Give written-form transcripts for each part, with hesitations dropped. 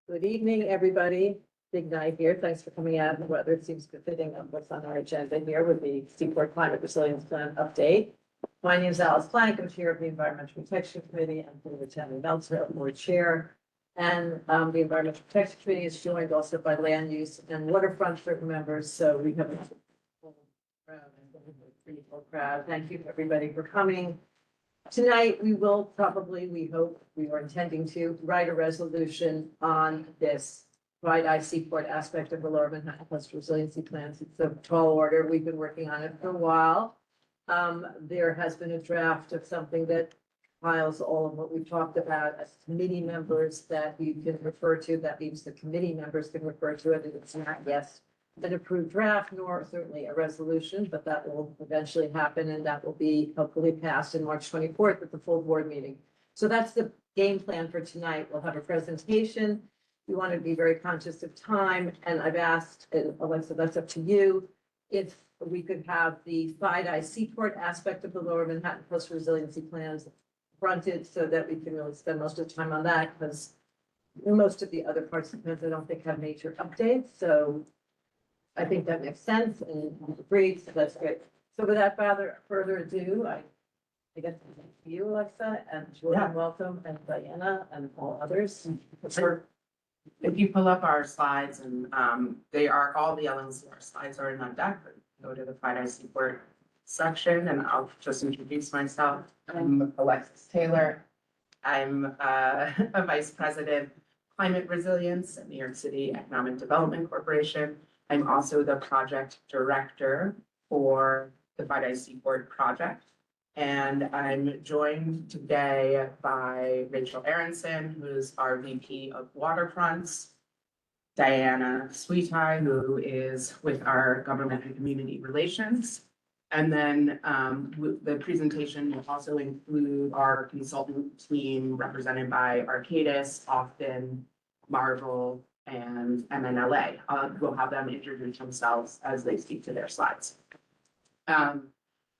Good evening, everybody. Big night here. Thanks for coming out. The weather seems befitting of what's on our agenda here with the Seaport Climate Resilience Plan update. My name is Alice Plank. I'm Chair of the Environmental Protection Committee. I'm from the Tammy Meltzer, Board Chair. And the Environmental Protection Committee is joined also by Land Use and Waterfront certain members. So we have a pretty full crowd. Thank you, everybody, for coming. Tonight, we will probably, we hope, we are intending to write a resolution on this Wide-Eye Seaport aspect of the Lower Manhattan Coastal Resiliency Plans. It's a tall order. We've been working on it for a while. There has been a draft of something that files all of what we've talked about as committee members that you can refer to. That means the committee members can refer to it. It's not yet an approved draft, nor certainly a resolution, but that will eventually happen, and that will be hopefully passed in March 24th at the full board meeting. So that's the game plan for tonight. We'll have a presentation. We want to be very conscious of time, and I've asked, and Alexa, that's up to you, if we could have the Wide-Eye Seaport aspect of the Lower Manhattan Coastal Resiliency Plans fronted so that we can really spend most of the time on that, because most of the other parts of the plans I don't think have major updates. So I think that makes sense and agreed, so that's good. So without further ado, I guess thank you, Alexa, and Jordan, welcome, and Diana, and all others. Sure. If you pull up our slides, and they are, all the elements of our slides are in on deck, but go to the Wide-Eye Seaport section, and I'll just introduce myself. I'm Alexis Taylor. I'm a Vice President, Climate Resilience at New York City Economic Development Corporation. I'm also the project director for the Wide-Eye Seaport project. And I'm joined today by Rachel Aronson, who's our VP of Waterfronts, Diana Sweetie, who is with our Government and Community Relations. And then the presentation will also include our consultant team represented by Arcadis, Austin, Marvel, and MNLA. We'll have them introduce themselves as they speak to their slides.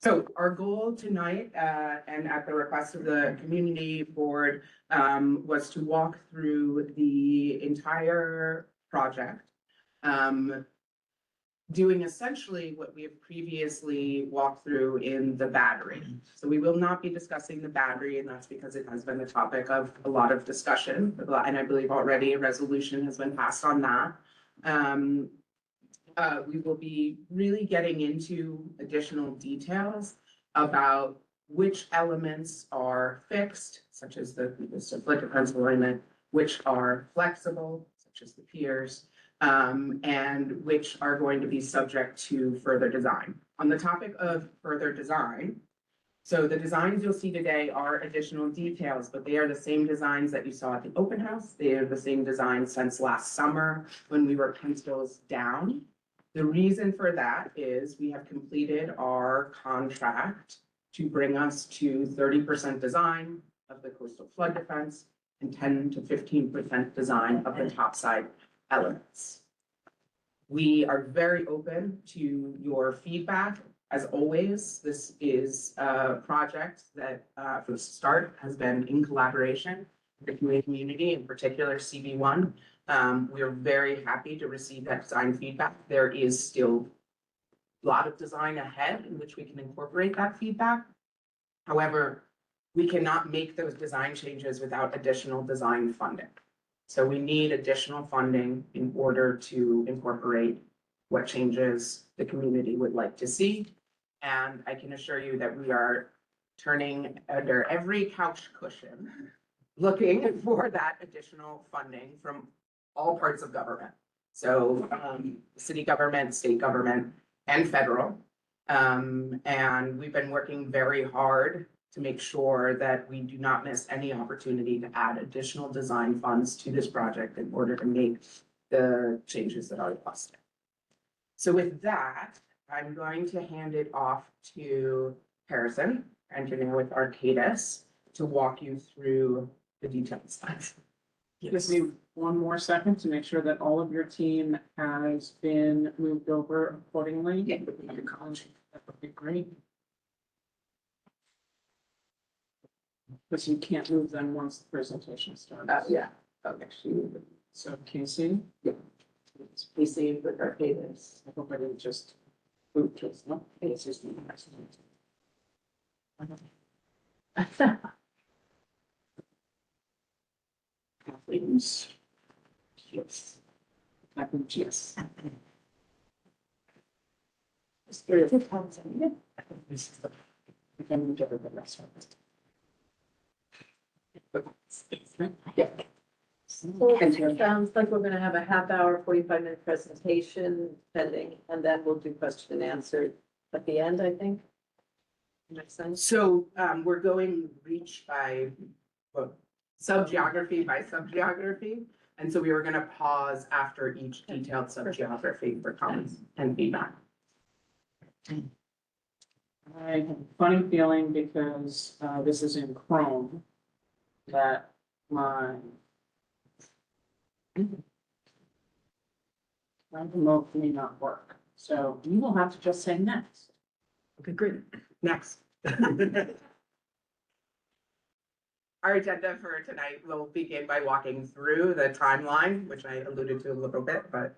So our goal tonight, and at the request of the community board, was to walk through the entire project, doing essentially what we have previously walked through in the battery. So we will not be discussing the battery, and that's because it has been the topic of a lot of discussion, and I believe already a resolution has been passed on that. We will be really getting into additional details about which elements are fixed, such as the flood defense alignment, which are flexible, such as the piers, and which are going to be subject to further design. On the topic of further design, so the designs you'll see today are additional details, but they are the same designs that you saw at the open house. They are the same designs since last summer when we were pencils down. The reason for that is we have completed our contract to bring us to 30% design of the coastal flood defense and 10 to 15% design of the topside elements. We are very open to your feedback. As always, this is a project that from the start has been in collaboration with the community, in particular CB1. We are very happy to receive that design feedback. There is still a lot of design ahead in which we can incorporate that feedback. However, we cannot make those design changes without additional design funding. So we need additional funding in order to incorporate what changes the community would like to see. And I can assure you that we are turning under every couch cushion, looking for that additional funding from all parts of government. So city government, state government, and federal. And we've been working very hard to make sure that we do not miss any opportunity to add additional design funds to this project in order to make the changes that are requested. So with that, I'm going to hand it off to Harrison, engineer with Arcadis, to walk you through the detailed slides. Just need one more second to make sure that all of your team has been moved over accordingly. Yeah. That would be great. Because you can't move them once the presentation starts. Yeah. Okay. So Casey, We see with our cadence. I hope I didn't just boot to us, no? It's just. Kathleen's. Yes. Kathleen's, yes. This is the. Then we get the rest of it. Yeah. So it sounds like we're gonna have a half-hour, 45-minute presentation pending, and then we'll do question and answer at the end, I think. Makes sense? So, we're going reach by, well, sub-geography by sub-geography. And so we were gonna pause after each detailed sub-geography for comments and feedback. I have a funny feeling because this is in Chrome that my remote may not work. So you will have to just say next. Okay, great. Next. Our agenda for tonight will begin by walking through the timeline, which I alluded to a little bit, but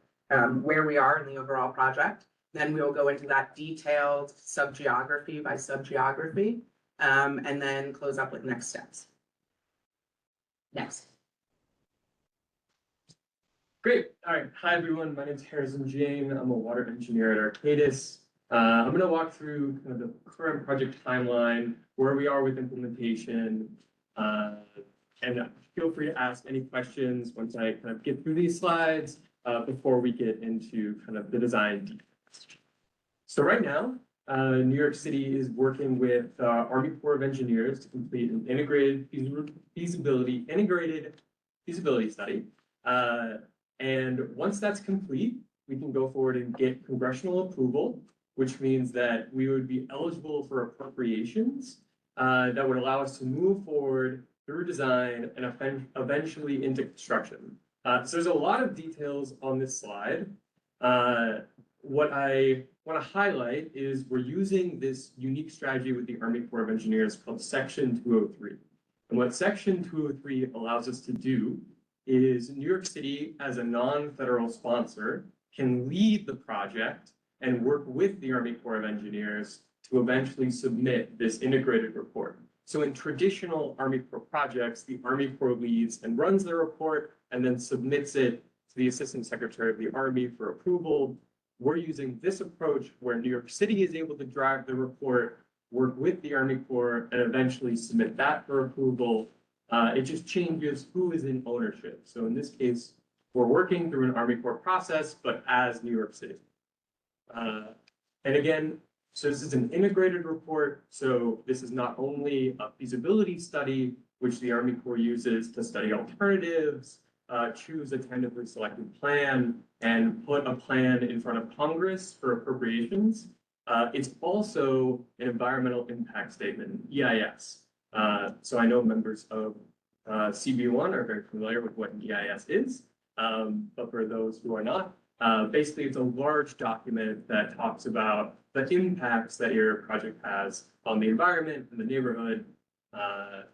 where we are in the overall project. Then we will go into that detailed sub-geography by sub-geography, and then close up with next steps. Next. Great. All right. Hi, everyone. My name is Harrison Jane. I'm a water engineer at Arcadis. I'm going to walk through kind of the current project timeline, where we are with implementation, and feel free to ask any questions once I kind of get through these slides before we get into kind of the design details. So right now, New York City is working with Army Corps of Engineers to complete an integrated feasibility study. And once that's complete, we can go forward and get congressional approval, which means that we would be eligible for appropriations that would allow us to move forward through design and eventually into construction. So there's a lot of details on this slide. What I want to highlight is we're using this unique strategy with the Army Corps of Engineers called Section 203. And what Section 203 allows us to do is New York City, as a non-federal sponsor, can lead the project and work with the Army Corps of Engineers to eventually submit this integrated report. So in traditional Army Corps projects, the Army Corps leads and runs the report and then submits it to the Assistant Secretary of the Army for approval. We're using this approach where New York City is able to drive the report, work with the Army Corps, and eventually submit that for approval. It just changes who is in ownership. So in this case, we're working through an Army Corps process, but as New York City. And again, so this is an integrated report. So this is not only a feasibility study, which the Army Corps uses to study alternatives, choose a tentatively selected plan, and put a plan in front of Congress for appropriations. It's also an environmental impact statement, EIS. So I know members of CB1 are very familiar with what an EIS is, but for those who are not, basically it's a large document that talks about the impacts that your project has on the environment and the neighborhood.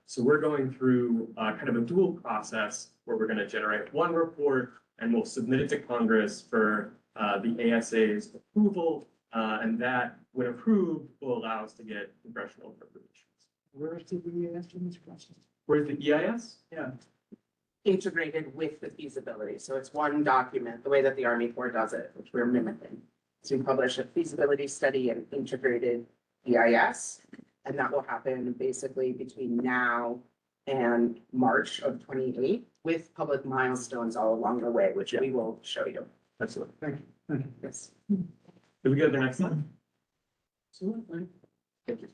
So we're going through kind of a dual process where we're going to generate one report and we'll submit it to Congress for the ASA's approval, and that, when approved, will allow us to get congressional appropriations. Where's the EIS in this process? Where's the EIS? Yeah. Integrated with the feasibility. So it's one document, the way that the Army Corps does it, which we're mimicking. So we publish a feasibility study and integrated EIS, and that will happen basically between now and March of 28, with public milestones all along the way, which we will show you. Absolutely. Thank you. Thank you. Yes. Did we go to the next slide? Absolutely. Thank you.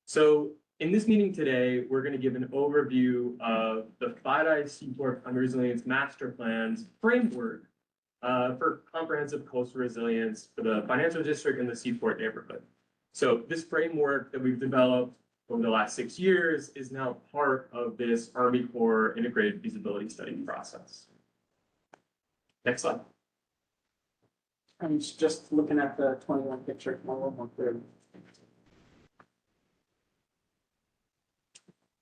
So in this meeting today, we're going to give an overview of the Five-Eyes Seaport Fund Resilience Master Plan's framework for comprehensive coastal resilience for the financial district and the Seaport neighborhood. So this framework that we've developed over the last 6 years is now part of this Army Corps integrated feasibility study process. Next slide. I'm just looking at the 21 picture. More clear.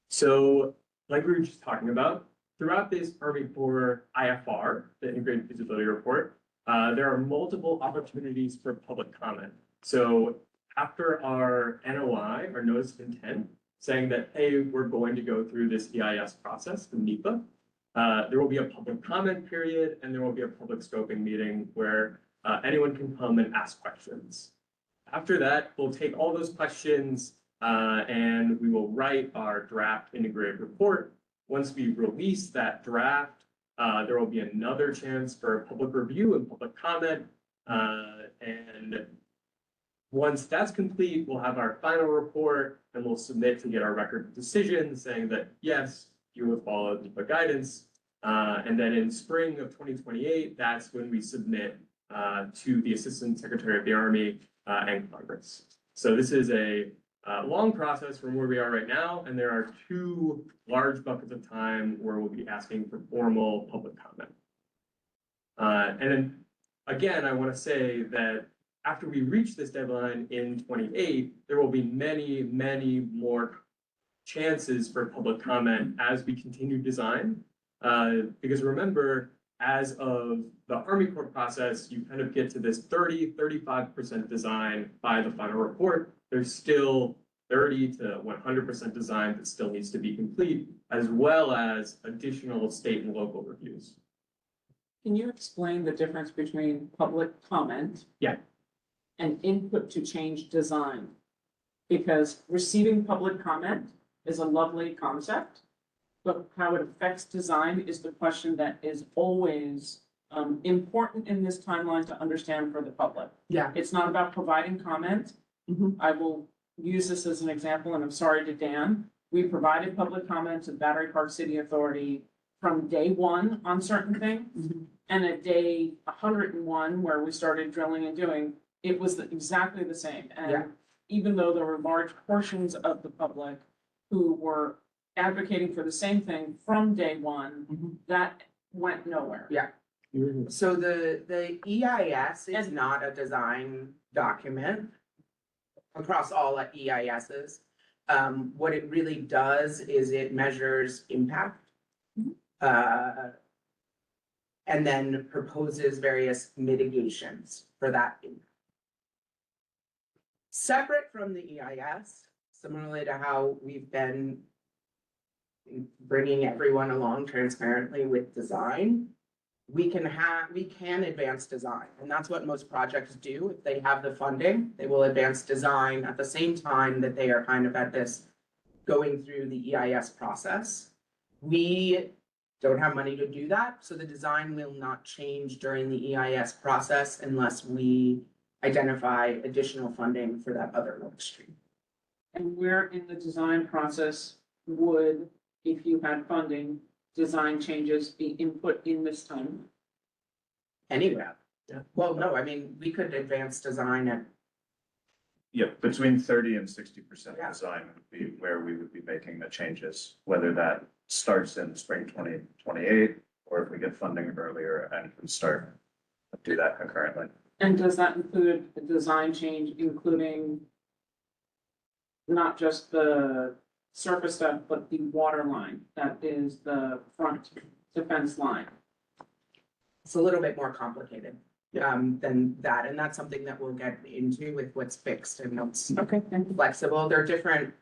So like we were just talking about, throughout this Army Corps IFR, the Integrated Feasibility Report, there are multiple opportunities for public comment. So after our NOI, our notice of intent, saying that, hey, we're going to go through this EIS process, the NEPA, there will be a public comment period and there will be a public scoping meeting where anyone can come and ask questions. After that, we'll take all those questions and we will write our draft integrated report. Once we release that draft, there will be another chance for public review and public comment. And once that's complete, we'll have our final report and we'll submit to get our record of decision saying that, yes, you have followed NEPA guidance. And then in spring of 2028, that's when we submit to the Assistant Secretary of the Army and Congress. So this is a long process from where we are right now, and there are 2 large buckets of time where we'll be asking for formal public comment. And then again, I want to say that after we reach this deadline in 28, there will be many, many more chances for public comment as we continue design. Because remember, as of the Army Corps process, you kind of get to this 30-35% design by the final report. There's still 30 to 100% design that still needs to be complete, as well as additional state and local reviews. Can you explain the difference between public comment? Yeah. And input to change design? Because receiving public comment is a lovely concept, but how it affects design is the question that is always important in this timeline to understand for the public. Yeah. It's not about providing comment. Mhm. I will use this as an example, and I'm sorry to Dan. We provided public comment to Battery Park City Authority from day 1 on certain things. And at day 101, where we started drilling and doing, it was exactly the same. Yeah. And even though there were large portions of the public who were advocating for the same thing from day 1, that went nowhere. Yeah. So the EIS is not a design document across all EISs. What it really does is it measures impact. And then proposes various mitigations for that impact. Separate from the EIS, similarly to how we've been bringing everyone along transparently with design, we can advance design, and that's what most projects do. If they have the funding, they will advance design at the same time that they are kind of at this going through the EIS process. We don't have money to do that, so the design will not change during the EIS process unless we identify additional funding for that other work stream. And where in the design process would, if you had funding, design changes be input in this time? Anywhere. Yeah. Well, no, I mean, we could advance design at, Yeah, between 30% and 60% Yeah. design would be where we would be making the changes, whether that starts in spring 2028, or if we get funding earlier and can start to do that concurrently. And does that include a design change, including not just the surface stuff, but the water line that is the front defense line? it's a little bit more complicated than that, and that's something that we'll get into with what's fixed and what's Okay, thank you. flexible. There are different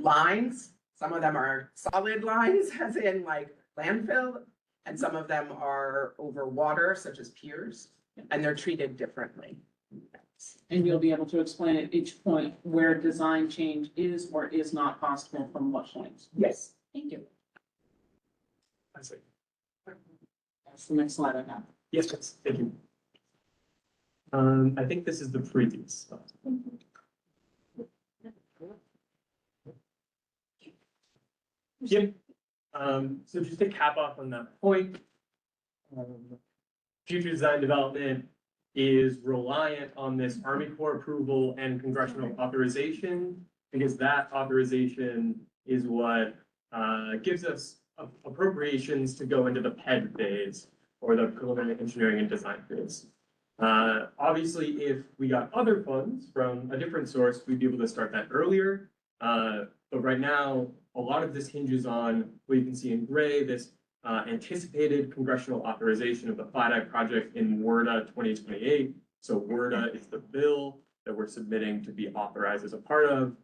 lines. Some of them are solid lines, as in like landfill, and some of them are over water, such as piers, and they're treated differently. And you'll be able to explain at each point where design change is or is not possible from what points. Yes. Thank you. I see. That's the next slide I have. Yes, yes, thank you. I think this is the previous slide. Yep. So just to cap off on that point, future design development is reliant on this Army Corps approval and congressional authorization, because that authorization is what gives us appropriations to go into the PED phase, or the preliminary engineering and design phase. Obviously, if we got other funds from a different source, we'd be able to start that earlier. But right now, a lot of this hinges on what you can see in gray, this anticipated congressional authorization of the FIDI project in WRDA 2028. So WRDA is the bill that we're submitting to be authorized as a part of.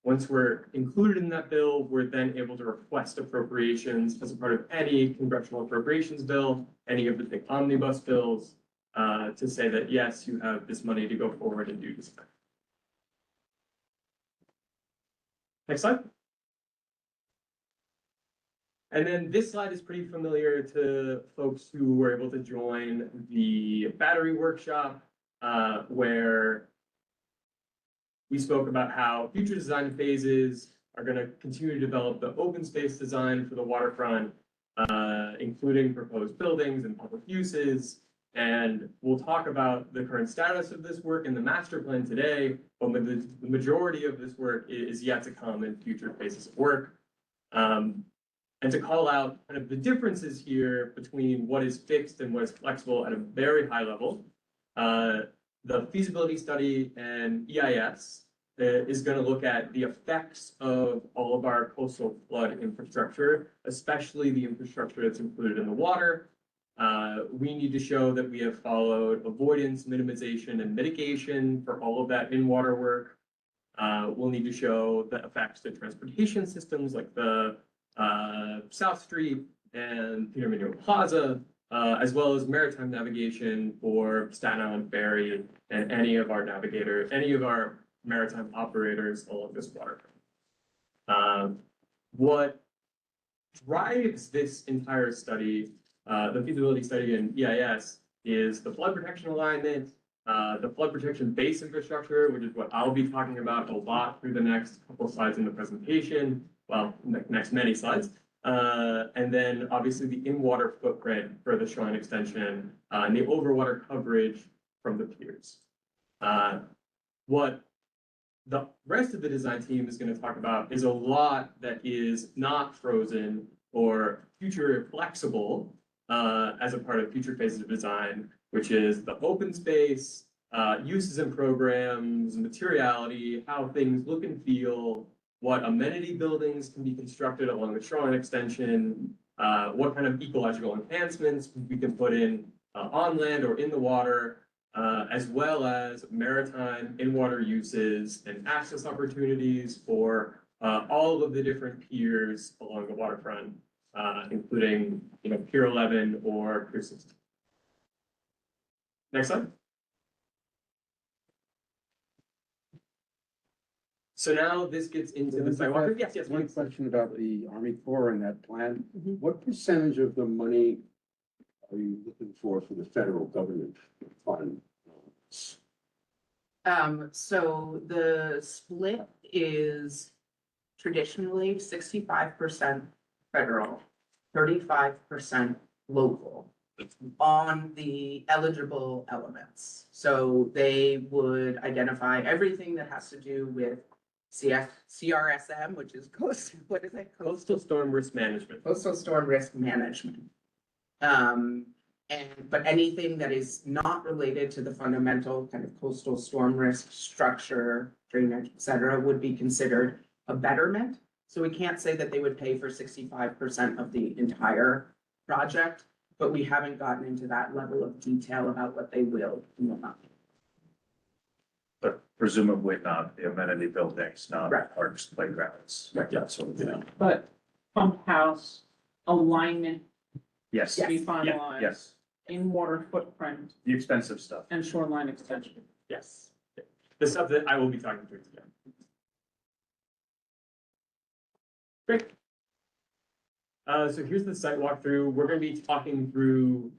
Once we're included in that bill, we're then able to request appropriations as a part of any congressional appropriations bill, any of the big omnibus bills, to say that, yes, you have this money to go forward and do this. Next slide. And then this slide is pretty familiar to folks who were able to join the battery workshop, where we spoke about how future design phases are going to continue to develop the open space design for the waterfront, including proposed buildings and public uses. And we'll talk about the current status of this work in the master plan today, but the majority of this work is yet to come in future phases of work. And to call out kind of the differences here between what is fixed and what is flexible at a very high level. The feasibility study and EIS is going to look at the effects of all of our coastal flood infrastructure, especially the infrastructure that's included in the water. We need to show that we have followed avoidance, minimization, and mitigation for all of that in-water work. We'll need to show the effects to transportation systems like the South Street and Peter Manuel Plaza, as well as maritime navigation for Staten Island Ferry and any of our navigators, any of our maritime operators along this waterfront. What drives this entire study, the feasibility study and EIS, is the flood protection alignment, the flood protection base infrastructure, which is what I'll be talking about a lot through the next couple of slides in the presentation, well, next many slides. And then obviously the in-water footprint for the shoreline extension and the overwater coverage from the piers. What the rest of the design team is going to talk about is a lot that is not frozen or future flexible as a part of future phases of design, which is the open space, uses and programs, materiality, how things look and feel, what amenity buildings can be constructed along the shoreline extension, what kind of ecological enhancements we can put in on land or in the water, as well as maritime in-water uses and access opportunities for all of the different piers along the waterfront, including, Pier 11 or Pier 16. Next slide. So now this gets into the sidewalk. Yes, yes. One question about the Army Corps and that plan. Mhm. What percentage of the money are you looking for the federal government fund? So the split is traditionally 65% federal, 35% local on the eligible elements. So they would identify everything that has to do with CRSM, which is what is it? Coastal storm risk management. Coastal storm risk management. But anything that is not related to the fundamental kind of coastal storm risk structure, drainage, et cetera, would be considered a betterment. So we can't say that they would pay for 65% of the entire project, but we haven't gotten into that level of detail about what they will and will not. But presumably not the amenity buildings, not Right. parks, playgrounds, that sort of thing. But pump house, alignment Yes, to be Yes. finalized, yes, in-water footprint, the expensive stuff. and shoreline extension. Yes. The stuff that I will be talking through today. Great. So here's the site walkthrough. We're going to be talking through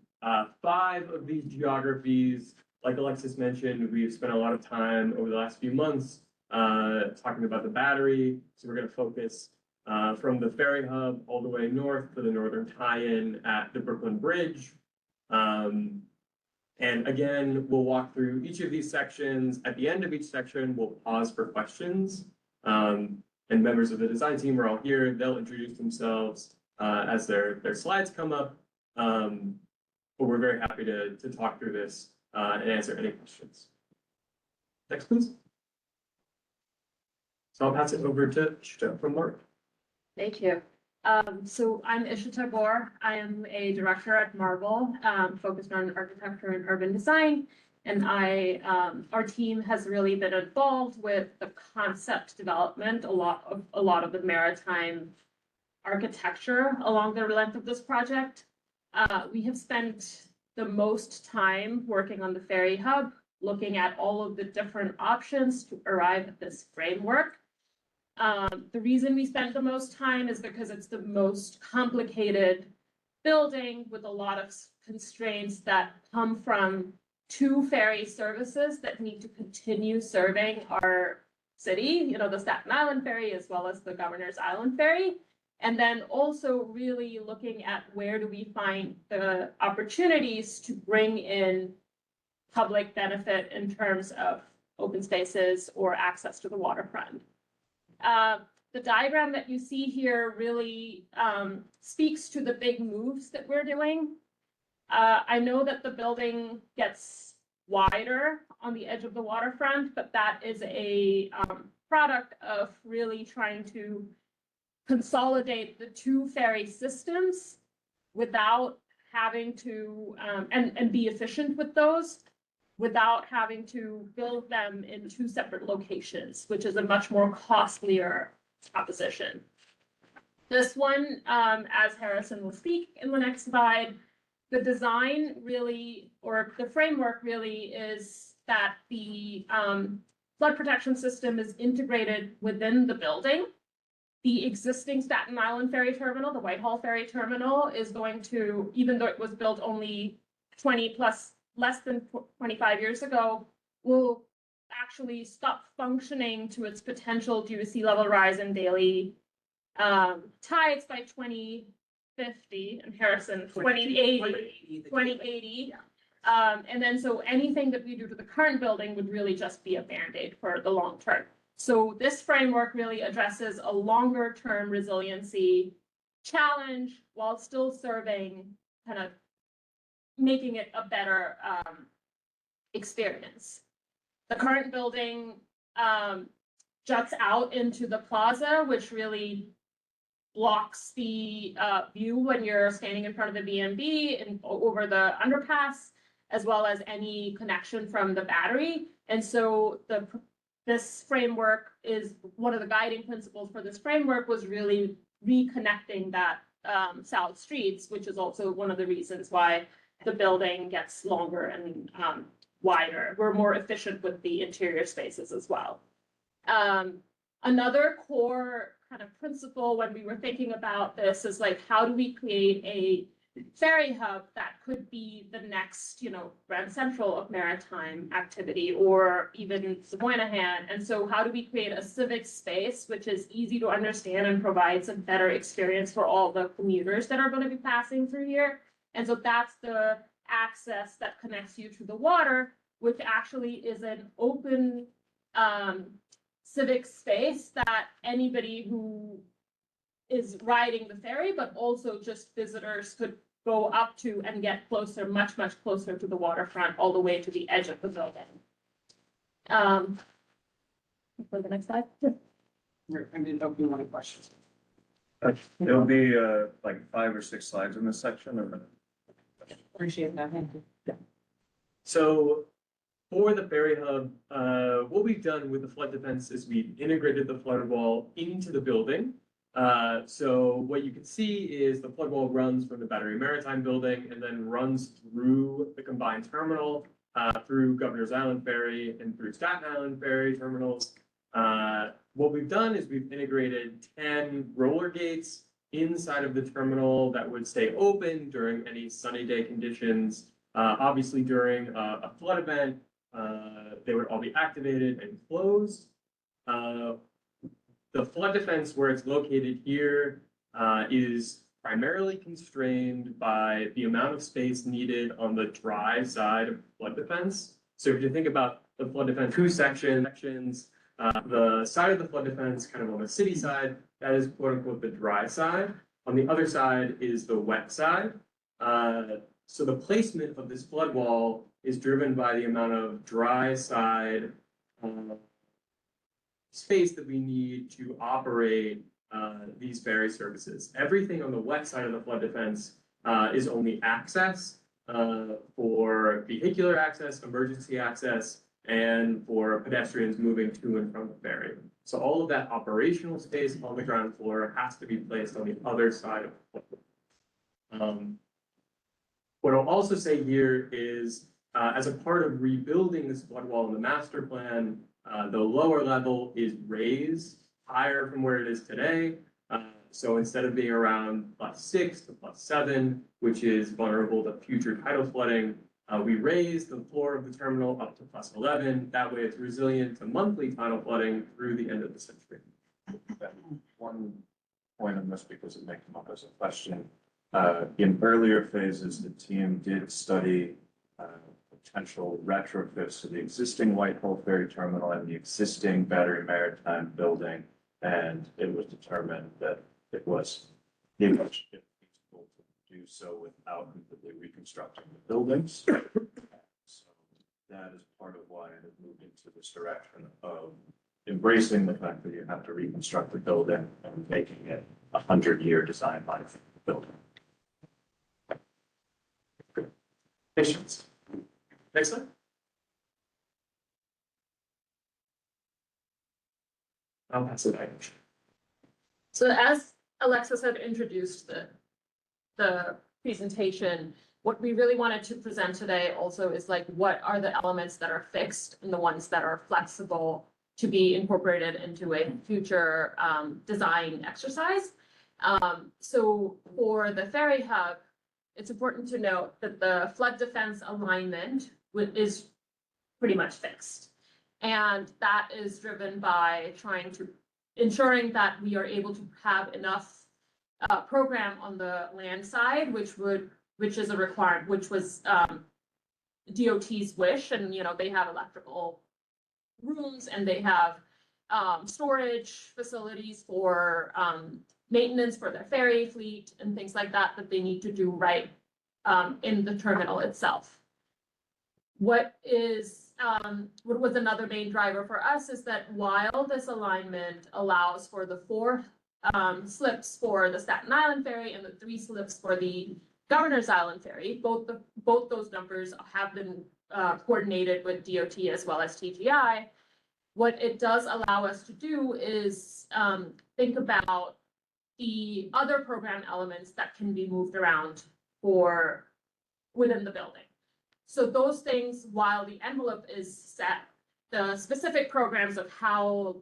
5 of these geographies. Like Alexis mentioned, we've spent a lot of time over the last few months talking about the battery. So we're going to focus from the ferry hub all the way north for the northern tie-in at the Brooklyn Bridge. And again, we'll walk through each of these sections. At the end of each section, we'll pause for questions. And members of the design team are all here. They'll introduce themselves as their slides come up. But we're very happy to talk through this and answer any questions. Next, please. So I'll pass it over to from Mark. Thank you. So I'm Ishita Gore. I am a director at Marvel, focused on architecture and urban design. And our team has really been involved with the concept development, a lot of the maritime architecture along the length of this project. We have spent the most time working on the ferry hub, looking at all of the different options to arrive at this framework. The reason we spent the most time is because it's the most complicated building with a lot of constraints that come from two ferry services that need to continue serving our city, the Staten Island Ferry as well as the Governor's Island Ferry. And then also really looking at where do we find the opportunities to bring in public benefit in terms of open spaces or access to the waterfront. The diagram that you see here really speaks to the big moves that we're doing. I know that the building gets wider on the edge of the waterfront, but that is a product of really trying to consolidate the two ferry systems without having to, and be efficient with those, without having to build them in two separate locations, which is a much more costlier proposition. This one, as Harrison will speak in the next slide, the design really, or the framework really is that the flood protection system is integrated within the building. The existing Staten Island Ferry Terminal, the Whitehall Ferry Terminal, is going to, even though it was built only less than 25 years ago, will actually stop functioning to its potential due to sea level rise and daily tides by 2050, and Harrison, 2080. And then so anything that we do to the current building would really just be a Band-Aid for the long term. So this framework really addresses a longer term resiliency challenge while still serving, kind of making it a better experience. The current building juts out into the plaza, which really blocks the view when you're standing in front of the B&B and over the underpass, as well as any connection from the battery. And so this framework is one of the guiding principles for this framework was really reconnecting that South Streets, which is also one of the reasons why the building gets longer and wider. We're more efficient with the interior spaces as well. Another core kind of principle when we were thinking about this is like, how do we create a ferry hub that could be the next, Grand Central of maritime activity, or even Moynihan? And so how do we create a civic space which is easy to understand and provides a better experience for all the commuters that are going to be passing through here? And so that's the access that connects you to the water, which actually is an open civic space that anybody who is riding the ferry, but also just visitors could go up to and get closer, much, much closer to the waterfront, all the way to the edge of the building. For the next slide. I didn't open one question. It'll be like 5 or 6 slides in this section, or? Appreciate that. Thank you. So for the ferry hub, what we've done with the flood defense is we've integrated the flood wall into the building. So what you can see is the flood wall runs from the Battery Maritime building and then runs through the combined terminal, through Governor's Island Ferry and through Staten Island Ferry terminals. What we've done is we've integrated 10 roller gates inside of the terminal that would stay open during any sunny day conditions. Obviously during a flood event, they would all be activated and closed. The flood defense where it's located here is primarily constrained by the amount of space needed on the dry side of flood defense. So if you think about the flood defense, two sections, the side of the flood defense kind of on the city side, that is quote unquote the dry side. On the other side is the wet side. So the placement of this flood wall is driven by the amount of dry side space that we need to operate these ferry services. Everything on the west side of the flood defense is only access for vehicular access, emergency access, and for pedestrians moving to and from the ferry. So all of that operational space on the ground floor has to be placed on the other side of the floor. What I'll also say here is, as a part of rebuilding this flood wall in the master plan, the lower level is raised higher from where it is today. So instead of being around +6 to +7, which is vulnerable to future tidal flooding, we raised the floor of the terminal up to +11. That way it's resilient to monthly tidal flooding through the end of the century. One point on this, because it may come up as a question. In earlier phases, the team did study potential retrofits to the existing Whitehall Ferry Terminal and the existing Battery Maritime building. And it was determined that it was feasible to do so without completely reconstructing the buildings. So that is part of why it moved into this direction of embracing the fact that you have to reconstruct the building and making it a 100-year design life building. Patience. Next slide. I'll pass it back. So as Alexis had introduced the presentation, what we really wanted to present today also is like, what are the elements that are fixed and the ones that are flexible to be incorporated into a future design exercise. So for the ferry hub, it's important to note that the flood defense alignment is pretty much fixed. And that is driven by ensuring that we are able to have enough program on the land side, which is a requirement, which was DOT's wish, and they have electrical rooms and they have storage facilities for maintenance for their ferry fleet and things like that they need to do right in the terminal itself. What was another main driver for us is that while this alignment allows for the 4 slips for the Staten Island ferry and the 3 slips for the Governor's Island ferry, both those numbers have been coordinated with DOT as well as TGI. What it does allow us to do is think about the other program elements that can be moved around within the building. So those things, while the envelope is set, the specific programs of how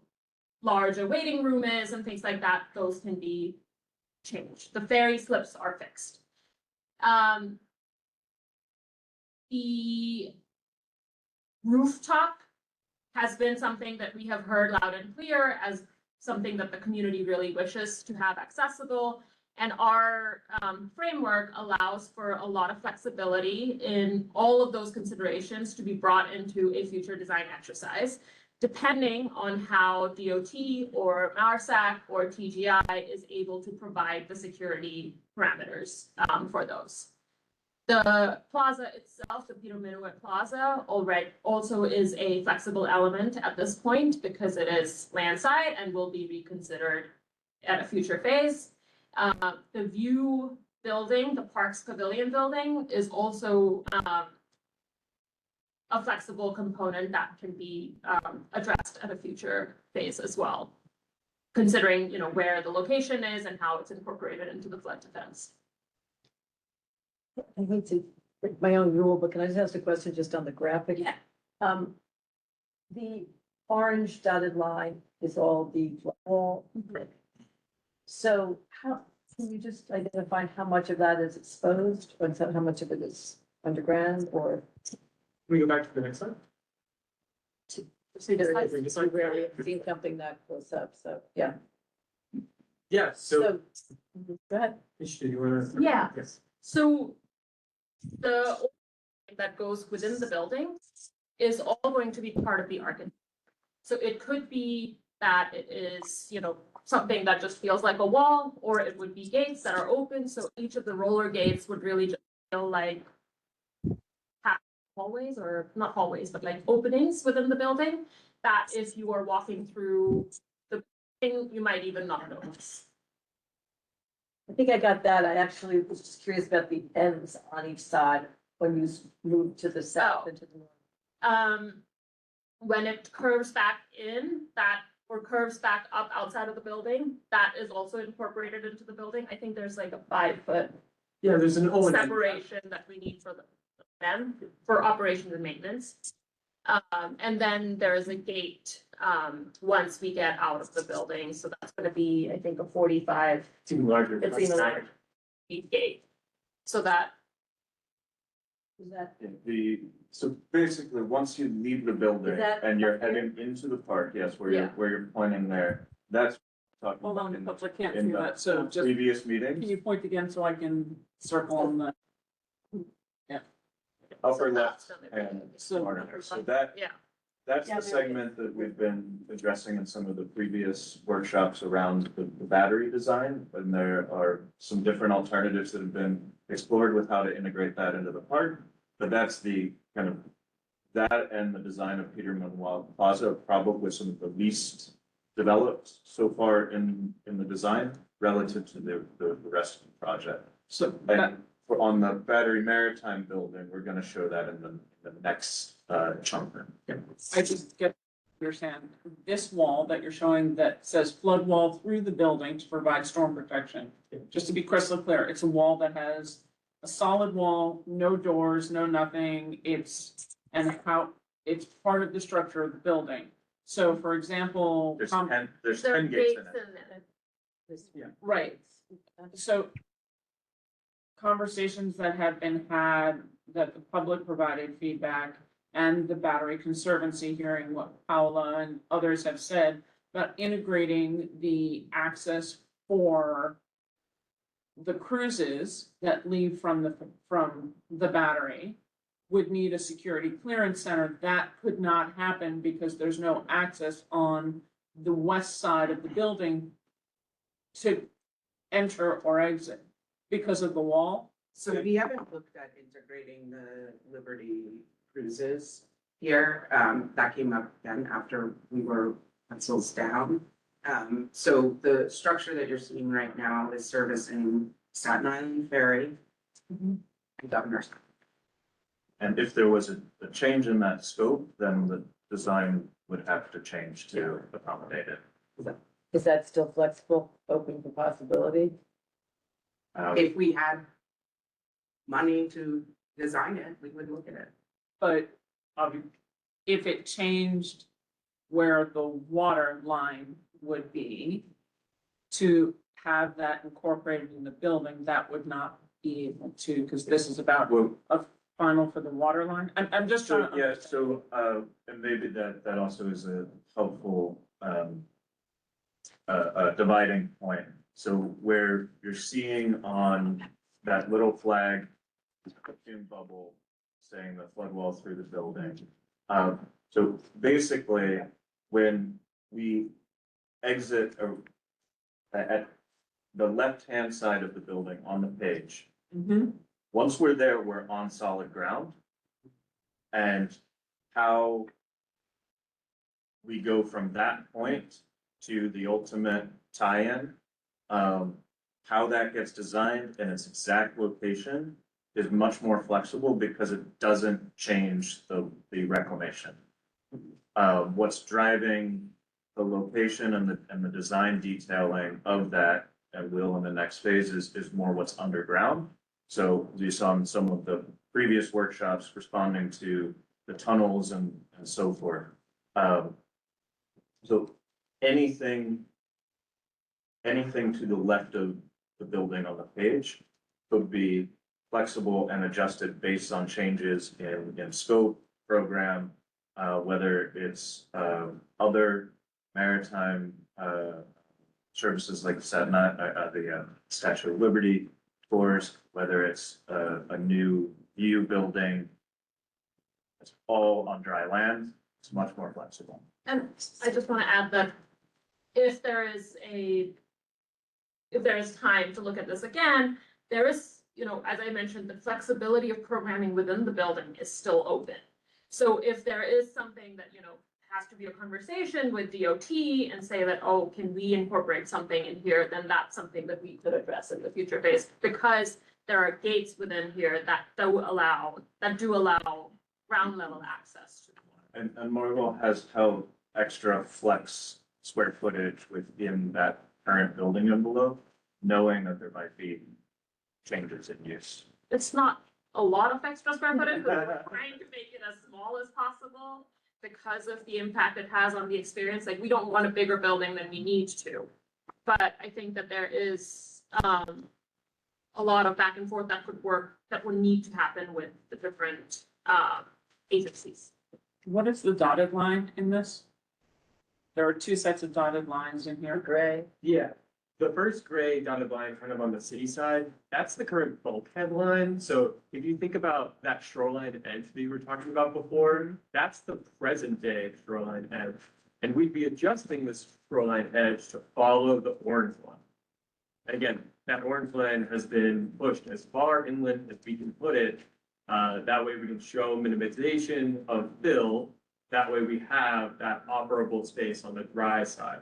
large a waiting room is and things like that, those can be changed. The ferry slips are fixed. The rooftop has been something that we have heard loud and clear as something that the community really wishes to have accessible. And our framework allows for a lot of flexibility in all of those considerations to be brought into a future design exercise, depending on how DOT or MARSAC or TGI is able to provide the security parameters for those. The plaza itself, the Peter Minuit Plaza, also is a flexible element at this point because it is landside and will be reconsidered at a future phase. The View building, the Parks Pavilion building, is also a flexible component that can be addressed at a future phase as well, considering where the location is and how it's incorporated into the flood defense. I hate to break my own rule, but can I just ask a question just on the graphic? Yeah. The orange dotted line is all the wall. So how, can you just identify how much of that is exposed, or how much of it is underground, or? Can we go back to the next slide? See, there Bring this is slide. rarely seen something that close up, so, yeah. Yeah, so, Go ahead. Ishita, you want to? Yeah. Yes. So the that goes within the building is all going to be part of the architecture. So it could be that it is, something that just feels like a wall, or it would be gates that are open. So each of the roller gates would really just feel like hallways, or not hallways, but like openings within the building, that if you are walking through And you might even not notice. I think I got that. I actually was just curious about the ends on each side when you move to the south Oh. and to the north. When it curves back in, that, or curves back up outside of the building, that is also incorporated into the building. I think there's like a 5-foot Yeah, there's an O and M. separation that we need for them, for operations and maintenance. And then there is a gate, once we get out of the building, so that's gonna be, I think, a 45, It's even larger. it's even larger feet gate. So that, Is that, So basically, once you leave the building Is that and you're up here? heading into the park, yes, Yeah. where you're pointing there, that's talking Hold about on, in the I can't in see the that, so just, previous can meetings, you point again so I can circle on the, upper so left that's gonna hand be- So- corner. So that, Yeah, that's Yeah, the there it segment that we've been addressing in some of the previous workshops around the battery design. And there are some different alternatives that have been explored with how to integrate that into the park. But that's the kind of, that and the design of Peter Manuel Plaza are probably some of the least developed so far in the design relative to the rest of the project. so that, And for on the Battery Maritime building, we're gonna show that in the next chunk. I just get, understand, this wall that you're showing that says flood wall through the building to provide storm protection. Just to be crystal clear, it's a wall that has a solid wall, no doors, no nothing, it's, and how, it's part of the structure of the building. So for example, There's there are 10 gates gates in it. in it. this? Yeah. Right. So conversations that have been had, that the public provided feedback, and the Battery Conservancy hearing what Paola and others have said, about integrating the access for the cruises that leave from the battery would need a security clearance center. That could not happen because there's no access on the west side of the building to enter or exit because of the wall. So we haven't looked at integrating the Liberty cruises here. That came up then after we were pencils down. So the structure that you're seeing right now is servicing Staten Island Ferry and Governor's. And if there was a change in that scope, then the design would have to change to accommodate it. Is that still flexible, open for possibility? If we had money to design it, we would look at it. But if it changed where the water line would be to have that incorporated in the building, that would not be able to, because this is about Well, a final for the water line. I'm just trying so, to. yeah, understand. so, and maybe that also is a helpful, dividing point. So where you're seeing on that little flag, in bubble, saying the flood wall through the building. So basically, when we exit at the left-hand side of the building on the page, Mhm. once we're there, we're on solid ground. And how we go from that point to the ultimate tie-in, how that gets designed and its exact location is much more flexible because it doesn't change the reclamation. What's driving the location and the design detailing of that, and will in the next phase, is more what's underground. So you saw in some of the previous workshops responding to the tunnels and so forth. So anything to the left of the building on the page could be flexible and adjusted based on changes in scope, program, whether it's other maritime services like the Statue of Liberty tours, whether it's a new view building. It's all on dry land. It's much more flexible. And I just want to add that if there is time to look at this again, there is, as I mentioned, the flexibility of programming within the building is still open. So if there is something that, has to be a conversation with DOT and say that, oh, can we incorporate something in here? Then that's something that we could address in the future phase, because there are gates within here that do allow ground level access to the water. And Marvel has held extra flex square footage within that current building envelope, knowing that there might be changes in use. It's not a lot of extra square footage, but we're trying to make it as small as possible because of the impact it has on the experience. Like, we don't want a bigger building than we need to. But I think that there is a lot of back and forth that could work, that would need to happen with the different agencies. What is the dotted line in this? There are two sets of dotted lines in here. Gray. Yeah, the first gray dotted line kind of on the city side, that's the current bulkhead line. So if you think about that shoreline edge that you were talking about before, that's the present day shoreline edge. And we'd be adjusting this shoreline edge to follow the orange line. And again, that orange line has been pushed as far inland as we can put it. That way we can show minimization of fill. That way we have that operable space on the dry side.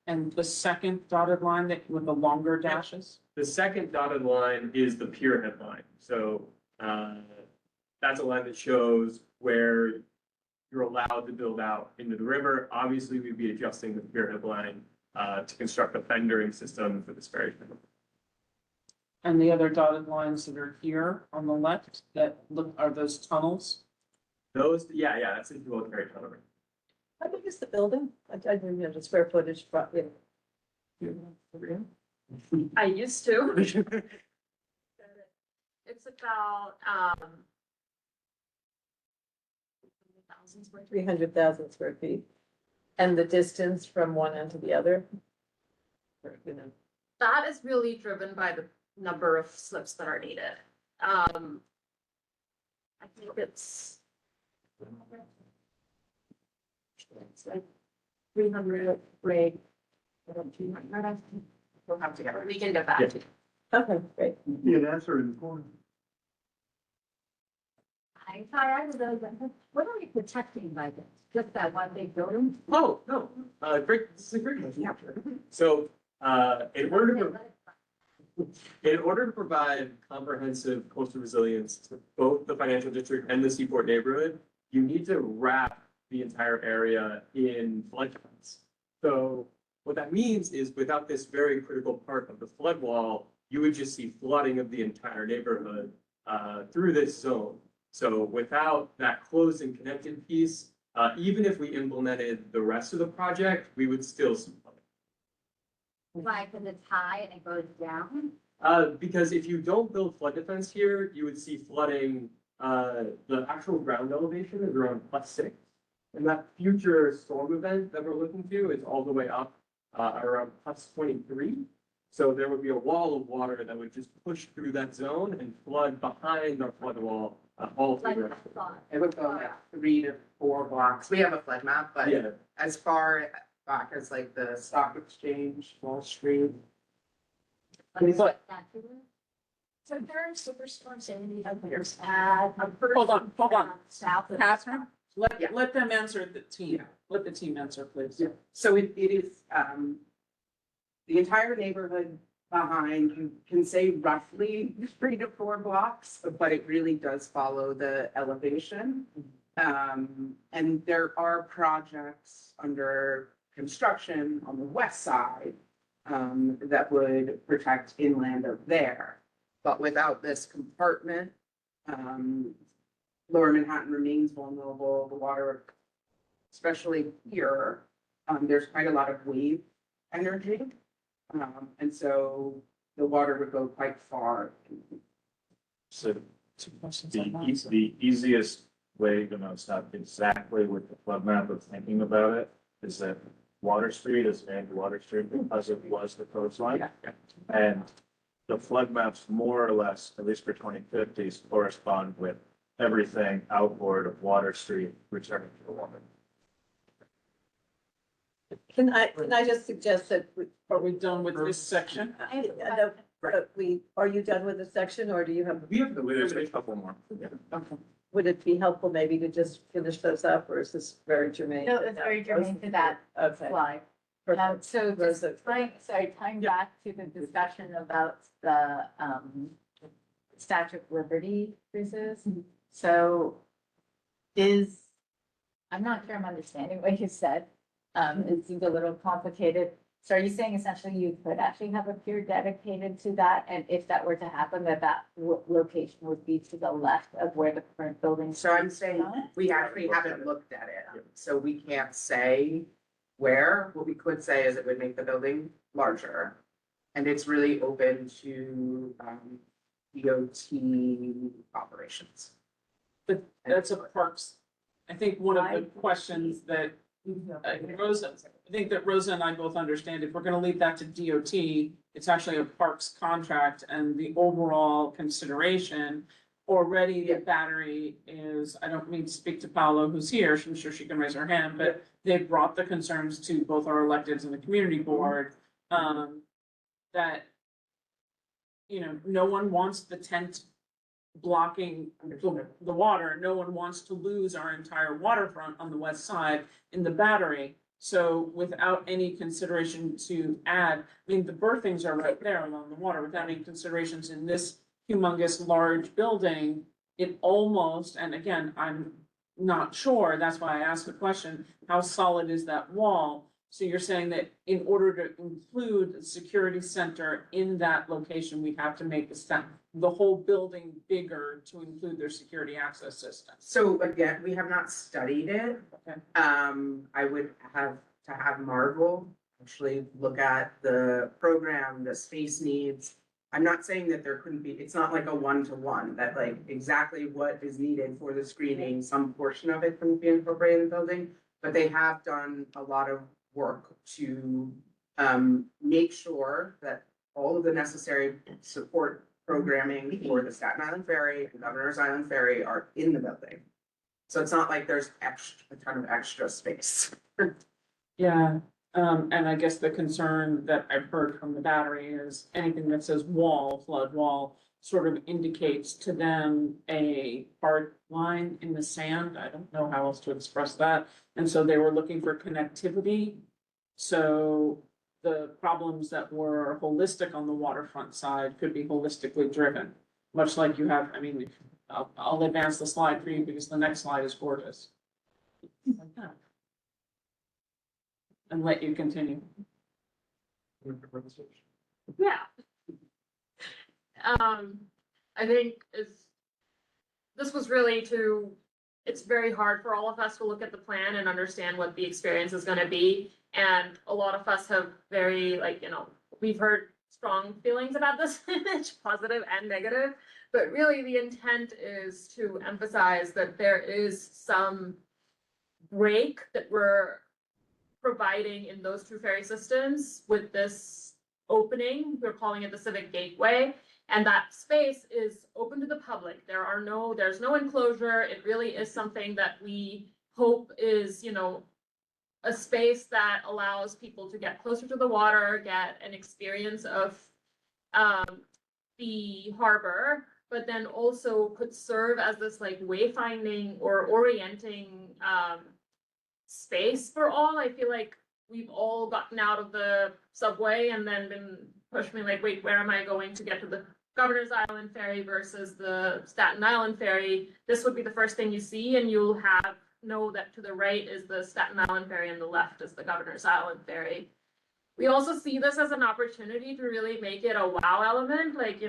And the second dotted line that with the longer dashes? The second dotted line is the pier head line. So that's a line that shows where you're allowed to build out into the river. Obviously, we'd be adjusting the pier head line to construct a fendering system for this ferry. And the other dotted lines that are here on the left, that look, are those tunnels? Those, yeah, that's a dual carry tunnel. How big is the building? I didn't know the square footage, but, yeah. I used to. It's about 300,000 square feet. And the distance from one end to the other? That is really driven by the number of slips that are needed. I think it's like 300 grade. We'll have to get, we can get back to you. Okay, great. Be an answer in the corner. Hi, I was what are we protecting by this? Just that one big building? Oh, no, great, this is a great question. So, in order to provide comprehensive coastal resilience to both the financial district and the Seaport neighborhood, you need to wrap the entire area in floodplains. So what that means is without this very critical part of the flood wall, you would just see flooding of the entire neighborhood through this zone. So without that closed and connected piece, even if we implemented the rest of the project, we would still see flooding. Why, because it's high and it goes down? Because if you don't build flood defense here, you would see flooding, the actual ground elevation is around +6. And that future storm event that we're looking to is all the way up, around +23. So there would be a wall of water that would just push through that zone and flood behind our flood wall, all Like through. I thought. It would go like 3 to 4 blocks. We have a flood map, but Yeah, as far back as like the stock exchange, Wall Street. But So there's superstorm Sandy. there's Hold on. South of. Catherine, Yeah. let them answer the team. Yeah. Let the team answer, please. Yeah. So it is, the entire neighborhood behind, you can say roughly 3 to 4 blocks, but it really does follow the elevation. And there are projects under construction on the west side that would protect inland of there. But without this compartment, Lower Manhattan remains vulnerable, the water, especially here, there's quite a lot of wave energy. And so the water would go quite far. So Two questions the, on that. the easiest way, even though it's not exactly with the flood map of thinking about it, is that Water Street is named Water Street because it was the coastline. Yeah. And the flood maps more or less, at least for 2050s, correspond with everything outboard of Water Street returning to the water. Can I just suggest that, Are we done with this section? no, are you done with the section or do you have, We have There's a couple more. Okay. would it be helpful maybe to just finish those up or is this very germane? No, it's very germane to that Okay. slide. Perfect. So just Rosa. tying back to the discussion about the, Statue of Liberty cruises. So I'm not sure I'm understanding what you said. It seemed a little complicated. So are you saying essentially you could actually have a pier dedicated to that? And if that were to happen, that location would be to the left of where the current building? So I'm saying, we actually haven't looked at it, so we can't say where. What we could say is it would make the building larger. And it's really open to, DOT operations. But that's a parks. I think one of the questions that Rosa, I think that Rosa and I both understand, if we're gonna leave that to DOT, it's actually a parks contract and the overall consideration. Already the battery is, I don't mean to speak to Paolo who's here, I'm sure she can raise her hand, but they brought the concerns to both our electeds and the community board. That, you know, no one wants the tent blocking the water. No one wants to lose our entire waterfront on the west side in the battery. So without any consideration to add, I mean, the berthings are right there along the water, without any considerations in this humongous large building, it almost, and again, I'm not sure, that's why I asked the question, how solid is that wall? So you're saying that in order to include the security center in that location, we have to make the whole building bigger to include their security access system? So again, we have not studied it. Okay. I would have to have Marvel actually look at the program, the space needs. I'm not saying that there couldn't be, it's not like a one-to-one, that like exactly what is needed for the screening, some portion of it can be incorporated in the building. But they have done a lot of work to make sure that all of the necessary support programming for the Staten Island Ferry and Governor's Island Ferry are in the building. So it's not like there's a ton of extra space. Yeah, and I guess the concern that I've heard from the battery is anything that says wall, flood wall, sort of indicates to them a hard line in the sand. I don't know how else to express that. And so they were looking for connectivity. So the problems that were holistic on the waterfront side could be holistically driven, much like you have, I mean, I'll advance the slide for you because the next slide is gorgeous. And let you continue. Yeah. I think this was really it's very hard for all of us to look at the plan and understand what the experience is gonna be. And a lot of us have very, we've heard strong feelings about this image, positive and negative. But really the intent is to emphasize that there is some break that we're providing in those two ferry systems with this opening. We're calling it the Civic Gateway. And that space is open to the public. There's no enclosure. It really is something that we hope is, a space that allows people to get closer to the water, get an experience of the harbor, but then also could serve as this like wayfinding or orienting space for all. I feel like we've all gotten out of the subway and then been pushed me like, wait, where am I going to get to the Governor's Island Ferry versus the Staten Island Ferry? This would be the first thing you see, and you'll know that to the right is the Staten Island Ferry and the left is the Governor's Island Ferry. We also see this as an opportunity to really make it a wow element. Like,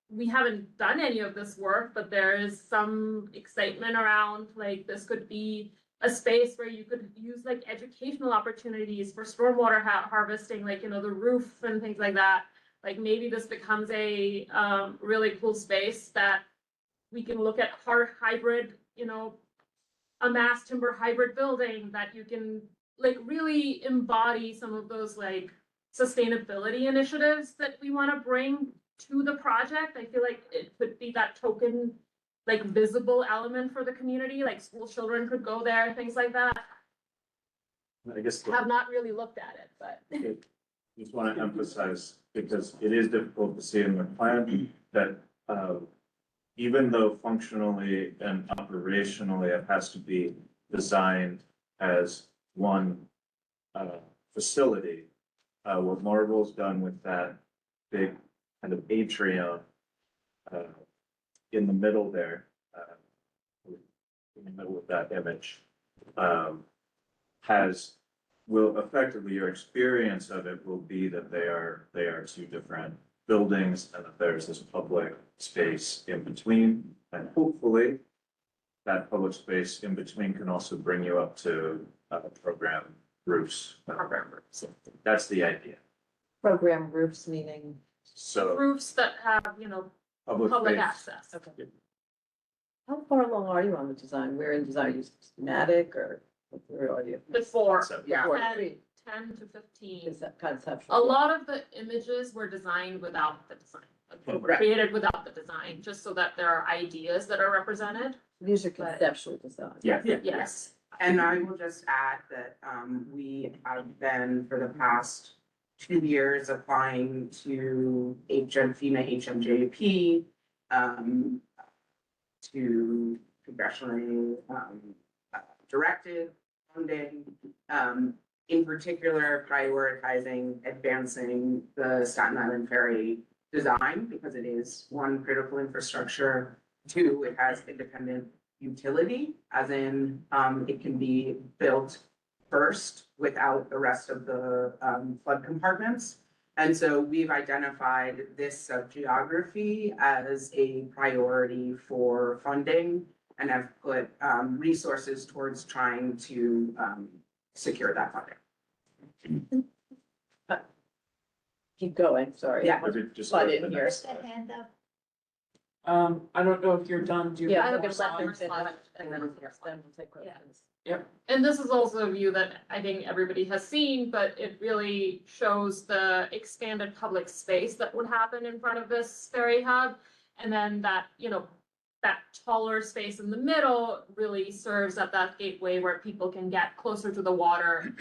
we haven't done any of this work, but there is some excitement around, like, this could be a space where you could use like educational opportunities for stormwater harvesting, like, the roof and things like that. Like maybe this becomes a really cool space that we can look at hybrid, a mass timber hybrid building that you can like really embody some of those like sustainability initiatives that we want to bring to the project. I feel like it could be that token, like visible element for the community, like school children could go there, things like that. I guess Have not really looked at it, but. just want to emphasize, because it is difficult to see in the plan, that, even though functionally and operationally it has to be designed as one, facility, what Marvel's done with that big kind of atrium, in the middle there, in the middle of that image, will effectively, your experience of it will be that they are two different buildings and that there's this public space in between. And hopefully that public space in between can also bring you up to, program roofs. That's the idea. Program roofs meaning, So Roofs that have, public public space. access. okay. How far along are you on the design? Where in design, you schematic or where are you? Before, So, Yeah. Or 10 to 15. is that conceptual? A lot of the images were designed without the design, were Right. created without the design, just so that there are ideas that are represented. These are conceptual design. Yeah. Yes. And I will just add that, we have been for the past 2 years applying to FEMA HMJP, to congressionally, directed funding, in particular prioritizing advancing the Staten Island Ferry design, because it is one, critical infrastructure. Two, it has independent utility, as in, it can be built first without the rest of the, flood compartments. And so we've identified this subgeography as a priority for funding and have put, resources towards trying to, secure that funding. Keep going, sorry. Yeah. Maybe just But go to in the here. next slide. I don't know if you're done, do you? Yeah, have I'm more gonna let them slides? finish and then we'll take questions. And this is also a view that I think everybody has seen, but it really shows the expanded public space that would happen in front of this ferry hub. And then that, that taller space in the middle really serves at that gateway where people can get closer to the water.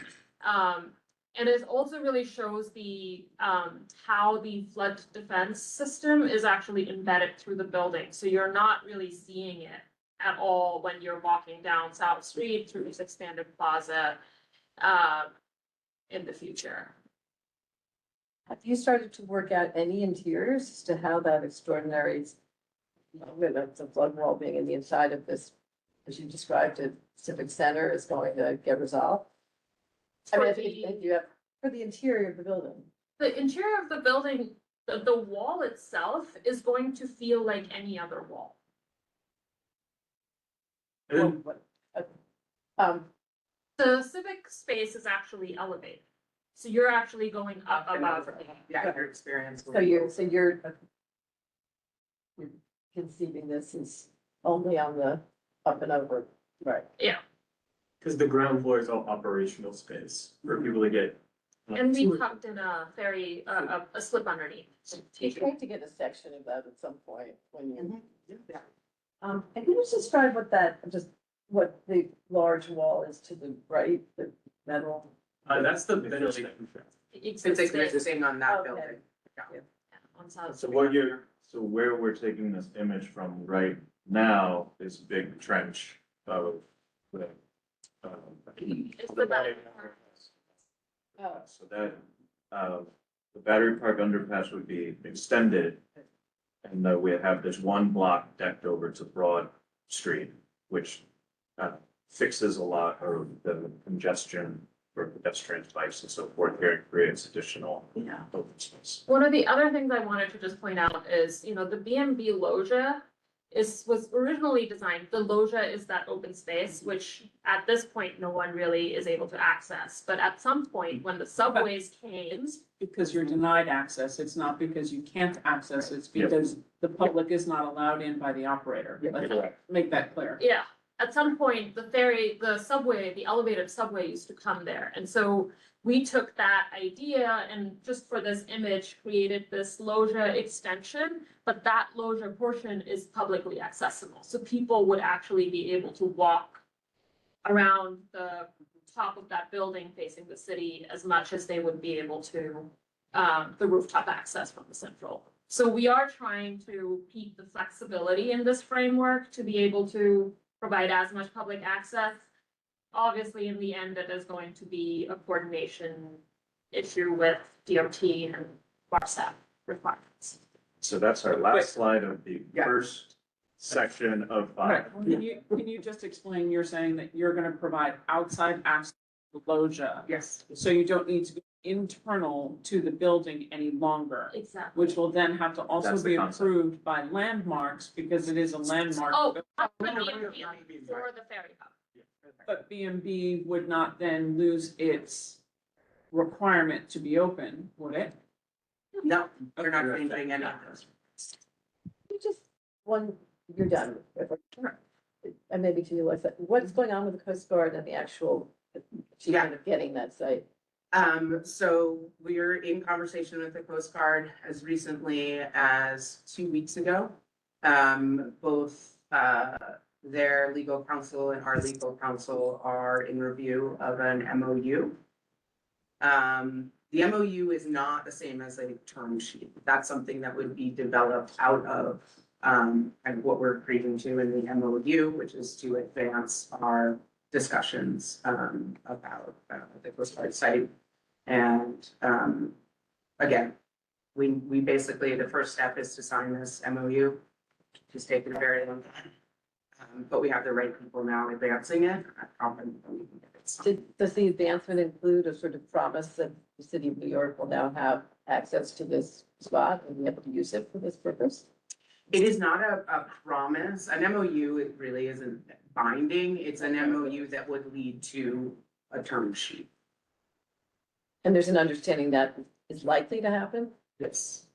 And it also really shows the, how the flood defense system is actually embedded through the building. So you're not really seeing it at all when you're walking down South Street through this expanded plaza, in the future. Have you started to work out any interiors as to how that extraordinary, the flood wall being in the inside of this, as you described it, Civic Center is going to get resolved? I mean, if you have, for the interior of the building. The interior of the building, the wall itself is going to feel like any other wall. And The civic space is actually elevated. So you're actually going up above. Yeah, your experience. So you're conceiving this as only on the up and over, right? because the ground floor is all operational space for people to get. And we tucked in a very, a slip underneath. You tried to get a section of that at some point when you. Yeah. And can you just describe what the large wall is to the right, the metal? That's the ventilation. It's existing on that Okay. building. On South So Street. where we're taking this image from right now is a big trench of the. It's the battery park. So that, the Battery Park underpass would be extended. And we have this one block decked over to Broad Street, which, fixes a lot of the congestion for pedestrians, bikes and so forth here, and creates additional open space. One of the other things I wanted to just point out is, the BMB Loggia was originally designed, the loggia is that open space, which at this point, no one really is able to access. But at some point, when the subways came, Because you're denied access, it's not because you can't access, it's because the public is not allowed in by the operator. Let's make that clear. yeah, at some point, the subway, the elevated subway used to come there. And so we took that idea and just for this image, created this loggia extension, but that loggia portion is publicly accessible. So people would actually be able to walk around the top of that building facing the city as much as they would be able to the rooftop access from the central. So we are trying to keep the flexibility in this framework to be able to provide as much public access. Obviously, in the end, it is going to be a coordination issue with DOT and WARSAP requirements. So that's our last slide of the Yeah. first section of Right, five. can you just explain, you're saying that you're gonna provide outside access to LoJa, Yes, so you don't need to go internal to the building any longer, Exactly. which will then have to also That's the be concept. approved by landmarks, because it is a landmark. Oh, for no, no, the no, no, for the ferry hub. But B&B would not then lose its requirement to be open, would it? no, they're not changing any of this. You just, you're done. And maybe to you, Lisa, what's going on with the Coast Guard and the actual achievement of getting that site? So we're in conversation with the Coast Guard as recently as 2 weeks ago. Both, their legal counsel and our legal counsel are in review of an MOU. The MOU is not the same as a term sheet. That's something that would be developed out of, kind of what we're agreeing to in the MOU, which is to advance our discussions, about, the Coast Guard site. And, again, we basically, the first step is to sign this MOU. It's taken a very long time. But we have the right people now advancing it. I'm confident that we can get it signed. Does the advancement include a sort of promise that the city of New York will now have access to this spot and be able to use it for this purpose? It is not a promise. An MOU, it really isn't binding. It's an MOU that would lead to a term sheet. And there's an understanding that is likely to happen? Yes.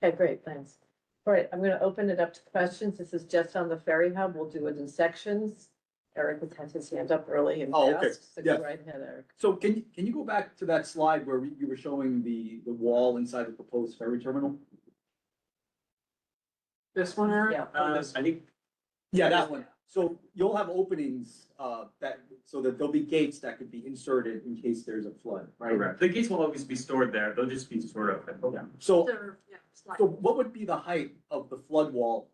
Okay, great, thanks. All right, I'm gonna open it up to questions. This is just on the ferry hub. We'll do it in sections. Eric has had his hand up early and Oh, okay. fast, so go Yeah. right ahead, Eric. So can you go back to that slide where you were showing the wall inside the proposed ferry terminal? This one, Eric? Yeah. I think Yeah, that one. So you'll have openings, so that there'll be gates that could be inserted in case there's a flood, right? Correct. the gates will always be stored there. They'll just be sort of. Okay. So, Yeah, slide. so what would be the height of the flood wall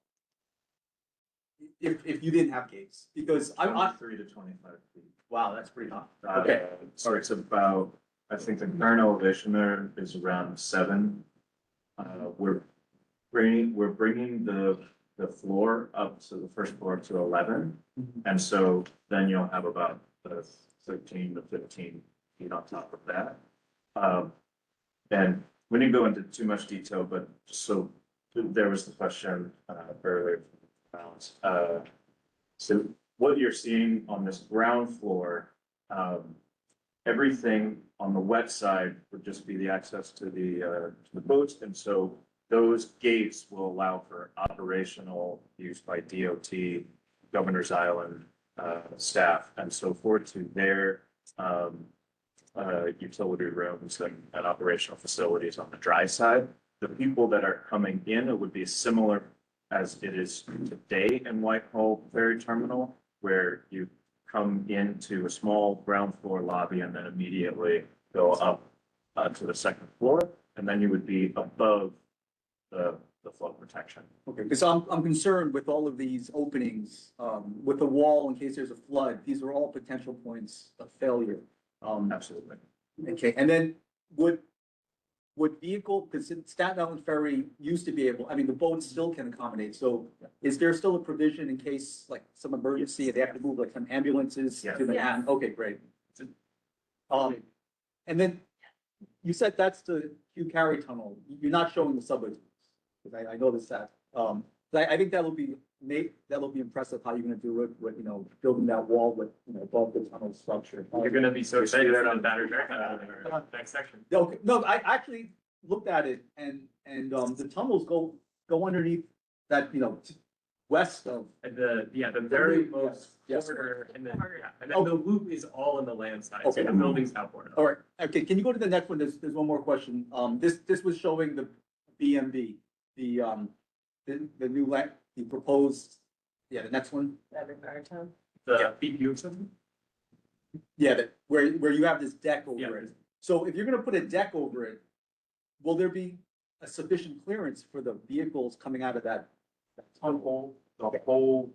if you didn't have gates? Because I'm, 3 to 25 feet. wow, that's pretty high. Okay. So it's about, I think the current elevation there is around 7. We're bringing the floor up to the first floor to 11. And so then you'll have about 13 to 15 feet on top of that. And we didn't go into too much detail, but so there was the question earlier. So what you're seeing on this ground floor, everything on the wet side would just be the access to the boats. And so those gates will allow for operational use by DOT, Governor's Island staff, and so forth to their utility rooms and operational facilities on the dry side. The people that are coming in, it would be similar as it is today in Whitehall Ferry Terminal, where you come into a small ground floor lobby and then immediately go up to the second floor, and then you would be above the flood protection. Okay, because I'm concerned with all of these openings, with the wall in case there's a flood. These are all potential points of failure. Absolutely. Okay, and then would vehicle, because Staten Island Ferry used to be able, I mean, the boats still can accommodate, so is there still a provision in case like some emergency, they have to move like some ambulances Yeah. to the Yes. end? Okay, great. And then you said that's the Hugh Carey Tunnel. You're not showing the subway, because I noticed that. But I think that'll be impressive how you're gonna do it with, building that wall with, above the tunnel structure. You're gonna be so excited on battery next section. Okay, no, I actually looked at it and, the tunnels go underneath that, west of, And the very Yes, most yes. corner and then, Corner. yeah, and then the loop is all in the land side, so Okay. the building's outboard. all right, okay, can you go to the next one? There's one more question. This was showing the BMB, the new the proposed, the next one. Every maritime. The BPU system? Yeah, where you have this deck over Yeah. it. So if you're gonna put a deck over it, will there be a sufficient clearance for the vehicles coming out of that tunnel? The whole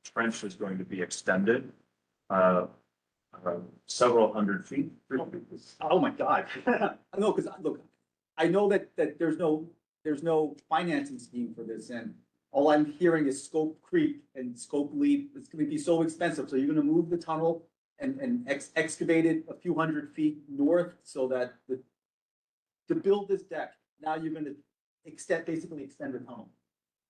trench is going to be extended uh, several hundred feet. Oh, my God. No, because, look, I know that there's no financing scheme for this, and all I'm hearing is scope creep and scope leap. It's gonna be so expensive, so you're gonna move the tunnel and excavate it a few hundred feet north so that to build this deck, now you're gonna basically extend the tunnel.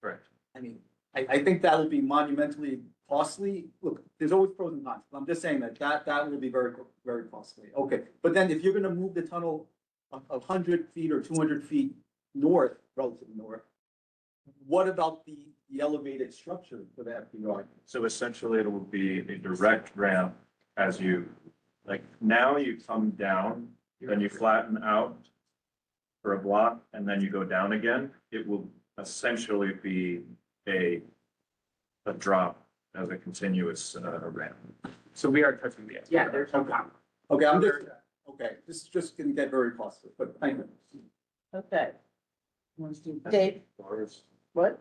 Correct. I mean, I think that will be monumentally costly. Look, there's always pros and cons. I'm just saying that will be very, very costly. Okay, but then if you're gonna move the tunnel 100 feet or 200 feet north, relatively north, what about the elevated structure for the FDR? So essentially it will be a direct ramp as you, like, now you come down, then you flatten out for a block, and then you go down again. It will essentially be a drop as a continuous ramp. So we are touching the. Yeah, there's no problem. Okay, this is just gonna get very costly, but thank you. Okay. Dave, what?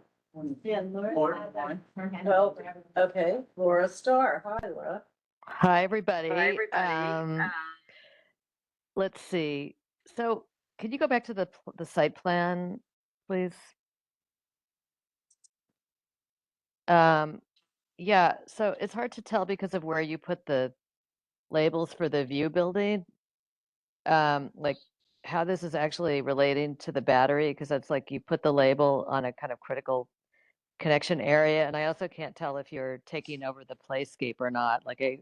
Yeah, Laura. Laura, had her hand well, up. Okay, Laura Starr. Hi, Laura. Hi, everybody. Let's see. So can you go back to the site plan, please? Yeah, so it's hard to tell because of where you put the labels for the view building. Like how this is actually relating to the battery, because that's like you put the label on a kind of critical connection area. And I also can't tell if you're taking over the playscape or not. Like I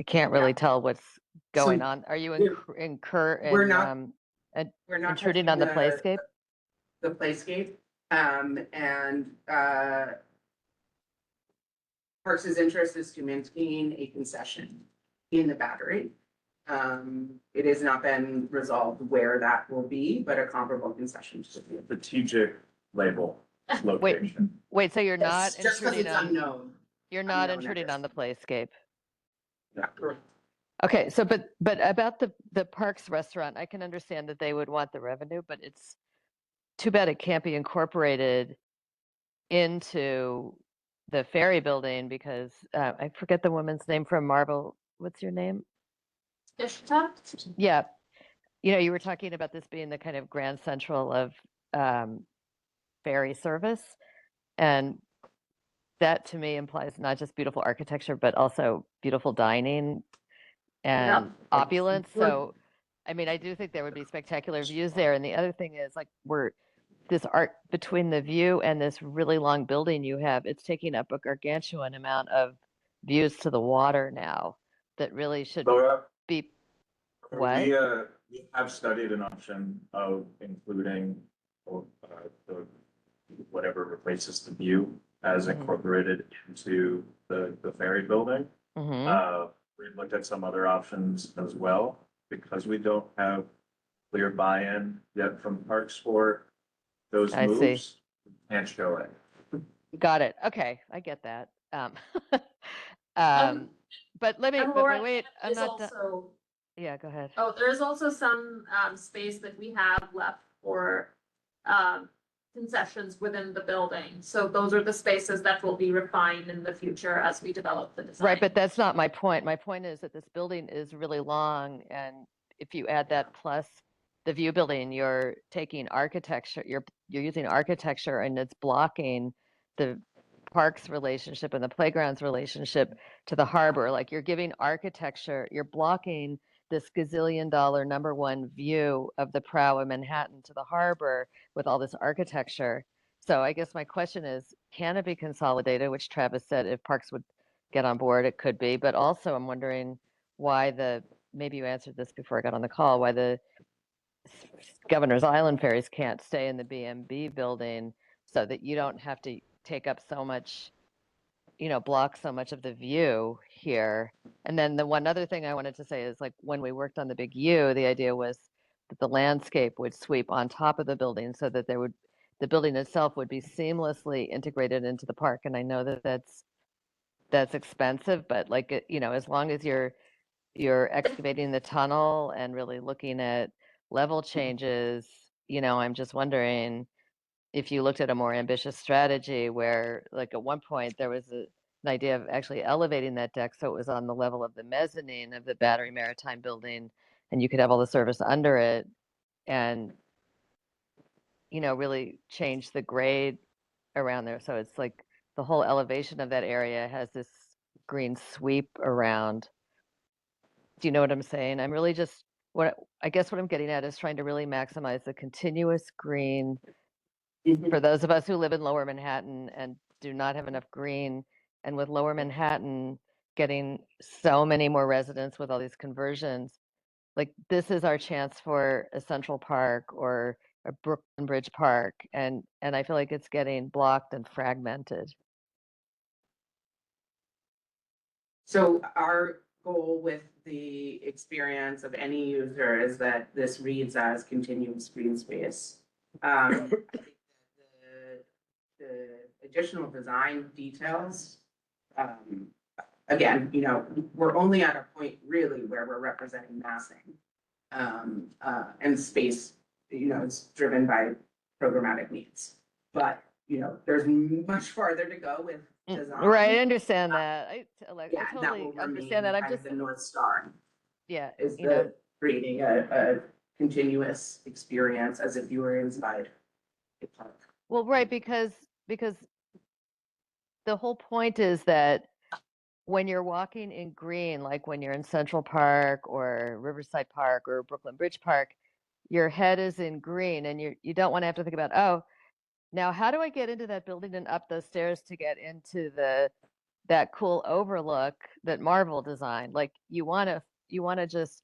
can't really tell what's going on. Are you We're not intruding touching on the playscape? The playscape, and Parks' interest is to maintain a concession in the battery. It has not been resolved where that will be, but a comparable concession should be. Strategic label location. Wait, so you're not Just because intruding it's on, unknown. you're not unknown at intruding this on the playscape? Yeah. Okay, so but about the Parks restaurant, I can understand that they would want the revenue, but it's too bad it can't be incorporated into the ferry building because I forget the woman's name from Marvel. What's your name? Ishita? Yeah, you were talking about this being the kind of grand central of ferry service, and that to me implies not just beautiful architecture, but also beautiful dining and opulence. So, I mean, I do think there would be spectacular views there. And the other thing is like this art between the view and this really long building you have, it's taking up a gargantuan amount of views to the water now that really should Laura, be. What? we have studied an option of including the whatever replaces the view as incorporated into the ferry building. Mhm. We looked at some other options as well, because we don't have clear buy-in yet from Parks for those I see. moves. Can't show it. Got it. Okay, I get that. But let me, And but Laura, wait, I'm there's not done. also, Yeah, go ahead. oh, there's also some space that we have left for concessions within the building. So those are the spaces that will be refined in the future as we develop the design. Right, but that's not my point. My point is that this building is really long, and if you add that plus the view building, you're taking architecture, you're using architecture, and it's blocking the parks relationship and the playgrounds relationship to the harbor. Like you're giving architecture, you're blocking this gazillion dollar #1 view of the prow of Manhattan to the harbor with all this architecture. So I guess my question is, can it be consolidated, which Travis said if Parks would get on board, it could be, but also I'm wondering why maybe you answered this before I got on the call, why the Governor's Island ferries can't stay in the BMB building so that you don't have to take up so much, block so much of the view here. And then the one other thing I wanted to say is like when we worked on the Big U, the idea was that the landscape would sweep on top of the building so that the building itself would be seamlessly integrated into the park. And I know that that's expensive, but like, as long as you're excavating the tunnel and really looking at level changes, I'm just wondering if you looked at a more ambitious strategy where, like, at one point there was an idea of actually elevating that deck so it was on the level of the mezzanine of the Battery Maritime building, and you could have all the service under it, and really change the grade around there. So it's like the whole elevation of that area has this green sweep around. Do you know what I'm saying? I'm really just I guess what I'm getting at is trying to really maximize the continuous green for those of us who live in Lower Manhattan and do not have enough green. And with Lower Manhattan getting so many more residents with all these conversions, like this is our chance for a Central Park or a Brooklyn Bridge Park, and I feel like it's getting blocked and fragmented. So our goal with the experience of any user is that this reads as continuous green space. I think that the additional design details, again, we're only at a point really where we're representing massing. And space, it's driven by programmatic needs. But, there's much farther to go with design. Right, I understand that. I Yeah, that totally will understand that. remain I'm kind of just, the North Star, yeah, is creating a continuous experience as if you were inside a park. well, right, because the whole point is that when you're walking in green, like when you're in Central Park or Riverside Park or Brooklyn Bridge Park, your head is in green, and you don't want to have to think about, oh, now how do I get into that building and up those stairs to get into that cool overlook that Marvel designed? Like you want to just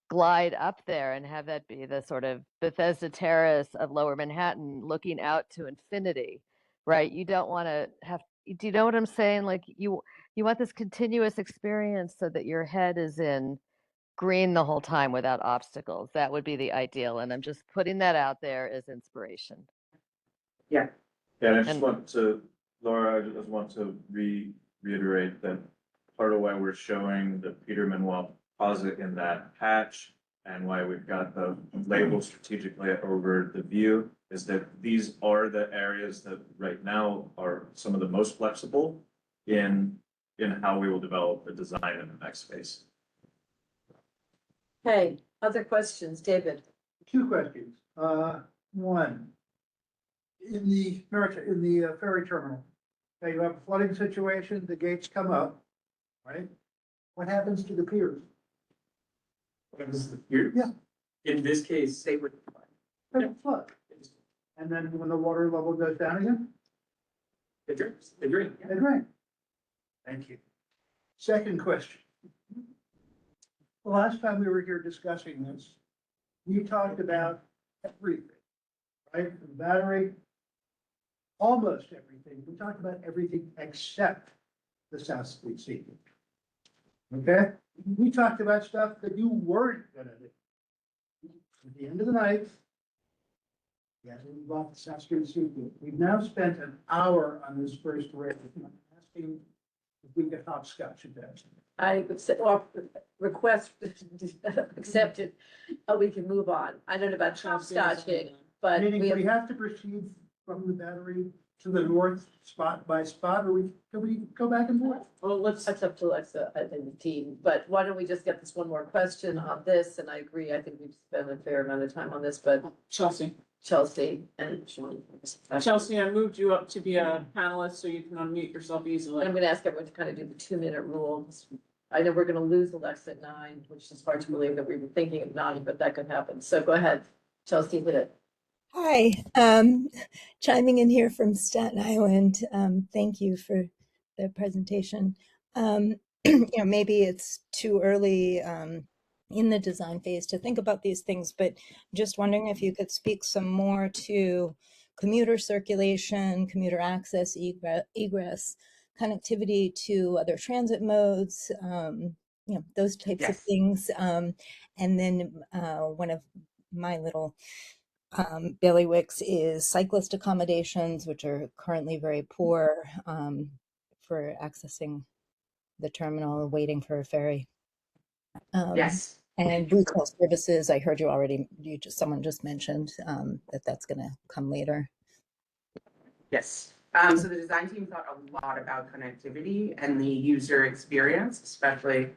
glide up there and have that be the sort of Bethesda Terrace of Lower Manhattan looking out to infinity, right? You don't want to have, do you know what I'm saying? Like you want this continuous experience so that your head is in green the whole time without obstacles. That would be the ideal. And I'm just putting that out there as inspiration. Yeah. Yeah, and I just And- want to, Laura, I just want to reiterate that part of why we're showing the Peterman Well Plaza in that hatch and why we've got the label strategically over the view is that these are the areas that right now are some of the most flexible in how we will develop the design in the next phase. Okay, other questions, David? Two questions. One, in the ferry terminal, okay, you have a flooding situation, the gates come up, right? What happens to the piers? Yeah. In this case, They would. They flood. And then when the water level goes down again, it drains, it drains. they drain. Thank you. Second question. The last time we were here discussing this, we talked about everything, right? The battery, almost everything. We talked about everything except the South Street Sea. Okay? We talked about stuff that you weren't gonna do. At the end of the night, we had to move off the South Street Sea. We've now spent an hour on this first race. I'm asking if we could hopscotch at that. I would say, or request accepted, we can move on. I don't know about hopscotching, but Meaning, we we have, have to proceed from the battery to the north spot by spot, or can we go back and forth? Well, let's, that's up to Alexa and the team, but why don't we just get this one more question on this? And I agree, I think we've spent a fair amount of time on this, but Chelsea. Chelsea and Sean. Chelsea, I moved you up to be a panelist so you can unmute yourself And easily. I'm gonna ask everyone to kind of do the 2-minute rule. I know we're gonna lose Alexa at 9, which is hard to believe that we were thinking of 9, but that could happen. So go ahead, Chelsea, hit it. Hi, chiming in here from Staten Island. Thank you for the presentation. Maybe it's too early in the design phase to think about these things, but just wondering if you could speak some more to commuter circulation, commuter access, egress, connectivity to other transit modes, those types of Yes. things. And then one of my little bailiwicks is cyclist accommodations, which are currently very poor for accessing the terminal or waiting for a ferry. Yes. And retail services, I heard someone just mentioned that's going to come later. Yes, so the design team thought a lot about connectivity and the user experience, especially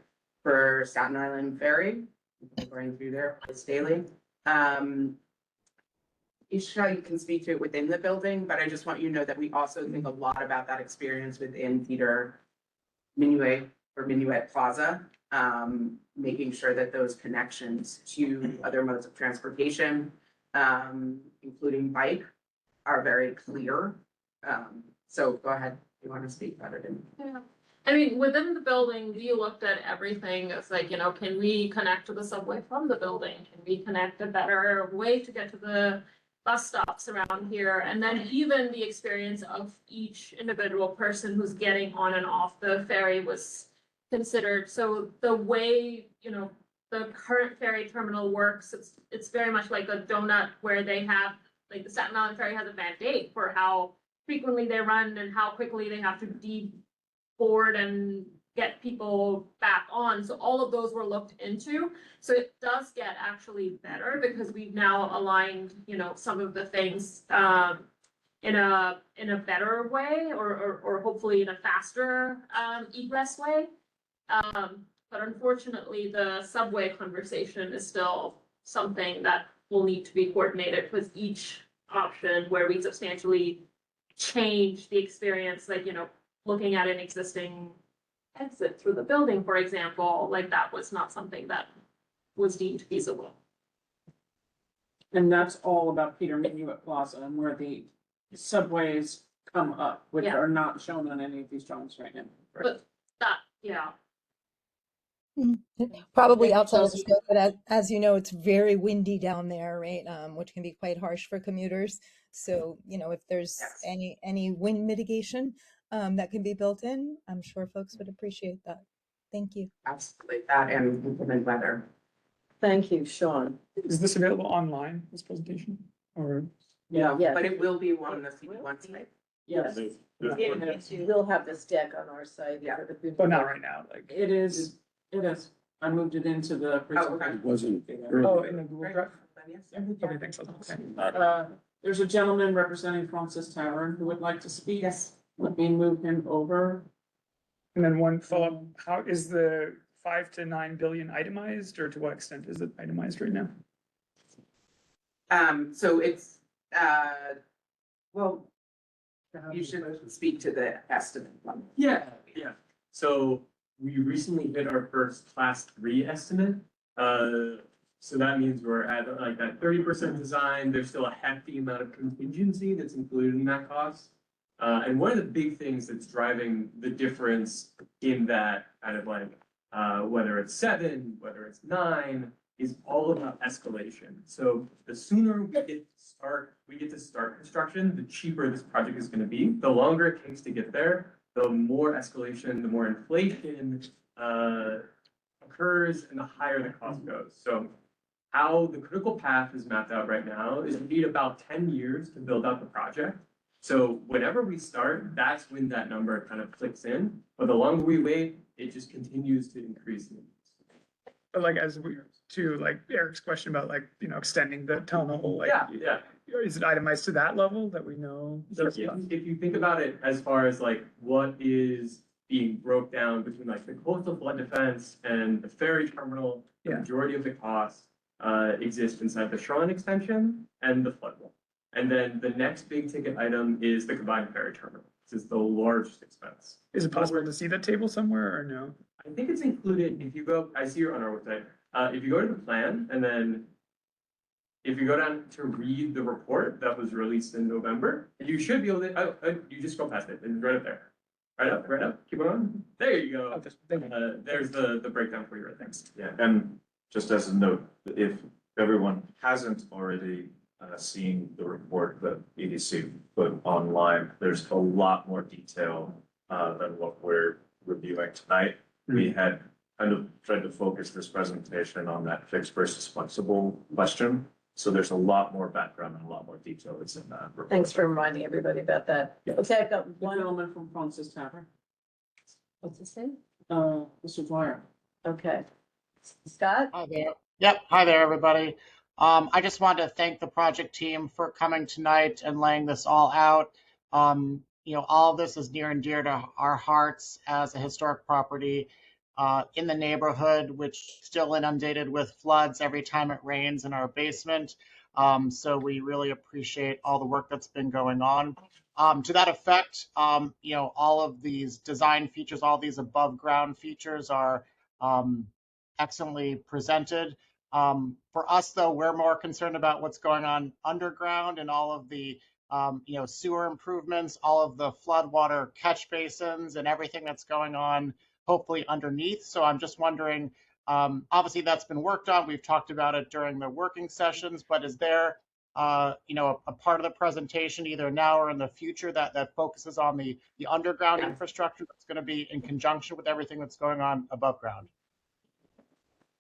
for Staten Island Ferry, going through there twice daily. Isha, you can speak to it within the building, but I just want you to know that we also think a lot about that experience within Theater Minuet or Minuet Plaza. Making sure that those connections to other modes of transportation, including bike, are very clear. So go ahead, you want to speak about it? Yeah. I mean, within the building, we looked at everything. It's like, can we connect to the subway from the building? Can we connect a better way to get to the bus stops around here? And then even the experience of each individual person who's getting on and off the ferry was considered. So the way, the current ferry terminal works, it's very much like a donut where they have, like the Staten Island Ferry has a mandate for how frequently they run and how quickly they have to deboard and get people back on. So all of those were looked into. So it does get actually better because we've now aligned, some of the things in a better way or hopefully in a faster egress way. But unfortunately, the subway conversation is still something that will need to be coordinated with each option where we substantially change the experience, like, looking at an existing exit through the building, for example, like that was not something that was deemed feasible. And that's all about Peter Minuet Plaza and where the subways come up, which Yeah. are not shown on any of these drawings right now. But that, yeah. Probably Yeah, outside of the Chelsea. scope, but as you know, it's very windy down there, right? Which can be quite harsh for commuters. So, if there's Yes. any wind mitigation that can be built in, I'm sure folks would appreciate that. Thank you. Absolutely, that and inclement weather. Thank you, Sean. Is this available online, this presentation? Or, Yeah. Yes. But it will be on the CD1 site. Yes, We'll have this deck on our site. Yeah. for the- but not right now, like. it is. I moved it into the okay. presentation. It wasn't Oh, earlier. in the Google Great. Drive? Then yes. Okay, thanks, okay. There's a gentleman representing Francis Tavern who would like to speak. Yes. Let me move him over. And then one follow-up, how is the 5 to 9 billion itemized, or to what extent is it itemized right now? So it's, well, you should speak to the estimate one. Yeah. So we recently hit our first class 3 estimate. So that means we're at like that 30% design. There's still a hefty amount of contingency that's included in that cost. And one of the big things that's driving the difference in that kind of like, whether it's 7, whether it's 9, is all about escalation. So the sooner we get to start construction, the cheaper this project is going to be. The longer it takes to get there, the more escalation, the more inflation occurs, and the higher the cost goes. So how the critical path is mapped out right now is we need about 10 years to build out the project. So whenever we start, that's when that number kind of clicks in. But the longer we wait, it just continues to increase. But like, as we, to like Eric's question about like, extending the tunnel, like. Yeah. Is it itemized to that level that we know? So if you think about it as far as like what is being broke down between like the coastal flood defense and the ferry terminal, the Yeah. majority of the costs exist inside the shoreline extension and the flood wall. And then the next big ticket item is the combined ferry terminal. This is the largest expense. Is it possible to see that table somewhere or no? I think it's included, if you go, I see you're on our website, if you go to the plan and then if you go down to read the report that was released in November, you should be able to, you just go past it, it's right up there. Right up, keep on, there you go. Oh, just, thank you. There's the breakdown for you right there. Yeah, and just as a note, if everyone hasn't already seen the report that EDC put online, there's a lot more detail than what we're reviewing tonight. We had kind of tried to focus this presentation on that fixed versus flexible question. So there's a lot more background and a lot more detail that's in that report. Thanks for reminding everybody about that. Okay, I've got The one, gentleman from Francis Tavern, what's his name? Mr. Dwyer. Okay. Scott? Hi there. Yep, hi there, everybody. I just wanted to thank the project team for coming tonight and laying this all out. All of this is near and dear to our hearts as a historic property in the neighborhood, which is still inundated with floods every time it rains in our basement. So we really appreciate all the work that's been going on. To that effect, all of these design features, all these above ground features are excellently presented. For us, though, we're more concerned about what's going on underground and all of the sewer improvements, all of the floodwater catch basins and everything that's going on, hopefully underneath. So I'm just wondering, obviously that's been worked on. We've talked about it during the working sessions, but is there a part of the presentation either now or in the future that focuses on the underground infrastructure that's going to be in conjunction with everything that's going on above ground?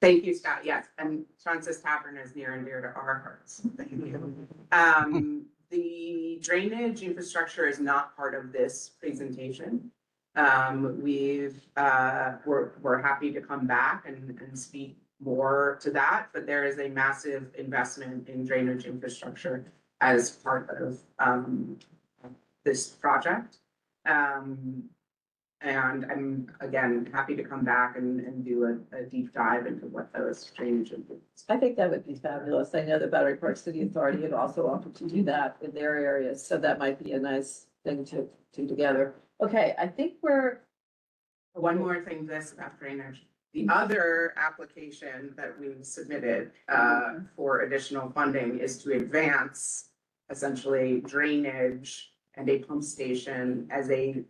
Thank you, Scott. Yes, and Francis Tavern is near and dear to our hearts. Thank you. The drainage infrastructure is not part of this presentation. We're happy to come back and speak more to that, but there is a massive investment in drainage infrastructure as part of this project. And I'm, again, happy to come back and do a deep dive into what those drainage improvements. I think that would be fabulous. I know the Battery Park City Authority had also offered to do that in their areas, so that might be a nice thing to do together. Okay, I think we're. One more thing, this about drainage. The other application that we've submitted for additional funding is to advance essentially drainage and a pump station as a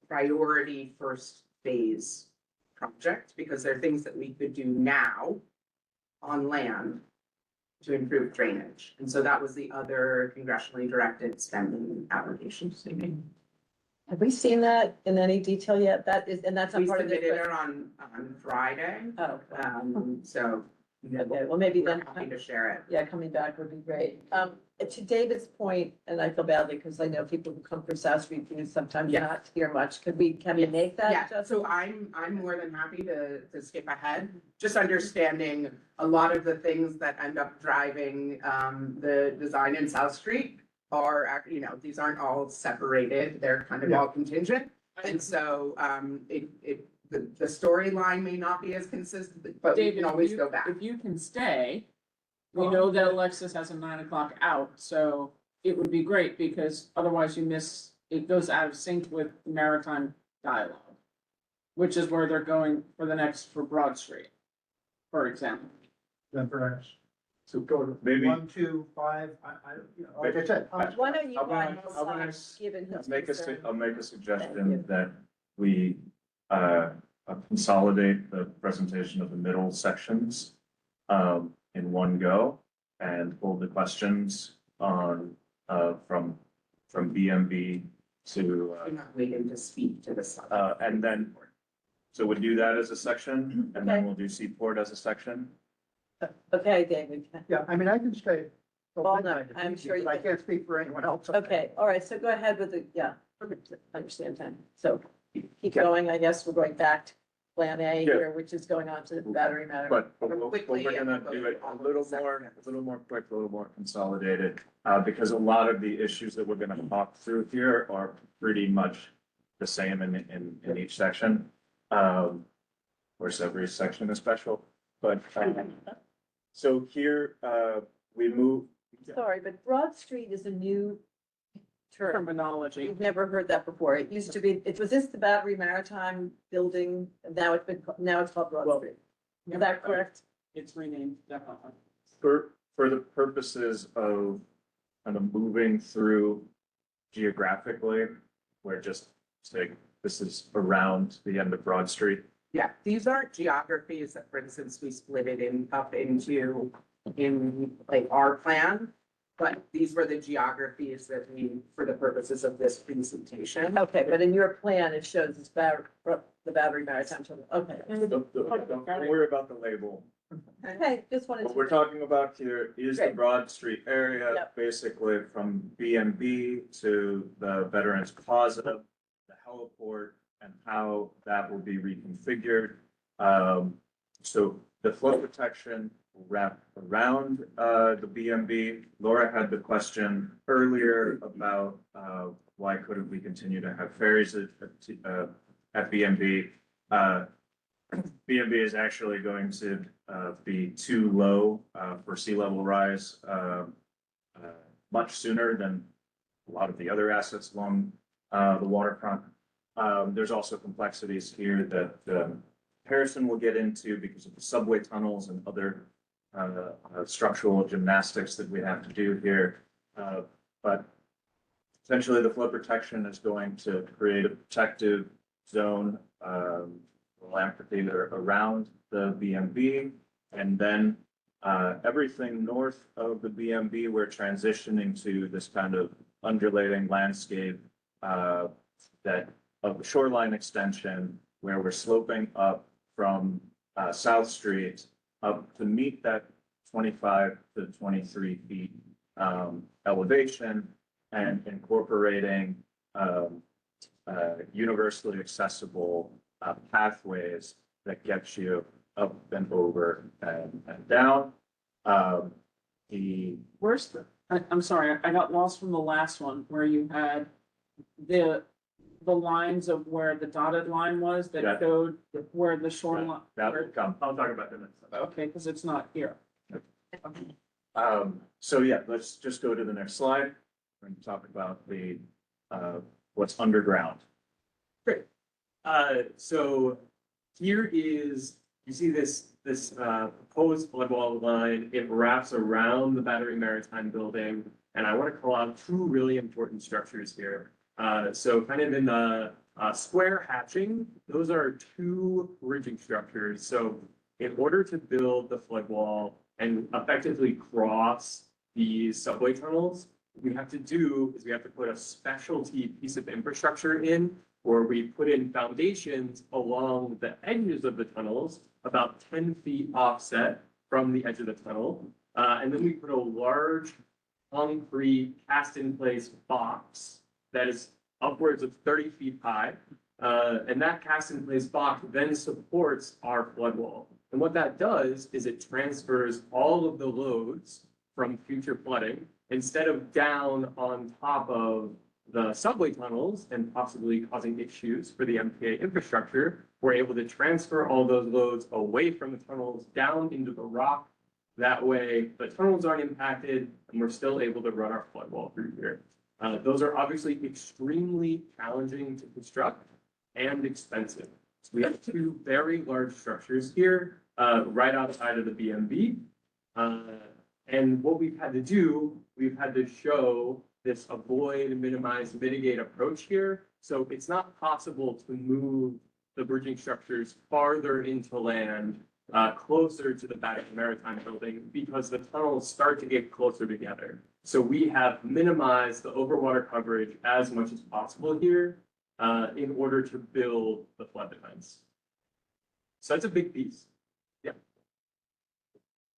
priority first phase project, because there are things that we could do now on land to improve drainage. And so that was the other congressionally directed spending application. Have we seen that in any detail yet? That is, and that's We a part of submitted this. it on Friday. Oh, So. okay, well, maybe then. Happy to share it. Yeah, coming back would be great. To David's point, and I feel badly because I know people who come from South Street do sometimes Yes. not hear much. Can we make that? Yeah, adjustment? so I'm more than happy to skip ahead, just understanding a lot of the things that end up driving the design in South Street are, these aren't all separated, they're kind of all contingent. And so the storyline may not be as consistent, but we David, can always go back. if you can stay, we know that Alexis has a 9 o'clock out, so it would be great because otherwise it goes out of sync with maritime dialogue, which is where they're going for Broad Street, for example. Then perhaps So go to Maybe 1, 2, 5, like I said. Why don't you I'm gonna- guys, I'm gonna given his make concern. I'll make a Thank you. suggestion that we consolidate the presentation of the middle sections in one go and hold the questions on from BMB to I'm not waiting to speak to this. and then, so we'll do that as a section and then Okay. we'll do Seaport as a section. Okay, David. Yeah, I mean, I can stay. till Well, no, midnight if I'm need to, sure you but I can. can't speak for anyone else. Okay, all right, so go ahead with the, yeah, understand time. So keep Okay. going, I guess we're going back to Plan A Yeah. here, which is going on to the battery matter. But Quickly, we're gonna and do it a we'll go little second. more quick, a little more consolidated, because a lot of the issues that we're gonna talk through here are pretty much the same in each section. Of course, every section is special, but, so here, we move. Sorry, but Broad Street is a new term. Terminology. We've never heard that before. It used to be, was this the Battery Maritime Building? Now it's called Broad Well, Street. Is that correct? It's renamed, definitely. For the purposes of kind of moving through geographically, we're just saying this is around the end of Broad Street. Yeah, these aren't geographies that, for instance, we split it up into in like our plan. But these were the geographies that we, for the purposes of this presentation. Okay, but in your plan, it shows it's the Battery Maritime Terminal. Okay. Don't worry about the label. Okay, just wanted What to. we're talking about here is the Great. Broad Street area, Yep. basically from BMB to the Veterans Plaza, the heliport, and how that will be reconfigured. So the flood protection wrap around the BMB. Laura had the question earlier about why couldn't we continue to have ferries at BMB? BMB is actually going to be too low for sea level rise much sooner than a lot of the other assets along the waterfront. There's also complexities here that Harrison will get into because of the subway tunnels and other structural gymnastics that we have to do here. But essentially the flood protection is going to create a protective zone, amphitheater around the BMB. And then everything north of the BMB, we're transitioning to this kind of undulating landscape that of the shoreline extension where we're sloping up from South Street up to meet that 25 to 23 feet elevation and incorporating universally accessible pathways that get you up and over and down. Where's I'm sorry, I got lost from the last one where you had the lines of where the dotted line was that Yeah. showed where the shoreline. That will come. I'll talk about that next time. Okay, because it's not here. So yeah, let's just go to the next slide and talk about the what's underground. Great. So here is, you see this proposed flood wall line. It wraps around the Battery Maritime building. And I want to call out two really important structures here. So kind of in the square hatching, those are two bridging structures. So in order to build the flood wall and effectively cross these subway tunnels, what we have to do is we have to put a specialty piece of infrastructure in where we put in foundations along the edges of the tunnels, about 10 feet offset from the edge of the tunnel. And then we put a large concrete cast in place box that is upwards of 30 feet high. And that cast in place box then supports our flood wall. And what that does is it transfers all of the loads from future flooding instead of down on top of the subway tunnels and possibly causing issues for the MTA infrastructure. We're able to transfer all those loads away from the tunnels down into the rock. That way the tunnels aren't impacted and we're still able to run our flood wall through here. Those are obviously extremely challenging to construct and expensive. So we have two very large structures here, right outside of the BMB. And what we've had to do, we've had to show this avoid, minimize, mitigate approach here. So it's not possible to move the bridging structures farther into land, closer to the Battery Maritime building because the tunnels start to get closer together. So we have minimized the overwater coverage as much as possible here in order to build the flood defense. So that's a big piece. Yeah.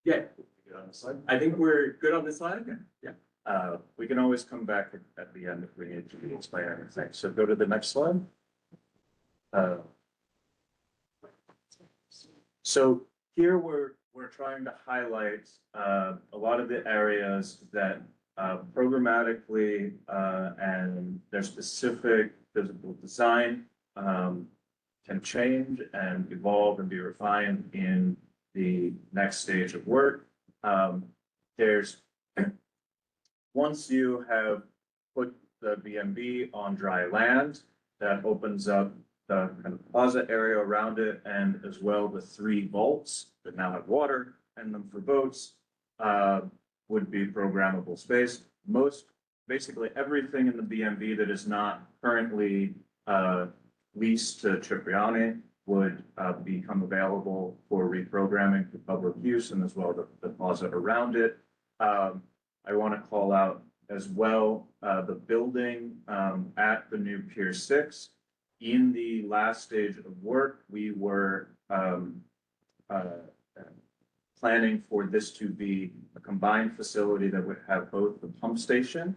Yeah. Good on the slide. I think we're good on this slide. Yeah. We can always come back at the end if we need to explain anything. So go to the next slide. So here we're trying to highlight a lot of the areas that programmatically and their specific physical design can change and evolve and be refined in the next stage of work. There's once you have put the BMB on dry land, that opens up the kind of plaza area around it, and as well the three vaults that now have water in them for boats would be programmable space. Basically everything in the BMB that is not currently leased to Cipriani would become available for reprogramming for public use, and as well the plaza around it. I want to call out as well the building at the new Pier 6. In the last stage of work, we were planning for this to be a combined facility that would have both the pump station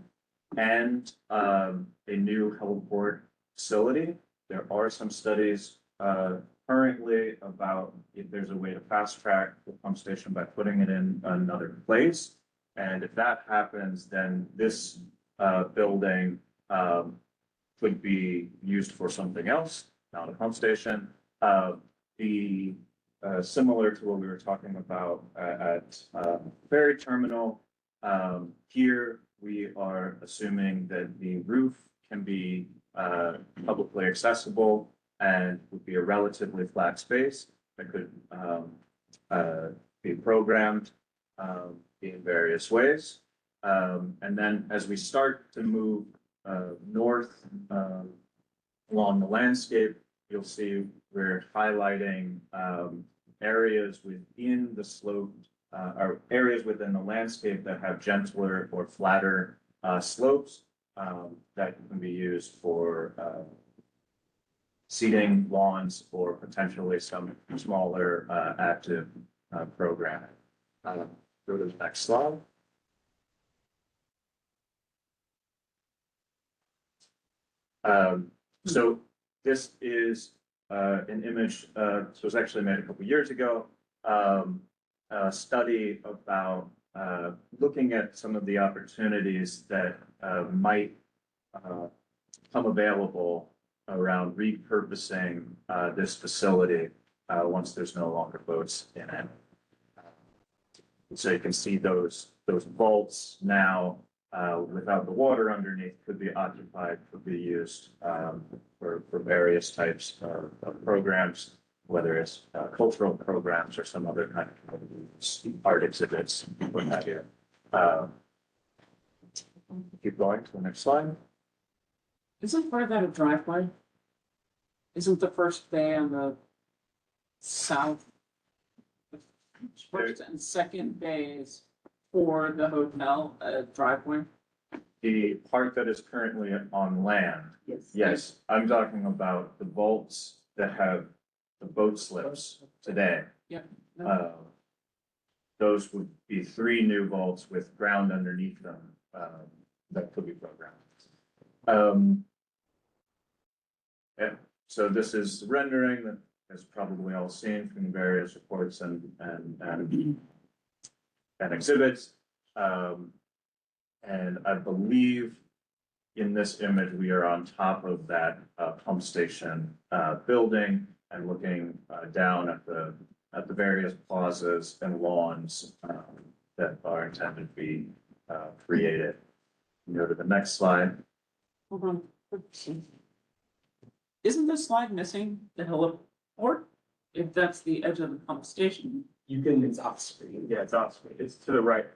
and a new heliport facility. There are some studies currently about if there's a way to fast track the pump station by putting it in another place. And if that happens, then this building could be used for something else, not a pump station. The similar to what we were talking about at ferry terminal. Here, we are assuming that the roof can be publicly accessible and would be a relatively flat space that could be programmed in various ways. And then as we start to move north along the landscape, you'll see we're highlighting areas within the sloped or areas within the landscape that have gentler or flatter slopes that can be used for seeding lawns or potentially some smaller active programming. Go to the next slide. So this is an image, so it was actually made a couple years ago, a study about looking at some of the opportunities that might come available around repurposing this facility once there's no longer boats in it. So you can see those vaults now without the water underneath could be occupied, could be used for various types of programs, whether it's cultural programs or some other kind of art exhibits, what have you. Keep going to the next slide. Isn't part of that a driveway? Isn't the first bay on the south? The first and second bays for the hotel a driveway? The part that is currently on land. Yes. Yes, I'm talking about the vaults that have the boat slips today. Yep. Those would be 3 new vaults with ground underneath them that could be programmed. Yeah, so this is the rendering that is probably all seen from various reports and exhibits. And I believe in this image, we are on top of that pump station building and looking down at the various plazas and lawns that are intended to be created. Go to the next slide. Hold on. Isn't this slide missing the heliport? If that's the edge of the pump station. You can, it's off screen. Yeah, it's off screen. It's to the right.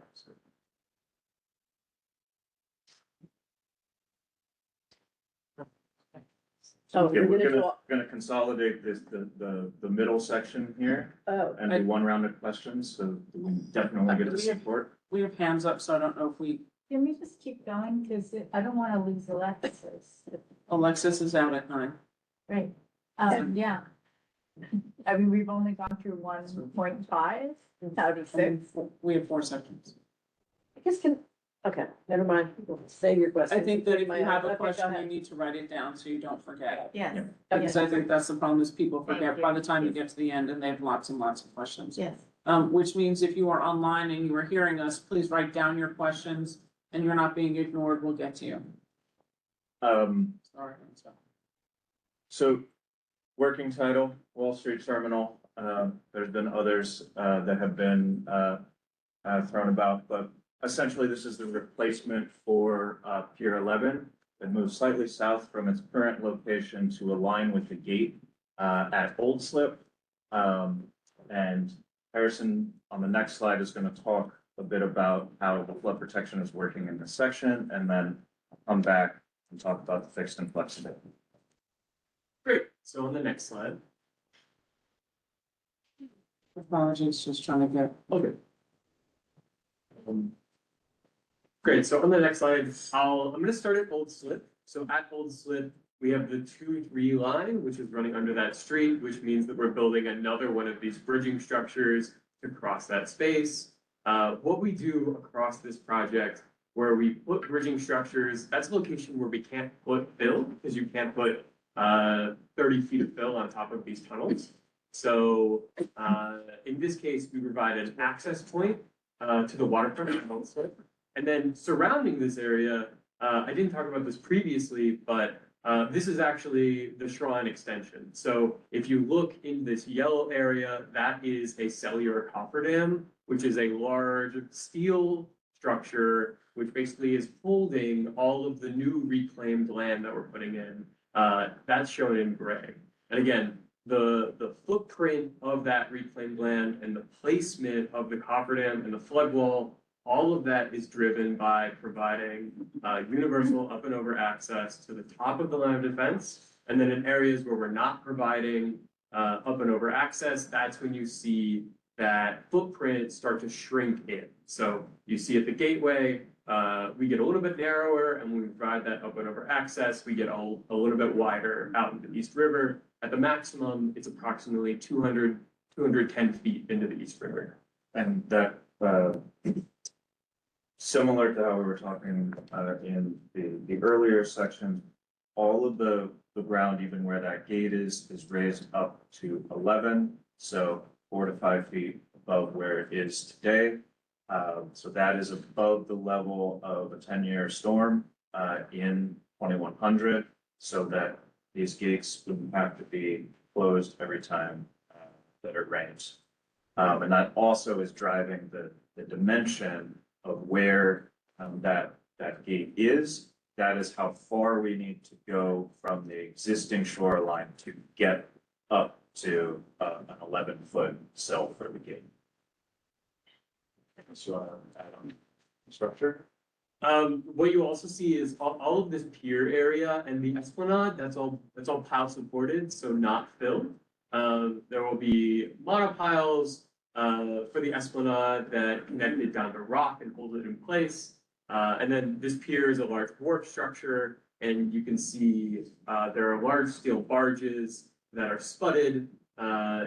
So Yeah, we're we're gonna talk, gonna consolidate this, the middle section here oh, and do one round of questions, so we definitely get the support. We have hands up, so I don't know if we, Can we just keep going? Because I don't want to lose Alexis. Alexis is out at 9. Right. Yeah. I mean, we've only gone through 1.5 out of 6. We have 4 sections. I guess okay, never mind, save your question. I think that if you have a Okay, go question, you ahead. need to write it down so you don't forget. Yes. Because I think that's the problem is people Thank forget you. by the time you get to the end and they have lots and lots of questions. Yes. Which means if you are online and you are hearing us, please write down your questions and you're not being ignored, we'll get to you. Sorry. So, working title, Wall Street Terminal, there's been others, that have been, thrown about, but essentially this is the replacement for, Pier 11. It moves slightly south from its current location to align with the gate, at Old Slip. And Harrison, on the next slide, is gonna talk a bit about how the flood protection is working in this section, and then come back and talk about the fixed and flexible. Great. So on the next slide. Apologies, just trying to get. Okay. Great, so on the next slide, I'm gonna start at Old Slip. So at Old Slip, we have the 2-3 line, which is running under that street, which means that we're building another one of these bridging structures to cross that space. What we do across this project, where we put bridging structures, that's a location where we can't put fill, because you can't put 30 feet of fill on top of these tunnels. So, in this case, we provide an access point, to the waterfront. And then surrounding this area, I didn't talk about this previously, but, this is actually the shoreline extension. So if you look in this yellow area, that is a cellular cofferdam, which is a large steel structure, which basically is holding all of the new reclaimed land that we're putting in. That's shown in gray. And again, the footprint of that reclaimed land and the placement of the cofferdam and the flood wall, all of that is driven by providing universal up and over access to the top of the line of defense. And then in areas where we're not providing up and over access, that's when you see that footprint start to shrink in. So you see at the gateway, we get a little bit narrower, and when we provide that up and over access, we get a little bit wider out into the East River. At the maximum, it's approximately 210 feet into the East River. And that, similar to how we were talking in the earlier section, all of the ground, even where that gate is raised up to 11, so 4 to 5 feet above where it is today. So that is above the level of a 10-year storm in 2100, so that these gates wouldn't have to be closed every time that it rains. And that also is driving the dimension of where that gate is. That is how far we need to go from the existing shoreline to get up to an 11-foot sill for the gate. So add on structure. What you also see is all of this pier area and the esplanade, that's all pile supported, so not filled. There will be monopiles for the esplanade that connect it down to rock and hold it in place. And then this pier is a large wharf structure, and you can see there are large steel barges that are spudded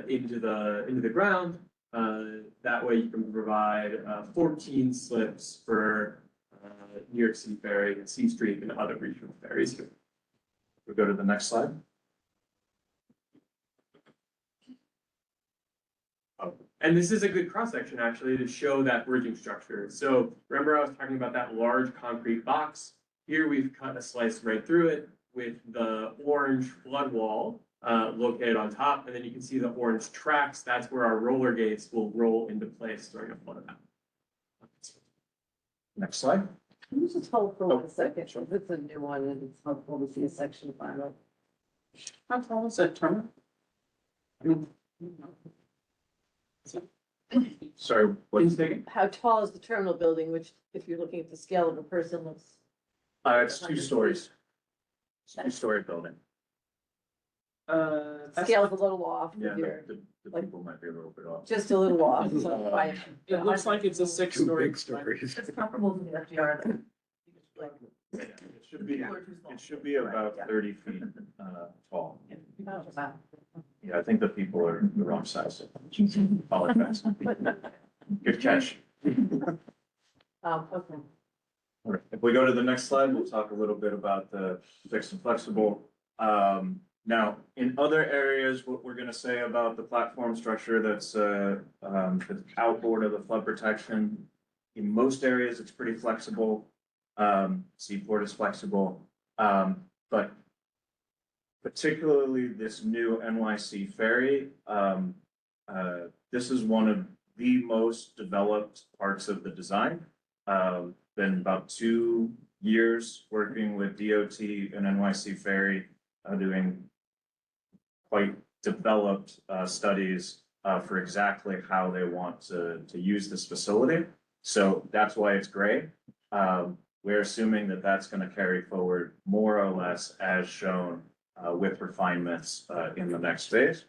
into the ground. That way you can provide 14 slips for New York City Ferry and Sea Street and other regional ferries. We go to the next slide. And this is a good cross-section actually to show that bridging structure. So remember I was talking about that large concrete box? Here we've cut a slice right through it with the orange flood wall located on top. And then you can see the orange tracks. That's where our roller gates will roll into place during a flood event. Next slide. Can you just hold for 1 second? Sure. This is a new one and it's helpful to see a section final. How tall is that terminal? Sorry, what's How tall is the terminal building, which if you're looking at the scale of a person looks? it's 2 stories. It's a 2-story building. Scale's a little off. Yeah, Here. the people might be a little bit off. Just a little off. So It looks like it's a 6-story. It's comparable to the FDR. Yeah, it should be about 30 feet tall. Yeah, I think the people are the wrong size. Apologize. Good catch. Okay. All right, if we go to the next slide, we'll talk a little bit about the fixed and flexible. Now, in other areas, what we're gonna say about the platform structure that's outboard of the flood protection, in most areas, it's pretty flexible. Seaport is flexible, but particularly this new NYC ferry, this is one of the most developed parts of the design. Been about 2 years working with DOT and NYC Ferry, doing quite developed studies for exactly how they want to use this facility. So that's why it's gray. We're assuming that that's going to carry forward more or less as shown with refinements in the next phase.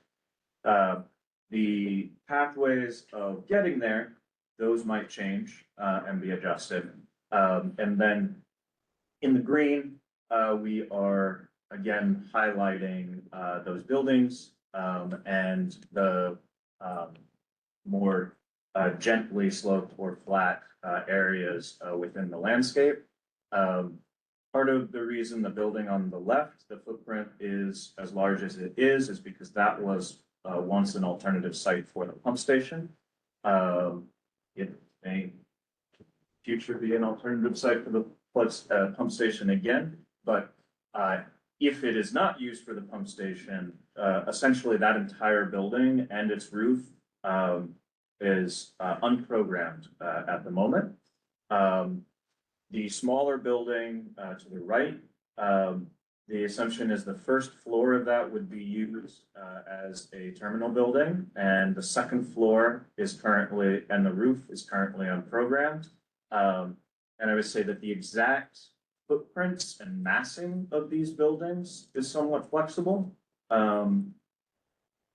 The pathways of getting there, those might change and be adjusted. And then in the green, we are again highlighting those buildings and the more gently sloped or flat areas within the landscape. Part of the reason the building on the left, the footprint is as large as it is because that was once an alternative site for the pump station. It may future be an alternative site for the pump station again, but if it is not used for the pump station, essentially that entire building and its roof is unprogrammed at the moment. The smaller building to the right, the assumption is the first floor of that would be used as a terminal building, and the second floor is currently, and the roof is currently unprogrammed. And I would say that the exact footprints and massing of these buildings is somewhat flexible. And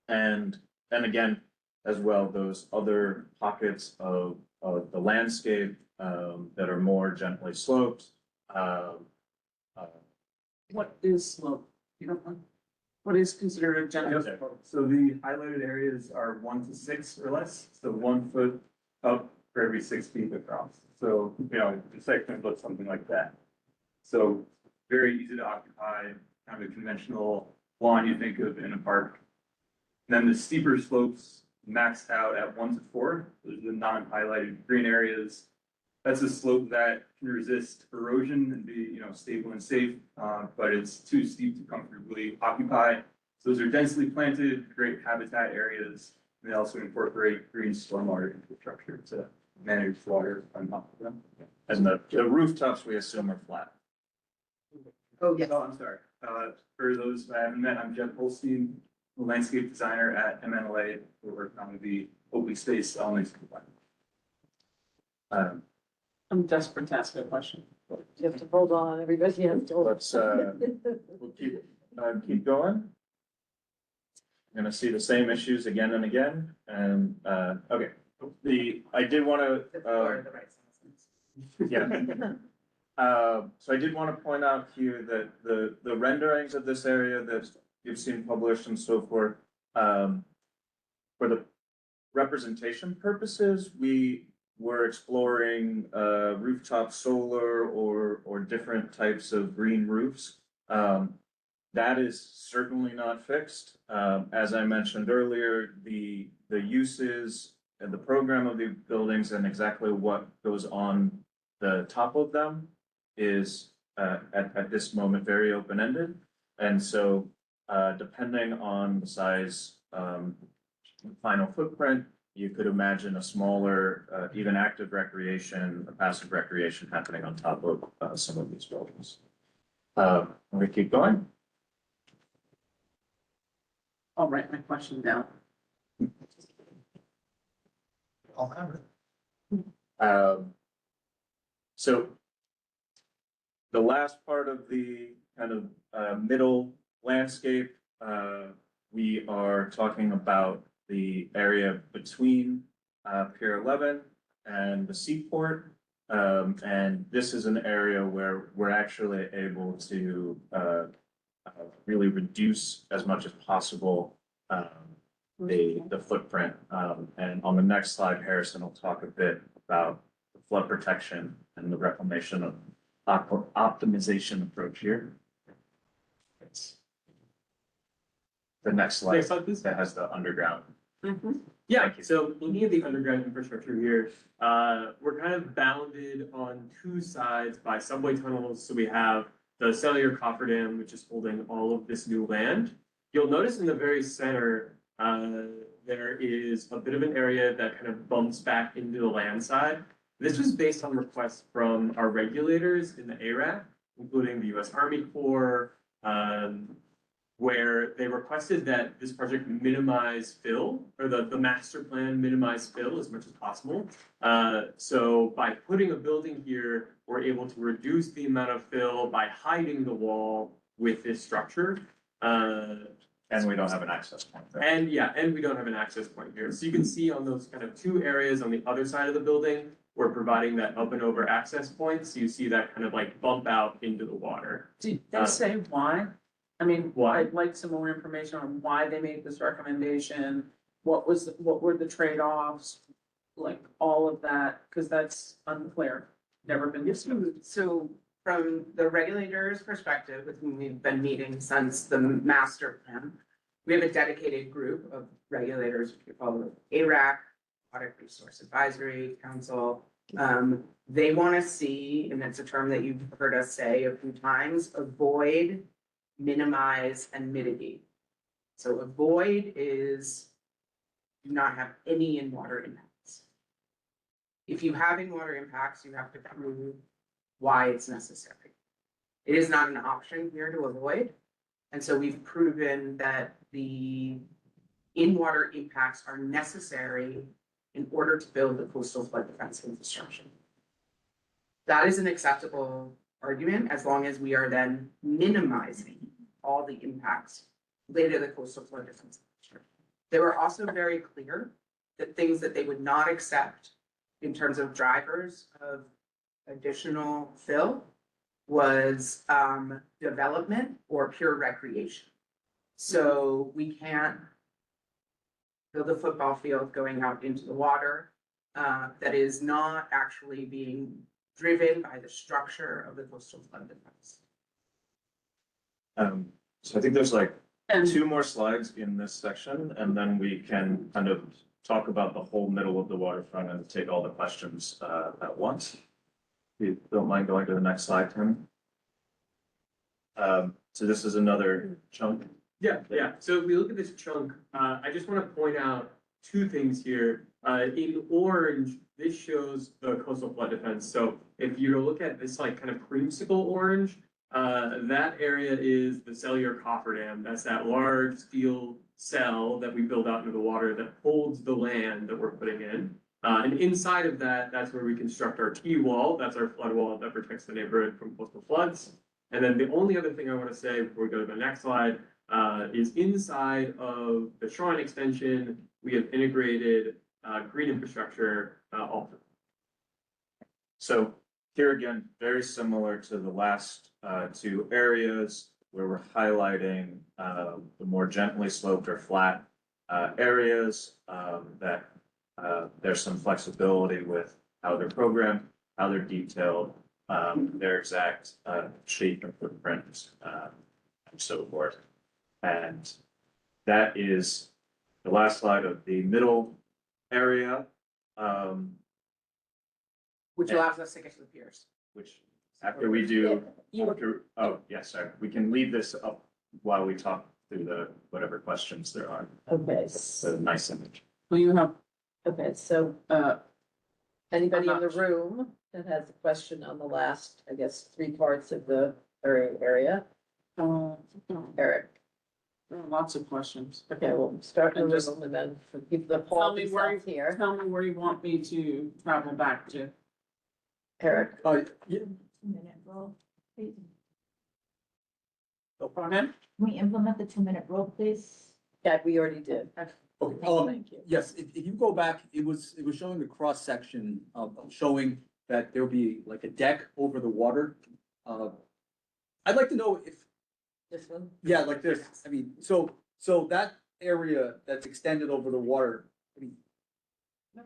then again, as well, those other pockets of the landscape that are more gently sloped. What is slope? You don't know? What is considered a general? So the highlighted areas are 1 to 6 or less, so 1 foot up for every 6 feet across. So, you know, the section looks something like that. So very easy to occupy, kind of a conventional lawn you think of in a park. Then the steeper slopes maxed out at 1 to 4. Those are the non-highlighted green areas. That's a slope that can resist erosion and be, you know, stable and safe, but it's too steep to comfortably occupy. So those are densely planted, great habitat areas. And they also incorporate green stormwater infrastructure to manage water on top of them. And the rooftops, we assume, are flat. Oh, yes. Oh, I'm sorry. For those I haven't met, I'm Jeff Holstein, a landscape designer at MNLA. We're working on the open space elements plan. I'm desperate to ask a question. You have to hold on, everybody has to. Let's we'll keep going. I'm gonna see the same issues again and again, and okay. I did want to yeah. So I did want to point out here that the renderings of this area that you've seen published and so forth, for the representation purposes, we were exploring rooftop solar or different types of green roofs. That is certainly not fixed. As I mentioned earlier, the uses and the program of the buildings and exactly what goes on the top of them is at this moment very open-ended. And so depending on the size final footprint, you could imagine a smaller, even active recreation, a passive recreation happening on top of some of these buildings. We keep going. I'll write my question down. I'll have it. So the last part of the kind of middle landscape, we are talking about the area between Pier 11 and the seaport. And this is an area where we're actually able to really reduce as much as possible the footprint. And on the next slide, Harrison will talk a bit about the flood protection and the reclamation of optimization approach here. It's the next slide that has the underground. Yeah, so looking at the underground infrastructure here, we're kind of bounded on two sides by subway tunnels. So we have the cellular cofferdam, which is holding all of this new land. You'll notice in the very center, there is a bit of an area that kind of bumps back into the land side. This was based on requests from our regulators in the ARAC, including the U.S. Army Corps, where they requested that this project minimize fill, or the master plan minimize fill as much as possible. So by putting a building here, we're able to reduce the amount of fill by hiding the wall with this structure. And we don't have an access point there. And yeah, and we don't have an access point here. So you can see on those kind of two areas on the other side of the building, we're providing that up and over access point. So you see that kind of like bump out into the water. Did they say why? I mean, Why? I'd like some more information on why they made this recommendation. What were the trade-offs? Like all of that, because that's unclear. Never been. So from the regulator's perspective, with whom we've been meeting since the master plan, We have a dedicated group of regulators, we call it ARAC, Audit Resource Advisory Council. They want to see, and it's a term that you've heard us say a few times, avoid, minimize, and mitigate. So avoid is do not have any in-water impacts. If you have in-water impacts, you have to prove why it's necessary. It is not an option here to avoid. And so we've proven that the in-water impacts are necessary in order to build the coastal flood defense infrastructure. That is an acceptable argument as long as we are then minimizing all the impacts related to the coastal flood defense infrastructure. They were also very clear that things that they would not accept in terms of drivers of additional fill was development or pure recreation. So we can't build a football field going out into the water that is not actually being driven by the structure of the coastal flood defense. So I think there's like And 2 more slides in this section, and then we can kind of talk about the whole middle of the waterfront and take all the questions at once. If you don't mind going to the next slide, Tim. So this is another chunk. Yeah, so if we look at this chunk, I just want to point out 2 things here. In orange, this shows the coastal flood defense. So if you look at this like kind of creamsicle orange, that area is the cellular cofferdam. That's that large steel cell that we build out into the water that holds the land that we're putting in. And inside of that, that's where we construct our T-wall. That's our flood wall that protects the neighborhood from coastal floods. And then the only other thing I want to say before we go to the next slide is inside of the shoreline extension, we have integrated green infrastructure also. So here again, very similar to the last 2 areas where we're highlighting the more gently sloped or flat areas that there's some flexibility with how they're programmed, how they're detailed, their exact shape and footprint, and so forth. And that is the last slide of the middle area, Which allows us to get to the piers. which after we do, oh, yes, sorry, we can leave this up while we talk through the whatever questions there are. Okay, It's a nice image. will you have, okay, so anybody in the room that has a question on the last, I guess, 3 parts of the area? Eric, there are lots of questions. okay, we'll start in And the just room and then keep the Tell Paul me where himself here. Tell me where you want me to travel back to. Eric, Yeah, 2-minute rule, please. no problem. Pardon? Can we implement the 2-minute rule, please? yeah, we already did. Okay, Thank you. yes, if you go back, it was showing the cross section of showing that there'll be like a deck over the water. I'd like to know if, This one? yeah, like this, I mean, so that area that's extended over the water, I mean,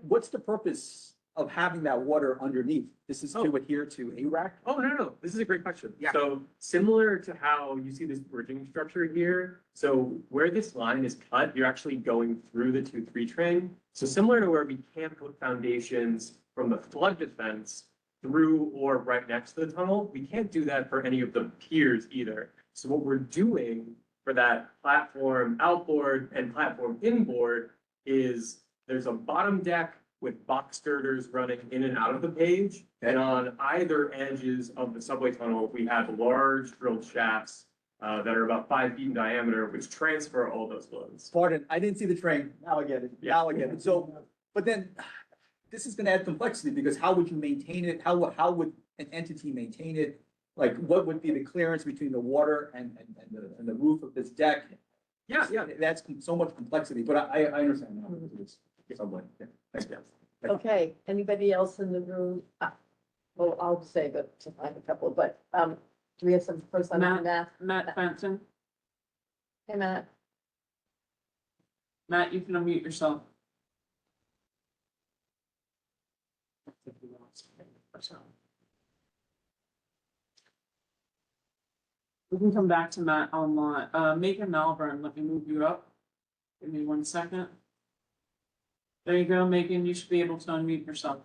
what's the purpose of having that water underneath? This is to adhere to ARAC? Oh, no, this is a great question. Yeah. So similar to how you see this bridging structure here, so where this line is cut, you're actually going through the 2-3 train. So similar to where we can't put foundations from the flood defense through or right next to the tunnel, we can't do that for any of the piers either. So what we're doing for that platform outboard and platform inboard is there's a bottom deck with box girders running in and out of the page. And on either edges of the subway tunnel, we have large drilled shafts that are about 5 feet in diameter, which transfer all those loads. Pardon, I didn't see the train, now I get it, now I get it, so, but then, this is gonna add complexity, because how would you maintain it, how would an entity maintain it? Like, what would be the clearance between the water and the roof of this deck? Yeah. That's so much complexity, but I understand now, it's somewhat, yeah, thanks, guys. Okay, anybody else in the room? Well, I'll say that I have a couple, but do we have some first on Matt? Matt Benson. Hey, Matt. Matt, you can unmute yourself. We can come back to Matt online. Megan Malvern, let me move you up. Give me 1 second. There you go, Megan, you should be able to unmute yourself.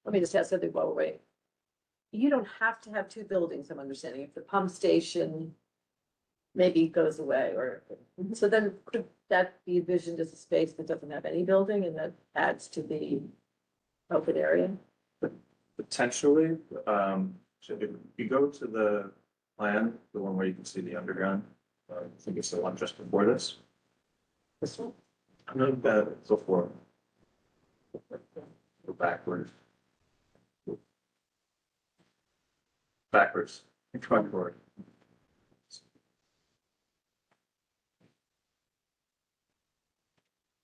Let me just ask something while we're waiting. You don't have to have two buildings, I'm understanding, if the pump station maybe goes away or, so then could that be envisioned as a space that doesn't have any building and that adds to the open area? Potentially, so if you go to the plan, the one where you can see the underground, I think it's the one just before this. This one? No, before. Go backwards. Backwards, and come forward.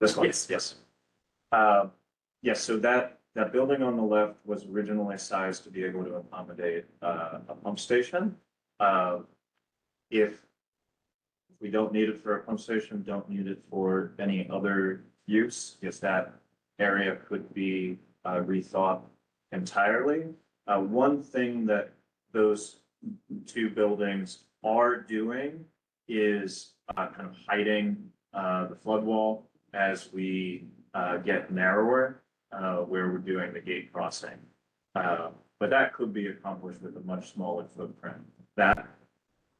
This one? Yes. Yes, so that building on the left was originally sized to be able to accommodate a pump station. If we don't need it for a pump station, don't need it for any other use, yes, that area could be rethought entirely. One thing that those two buildings are doing is kind of hiding the flood wall as we get narrower where we're doing the gate crossing. But that could be accomplished with a much smaller footprint. That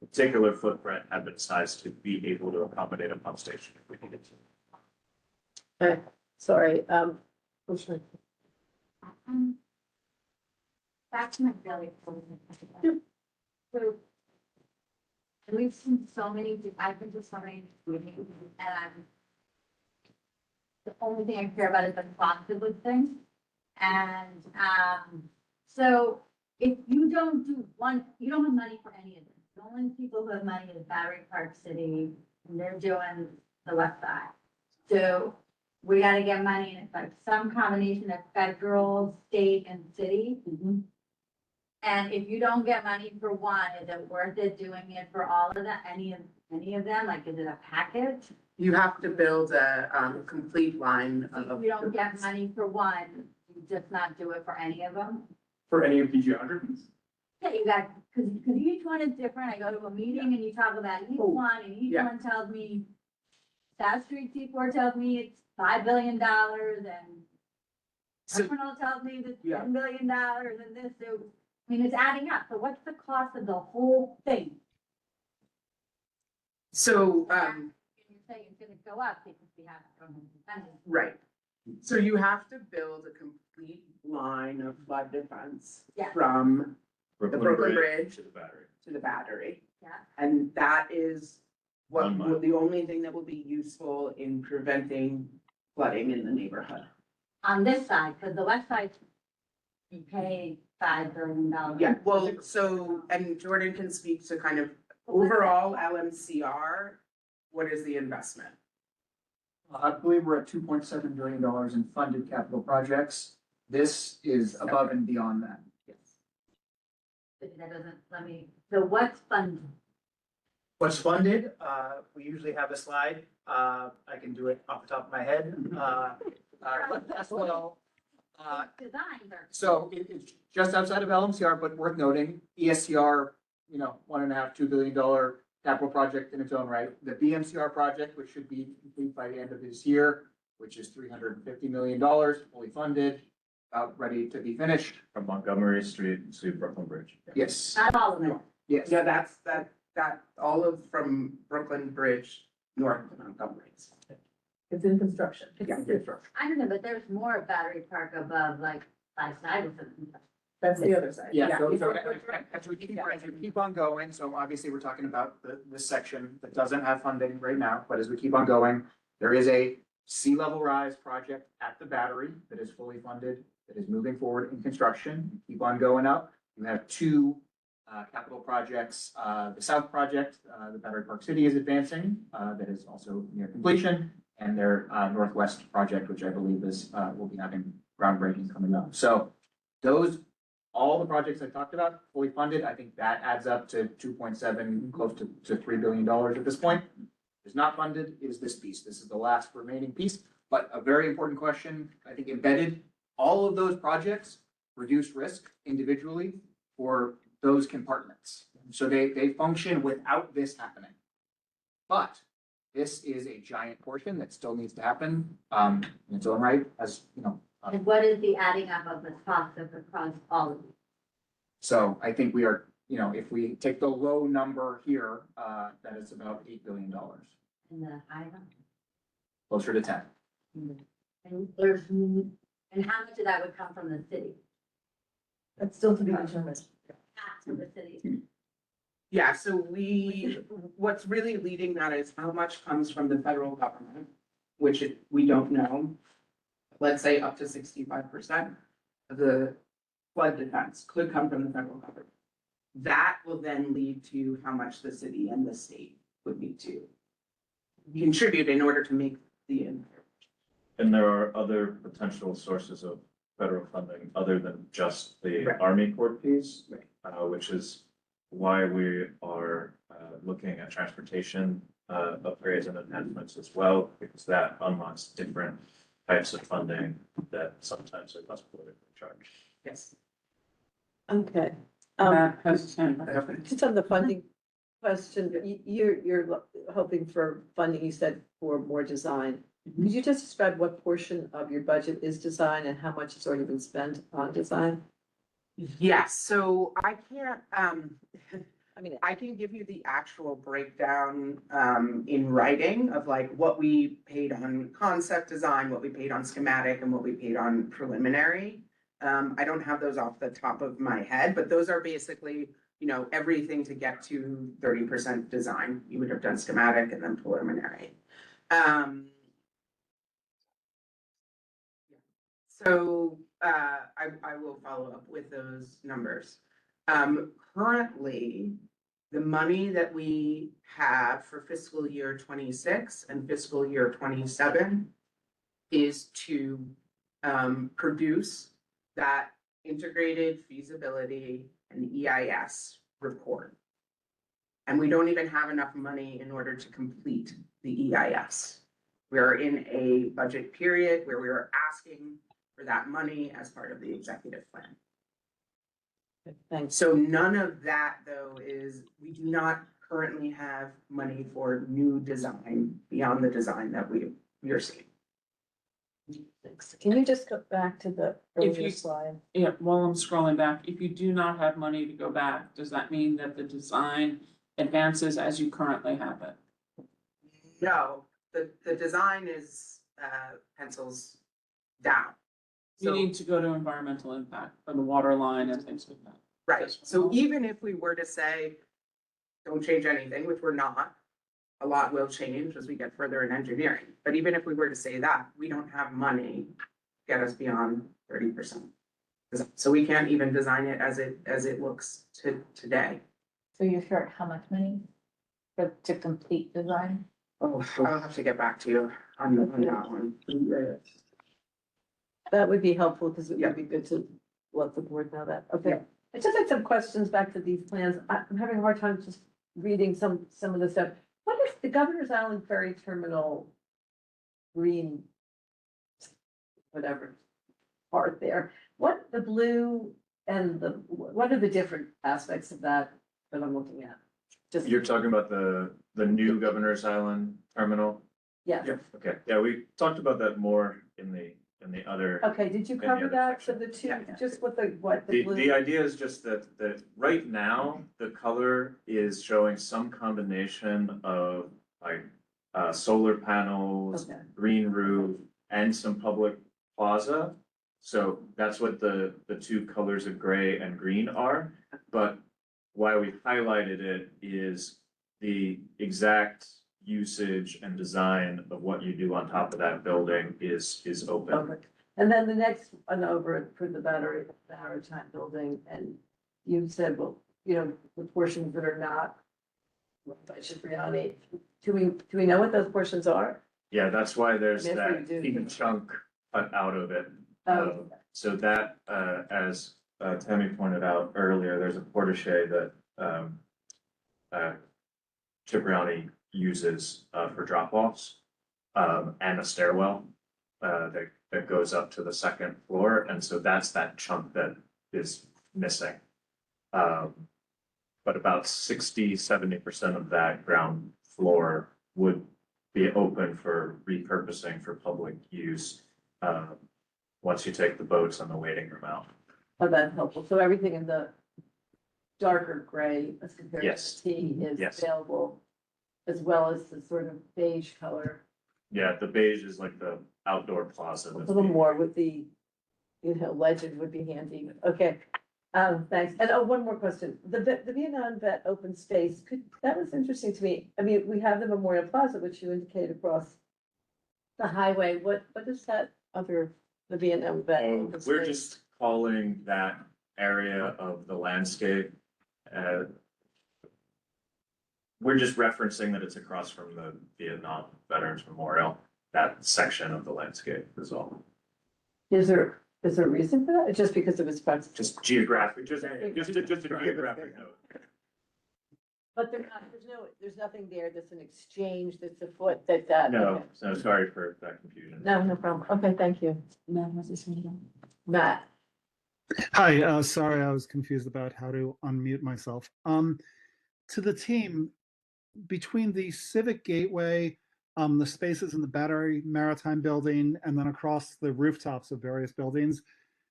particular footprint had been sized to be able to accommodate a pump station if we needed to. Okay, sorry, Commissioner. Back to my belly. So, and we've seen so many, I've been to so many meetings, and the only thing I care about is the cost of those things. And, so if you don't do one, you don't have money for any of this. The only people who have money is Battery Park City, and they're doing the west side. So we gotta get money, and it's like some combination of federal, state, and city. And if you don't get money for one, is it worth it doing it for all of them, any of them? Like, is it a package? You have to build a, complete line If of. you don't get money for one, you just not do it for any of them? For any of the geographies? Yeah, you got, cause each one is different. I go to a meeting and you talk about each one, and each Yeah. one tells me, South Street T4 tells me it's $5 billion, and So- Terminal tells me it's Yeah. $10 billion, and this, so, I mean, it's adding up. So what's the cost of the whole thing? So, And you're saying it's gonna go up because we have funding. right. So you have to build a complete line of flood defense Yeah. from the Brooklyn Bridge To the battery. to the battery. Yeah. And that is what, 1 mile. the only thing that will be useful in preventing flooding in the neighborhood. On this side, because the west side, you pay $5 billion. Yeah, well, so, and Jordan can speak to kind of overall LMCR, what is the investment? I believe we're at $2.7 billion in funded capital projects. This is above and beyond that. That doesn't, let me, so what's funded? What's funded, we usually have a slide. I can do it off the top of my head. As well. Designs are. So it's just outside of LMCR, but worth noting, ESCR, $1.5, $2 billion capital project in its own right. The BMCR project, which should be complete by the end of this year, which is $350 million, fully funded, ready to be finished. From Montgomery Street to Brooklyn Bridge. Yes. Not all of it. Yes. Yeah, that's, that all of from Brooklyn Bridge north to Montgomery. It's in construction. Yeah, I don't know, but there's more Battery Park above, like, by side of something. That's the other side. Yeah, so as we keep on going, so obviously we're talking about this section that doesn't have funding right now, but as we keep on going, there is a sea level rise project at the battery that is fully funded, that is moving forward in construction. Keep on going up. You have two capital projects, the South project, the Battery Park City is advancing, that is also near completion, and their Northwest project, which I believe is will be having groundbreaking coming up. So those, all the projects I talked about, fully funded, I think that adds up to 2.7, close to $3 billion at this point. Is not funded is this piece. This is the last remaining piece, but a very important question, I think embedded, all of those projects reduced risk individually for those compartments. So they function without this happening. But this is a giant portion that still needs to happen, in its own right, as, you know. And what is the adding up of the cost of across all of these? So I think we are, you know, if we take the low number here, that is about $8 billion, And the high one? closer to 10. And there's, and how much of that would come from the city? That's still to be determined. Half from the city. Yeah, so what's really leading that is how much comes from the federal government, which we don't know. Let's say up to 65% of the flood defense could come from the federal government. That will then lead to how much the city and the state would need to contribute in order to make the impact. And there are other potential sources of federal funding other than just the Right. Army Corps piece, Right. which is why we are looking at transportation upgrades and enhancements as well, because that unlocks different types of funding that sometimes are less politically charged. Yes. Okay. Matt has his hand up. Just on the funding question, you're hoping for funding, you said, for more design. Could you just describe what portion of your budget is design and how much has already been spent on design? Yes, so I can't, I mean, I can give you the actual breakdown in writing of like what we paid on concept design, what we paid on schematic, and what we paid on preliminary. I don't have those off the top of my head, but those are basically, you know, everything to get to 30% design. You would have done schematic and then preliminary. So I will follow up with those numbers. Currently, the money that we have for fiscal year 26 and fiscal year 27 is to produce that integrated feasibility and EIS report. And we don't even have enough money in order to complete the EIS. We are in a budget period where we are asking for that money as part of the executive plan. Thanks. So none of that, though, we do not currently have money for new design beyond the design that we are seeing. Thanks. Can you just go back to the If earlier you- slide? Yeah, while I'm scrolling back, if you do not have money to go back, does that mean that the design advances as you currently have it? No, the design is pencils down. You So- need to go to environmental impact for the water line and things like that. Right, so even if we were to say, don't change anything, which we're not, a lot will change as we get further in engineering. But even if we were to say that, we don't have money to get us beyond 30%. So we can't even design it as it looks today. So you're short how much money to complete design? Oh, I'll have to get back to you on that one. That would be helpful because it Yeah. would be good to let the board know that. Okay. Yeah. I just had some questions back to these plans. I'm having a hard time just reading some of the stuff. What is the Governor's Island Ferry Terminal green, whatever, part there? What the blue and what are the different aspects of that I'm looking at? Just, You're talking about the new Governor's Island terminal? yes. Okay, yeah, we talked about that more in the other. Okay, did you Any cover other that? So section? the two, Yeah. just what the The blue? idea is just that right now, the color is showing some combination of like solar panels, Okay. green roof, and some public plaza. So that's what the two colors of gray and green are. But why we highlighted it is the exact usage and design of what you do on top of that building is open. Okay. And then the next one over for the Maritime building, and you said, well, you know, the portions that are not by Cipriani, do we know what those portions are? Yeah, that's why there's Yes, we that do. even chunk cut out of it. Oh. So that, as Tammy pointed out earlier, there's a portiche that Cipriani uses for drop-offs and a stairwell that goes up to the second floor. And so that's that chunk that is missing. But about 60-70% of that ground floor would be open for repurposing for public use, once you take the boats and the waiting room out. Oh, that's helpful. So everything in the darker gray as compared to Yes. the T is Yes. available, as well as the sort of beige color, Yeah, the beige is like the outdoor plaza. a that's little being- more with the, legend would be handy. Okay. Thanks. And one more question. The Vietnam Vet open space, that was interesting to me. I mean, we have the Memorial Plaza, which you indicated across the highway. What is that the Vietnam Vet? open We're space? just calling that area of the landscape. We're just referencing that it's across from the Vietnam Veterans Memorial, that section of the landscape is all. Is there a reason for that? It's just because it was proximate? Just geographic, just a geographic note. But there's nothing there that's an exchange that's afoot that, No, okay. so sorry for that confusion. No problem. Okay, thank you. Matt, Hi, sorry, I was confused about how to unmute myself. To the team, between the Civic Gateway, the spaces in the Battery Maritime Building, and then across the rooftops of various buildings,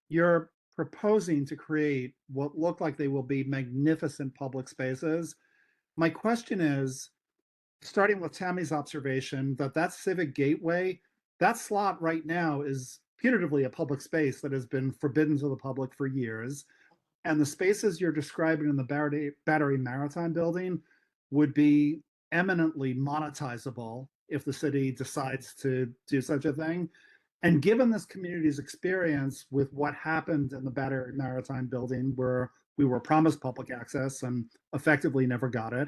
you're proposing to create what look like they will be magnificent public spaces. My question is, starting with Tammy's observation that Civic Gateway, that slot right now is putatively a public space that has been forbidden to the public for years. And the spaces you're describing in the Battery Maritime Building would be eminently monetizable if the city decides to do such a thing. And given this community's experience with what happened in the Battery Maritime Building, where we were promised public access and effectively never got it,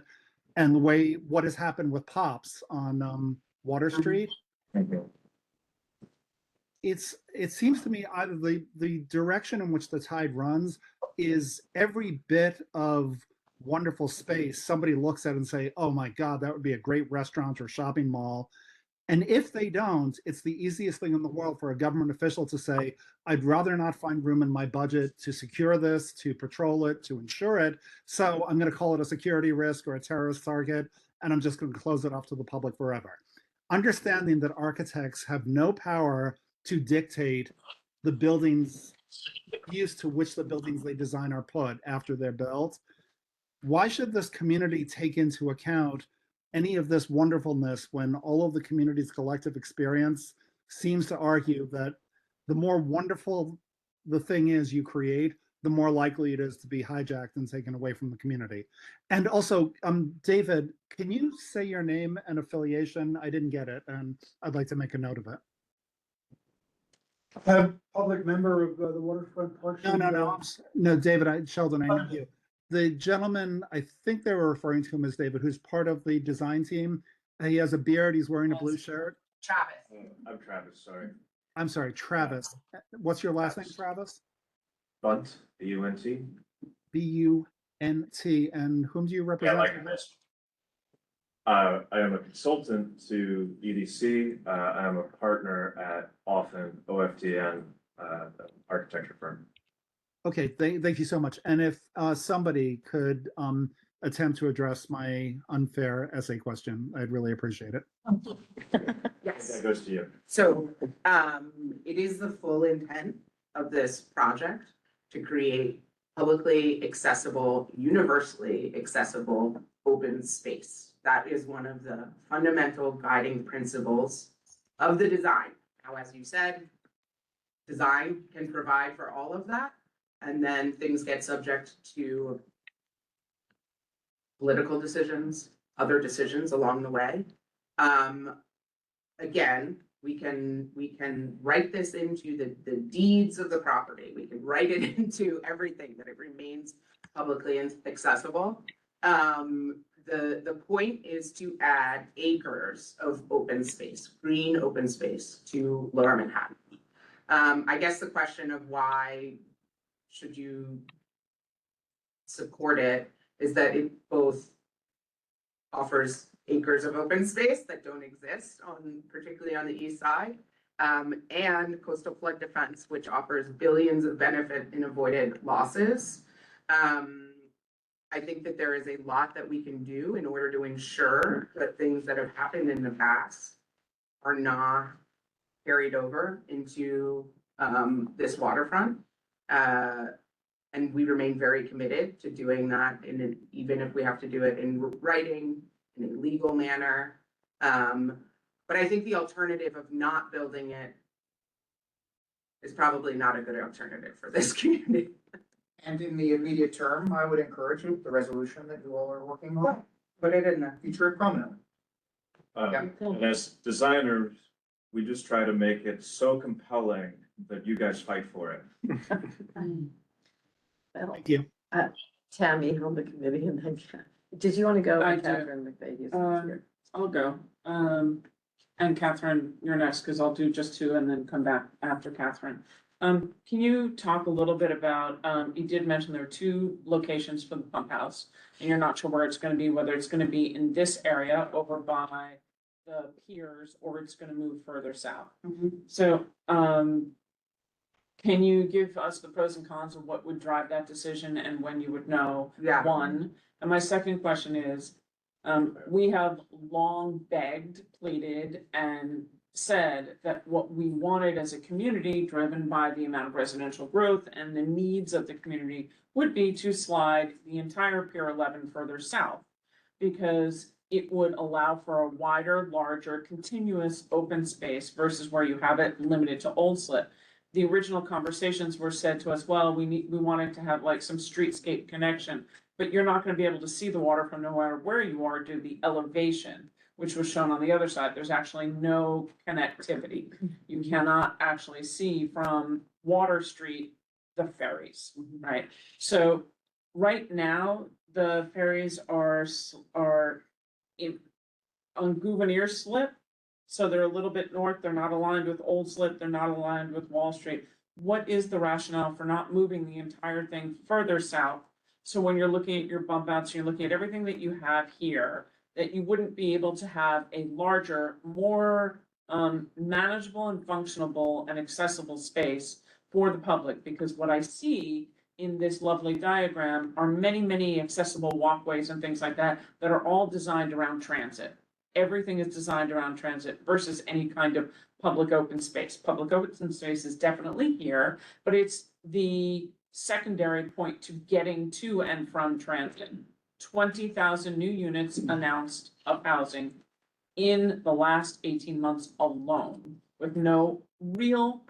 and what has happened with Pops on Water Street, it seems to me either the direction in which the tide runs is every bit of wonderful space somebody looks at and say, oh my God, that would be a great restaurant or shopping mall. And if they don't, it's the easiest thing in the world for a government official to say, I'd rather not find room in my budget to secure this, to patrol it, to ensure it. So I'm going to call it a security risk or a terrorist target, and I'm just going to close it off to the public forever. Understanding that architects have no power to dictate the buildings use to which the buildings they design are put after they're built. Why should this community take into account any of this wonderfulness when all of the community's collective experience seems to argue that the more wonderful the thing is you create, the more likely it is to be hijacked and taken away from the community? And also, David, can you say your name and affiliation? I didn't get it, and I'd like to make a note of it. Public member of the Waterfront Parks. No, David, Sheldon, I know you. The gentleman, I think they were referring to him as David, who's part of the design team. He has a beard, he's wearing a blue shirt. Travis. I'm Travis, sorry. I'm sorry, Travis. What's your last name, Travis? Bunt, B-U-N-T. B-U-N-T. And whom do you represent? I am a consultant to EDC. I am a partner at OFTN, architecture firm. Okay, thank you so much. And if somebody could attempt to address my unfair essay question, I'd really appreciate it. Yes. That goes to you. So, it is the full intent of this project to create publicly accessible, universally accessible open space. That is one of the fundamental guiding principles of the design. Now, as you said, design can provide for all of that, and then things get subject to political decisions, other decisions along the way. Again, we can write this into the deeds of the property. We can write it into everything, that it remains publicly accessible. The point is to add acres of open space, green open space to Lower Manhattan. I guess the question of why should you support it is that it both offers acres of open space that don't exist particularly on the east side, and coastal flood defense, which offers billions of benefit in avoided losses. I think that there is a lot that we can do in order to ensure that things that have happened in the past are not carried over into this waterfront. And we remain very committed to doing that, even if we have to do it in writing, in a legal manner. But I think the alternative of not building it is probably not a good alternative for this community. And in the immediate term, I would encourage you, the resolution that you all are working on, Put it in there. feature it prominently. And as designers, we just try to make it so compelling that you guys fight for it. Thank you. Tammy on the committee, and then, did you want to go? I do. Catherine McVeigh is here. I'll go. And Catherine, you're next, because I'll do just two and then come back after Catherine. Can you talk a little bit about, you did mention there are two locations for the pump house, and you're not sure where it's gonna be, whether it's gonna be in this area over by the piers, or it's gonna move further south. So, can you give us the pros and cons of what would drive that decision and when you would know? Yeah. One, and my second question is, we have long begged, pleaded, and said that what we wanted as a community, driven by the amount of residential growth and the needs of the community, would be to slide the entire Pier 11 further south, because it would allow for a wider, larger, continuous open space versus where you have it limited to Old Slip. The original conversations were said to us, well, we wanted to have like some streetscape connection, but you're not gonna be able to see the water from no matter where you are due to the elevation, which was shown on the other side. There's actually no connectivity. You cannot actually see from Water Street, the ferries, right? So right now, the ferries are on Gouverneur Slip. So they're a little bit north, they're not aligned with Old Slip, they're not aligned with Wall Street. What is the rationale for not moving the entire thing further south? So when you're looking at your bump outs, you're looking at everything that you have here, that you wouldn't be able to have a larger, more manageable and functionable and accessible space for the public, because what I see in this lovely diagram are many, many accessible walkways and things like that that are all designed around transit. Everything is designed around transit versus any kind of public open space. Public open space is definitely here, but it's the secondary point to getting to and from transit. 20,000 new units announced of housing in the last 18 months alone, with no real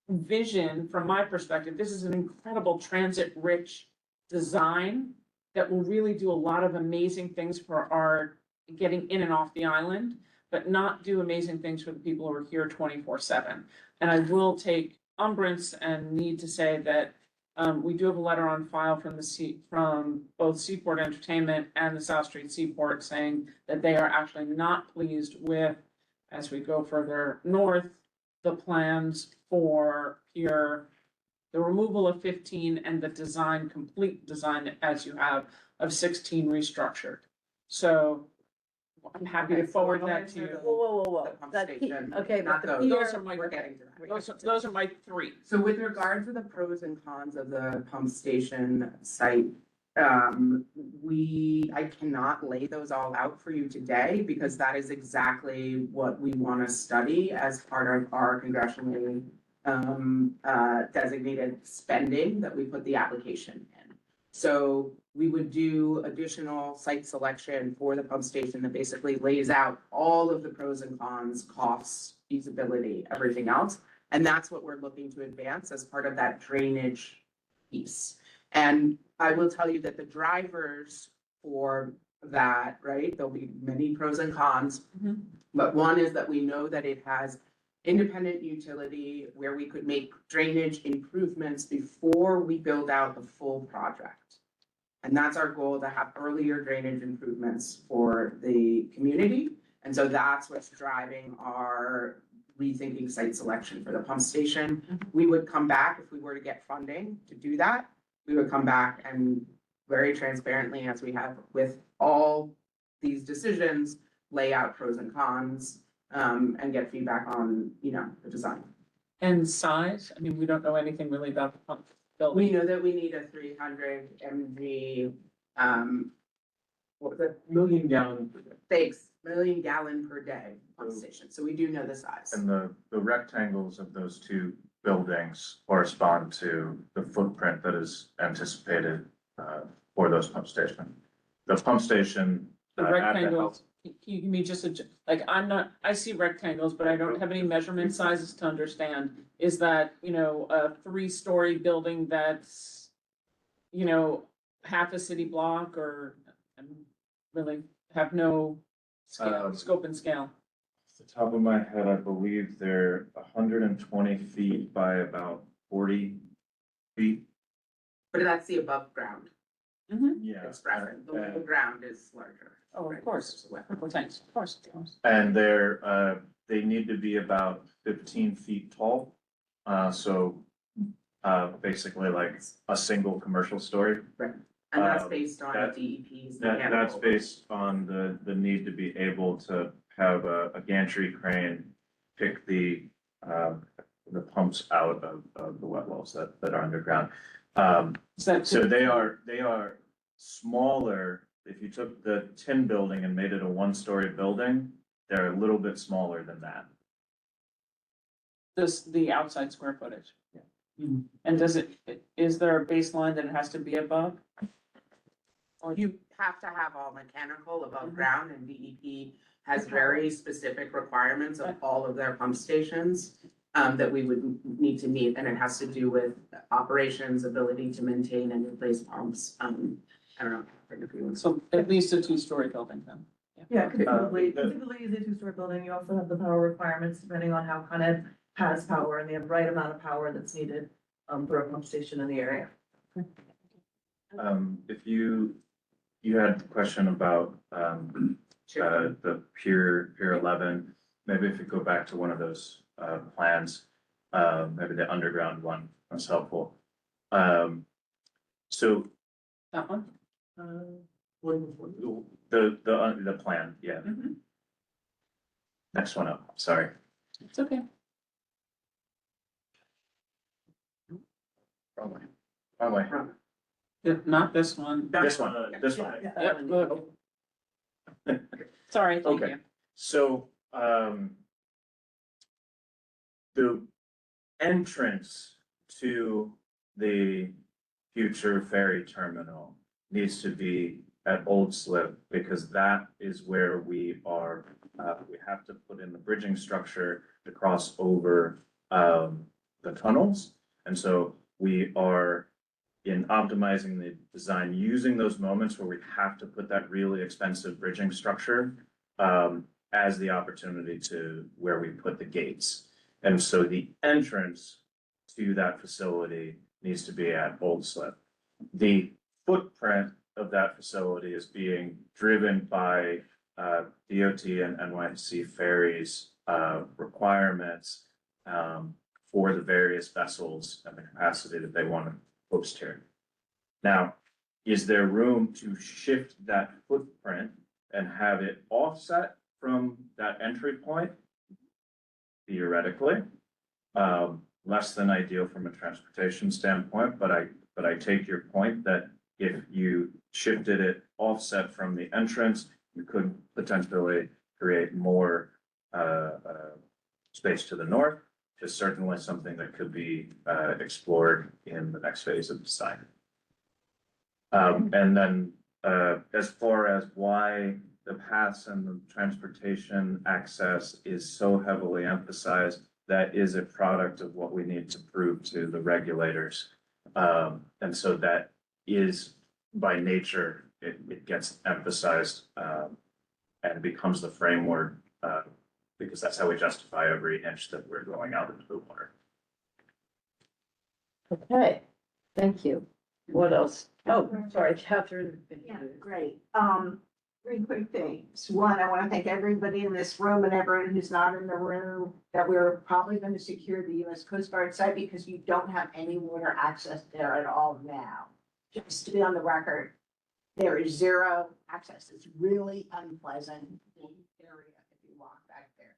vision from my perspective. This is an incredible transit-rich design that will really do a lot of amazing things for our getting in and off the island, but not do amazing things for the people who are here 24/7. And I will take umbrance and need to say that we do have a letter on file from both Seaport Entertainment and the South Street Seaport saying that they are actually not pleased with, as we go further north, the plans for the removal of 15 and the complete design as you have of 16 restructured. So I'm happy to forward that to you. Whoa. The pump That station, okay, not but the those. pier. Those are my, We're getting to that. those are my three. So with regard to the pros and cons of the pump station site, I cannot lay those all out for you today, because that is exactly what we want to study as part of our congressionally designated spending that we put the application in. So we would do additional site selection for the pump station that basically lays out all of the pros and cons, costs, feasibility, everything else. And that's what we're looking to advance as part of that drainage piece. And I will tell you that the drivers for that, right, there'll be many pros and cons. But one is that we know that it has independent utility where we could make drainage improvements before we build out the full project. And that's our goal, to have earlier drainage improvements for the community. And so that's what's driving our rethinking site selection for the pump station. We would come back if we were to get funding to do that. We would come back and very transparently, as we have with all these decisions, lay out pros and cons. and get feedback on, the design. And size, I mean, we don't know anything really about the pump building. We know that we need a 300 MG, what was it? Million gallon. Thanks, million gallon per day pump station, so we do know the size. And the rectangles of those two buildings correspond to the footprint that is anticipated for those pump station. The pump station. The at the rectangles, can you give me just like, I see rectangles, but I don't have any measurement sizes to understand. Is that, a 3-story building that's, half a city block, or really have no scale, scope and scale? Off the top of my head, I believe they're 120 feet by about 40 feet. But that's the above ground Yeah. expression, the below ground is larger. Oh, of course, thanks, of course. And they need to be about 15 feet tall. Basically like a single commercial story. Right. And that's Um, based on that- DEP's. That's mechanical. based on the need to be able to have a gantry crane pick the pumps out of the wet wells that are underground. So they are smaller. If you took the tin building and made it a 1-story building, they're a little bit smaller than that. The outside square footage. And is there a baseline that it has to be above? Or You have to have all mechanical above Mhm. ground, and DEP has very specific requirements of all of their pump stations that we would need to meet, and it has to do with operations, ability to maintain and replace pumps. I don't know. if you want- So at least a 2-story building then. Yeah, conceivably, the- conceivably is a 2-story building. You also have the power requirements depending on how Con Ed has power and the right amount of power that's needed for a pump station in the area. If you had a question about the Pier 11, maybe if you go back to one of those plans, maybe the underground one was helpful. So That one? the plan, yeah. Mhm. Next one up, sorry. It's okay. Wrong way. Wrong way. Not this one. This one, this one. Yep, look. Sorry, thank Okay. you. So, the entrance to the future ferry terminal needs to be at Old Slip, because that is where we are, we have to put in the bridging structure to cross over, the tunnels. And so we are in optimizing the design, using those moments where we have to put that really expensive bridging structure as the opportunity to where we put the gates. And so the entrance to that facility needs to be at Old Slip. The footprint of that facility is being driven by DOT and NYC ferries requirements for the various vessels and the capacity that they want to host here. Now, is there room to shift that footprint and have it offset from that entry point? Theoretically, less than ideal from a transportation standpoint, but I take your point that if you shifted it offset from the entrance, you could potentially create more space to the north. Is certainly something that could be explored in the next phase of design. And then as far as why the paths and the transportation access is so heavily emphasized, that is a product of what we need to prove to the regulators. And so that is by nature, it gets emphasized and becomes the framework because that's how we justify every inch that we're going out into the water. Okay, thank you. What else? Oh, sorry, Catherine. Yeah, great. 3 quick things. One, I want to thank everybody in this room and everyone who's not in the room that we're probably going to secure the US Coast Guard site because you don't have any water access there at all now. Just to be on the record, there is zero access. It's really unpleasant area if you walk back there.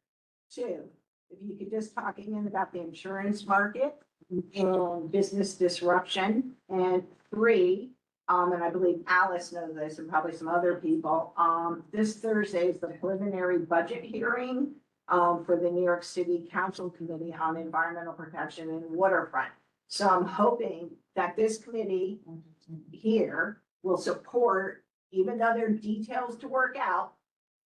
Two, if you could just talk again about the insurance market and business disruption. And three, and I believe Alice knows this and probably some other people, this Thursday is the preliminary budget hearing for the New York City Council Committee on Environmental Protection and Waterfront. So I'm hoping that this committee here will support, even though there are details to work out,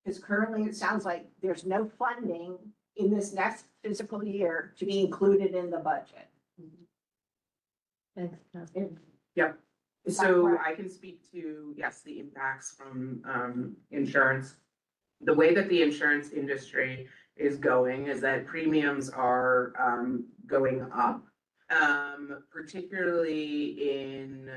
because currently it sounds like there's no funding in this next fiscal year to be included in the budget. Thanks, Catherine. Yep. Is that So correct? I can speak to, yes, the impacts from insurance. The way that the insurance industry is going is that premiums are going up, particularly in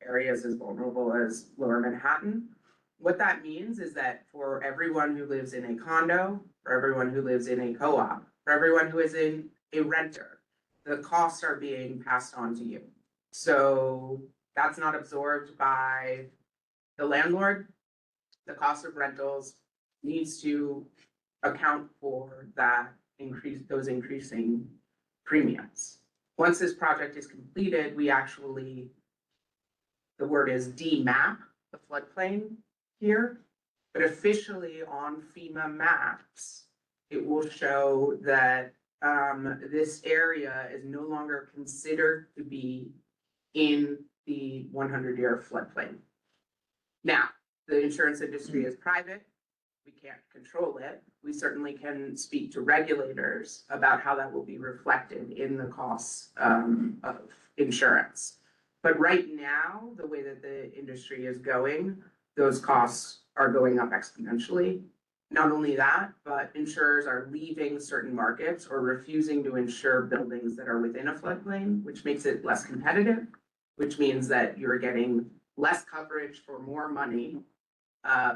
areas as vulnerable as Lower Manhattan. What that means is that for everyone who lives in a condo, for everyone who lives in a co-op, for everyone who is in a renter, the costs are being passed on to you. So that's not absorbed by the landlord. The cost of rentals needs to account for that those increasing premiums. Once this project is completed, we actually, the word is demap the floodplain here, but officially on FEMA maps, it will show that this area is no longer considered to be in the 100-year floodplain. Now, the insurance industry is private. We can't control it. We certainly can speak to regulators about how that will be reflected in the costs of insurance. But right now, the way that the industry is going, those costs are going up exponentially. Not only that, but insurers are leaving certain markets or refusing to insure buildings that are within a floodplain, which makes it less competitive, which means that you're getting less coverage for more money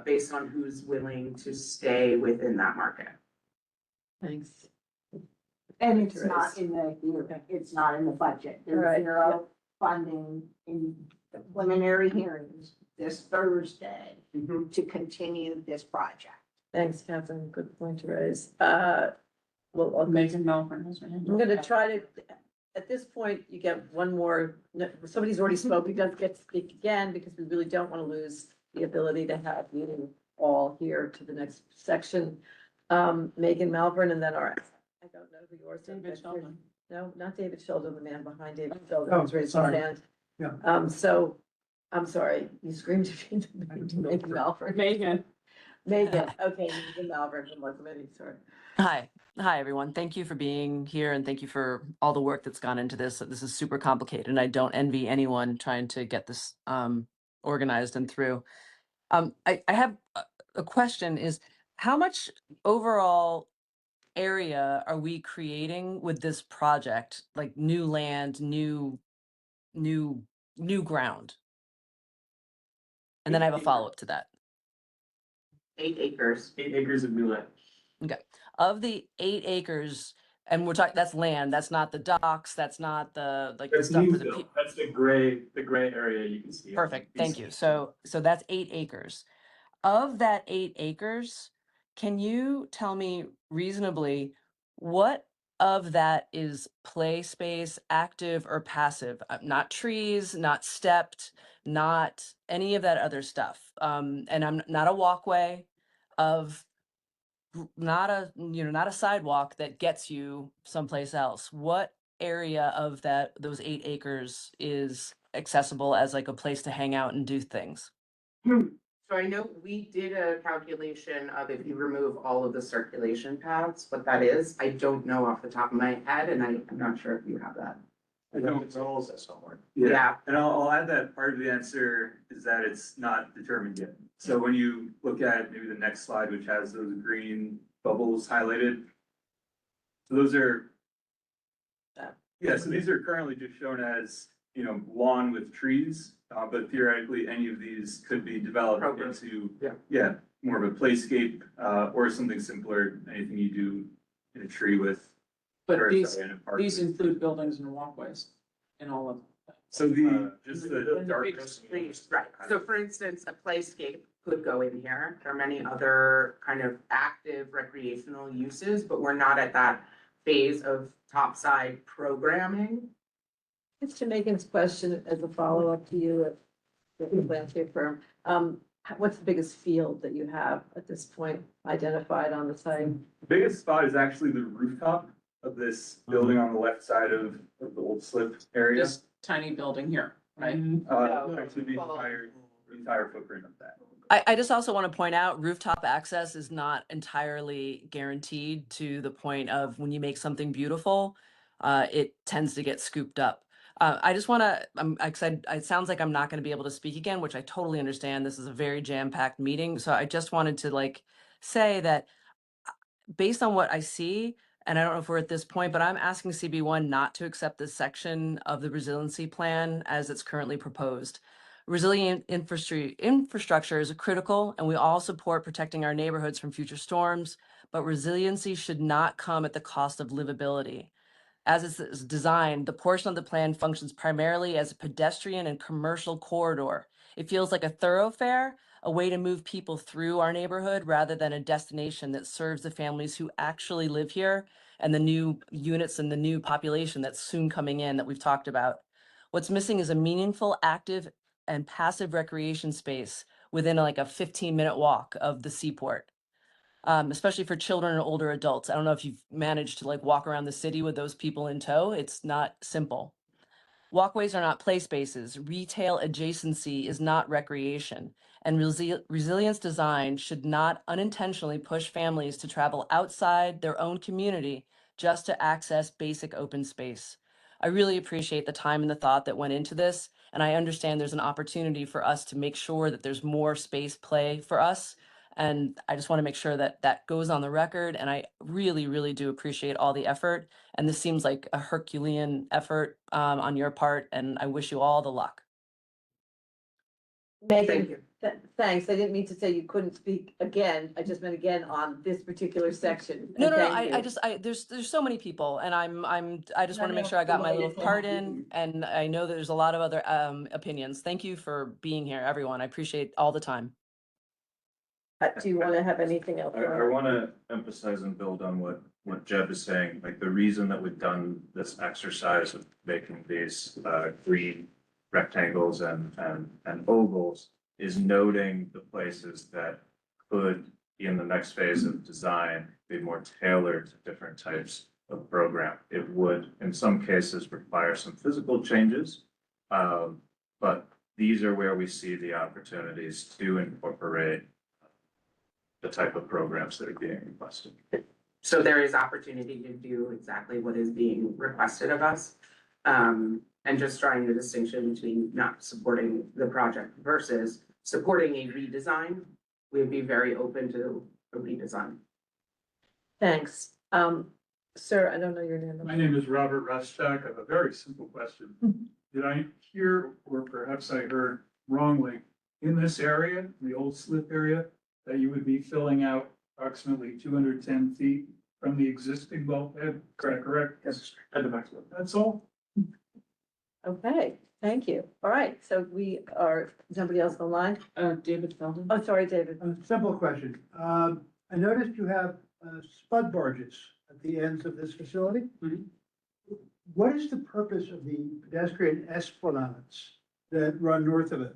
based on who's willing to stay within that market. Thanks. And it's not in it's not in the budget. There's Right. zero funding in the preliminary hearings this Thursday to continue this project. Thanks, Catherine. Good point to raise. Well, Megan Melvin has her hand I'm up. gonna try to, at this point, you get one more, no, somebody's already spoken, he doesn't get to speak again because we really don't want to lose the ability to have you all here to the next section. Megan Malvern and then our, I don't know who yours is. David Sheldon. No, not David Sheldon, the man behind David Sheldon. Oh, who's raised his sorry. hand. Yeah. So, I'm sorry, you screamed at me, Megan Malvern. Megan. Megan, okay, Megan Malvern from our committee, sorry. Hi, everyone. Thank you for being here and thank you for all the work that's gone into this. This is super complicated and I don't envy anyone trying to get this organized and through. I have a question is how much overall area are we creating with this project? Like new land, new ground? And then I have a follow-up to that. 8 acres. 8 acres of new land. Okay, of the 8 acres, and we're talking, that's land, that's not the docks, that's not the, like, the That's stuff for the. Newsville. That's the gray area you can see. Perfect, thank you. So that's 8 acres. Of that 8 acres, can you tell me reasonably what of that is play space, active or passive? Not trees, not stepped, not any of that other stuff. And I'm not a walkway of not a sidewalk that gets you someplace else. What area of those 8 acres is accessible as like a place to hang out and do things? So I know we did a calculation of if you remove all of the circulation paths, what that is. I don't know off the top of my head, and I'm not sure if you have that. I don't. It's all that somewhere. Yeah. And I'll add that part of the answer is that it's not determined yet. So when you look at maybe the next slide, which has those green bubbles highlighted. So those are, yeah, so these are currently just shown as, lawn with trees. But theoretically, any of these could be developed into, more of a playscape, or something simpler, anything you do in a tree with. But or these, sorry, in a park these with. include buildings and walkways and all of that. So just the darkness. Right, so for instance, a playscape could go in here. There are many other kind of active recreational uses, but we're not at that phase of topside programming. It's to Megan's question as a follow-up to you at the landscape firm. What's the biggest field that you have at this point identified on the site? Biggest spot is actually the rooftop of this building on the left side of the old slip area. This tiny building here, right? Actually the entire footprint of that. I just also want to point out rooftop access is not entirely guaranteed to the point of when you make something beautiful, it tends to get scooped up. I just want to, it sounds like I'm not going to be able to speak again, which I totally understand. This is a very jam-packed meeting. So I just wanted to like say that based on what I see, and I don't know if we're at this point, but I'm asking CB1 not to accept this section of the resiliency plan as it's currently proposed. Resilient infrastructure is critical, and we all support protecting our neighborhoods from future storms, but resiliency should not come at the cost of livability. As it's designed, the portion of the plan functions primarily as a pedestrian and commercial corridor. It feels like a thoroughfare, a way to move people through our neighborhood rather than a destination that serves the families who actually live here and the new units and the new population that's soon coming in that we've talked about. What's missing is a meaningful, active, and passive recreation space within like a 15-minute walk of the seaport. Especially for children and older adults. I don't know if you've managed to like walk around the city with those people in tow. It's not simple. Walkways are not play spaces. Retail adjacency is not recreation. And resilience design should not unintentionally push families to travel outside their own community just to access basic open space. I really appreciate the time and the thought that went into this. And I understand there's an opportunity for us to make sure that there's more space play for us. And I just want to make sure that that goes on the record. And I really, really do appreciate all the effort. And this seems like a Herculean effort on your part. And I wish you all the luck. Megan, thanks. I didn't mean to say you couldn't speak again. I just meant again on this particular section. No, And no, no. thank you. There's so many people, and I just want to make No, sure I got my little thank part you. in. And I know there's a lot of other opinions. Thank you for being here, everyone. I appreciate all the time. Do you want to have anything else? I want to emphasize and build on what Jeb is saying. Like the reason that we've done this exercise of making these green rectangles and ovals is noting the places that could, in the next phase of design, be more tailored to different types of program. It would, in some cases, require some physical changes, but these are where we see the opportunities to incorporate the type of programs that are being requested. So there is opportunity to do exactly what is being requested of us. And just drawing the distinction between not supporting the project versus supporting a redesign, we would be very open to a redesign. Thanks. Sir, I don't know your name. My name is Robert Rostock. I have a very simple question. Did I hear, or perhaps I heard wrongly, in this area, the old slip area, that you would be filling out approximately 210 feet from the existing bulkhead? Correct? Yes. At the maximum. That's all. Okay, thank you. All right, so we are, somebody else on the line? David Feldon. Oh, sorry, David. Simple question. I noticed you have spud barges at the ends of this facility. What is the purpose of the pedestrian esplanades that run north of it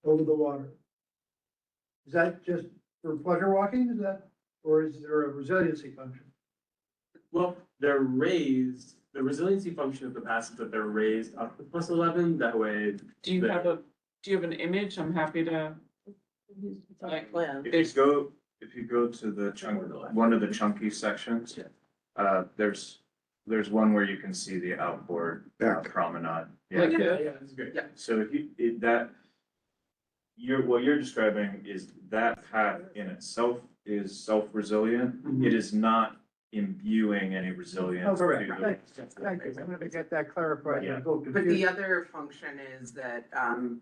over the water? Is that just for pleasure walking? Is that, or is there a resiliency function? Well, they're raised, the resiliency function of the pass is that they're raised up to +11, that way. Do you have an image? I'm happy to. If you go to the chunk, one of the chunky sections, there's one where you can see the outboard promenade. Yeah, that's great. Yeah. So what you're describing is that path in itself is self-resilient. It is not imbuing any resilience. Oh, correct. to the- Thank you. I'm gonna get that clarified. Yeah. But the other function is that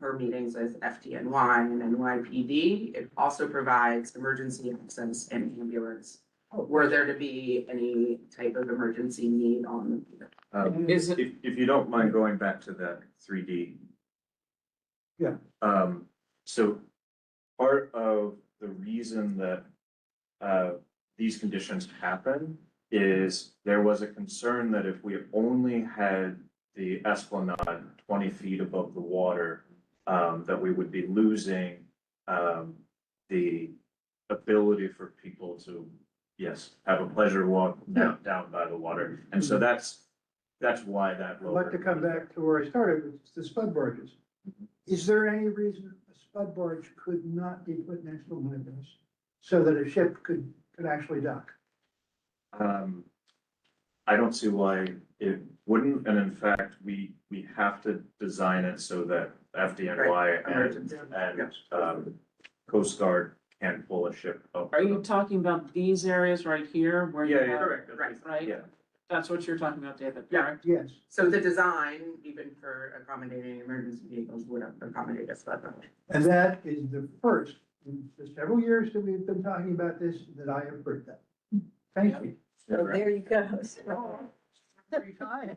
per meetings with FDNY and NYPD, it also provides emergency access and ambulance. Were there to be any type of emergency need on Is it- If you don't mind going back to that 3D. Yeah. So part of the reason that these conditions happen is there was a concern that if we only had the esplanade 20 feet above the water, that we would be losing the ability for people to, yes, have a pleasure walk down by the water. And so that's why that. I'd like to come back to where I started, which is the spud barges. Is there any reason a spud barge could not be put next to one of those so that a ship could actually dock? I don't see why it wouldn't, and in fact, we have to design it so that FDNY and Coast Guard can pull a ship up. Are you talking about these areas right here where you Yeah, yeah. have, Correct, right. right? Yeah. That's what you're talking about, David, Yeah. correct? Yes. So the design, even for accommodating emergency vehicles, would accommodate a spud barge. And that is the first in the several years that we've been talking about this, that I have heard that. Thank you. So there you go. Every time.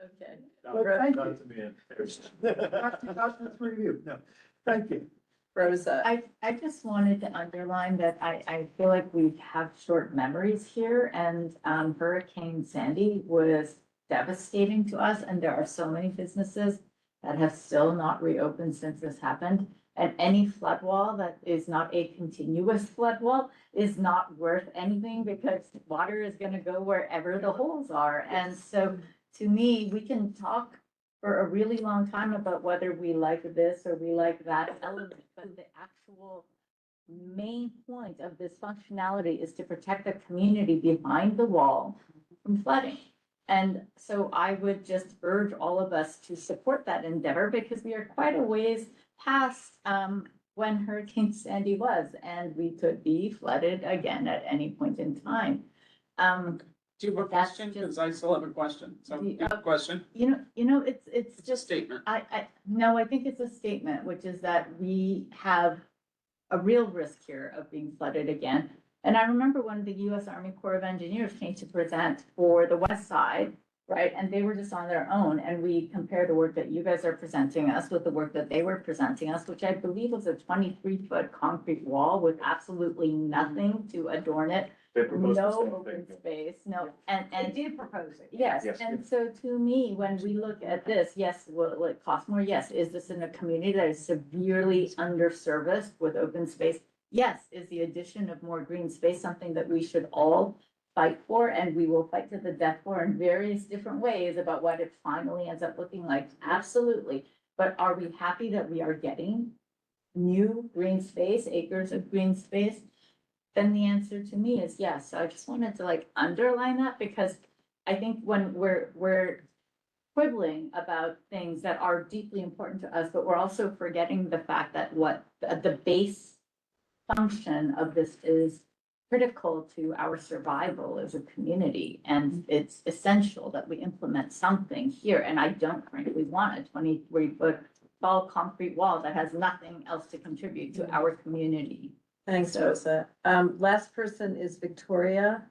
Okay. But thank you. Not to be embarrassed. Not the three of you, no, thank you. Rosa. I just wanted to underline that I feel like we have short memories here, and Hurricane Sandy was devastating to us, and there are so many businesses that have still not reopened since this happened. And any flood wall that is not a continuous flood wall is not worth anything, because water is gonna go wherever the holes are. And so, to me, we can talk for a really long time about whether we like this or we like that element, but the actual main point of this functionality is to protect the community behind the wall from flooding. And so I would just urge all of us to support that endeavor, because we are quite a ways past when Hurricane Sandy was, and we could be flooded again at any point in time. Do you have a question? Because I still have a question. So, you have a question? You know, it's Just just, statement. no, I think it's a statement, which is that we have a real risk here of being flooded again. And I remember when the US Army Corps of Engineers came to present for the West Side, right? And they were just on their own, and we compared the work that you guys are presenting us with the work that they were presenting us, which I believe was a 23-foot concrete wall with absolutely nothing to adorn it. They proposed the No same open thing. space, no, and They did propose it. yes, Yes. and so to me, when we look at this, yes, will it cost more? Yes. Is this in a community that is severely underserviced with open space? Yes. Is the addition of more green space something that we should all fight for, and we will fight to the death for in various different ways about what it finally ends up looking like? Absolutely. But are we happy that we are getting new green space, acres of green space? Then the answer to me is yes. So I just wanted to underline that, because I think when we're quibbling about things that are deeply important to us, but we're also forgetting the fact that what the base function of this is critical to our survival as a community. And it's essential that we implement something here. And I don't frankly want a 23-foot tall concrete wall that has nothing else to contribute to our community. Thanks, Rosa. Last person is Victoria.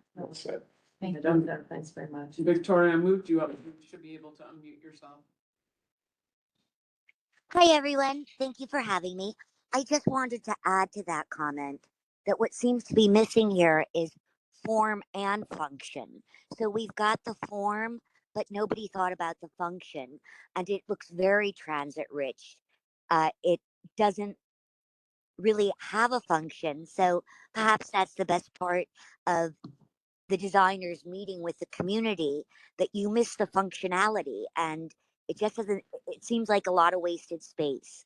Thank I don't know, thanks very much. Victoria, I moved you up. You should be able to unmute yourself. Hi, everyone. Thank you for having me. I just wanted to add to that comment that what seems to be missing here is form and function. So we've got the form, but nobody thought about the function, and it looks very transit rich. It doesn't really have a function. So perhaps that's the best part of the designers meeting with the community, that you miss the functionality, and it just doesn't, it seems like a lot of wasted space.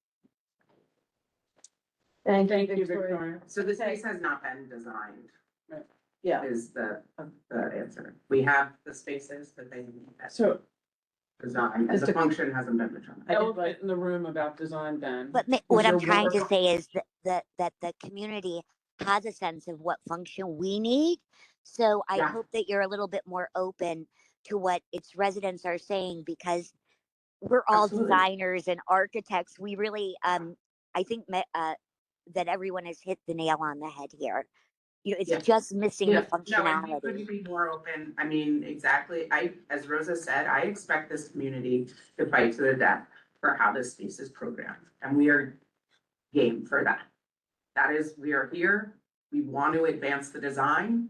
Thank Thank you, you, Victoria. Victoria. So the space has not been designed, Yeah. is the answer. We have the spaces, but they haven't been So designed, and the function hasn't been determined. elephant in the room about design, Ben. But Is what I'm there trying more- to say is that the community has a sense of what function we need. So I Yeah. hope that you're a little bit more open to what its residents are saying, because we're all Absolutely. designers and architects. We really, I think that everyone has hit the nail on the head here. You know, Yeah. it's just missing the No, and we functionality. couldn't be more open. I mean, exactly. As Rosa said, I expect this community to fight to the death for how this space is programmed, and we are game for that. That is, we are here. We want to advance the design.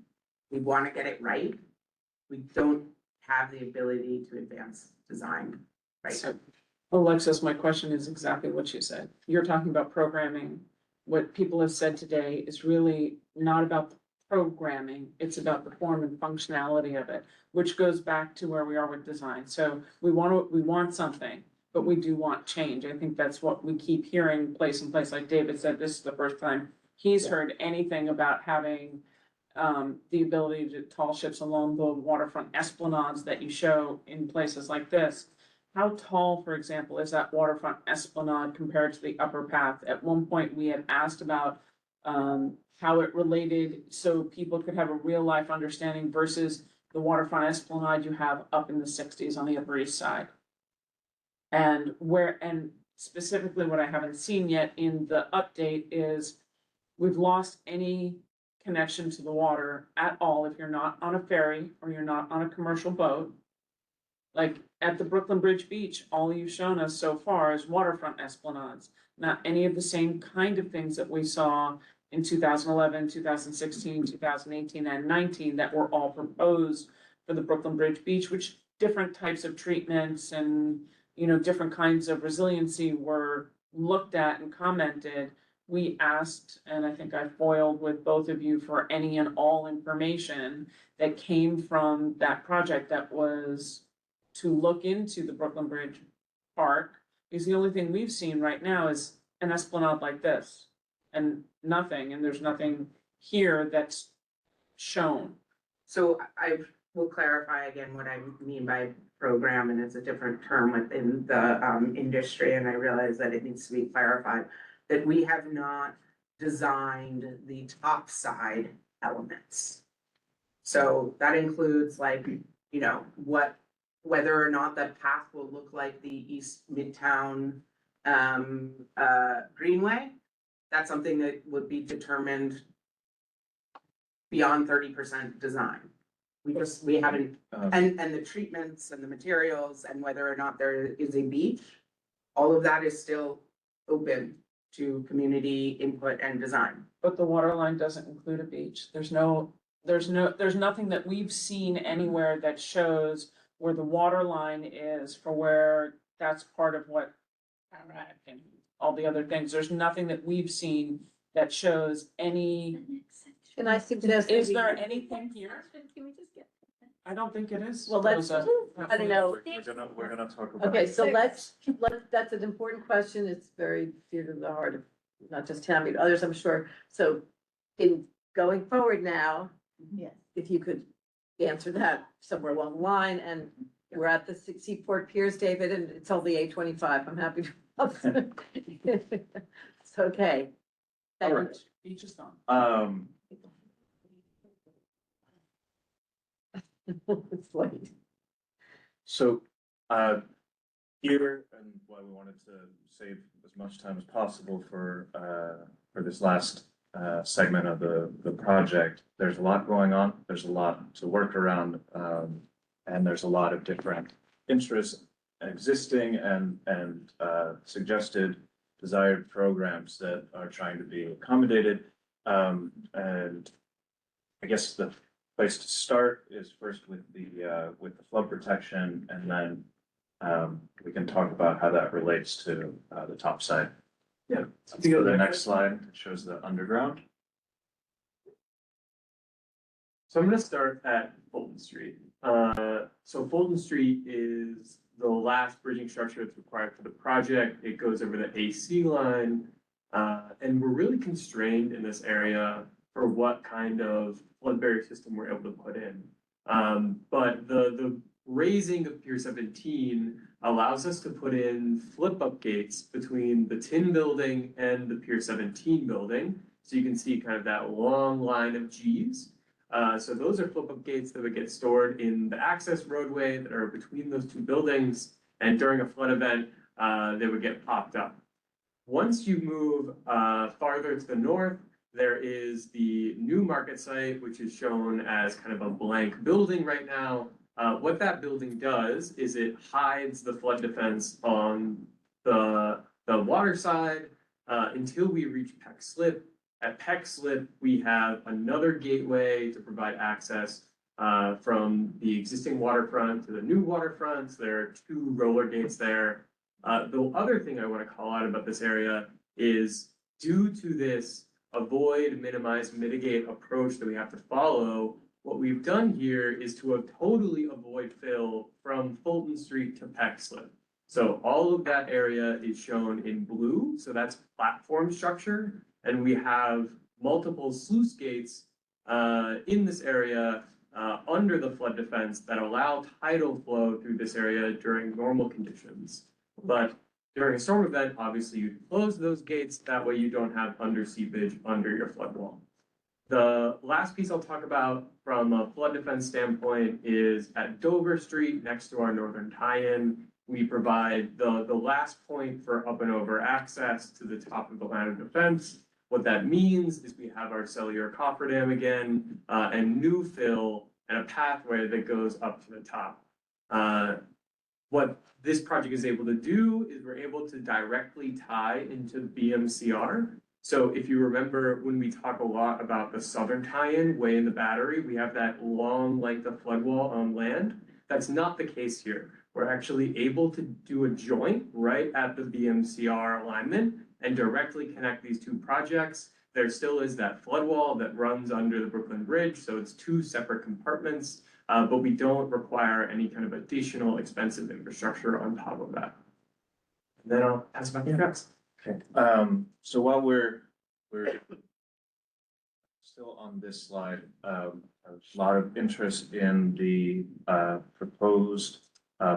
We want to get it right. We don't have the ability to advance design right. So, Alexis, my question is exactly what you said. You're talking about programming. What people have said today is really not about the programming, it's about the form and functionality of it, which goes back to where we are with design. So we want something, but we do want change. I think that's what we keep hearing place in place. Like David said, this is the first time he's heard anything about having the ability to tall ships along the waterfront esplanades that you show in places like this. How tall, for example, is that waterfront esplanade compared to the upper path? At one point, we had asked about how it related so people could have a real life understanding versus the waterfront esplanade you have up in the 60s on the Upper East Side. And specifically what I haven't seen yet in the update is we've lost any connection to the water at all if you're not on a ferry or you're not on a commercial boat. Like at the Brooklyn Bridge Beach, all you've shown us so far is waterfront esplanades, not any of the same kind of things that we saw in 2011, 2016, 2018, and 19 that were all proposed for the Brooklyn Bridge Beach, which different types of treatments and, you know, different kinds of resiliency were looked at and commented. We asked, and I think I foiled with both of you for any and all information that came from that project that was to look into the Brooklyn Bridge Park, because the only thing we've seen right now is an esplanade like this and nothing, and there's nothing here that's shown. So I will clarify again what I mean by program, and it's a different term within the industry, and I realize that it needs to be clarified, that we have not designed the top side elements. So that includes like, you know, whether or not that path will look like the East Midtown Greenway. That's something that would be determined beyond 30% design. We haven't, and the treatments and the materials and whether or not there is a beach, all of that is still open to community input and design. But the water line doesn't include a beach. There's nothing that we've seen anywhere that shows where the water line is for where that's part of what, and all the other things. There's nothing that we've seen that shows any. Can I suggest? Is there anything here? Can we just get? I don't think it is. Well, let's, Rosa. I don't know. We're gonna talk about. Okay, so let's, that's an important question. It's very dear to the heart of not just Tammy, but others, I'm sure. So in going forward now, Yes. if you could answer that somewhere along the line, and we're at the Seaport Piers, David, and it's only 8:25. I'm happy to. It's okay. All right. Beach is gone. It's late. So, here, and why we wanted to save as much time as possible for this last segment of the project. There's a lot going on, there's a lot to work around, and there's a lot of different interests existing and suggested desired programs that are trying to be accommodated. And I guess the place to start is first with the flood protection, and then we can talk about how that relates to the top side. Yeah. Let's go to the next slide. It shows the underground. So I'm gonna start at Fulton Street. So Fulton Street is the last bridging structure that's required for the project. It goes over the AC line. And we're really constrained in this area for what kind of flood barrier system we're able to put in. But the raising of Pier 17 allows us to put in flip-up gates between the Tin Building and the Pier 17 building. So you can see kind of that long line of Gs. So those are flip-up gates that would get stored in the access roadway that are between those two buildings. And during a flood event, they would get popped up. Once you move farther to the north, there is the new market site, which is shown as kind of a blank building right now. What that building does is it hides the flood defense on the water side until we reach Peck Slip. At Peck Slip, we have another gateway to provide access from the existing waterfront to the new waterfront. There are 2 roller gates there. The other thing I want to call out about this area is due to this avoid, minimize, mitigate approach that we have to follow, what we've done here is to totally avoid fill from Fulton Street to Peck Slip. So all of that area is shown in blue, so that's platform structure, and we have multiple sluice gates in this area under the flood defense that allow tidal flow through this area during normal conditions. But during a storm event, obviously you close those gates, that way you don't have under seepage under your flood wall. The last piece I'll talk about from a flood defense standpoint is at Dover Street, next to our northern tie-in. We provide the last point for up and over access to the top of the line of defense. What that means is we have our cellular cofferdam again, and new fill and a pathway that goes up to the top. What this project is able to do is we're able to directly tie into BMCR. So if you remember when we talk a lot about the southern tie-in way in the battery, we have that long length of flood wall on land. That's not the case here. We're actually able to do a joint right at the BMCR alignment and directly connect these 2 projects. There still is that flood wall that runs under the Brooklyn Bridge, so it's 2 separate compartments, but we don't require any kind of additional expensive infrastructure on top of that. And then I'll pass it back to you guys. Okay, so while we're still on this slide, a lot of interest in the proposed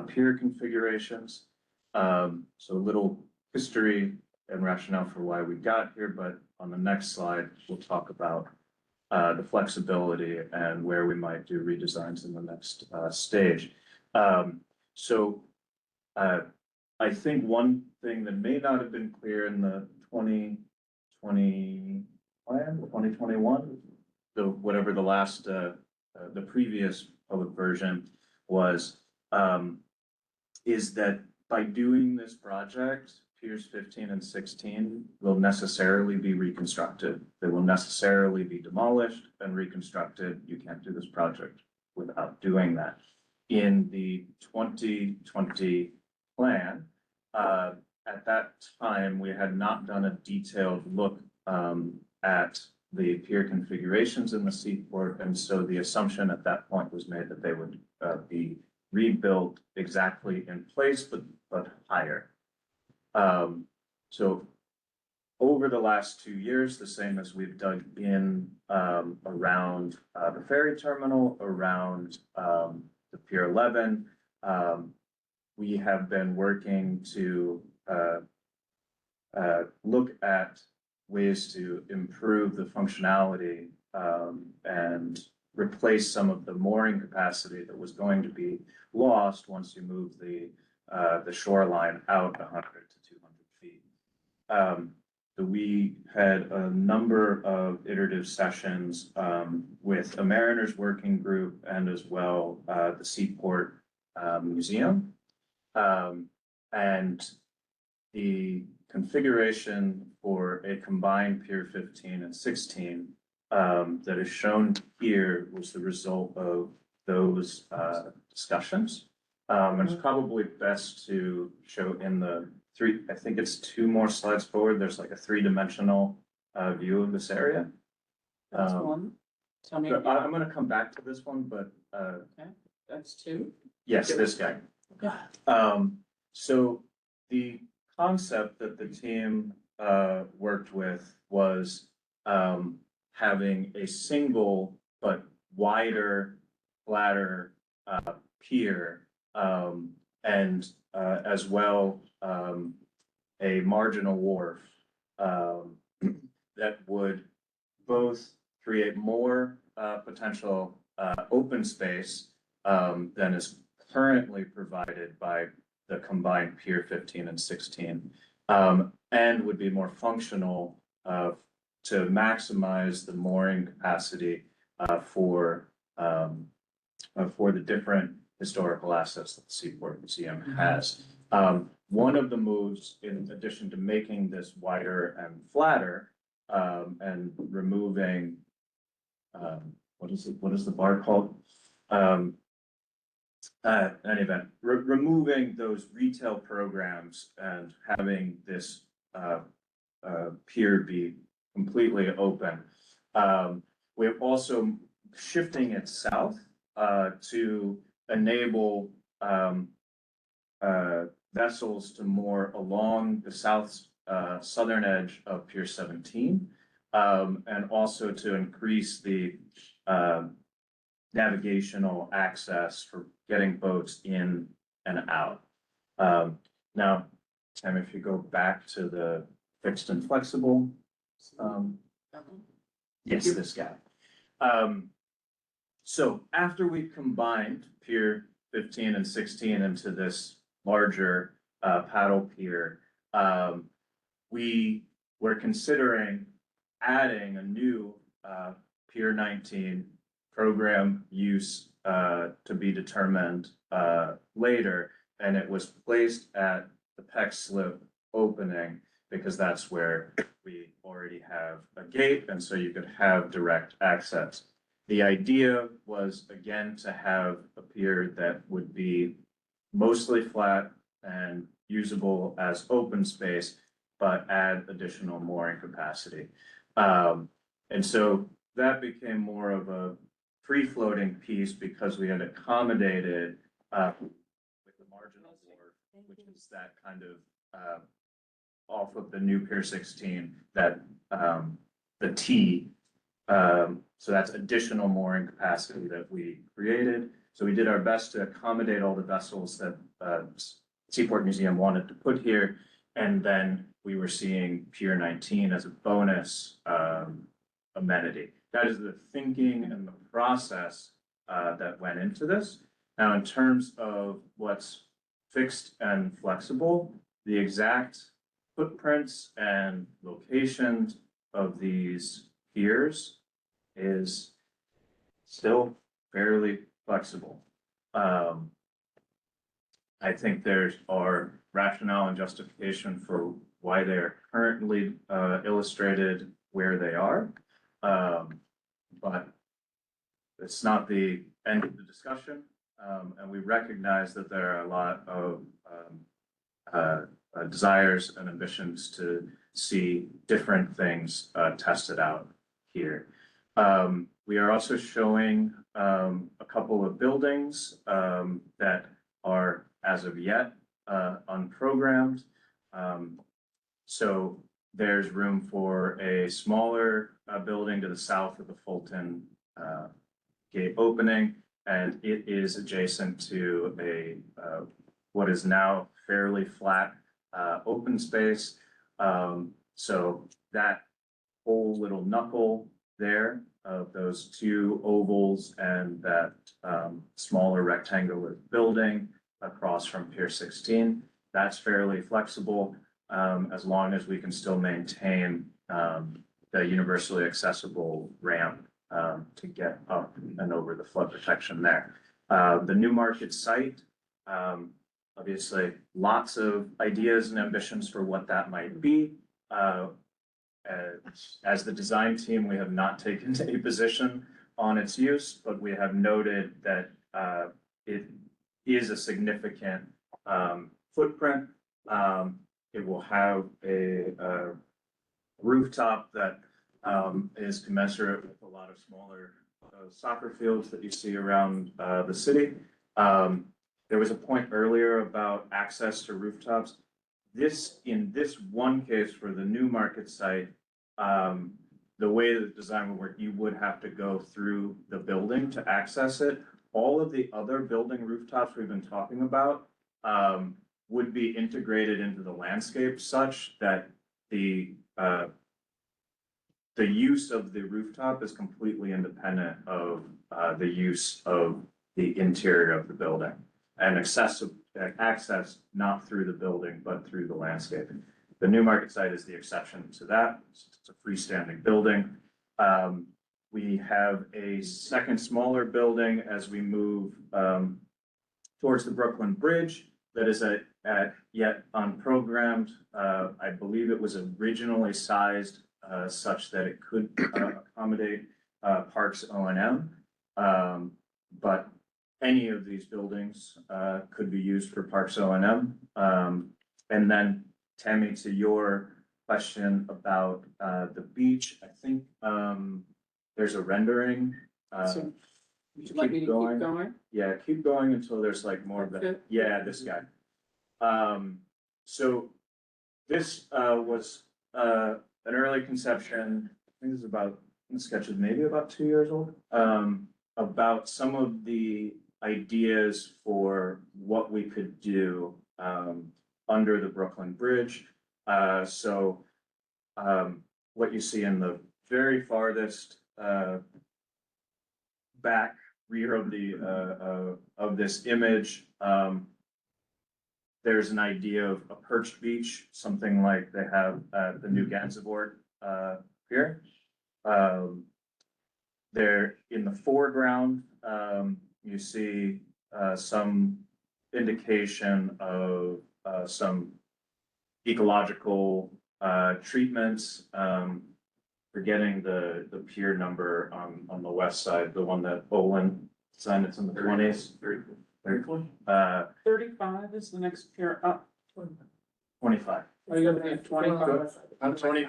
pier configurations. So a little history and rationale for why we got here, but on the next slide, we'll talk about the flexibility and where we might do redesigns in the next stage. I think one thing that may not have been clear in the 2020 plan, 2021, whatever the last, the previous public version was, is that by doing this project, Piers 15 and 16 will necessarily be reconstructed. They will necessarily be demolished and reconstructed. You can't do this project without doing that. In the 2020 plan, at that time, we had not done a detailed look at the pier configurations in the seaport, and so the assumption at that point was made that they would be rebuilt exactly in place, but higher. So over the last 2 years, the same as we've dug in around the ferry terminal, around the Pier 11, we have been working to look at ways to improve the functionality and replace some of the mooring capacity that was going to be lost once you move the shoreline out 100 to 200 feet. We had a number of iterative sessions with a mariners working group and as well the Seaport Museum. And the configuration for a combined Pier 15 and 16 that is shown here was the result of those discussions. And it's probably best to show in the I think it's 2 more slides forward. There's like a 3-dimensional view of this area. That's one. Tell me. I'm gonna come back to this one, but Okay, that's 2. yes, this guy. Okay. So the concept that the team worked with was having a single but wider, flatter pier, and as well a marginal wharf that would both create more potential open space than is currently provided by the combined Pier 15 and 16, and would be more functional to maximize the mooring capacity for the different historical assets that the Seaport Museum has. One of the moves, in addition to making this wider and flatter, and removing, what is the bar called? Any event, removing those retail programs and having this pier be completely open. We're also shifting it south to enable vessels to moor along the southern edge of Pier 17, and also to increase the navigational access for getting boats in and out. Now, Tim, if you go back to the fixed and flexible, yes, this guy. So after we combined Pier 15 and 16 into this larger paddle pier, we were considering adding a new Pier 19 program use to be determined later, and it was placed at the Peck Slip opening because that's where we already have a gate, and so you could have direct access. The idea was, again, to have a pier that would be mostly flat and usable as open space, but add additional mooring capacity. And so that became more of a free-floating piece because we had accommodated with the marginal board, which is that kind of off of the new Pier 16, that the T. So that's additional mooring capacity that we created. So we did our best to accommodate all the vessels that Seaport Museum wanted to put here. And then we were seeing Pier 19 as a bonus amenity. That is the thinking and the process that went into this. Now, in terms of what's fixed and flexible, the exact footprints and locations of these piers is still fairly flexible. I think there's our rationale and justification for why they're currently illustrated where they are. But it's not the end of the discussion. And we recognize that there are a lot of desires and ambitions to see different things tested out here. We are also showing a couple of buildings that are, as of yet, unprogrammed. So there's room for a smaller building to the south of the Fulton gate opening, and it is adjacent to a what is now fairly flat open space. So that whole little knuckle there of those two ovals and that smaller rectangular building across from Pier 16, that's fairly flexible, as long as we can still maintain the universally accessible ramp to get up and over the flood protection there. The New Market site, obviously lots of ideas and ambitions for what that might be. As the design team, we have not taken any position on its use, but we have noted that it is a significant footprint. It will have a rooftop that is commensurate with a lot of smaller soccer fields that you see around the city. There was a point earlier about access to rooftops. In this one case for the New Market site, the way the design would work, you would have to go through the building to access it. All of the other building rooftops we've been talking about would be integrated into the landscape such that the use of the rooftop is completely independent of the use of the interior of the building, and access not through the building, but through the landscape. The Newmarket site is the exception to that. It's a freestanding building. We have a second smaller building as we move towards the Brooklyn Bridge that is at yet unprogrammed. I believe it was originally sized such that it could accommodate Parks O&M. But any of these buildings could be used for Parks O&M. And then Tammy, to your question about the beach, I think there's a rendering. So would you like me to keep going? Yeah, keep going until there's like more of That's the, it? yeah, this guy. So this was an early conception, I think this is about, the sketch is maybe about 2 years old, about some of the ideas for what we could do under the Brooklyn Bridge. So what you see in the very farthest back rear of the of this image, there's an idea of a perched beach, something like they have at the new Gansevoort here. There in the foreground, you see some indication of some ecological treatments. Forgetting the pier number on the west side, the one that Olin signed, it's in the 20s. 35 is the next pier up. 25. Are you looking at 25?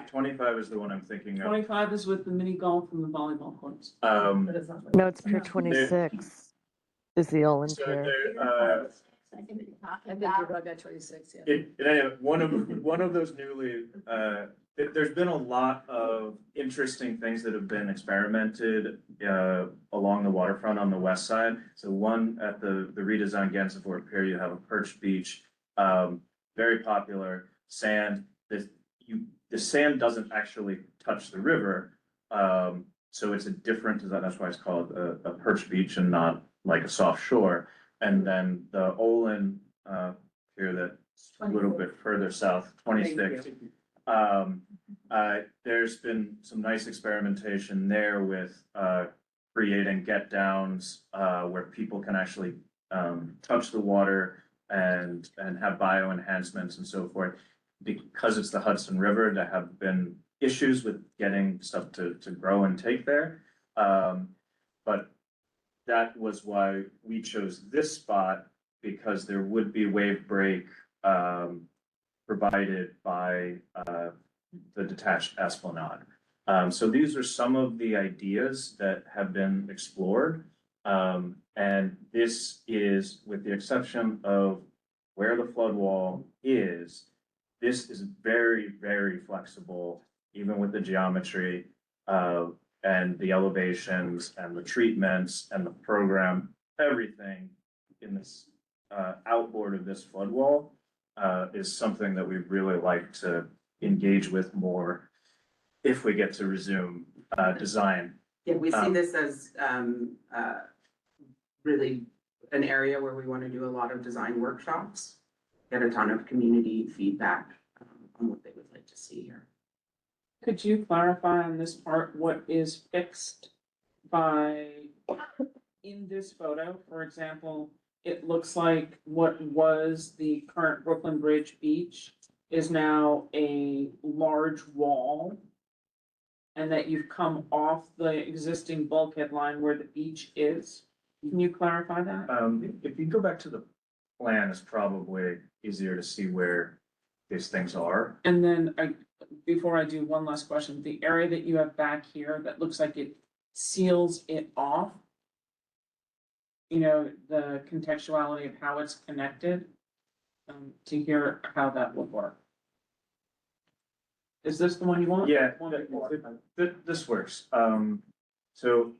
25 is the one I'm thinking of. 25 is with the mini golf and the volleyball courts. No, it's Pier 26 is the Olin So Pier. I think you're about that 26, yeah. One of those newly, there's been a lot of interesting things that have been experimented along the waterfront on the west side. So one at the redesigned Gansevoort Pier, you have a perched beach, very popular sand. The sand doesn't actually touch the river, so it's a different. That's why it's called a perched beach and not like a soft shore. And then the Olin pier that's a little bit further south, 26. There's been some nice experimentation there with creating get downs where people can actually touch the water and have bio enhancements and so forth. Because it's the Hudson River, there have been issues with getting stuff to grow and take there. But that was why we chose this spot, because there would be wave break provided by the detached esplanade. So these are some of the ideas that have been explored. And this is, with the exception of where the flood wall is, this is very, very flexible, even with the geometry and the elevations and the treatments and the program, everything in this outboard of this flood wall is something that we'd really like to engage with more if we get to resume design. Yeah, we see this as really an area where we want to do a lot of design workshops, get a ton of community feedback on what they would like to see here. Could you clarify on this part what is fixed by, in this photo, for example, it looks like what was the current Brooklyn Bridge beach is now a large wall, and that you've come off the existing bulkhead line where the beach is. Can you clarify that? If you go back to the plan, it's probably easier to see where these things are. And then before I do, one last question, the area that you have back here that looks like it seals it off, you know, the contextuality of how it's connected, to hear how that would work. Is this the one you want? Yeah, One before. this works. So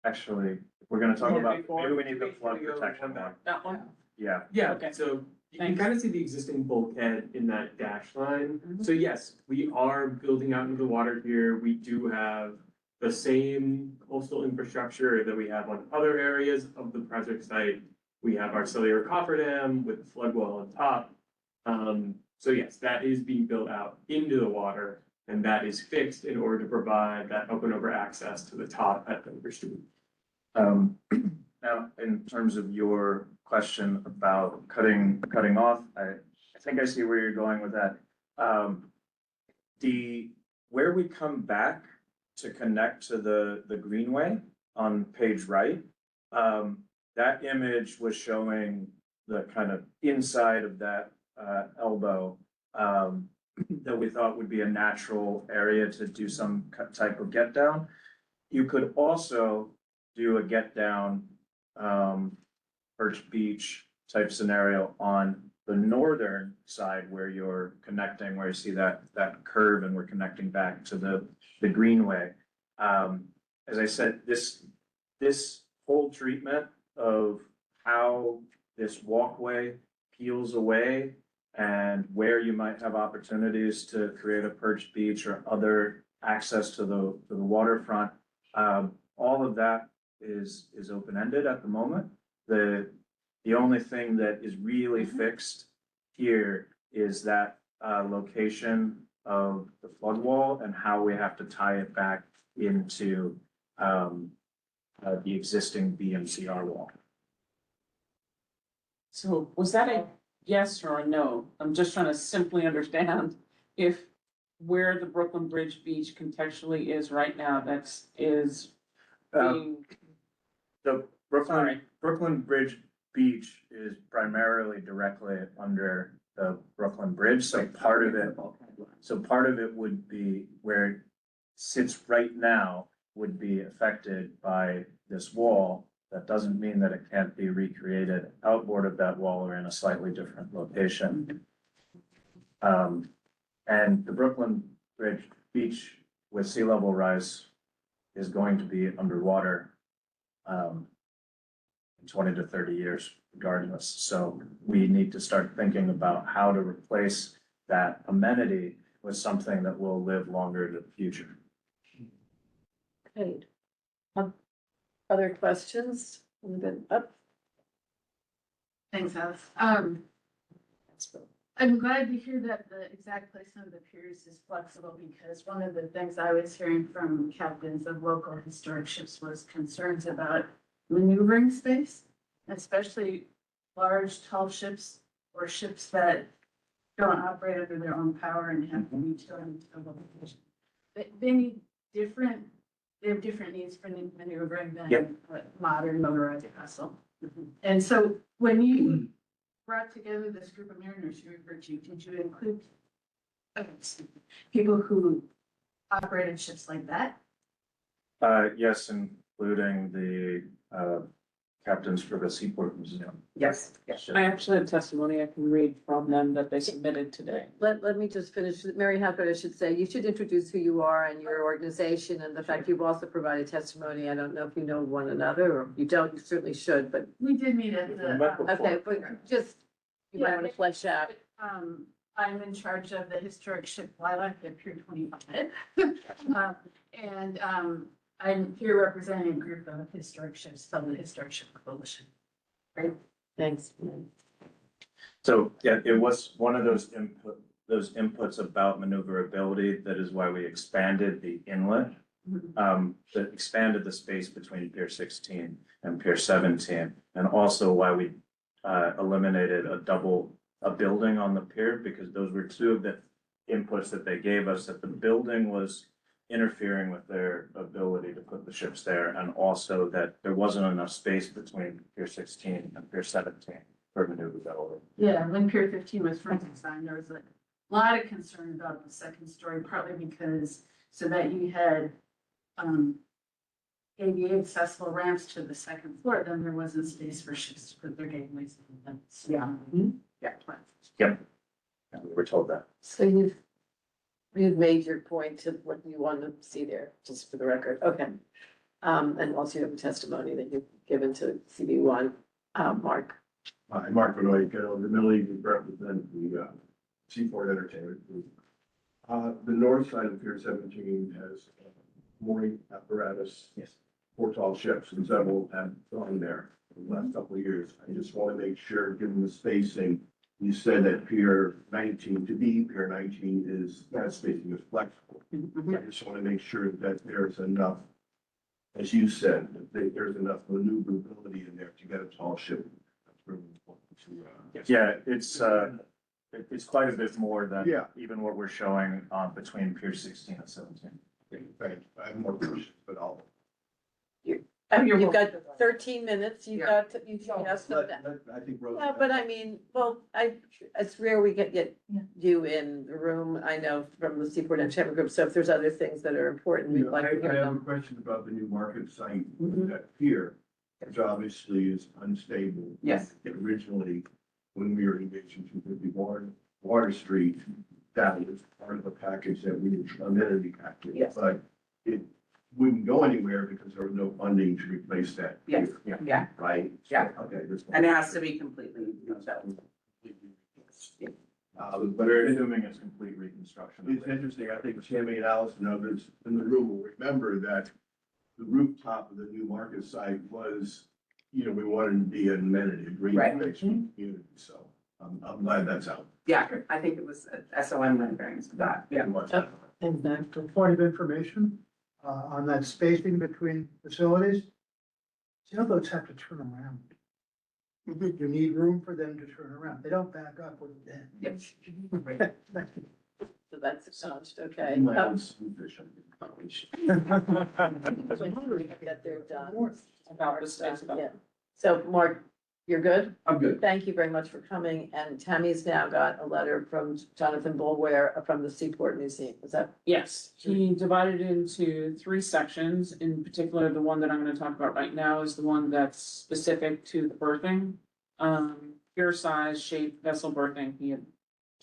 actually, if we're gonna talk about, maybe we need the flood protection one. That one? Yeah. Yeah, Okay. so you can Thanks. kind of see the existing bulkhead in that dash line. So yes, we are building out into the water here. We do have the same coastal infrastructure that we have on other areas of the project site. We have our cellular cofferdam with the flood wall on top. So yes, that is being built out into the water, and that is fixed in order to provide that open over access to the top at Dover Street. Now, in terms of your question about cutting off, I think I see where you're going with that. Where we come back to connect to the greenway on page right, that image was showing the kind of inside of that elbow that we thought would be a natural area to do some type of get down. You could also do a get down Birch Beach type scenario on the northern side where you're connecting, where you see that curve and we're connecting back to the greenway. As I said, this whole treatment of how this walkway peels away and where you might have opportunities to create a perch beach or other access to the waterfront, all of that is open-ended at the moment. The only thing that is really fixed here is that location of the flood wall and how we have to tie it back into the existing BMCR wall. So was that a yes or a no? I'm just trying to simply understand if where the Brooklyn Bridge Beach contextually is right now, is being. The Brooklyn Bridge Beach is primarily directly under the Brooklyn Bridge, so part of it would be where it sits right now would be affected by this wall. That doesn't mean that it can't be recreated outboard of that wall or in a slightly different location. And the Brooklyn Bridge Beach with sea level rise is going to be underwater in 20 to 30 years regardless. So we need to start thinking about how to replace that amenity with something that will live longer into the future. Great. Other questions? Up. Thanks, Alice. I'm glad to hear that the exact placement of the piers is flexible, because one of the things I was hearing from captains of local historic ships was concerns about maneuvering space, especially large, tall ships or ships that don't operate under their own power and have to be towed into a location. They have different needs for maneuvering than a modern motorized vessel. And so when you brought together this group of mariners you referred to, did you include people who operated ships like that? Yes, including the captains for the Seaport Museum. Yes. I actually have testimony I can read from them that they submitted today. Let me just finish. Mary Hacker, I should say, you should introduce who you are and your organization and the fact you've also provided testimony. I don't know if you know one another, or if you don't, you certainly should, but. We did meet at the. Okay, but just, you might want to flesh out. I'm in charge of the historic ship Lilac at Pier 25. And I'm here representing a group of historic ships from the Historic Ship Coalition. Right? Thanks. So, yeah, it was one of those inputs about maneuverability. That is why we expanded the inlet, that expanded the space between Pier 16 and Pier 17, and also why we eliminated a building on the pier, because those were two of the inputs that they gave us, that the building was interfering with their ability to put the ships there, and also that there wasn't enough space between Pier 16 and Pier 17 for maneuverability. Yeah, when Pier 15 was first designed, there was a lot of concern about the second story, partly because so that you had ADA accessible ramps to the second floor, then there wasn't space for ships to put their gateways in them. So, Yep. And we were told that. So you've made your point to what you want to see there, just for the record. Okay. And also you have a testimony that you've given to CB1. Mark. Hi, Mark Benoit, the Middle East represent the Seaport Entertainment Group. The north side of Pier 17 has mooring apparatus. Yes. 4 tall ships, and several have gone there in the last couple of years. I just want to make sure, given the spacing, you said that Pier 19, to be Pier 19 is, that spacing is flexible. I just want to make sure that there's enough, as you said, that there's enough maneuverability in there to get a tall ship. That's really important to, Yeah, it's quite a bit more than Yeah. even what we're showing on between Pier 16 and 17. Thanks. I have more questions, but I'll. You've got 13 minutes, you've Yeah. got, you have some. I think Rose. No, but I mean, well, it's rare we get you in the room, I know from the Seaport and Chamber Group, so if there's other things that are important, we'd like to I hear have a them. question about the new market site, that pier, which obviously is unstable. Yes. Originally, when we were engaged in 250 Water Street, that was part of the package that we, amenity package. Yes. But it wouldn't go anywhere because there was no funding to replace that. Yes, pier, yeah, Right? So, Yeah. Okay. and it has to be completely, But We're assuming it's complete reconstruction. it's interesting, I think Tammy and Allison, others in the room will remember that the rooftop of the new market site was, we wanted to be an amenity, a green Right. space for the community, so I'm glad that's out. yeah, I think it was SOM renderings of that, yeah. Exactly. Point of information, on that spacing between facilities. Sailboats have to turn around. You need room for them to turn around. They don't back up with the Yep. So that's acknowledged, okay. My own school fish, That they're done. About the space. Yeah. So Mark, you're good? I'm good. Thank you very much for coming, and Tammy's now got a letter from Jonathan Bulware from the Seaport Museum, is that? Yes, he divided it into 3 sections. In particular, the one that I'm gonna talk about right now is the one that's specific to the berthing. Pure size, shape, vessel berthing, he had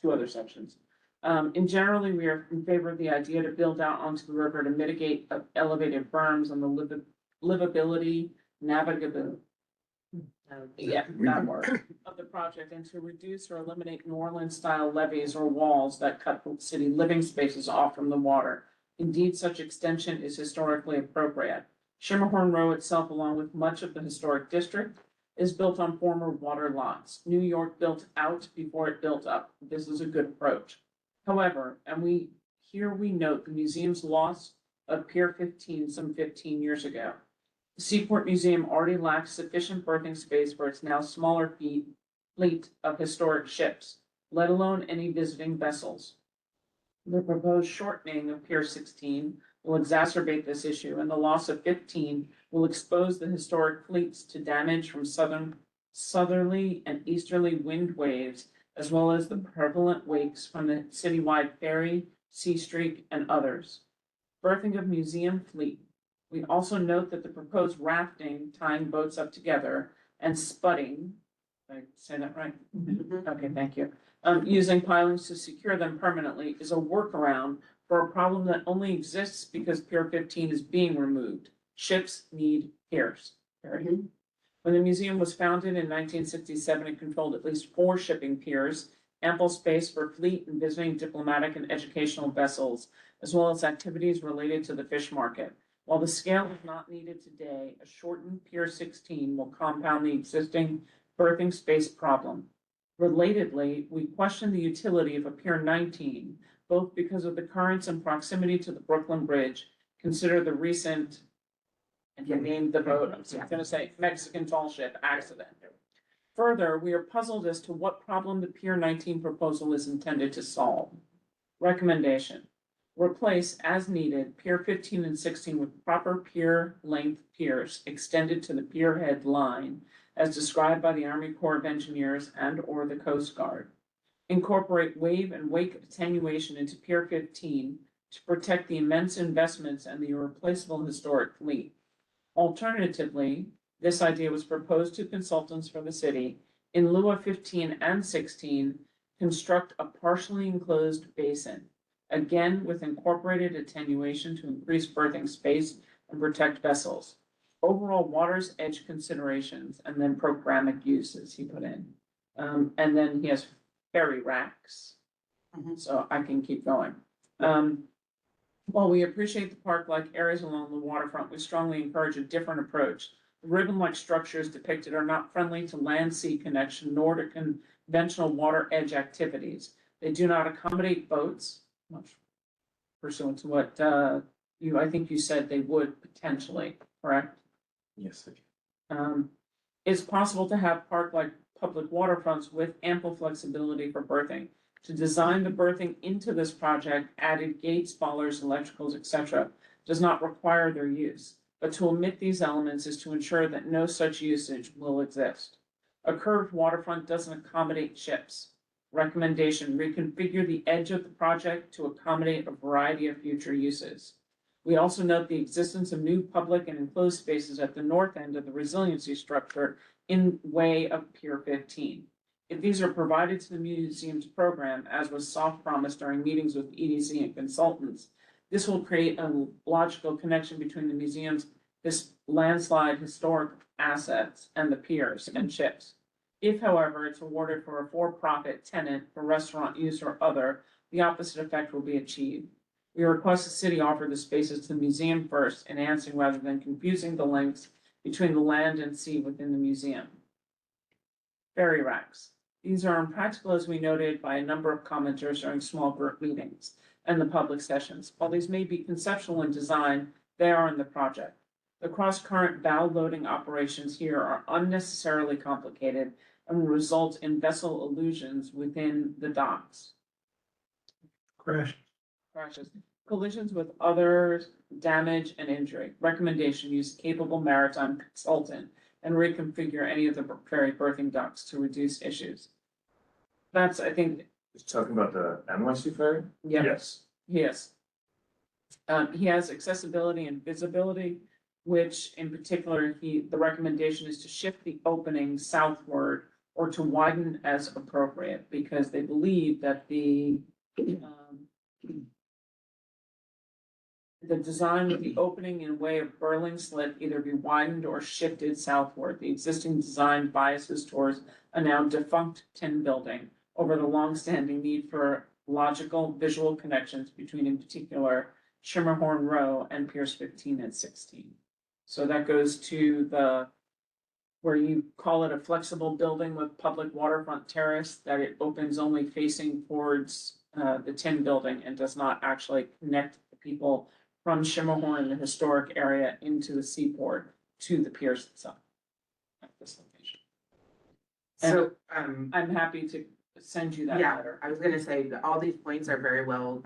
2 other sections. In generally, we are in favor of the idea to build out onto the river to mitigate elevated berms on the livability, navigability. Yeah, that word, of the project, and to reduce or eliminate New Orleans-style levees or walls that cut the city living spaces off from the water. Indeed, such extension is historically appropriate. Schermerhorn Row itself, along with much of the historic district, is built on former water lots. New York built out before it built up. This is a good approach. However, here we note the museum's loss of Pier 15 some 15 years ago. The Seaport Museum already lacks sufficient berthing space for its now smaller fleet of historic ships, let alone any visiting vessels. The proposed shortening of Pier 16 will exacerbate this issue, and the loss of 15 will expose the historic fleets to damage from southerly and easterly wind waves, as well as the prevalent wakes from the citywide ferry, Sea Streak, and others. Berthing of museum fleet. We also note that the proposed rafting, tying boats up together, and spudding, did I say that right? Okay, thank you. Using pilings to secure them permanently is a workaround for a problem that only exists because Pier 15 is being removed. Ships need piers. Period. When the museum was founded in 1967, it controlled at least 4 shipping piers, ample space for fleet and visiting diplomatic and educational vessels, as well as activities related to the fish market. While the scale is not needed today, a shortened Pier 16 will compound the existing berthing space problem. Relatedly, we question the utility of a Pier 19, both because of the currents and proximity to the Brooklyn Bridge. Consider the recent, and you named the boat, I'm just gonna say Mexican tall ship accident. Further, we are puzzled as to what problem the Pier 19 proposal is intended to solve. Recommendation. Replace as needed Pier 15 and 16 with proper pier length piers extended to the pier head line as described by the Army Corps of Engineers and or the Coast Guard. Incorporate wave and wake attenuation into Pier 15 to protect the immense investments and the irreplaceable historic fleet. Alternatively, this idea was proposed to consultants for the city. In lieu of 15 and 16, construct a partially enclosed basin, again with incorporated attenuation to increase berthing space and protect vessels. Overall water's edge considerations and then programmatic uses he put in. And then he has ferry racks. So I can keep going. While we appreciate the park-like areas along the waterfront, we strongly encourage a different approach. The ribbon-like structures depicted are not friendly to land-sea connection nor to conventional water edge activities. They do not accommodate boats, much pursuant to what, I think you said they would potentially, correct? Yes. It's possible to have park-like public waterfronts with ample flexibility for berthing. To design the berthing into this project, added gates, bollards, electricals, etc., does not require their use, but to omit these elements is to ensure that no such usage will exist. A curved waterfront doesn't accommodate ships. Recommendation: reconfigure the edge of the project to accommodate a variety of future uses. We also note the existence of new public and enclosed spaces at the north end of the resiliency structure in way of Pier 15. If these are provided to the museum's program, as was soft promised during meetings with EDC and consultants, this will create a logical connection between the museum's landslide historic assets and the piers and ships. If, however, it's awarded for a for-profit tenant for restaurant use or other, the opposite effect will be achieved. We request the city offer the spaces to the museum first, enhancing rather than confusing the links between the land and sea within the museum. Ferry racks. These are impractical, as we noted by a number of commenters during small group meetings and the public sessions. While these may be conceptual in design, they are in the project. The cross-current bow loading operations here are unnecessarily complicated and will result in vessel illusions within the docks. Crashes, collisions with others, damage and injury. Recommendation: use capable maritime consultant and reconfigure any of the ferry berthing docks to reduce issues. That's, I think. Just talking about the NYC ferry? Yeah. Yes. Yes. He has accessibility and visibility, which in particular, the recommendation is to shift the opening southward or to widen as appropriate, because they believe that the design of the opening in way of Burling Slit either be widened or shifted southward. The existing design biases towards a now defunct tin building over the long-standing need for logical visual connections between, in particular, Shimmerhorn Row and Piers 15 and 16. So that goes to where you call it a flexible building with public waterfront terrace, that it opens only facing towards the tin building and does not actually connect the people from Shimmerhorn, the historic area, into the seaport to the piers itself at this location. So, I'm happy to send you that yeah, letter. I was gonna say that all these points are very well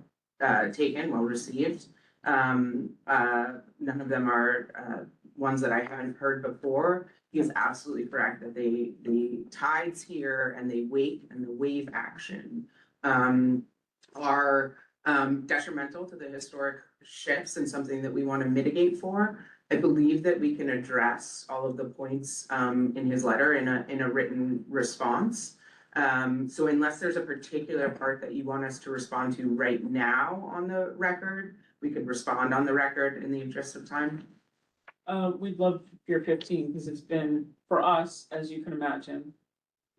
taken, well received. None of them are ones that I haven't heard before. He is absolutely correct that the tides here and the wake and the wave action are detrimental to the historic ships and something that we want to mitigate for. I believe that we can address all of the points in his letter in a written response. So unless there's a particular part that you want us to respond to right now on the record, we could respond on the record in the interest of time. We'd love Pier 15 because it's been, for us, as you can imagine,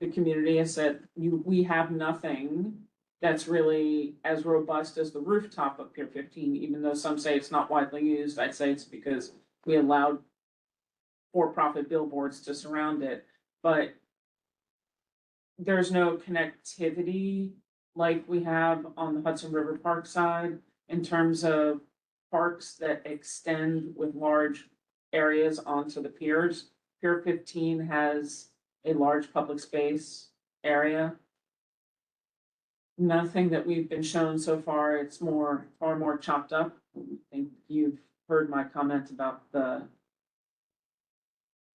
the community has said, we have nothing that's really as robust as the rooftop of Pier 15, even though some say it's not widely used. I'd say it's because we allowed for-profit billboards to surround it, but there's no connectivity like we have on the Hudson River Park side in terms of parks that extend with large areas onto the piers. Pier 15 has a large public space area. Nothing that we've been shown so far, it's far more chopped up. I think you've heard my comment about the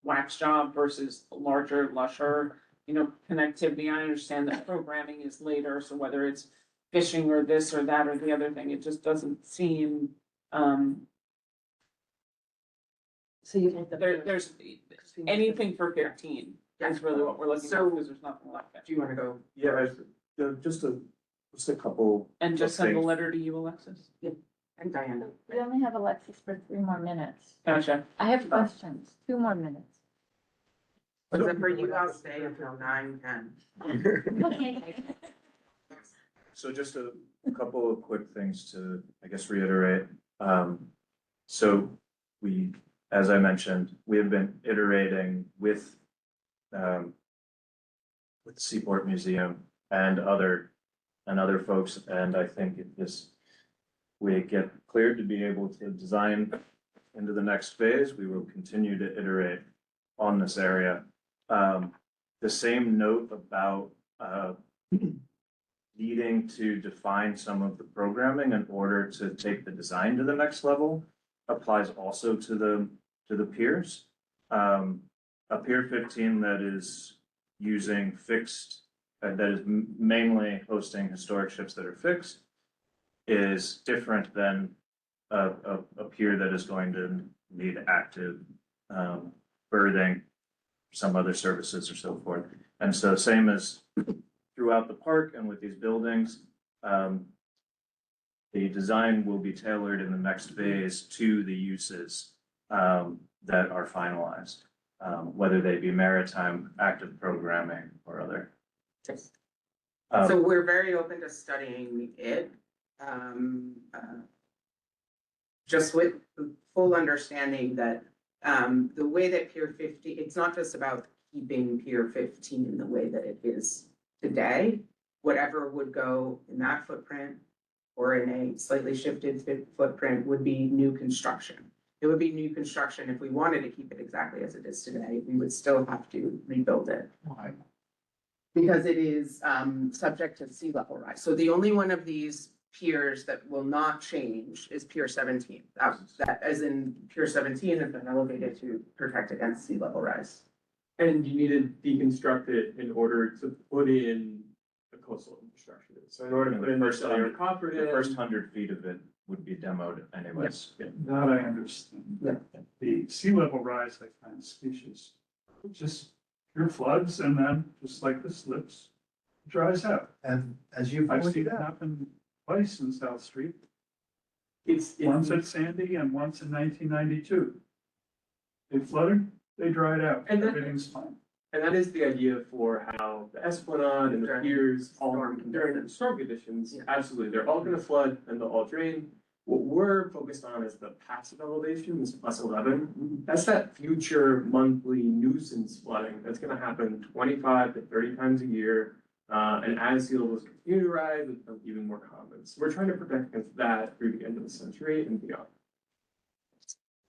wax job versus larger, lusher, connectivity. I understand that programming is later, so whether it's fishing or this or that or the other thing, it just doesn't seem, so you think there's anything for 15 is really what we're looking for, because there's nothing like that. Do you wanna go? Yeah, just a couple. And just send a things. letter to you, Alexis? Yeah, and Diana. We only have Alexis for 3 more minutes. Gotcha. I have questions, 2 more minutes. Except for you, I'll stay until 9:10. Okay. So just a couple of quick things to, I guess, reiterate. So we, as I mentioned, we have been iterating with with Seaport Museum and other folks. And I think if we get cleared to be able to design into the next phase, we will continue to iterate on this area. The same note about needing to define some of the programming in order to take the design to the next level applies also to the piers. A Pier 15 that is using fixed, that is mainly hosting historic ships that are fixed, is different than a pier that is going to need active berthing, some other services or so forth. And so same as throughout the park and with these buildings, the design will be tailored in the next phase to the uses that are finalized, whether they be maritime, active programming, or other. So we're very open to studying it. Just with the full understanding that the way that Pier 50, it's not just about keeping Pier 15 in the way that it is today. Whatever would go in that footprint or in a slightly shifted footprint would be new construction. It would be new construction. If we wanted to keep it exactly as it is today, we would still have to rebuild it. Why? Because it is subject to sea level rise. So the only one of these piers that will not change is Pier 17. That as in Pier 17 has been elevated to protect against sea level rise. And you need to deconstruct it in order to put in the coastal infrastructure. So in order to put in the cellular copper The in. first 100 feet of it would be demoed anyways. That I understand. Yeah. The sea level rise, I find suspicious. Just pure floods and then, just like the slips, it dries out. And as you I've seen pointed it out, happen twice in South Street, It's once at Sandy and once in 1992. They flooded, they dried out, And that- everything's fine. And that is the idea for how the Esplanade and the During piers, all storm during storm conditions, Yeah. absolutely, they're all gonna flood and they'll all drain. What we're focused on is the passive elevation, this +11. That's that future monthly nuisance flooding that's gonna happen 25 to 30 times a year. And as sea levels continue to rise, it becomes even more common. So we're trying to protect against that through the end of the century and beyond.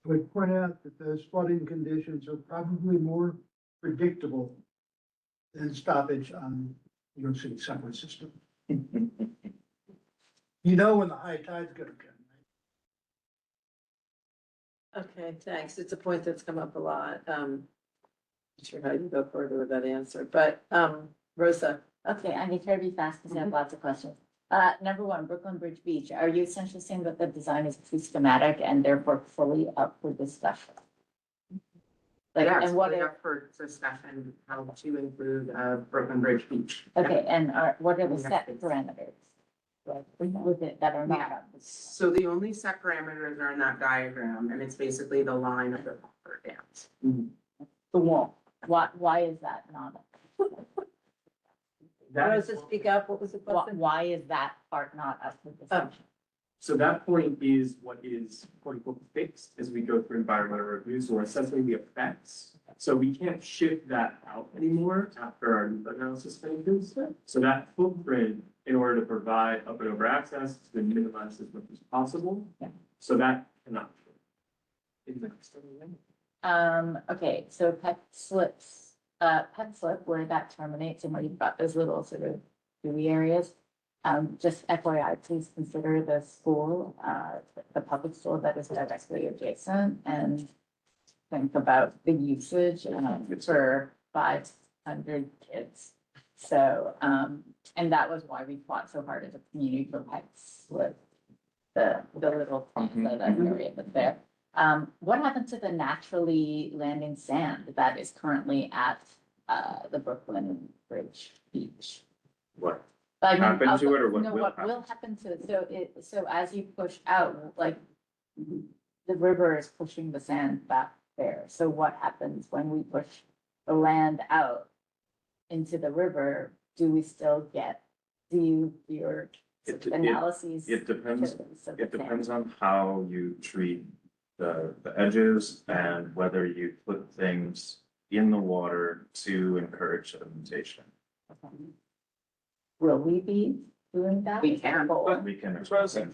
I would point out that those flooding conditions are probably more predictable than stoppage on New York City subway system. You know when the high tide's gonna come. Okay, thanks. It's a point that's come up a lot. Not sure how you go further with that answer, but, Rosa. Okay, I need to be fast because I have lots of questions. Number one, Brooklyn Bridge Beach, are you essentially saying that the design is too schematic and therefore fully up for discussion? Like, Yeah, and what it's are, up for discussion, how to include Brooklyn Bridge Beach. okay, and what are the Yeah. set parameters? Like, with it that are not Yeah. up? So the only set parameters are in that diagram, and it's basically the line of the buffer dams. The wall, why is that not? Rosa, speak up. What was the Why, question? why is that part not up for discussion? So that point is what is quote unquote fixed as we go through environmental reviews, or essentially the effects. So we can't shift that out anymore after our analysis finishes. So that footprint, in order to provide up and over access, has been minimized as much as possible. Yeah. So that cannot. Okay, so pet slip where that terminates and where you've got those little sort of gooey areas. Just FYI, please consider the school, the public school that is directly adjacent and think about the usage for 500 kids. So, and that was why we fought so hard as a community for pet slip, the little plaza, that area that's there. What happened to the naturally landing sand that is currently at the Brooklyn Bridge Beach? What I mean, happened to it or what no, will what happen? will happen to it? So as you push out, like the river is pushing the sand back there. So what happens when we push the land out into the river? Do we still get, your analyses? It depends, of the it sand? depends on how you treat the edges and whether you put things in the water to encourage sedimentation. Will we be doing that? We can, but We can. Rosie,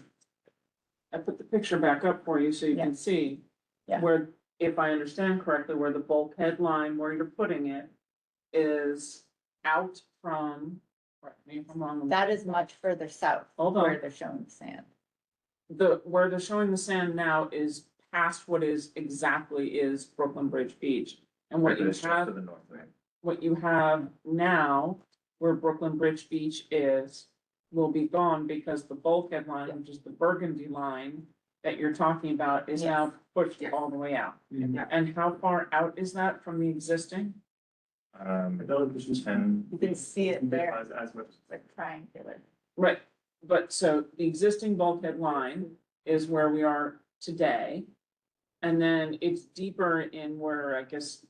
I put the picture back up for you so you can see Yeah. where, if I understand correctly, where the bulkhead line, where you're putting it is out from, correct me if I'm wrong. That is much further south. Hold Where on. they're showing the sand. Where they're showing the sand now is past what is exactly is Brooklyn Bridge Beach. And what you It's just to have, the north, right? what you have now, where Brooklyn Bridge Beach is, will be gone because the bulkhead line, which is the burgundy line that you're talking about, is now pushed all the way out. And how far out is that from the existing? I don't, this is 10. You can see it there. As much. It's like triangular. Right, but so the existing bulkhead line is where we are today. And then it's deeper in where, I guess,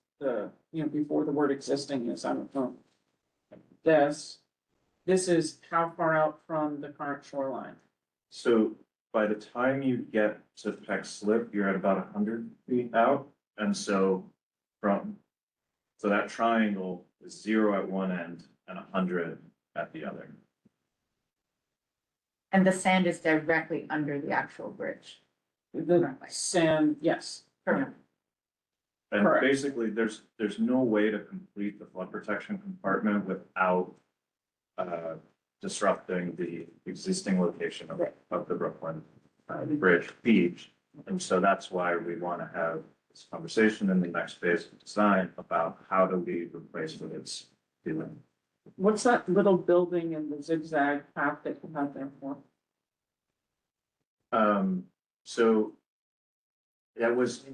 before the word existing is, I don't know. This is how far out from the current shoreline? So by the time you get to Peck Slip, you're at about 100 feet out. And so so that triangle is 0 at one end and 100 at the other. And the sand is directly under the actual bridge. The sand, yes. And Correct. basically, there's no way to complete the flood protection compartment without disrupting the existing location of the Brooklyn Bridge Beach. And so that's why we want to have this conversation in the next phase of design about how do we replace what it's doing. What's that little building in the zigzag path that you have there for? So that was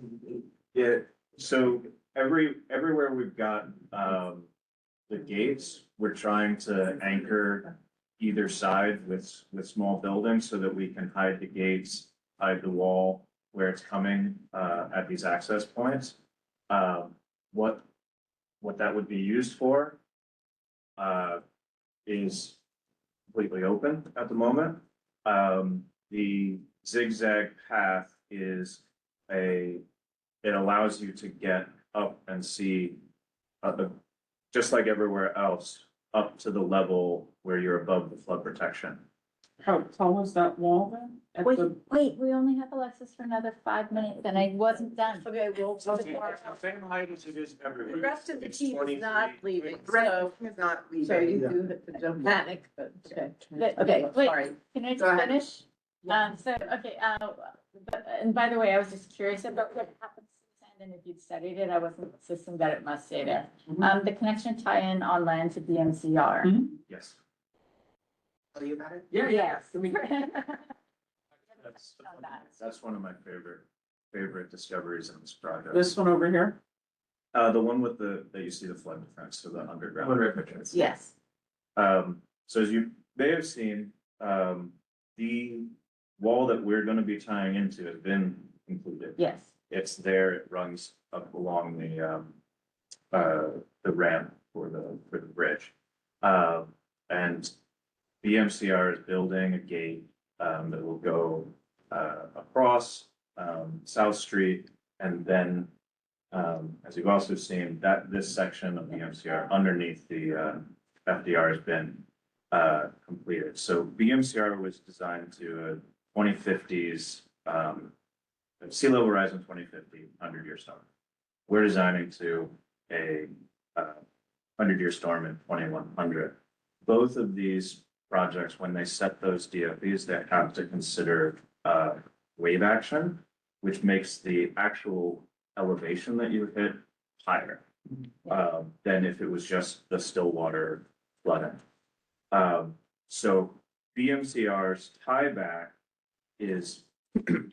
it. So everywhere we've got the gates, we're trying to anchor either side with small buildings so that we can hide the gates, hide the wall where it's coming at these access points. What that would be used for is completely open at the moment. The zigzag path is it allows you to get up and see just like everywhere else, up to the level where you're above the flood protection. How tall is that wall then? At Wait, the- wait, we only have Alexis for another 5 minutes and I wasn't done. Okay, well, Same height as it is the everywhere. rest of the It's team is 23. not leaving, The rest so, of them is not so leaving. you don't panic, but, okay. But- Okay, wait, sorry. Can I Go just ahead. finish? And by the way, I was just curious about what happens to the sand and if you'd studied it, I wasn't insisting that it must stay there. The connection tie-in on land to DMCR. Yes. Tell you about it? Yes. I mean, That's one of my favorite discoveries in this project. this one over here? The one with that you see the flood defense, so the underground. Yes. So as you may have seen, the wall that we're gonna be tying into has been concluded. Yes. It's there, it runs up along the ramp for the bridge. And BMCR is building a gate, that will go, across, South Street. And then, as you've also seen, that this section of BMCR underneath the, FDR has been, completed. So BMCR was designed to a 2050s, sea level rise in 2050, 100-year storm. We're designing to a 100-year storm in 2100. Both of these projects, when they set those DFEs, they have to consider wave action, which makes the actual elevation that you hit higher than if it was just the still water flooding. So BMCR's tieback is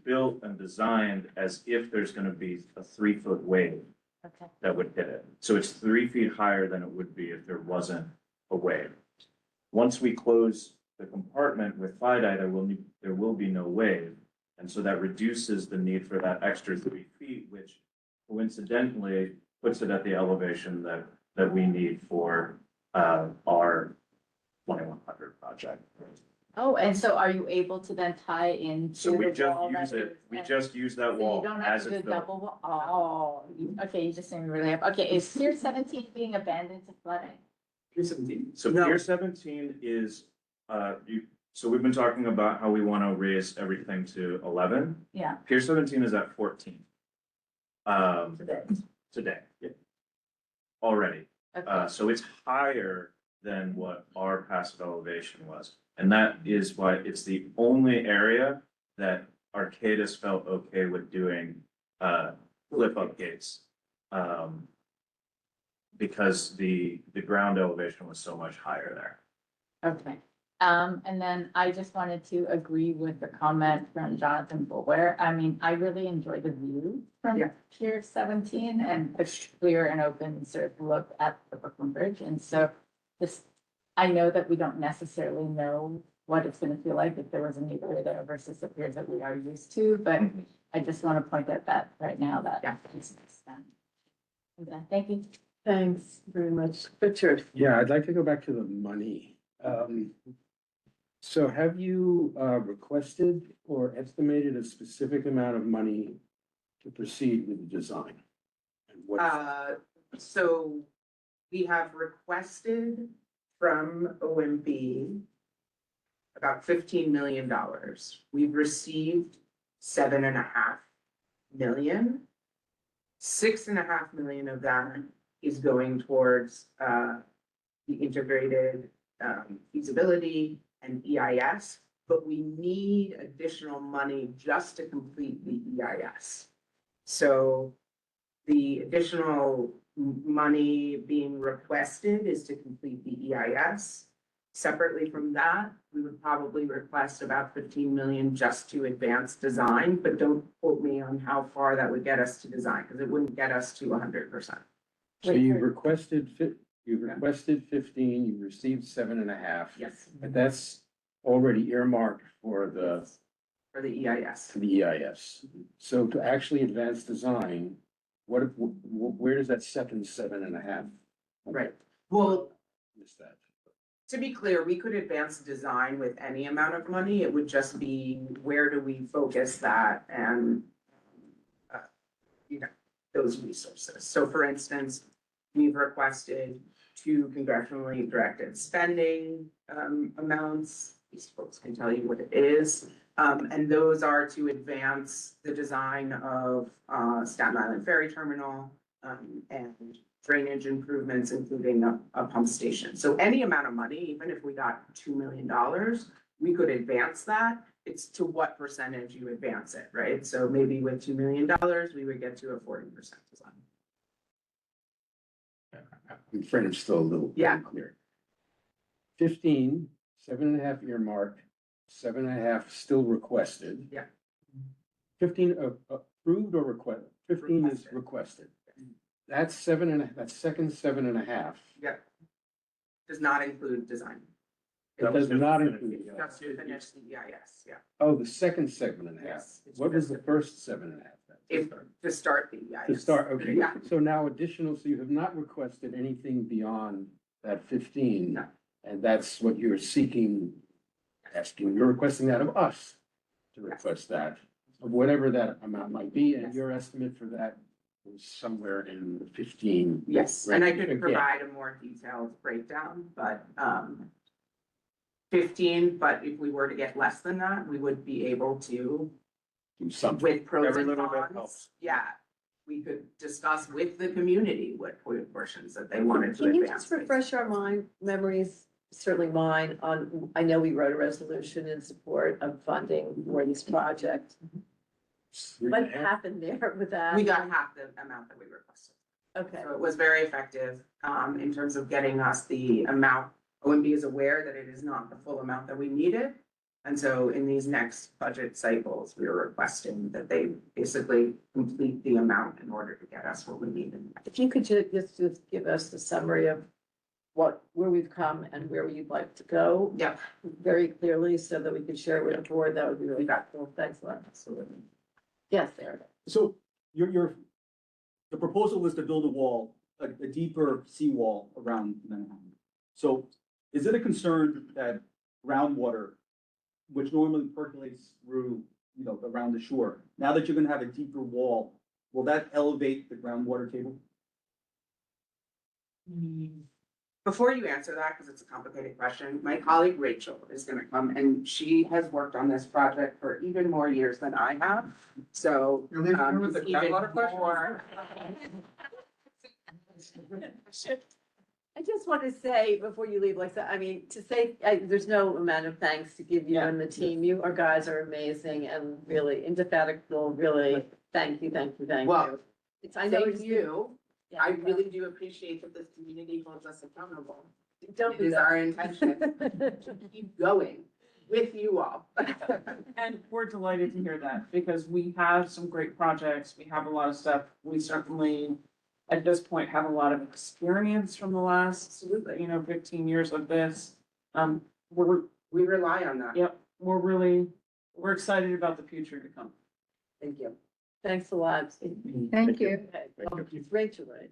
built and designed as if there's going to be a 3-foot wave Okay. that would hit it. So it's 3 feet higher than it would be if there wasn't a wave. Once we close the compartment with FIDI, there will be no wave. And so that reduces the need for that extra 3 feet, which coincidentally puts it at the elevation that we need for our 2100 project. Oh, and so are you able to then tie into So we the just wall use that it, is- we just use that So wall you don't have as to do it's a built. double wall? Okay, you just didn't really have, okay, is Pier 17 being abandoned to flooding? Pier 17. So No. Pier 17 is, so we've been talking about how we want to raise everything to 11. Yeah. Pier 17 is at 14. Today. Today, yeah. Already. Okay. So it's higher than what our passive elevation was. And that is why it's the only area that Arcadis felt okay with doing, flip up gates. Because the ground elevation was so much higher there. Okay, and then I just wanted to agree with the comment from Jonathan Bulwer. I mean, I really enjoy the view from Yeah. Pier 17 and a clear and open sort of look at the Brooklyn Bridge. And so this, I know that we don't necessarily know what it's gonna feel like if there was a new pier there versus the piers that we are used to, but I just want to point out that right now that. Yeah. Okay, thank you. Thanks very much. Richard? Yeah, I'd like to go back to the money. So have you requested or estimated a specific amount of money to proceed with the design? And what, So we have requested from OMB about $15 million. We've received 7.5 million. 6.5 million of that is going towards the integrated feasibility and EIS, but we need additional money just to complete the EIS. So the additional money being requested is to complete the EIS. Separately from that, we would probably request about 15 million just to advance design, but don't quote me on how far that would get us to design, because it wouldn't get us to 100%. so you've requested 15, you've received 7.5. Yes. And that's already earmarked for the For the EIS. EIS. So to actually advance design, where does that second 7.5? Right. Well, Missed that. to be clear, we could advance design with any amount of money. It would just be where do we focus that and, those resources. So for instance, we've requested 2 congressionally directed spending amounts. These folks can tell you what it is. And those are to advance the design of Staten Island Ferry Terminal and drainage improvements, including a pump station. So any amount of money, even if we got $2 million, we could advance that. It's to what percentage you advance it, right? So maybe with $2 million, we would get to a 40% design. I'm afraid I'm still a little unclear. 15, 7.5 earmarked, 7.5 still requested. Yeah. 15 approved or requested? 15 is requested. That's 7.5, that second 7.5. Yeah. Does not include design. It does not include. Just to finish the EIS, yeah. Oh, the second 7.5. Yes, it's What was the just- first 7.5? If, to start the EIS. To start, okay. Yeah. So now additional, so you have not requested anything beyond that 15? No. And that's what you're seeking, asking, you're requesting that of us to request that, of whatever that amount might be, and your estimate for that was somewhere in the 15. Yes, and I could range. provide a more detailed breakdown, but 15, but if we were to get less than that, we would be able to, Do something. with pros Every and little bit cons, helps. yeah. We could discuss with the community what portions that they wanted to Can you advance. just refresh our memories, certainly mine, on, I know we wrote a resolution in support of funding for this project. What happened there with that? We got half the amount that we requested. Okay, So it was very effective in terms of getting us the amount. OMB is aware that it is not the full amount that we needed. And so in these next budget cycles, we are requesting that they basically complete the amount in order to get us what we needed. if you could just give us the summary of where we've come and where you'd like to go. Yeah. Very clearly, so that we can share with the board, that would be really helpful. Thanks a lot. Absolutely. Yes, Eric. So the proposal was to build a wall, a deeper seawall around Manhattan. So is it a concern that groundwater, which normally percolates through, around the shore, now that you're gonna have a deeper wall, will that elevate the groundwater table? Before you answer that, because it's a complicated question, my colleague Rachel is gonna come and she has worked on this project for even more years than I have. So. You're leaving her with it's the even groundwater question? more- I just want to say, before you leave, Lisa, I mean, to say, there's no amount of thanks to give you and the team. You are guys are amazing and really indefatigable, really. Thank you, thank you, thank Well, you. It's, I know Thank it's you. Yeah. I really do appreciate that this community holds us accountable. Don't It do is that. our intention to keep going with you all. And we're delighted to hear that because we have some great projects. We have a lot of stuff. We certainly, at this point, have a lot of experience from the last, 15 years of this. We rely on that. Yep, we're excited about the future to come. Thank you. Thanks a lot. Thank you. Okay, Rachel, right?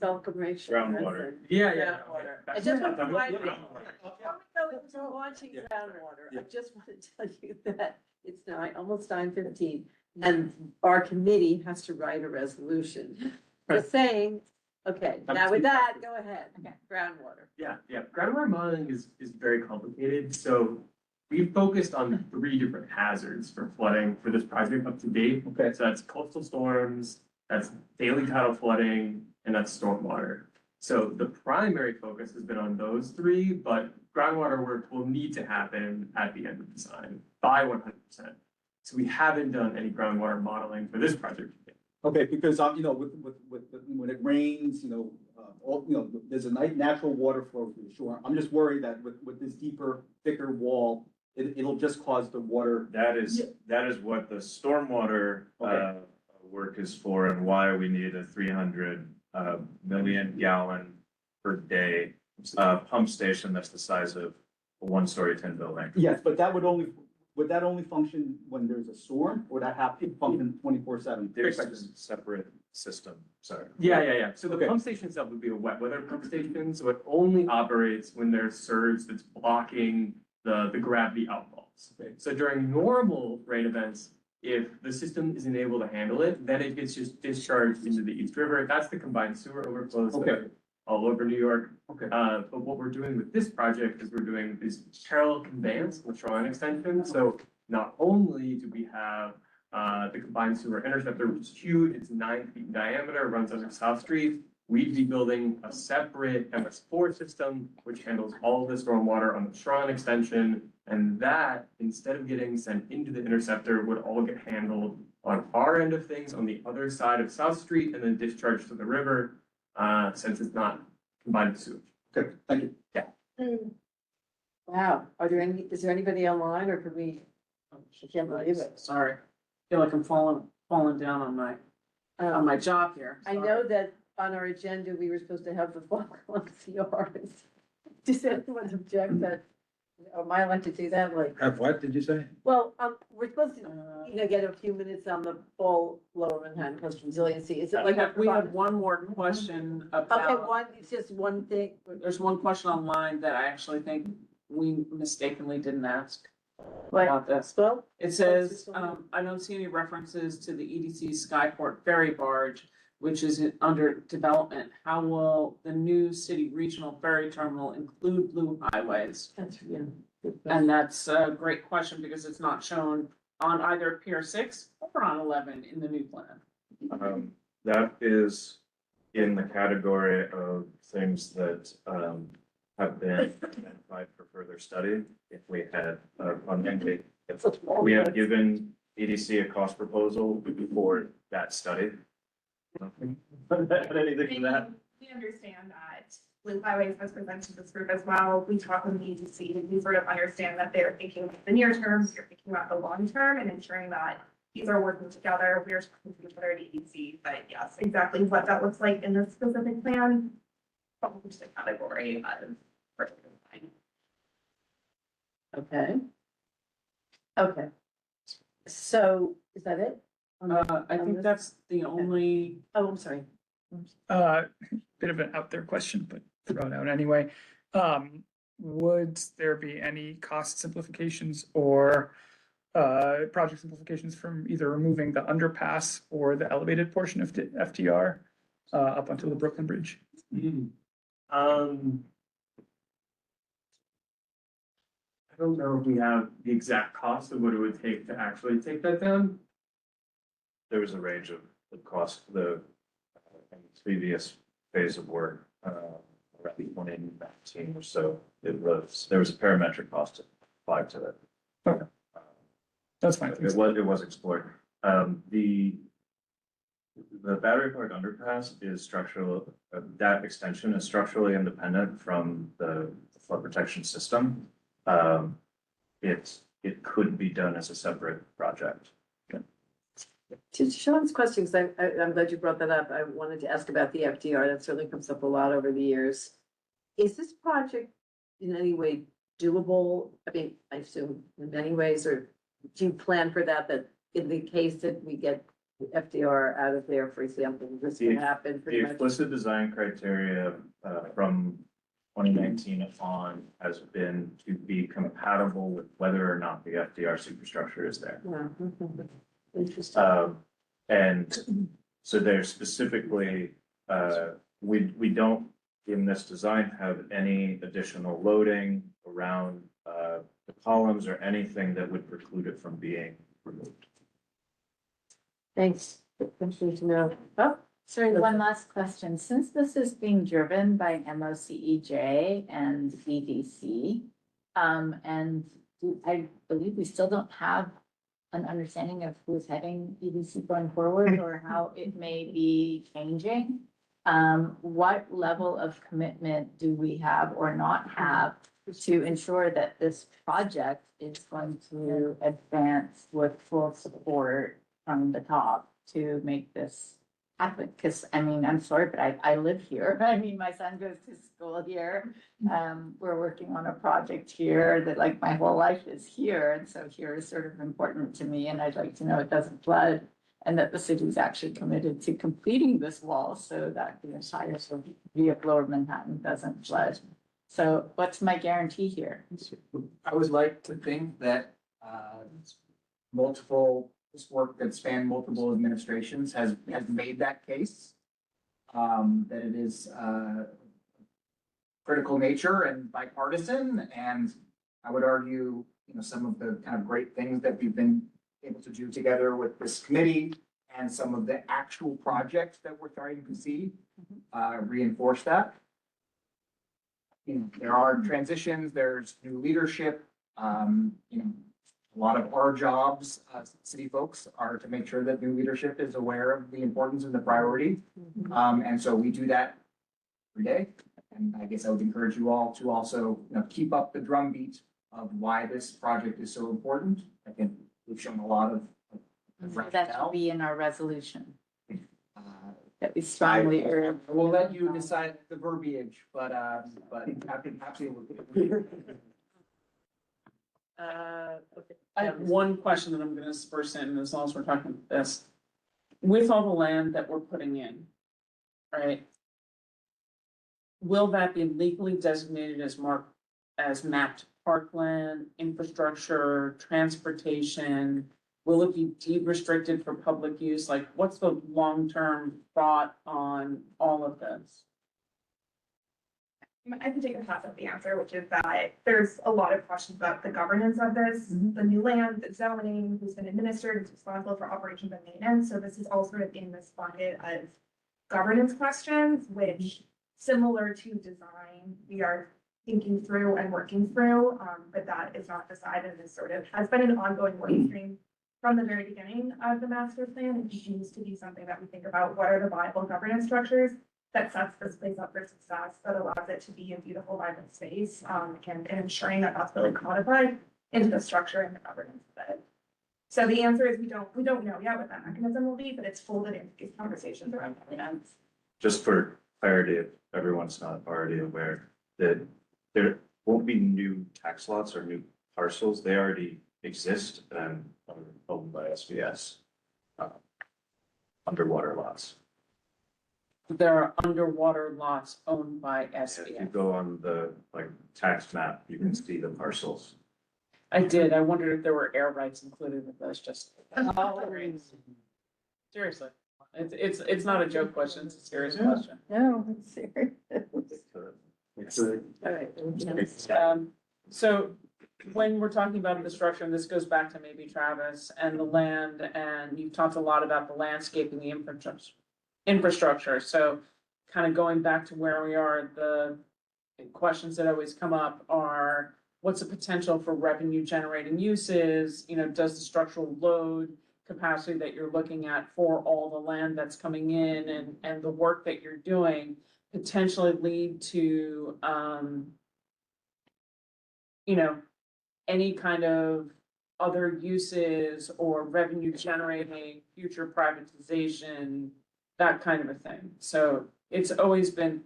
Welcome, Rachel. Groundwater. Yeah. Groundwater. I just want to remind you, before we go into launching groundwater, I just want to tell you that it's almost 9:15, and our committee has to write a resolution. Just saying, okay, now with that, go ahead. Groundwater. Yeah. Groundwater modeling is very complicated, so we've focused on 3 different hazards for flooding for this project up to date. Okay. So that's coastal storms, that's daily tidal flooding, and that's stormwater. So the primary focus has been on those 3, but groundwater work will need to happen at the end of design by 100%. So we haven't done any groundwater modeling for this project yet. Okay, because, when it rains, there's a natural water flow through the shore. I'm just worried that with this deeper, thicker wall, it'll just cause the water. That is what the stormwater, work is for and why we need a 300 million gallon per day, pump station that's the size of a 1-story tin building. Yes, but would that only function when there's a storm, or that have to function 24/7? There's a separate system, sorry. Yeah. So the pump station itself would be a wet weather pump station, so it only operates when there's surge that's blocking the gravity outfalls. Okay. So during normal rain events, if the system isn't able to handle it, then it gets just discharged into the East River. That's the combined sewer overflows that are all over New York. Okay. But what we're doing with this project is we're doing these parallel conveyance with shoreline extension. So not only do we have the combined sewer interceptor, which is huge, it's 9 feet in diameter, runs under South Street. We'd be building a separate MS4 system, which handles all of the stormwater on the shoreline extension. And that, instead of getting sent into the interceptor, would all get handled on our end of things on the other side of South Street and then discharged to the river, since it's not combined with sewage. Okay, thank you. Yeah. Wow, is there anybody online, or could we? I can't believe it. Sorry, feel like I'm falling down on my job here. I know that on our agenda, we were supposed to have the Falkland CRs. Does anyone object that, am I allowed to do that, like? Have what, did you say? Well, we're supposed to, get a few minutes on the full Lower Manhattan Coast Resiliency, is it like? We have one more question Okay, about, it's just one thing. there's one question online that I actually think we mistakenly didn't ask What? about this. Well, It says, I don't see any references to the EDC Skyport ferry barge, which is under development. How will the new city regional ferry terminal include Blue Highways? That's, yeah. And that's a great question because it's not shown on either Pier 6 or on 11 in the new plan. That is in the category of things that, have been identified for further study. If we had, if we have given EDC a cost proposal for that study. Anything for that? We understand that Blue Highways has presented this group as well. We talk with the EDC and we sort of understand that they're thinking about the near term, you're thinking about the long term and ensuring that these are working together. We are talking to each other at EDC, but yes, exactly what that looks like in this specific plan. Probably just a category of. Okay. Okay. So, is that it? I think that's the only. Oh, I'm sorry. Bit of an out there question, but throw it out anyway. Would there be any cost simplifications or project simplifications from either removing the underpass or the elevated portion of the FDR up until the Brooklyn Bridge? don't know if we have the exact cost of what it would take to actually take that down. There was a range of the cost, the previous phase of work, around 2019 or so. There was a parametric cost applied to it. That's fine. It was explored. The Battery Park underpass is structural, that extension is structurally independent from the flood protection system. It could be done as a separate project. To Sean's questions, I'm glad you brought that up. I wanted to ask about the FDR. That certainly comes up a lot over the years. Is this project in any way doable? I mean, I assume in many ways, or do you plan for that, that in the case that we get FDR out of there, for example, this can happen pretty The much? explicit design criteria from 2019 on has been to be compatible with whether or not the FDR superstructure is there. Yeah, interesting. And so there's specifically, we don't, in this design, have any additional loading around the columns or anything that would preclude it from being removed. Thanks. Interesting to know. Oh, Sorry, one last question. Since this is being driven by MOCEJ and EDC, I believe we still don't have an understanding of who's heading EDC going forward or how it may be changing. What level of commitment do we have or not have to ensure that this project is going to advance with full support from the top to make this happen? Because I mean, I'm sorry, but I live here. I mean, my son goes to school here. We're working on a project here that like my whole life is here. And so here is sort of important to me. And I'd like to know it doesn't flood and that the city is actually committed to completing this wall so that the entire sort of via Lower Manhattan doesn't flood. So what's my guarantee here? I would like to think that this work that spanned multiple administrations has made that case. That it is critical nature and bipartisan, and I would argue, some of the kind of great things that we've been able to do together with this committee and some of the actual projects that we're starting to see reinforce that. There are transitions, there's new leadership, a lot of our jobs, city folks, are to make sure that new leadership is aware of the importance and the priority. And so we do that every day. And I guess I would encourage you all to also, keep up the drumbeat of why this project is so important. I think we've shown a lot of That should be in our resolution. That we strongly urge. We'll let you decide the verbiage, but absolutely. Okay. I have one question that I'm gonna disperse in as long as we're talking about this. With all the land that we're putting in, right? Will that be legally designated as mapped parkland, infrastructure, transportation? Will it be deed restricted for public use? Like, what's the long-term thought on all of this? I can take a pass at the answer, which is that there's a lot of questions about the governance of this, the new land, the zoning, who's been administered, who's responsible for operations and maintenance. So this is all sort of in this bucket of governance questions, which similar to design, we are thinking through and working through, but that is not decided. This sort of has been an ongoing work stream from the very beginning of the master plan. It continues to be something that we think about. What are the viable governance structures that sets this place up for success, that allows it to be a beautiful, vibrant space, and ensuring that that's really codified into the structure and the governance of it. So the answer is we don't know yet what that mechanism will be, but it's folded into these conversations around governance. Just for clarity, if everyone's not already aware, that there won't be new tax lots or new parcels. They already exist and are owned by SVS. Underwater lots. There are underwater lots owned by If you SVF. go on the tax map, you can see the parcels. I did. I wondered if there were air rights included with those, just. Seriously, it's not a joke question. It's a serious question. No, it's serious. All right. So when we're talking about infrastructure, and this goes back to maybe Travis and the land, and you've talked a lot about the landscaping, the infrastructure, so kind of going back to where we are, the questions that always come up are, what's the potential for revenue generating uses? You know, does the structural load capacity that you're looking at for all the land that's coming in and the work that you're doing potentially lead to, you know, any kind of other uses or revenue generating, future privatization, that kind of a thing. So it's always been,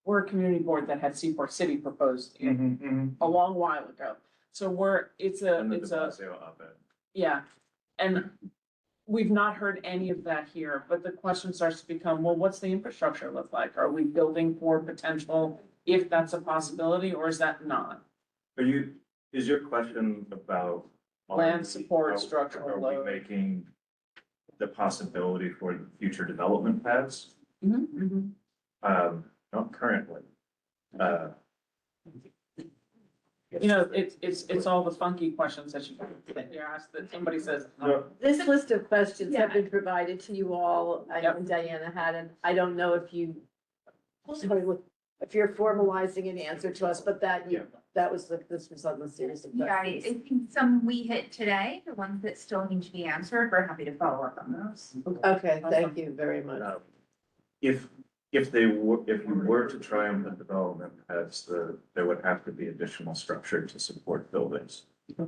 we're a community board that had Seaport City proposed a long while ago. So it's a, yeah. And we've not heard any of that here, but the question starts to become, well, what's the infrastructure look like? Are we building for potential, if that's a possibility, or is that not? Is your question about? Land support, Are structural we load. making the possibility for future development paths? Not currently. You know, it's all the funky questions that you ask, that somebody says, This list of questions have Yeah. been provided to you all, and Diana had, and I don't know if you, sorry, if you're formalizing an answer to us, but this was on the series of Yeah, I questions. think some we hit today, the ones that still need to be answered, we're happy to follow up on those. Okay, thank you very much. If we were to try and put development paths, there would have to be additional structure to support buildings.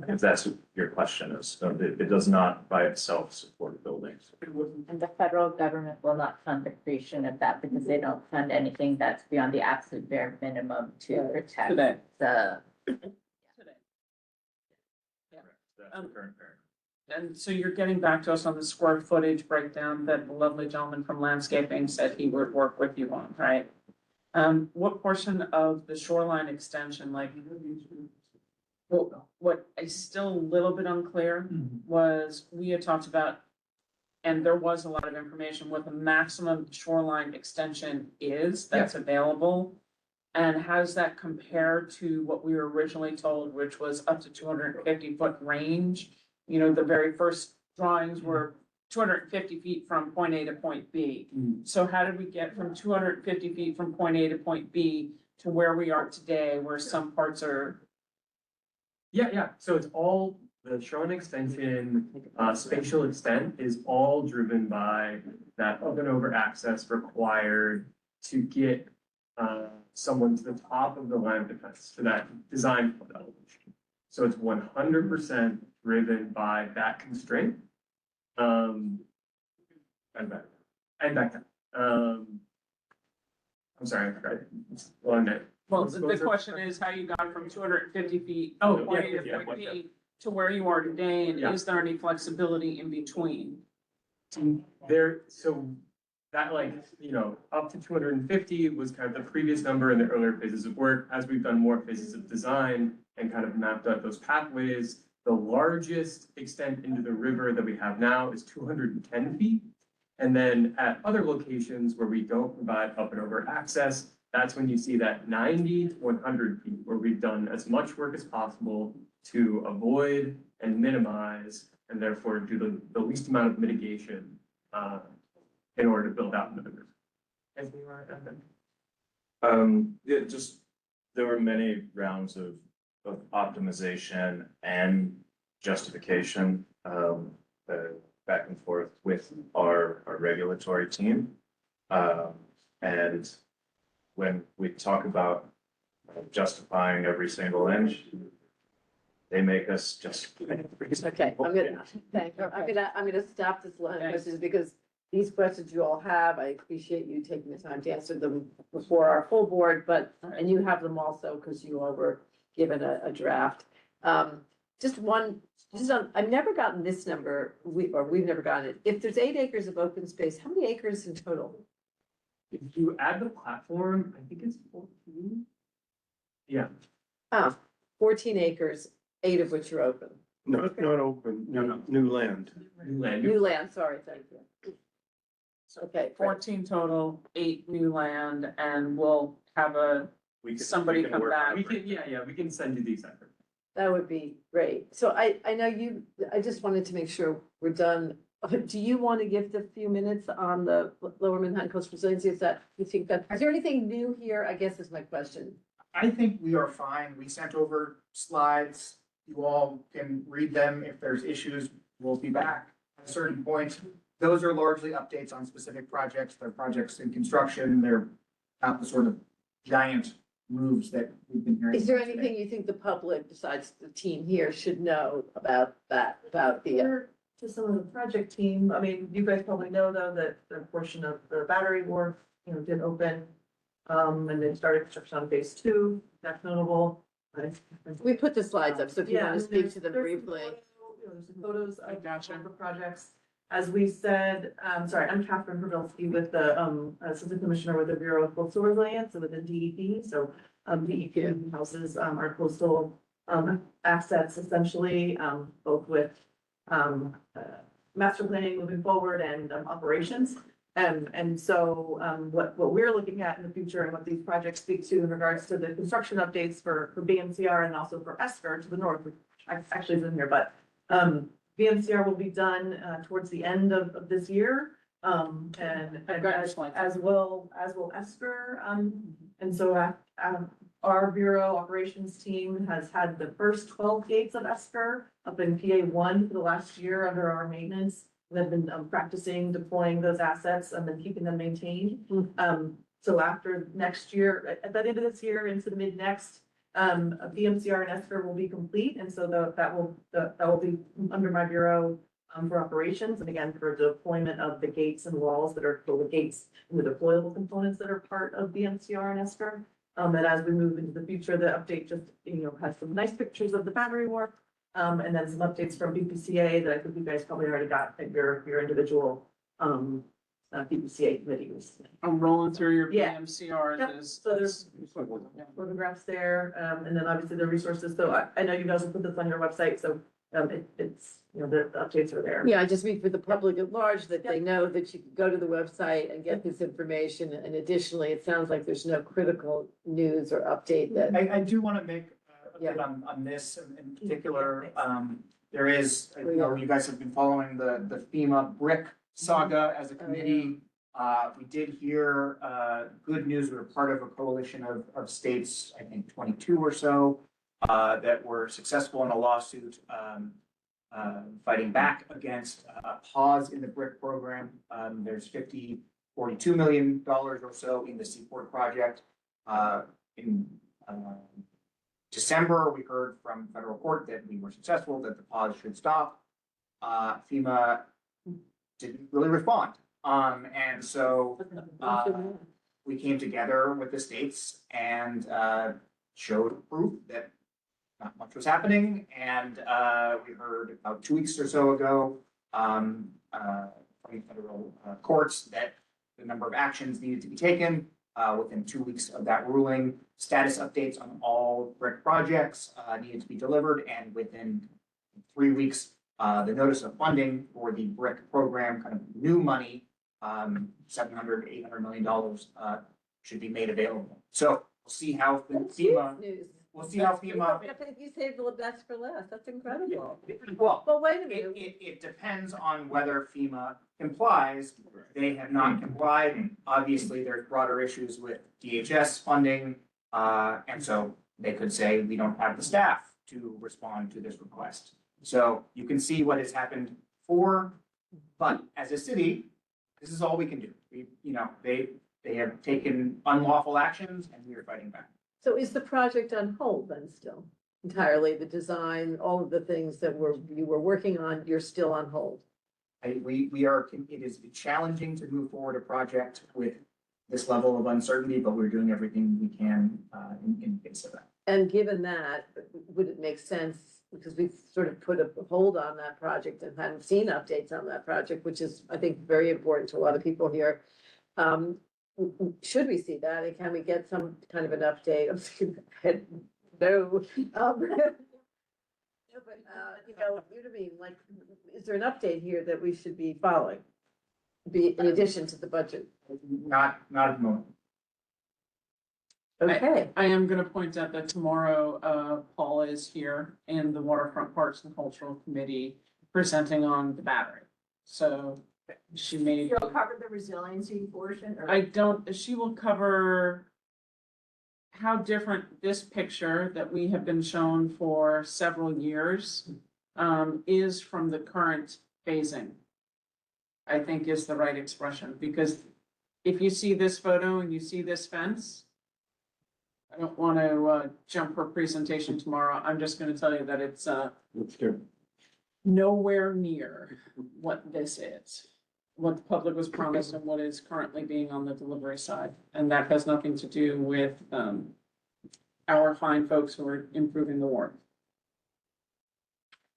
If that's what your question is, so it does not by itself support buildings. And the federal government will not fund the creation of that because they don't fund anything that's beyond the absolute bare minimum to protect Today. the. That's the current paradigm. and so you're getting back to us on the square footage breakdown that the lovely gentleman from landscaping said he would work with you on, right? What portion of the shoreline extension, like, what is still a little bit unclear was, we had talked about, and there was a lot of information, what the maximum shoreline extension is that's available. And how does that compare to what we were originally told, which was up to 250-foot range? You know, the very first drawings were 250 feet from point A to point B. So how did we get from 250 feet from point A to point B to where we are today, where some parts are? Yeah, so it's all, the shoreline extension, spatial extent is all driven by that up and over access required to get someone to the top of the line of defense, to that design flood elevation. So it's 100% driven by that constraint. And back then. I'm sorry, I forgot. Well, no. Well, the question is how you got from 250 feet. Oh, point A yeah, to yeah, point yeah. B to where you are today, and Yeah. is there any flexibility in between? So that, like, you know, up to 250 was kind of the previous number in the earlier phases of work. As we've done more phases of design and kind of mapped out those pathways, the largest extent into the river that we have now is 210 feet. And then at other locations where we don't provide up and over access, that's when you see that 90 to 100 feet, where we've done as much work as possible to avoid and minimize, and therefore do the least amount of mitigation in order to build out into the river. Anything you want to add then? Yeah, just, there were many rounds of optimization and justification, back and forth with our regulatory team. And when we talk about justifying every single inch, they make us justify. Okay, I'm gonna stop this line of questions because these questions you all have, I appreciate you taking the time to answer them before our full board, and you have them also because you all were given a draft. I've never gotten this number, we've never gotten it. If there's 8 acres of open space, how many acres in total? If you add the platform, I think it's 14. Yeah. 14 acres, 8 of which are open. No, not open, no, new land. New land, sorry, thank you. Okay. 14 total, 8 new land, and we'll have somebody come back. We can, we can send you the exact. That would be great. So I know I just wanted to make sure we're done. Do you want to give the few minutes on the Lower Manhattan Coast Resiliency? Is there anything new here? I guess is my question. I think we are fine. We sent over slides. You all can read them. If there's issues, we'll be back at a certain point. Those are largely updates on specific projects. They're projects in construction. They're not the sort of giant moves that we've been hearing. Is there anything you think the public, besides the team here, should know about that, about the? To some of the project team, I mean, you guys probably know though that the portion of the battery wharf, did open. And then started construction on phase 2, that's notable. We put the slides up, so if you Yeah, want to and speak to them there's some briefly. There's some photos of the projects. As we said, sorry, I'm Catherine Pavelski with the, Assistant Commissioner with the Bureau of Coastal Resilience and within DEP, so, DEP houses, our coastal, assets essentially, both with, master planning moving forward and, operations. And so, what we're looking at in the future and what these projects speak to in regards to the construction updates for BMCR and also for ESCR to the north, which actually is in here, but, BMCR will be done, towards the end of this year. And as will ESCR. And so, our Bureau Operations team has had the first 12 gates of ESCR up in PA1 for the last year under our maintenance. They've been practicing deploying those assets and then keeping them maintained. So after next year, at the end of this year into the mid next, BMCR and ESCR will be complete. And so that will be under my bureau for operations. And again, for deployment of the gates and walls that are the gates and the deployable components that are part of BMCR and ESCR. And as we move into the future, the update just, has some nice pictures of the battery wharf. And then some updates from BPCA that I think you guys probably already got at your individual, BPCA committees. I'm rolling through your Yeah. BMCR. Yep. So there's photographs there, and then obviously the resources. So I know you guys will put this on your website, so, it's, the updates are there. Yeah, I just mean for the public at large, that they know that you can go to the website and get this information. And additionally, it sounds like there's no critical news or update that. I do want to make a bit on this in particular. There is, you guys have been following the FEMA brick saga as a committee. We did hear good news. We were part of a coalition of states, I think 22 or so, that were successful in a lawsuit fighting back against a pause in the brick program. There's $42 million or so in the Seaport project. In December, we heard from federal court that we were successful, that the pause should stop. FEMA didn't really respond. And so we came together with the states and showed proof that not much was happening. And we heard about 2 weeks or so ago from federal courts that the number of actions needed to be taken within 2 weeks of that ruling. Status updates on all brick projects needed to be delivered, and within 3 weeks, the notice of funding for the brick program, kind of new money, $700, $800 million should be made available. So we'll see how FEMA. We'll see how FEMA. You saved the best for last. That's incredible. Well, but wait a minute. It depends on whether FEMA complies. They have not complied. Obviously, there's broader issues with DHS funding. And so they could say, we don't have the staff to respond to this request. So you can see what has happened before, but as a city, this is all we can do. They have taken unlawful actions and we are fighting back. So is the project on hold then still? Entirely, the design, all of the things that you were working on, you're still on hold? It is challenging to move forward a project with this level of uncertainty, but we're doing everything we can in face of that. And given that, would it make sense, because we've sort of put a hold on that project and hadn't seen updates on that project, which is, I think, very important to a lot of people here. Should we see that, and can we get some kind of an update? I'm thinking, no. But, you know what I mean, like, is there an update here that we should be following? In addition to the budget? Not at the moment. Okay, I am gonna point out that tomorrow, Paul is here in the Waterfront Parks and Cultural Committee presenting on the battery. So she may, You'll cover the resiliency portion or? I don't, she will cover how different this picture that we have been shown for several years is from the current phasing. I think is the right expression, because if you see this photo and you see this fence, I don't want to jump her presentation tomorrow. I'm just going to tell you that it's nowhere near what this is, what the public was promised and what is currently being on the delivery side. And that has nothing to do with our fine folks who are improving the work.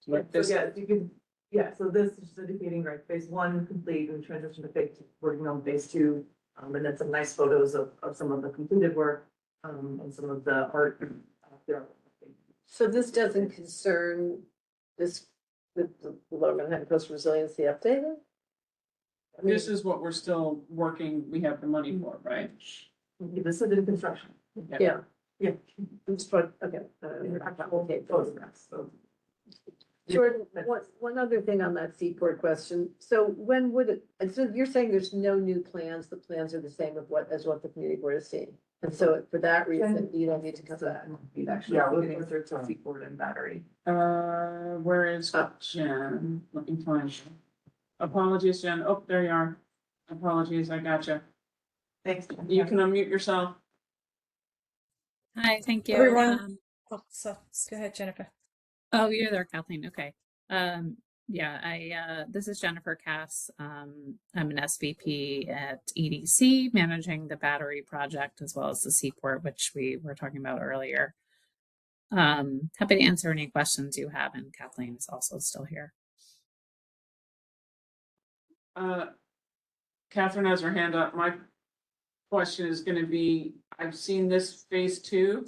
So yeah, if you could, yeah, so this is just indicating, right, phase one complete and transition to phase, working on phase two. And then some nice photos of some of the completed work, and some of the art there. so this doesn't concern this, the Lower Manhattan Coastal Resiliency update? I mean, This is what we're still working, we have the money for, right? This is in construction. Yeah. Yeah. It's for, okay. Okay, photographs. Jordan, one other thing on that Seaport question. So when would it, and so you're saying there's no new plans, the plans are the same as what the community board is seeing? And so for that reason, you don't need to come back. Actually, Yeah, looking closer to Seaport and Battery. Where is Jen? Let me find you. Apologies, Jen. Oh, there you are. Apologies, I gotcha. Thanks. Jen. You can unmute yourself. Hi, thank you. Everyone. So go ahead, Jennifer. Oh, you're there, Kathleen. Okay. Yeah, this is Jennifer Cass. I'm an SVP at EDC, managing the battery project as well as the Seaport, which we were talking about earlier. Happy to answer any questions you have, and Kathleen is also still here. Catherine has her hand up. My question is going to be, I've seen this phase two.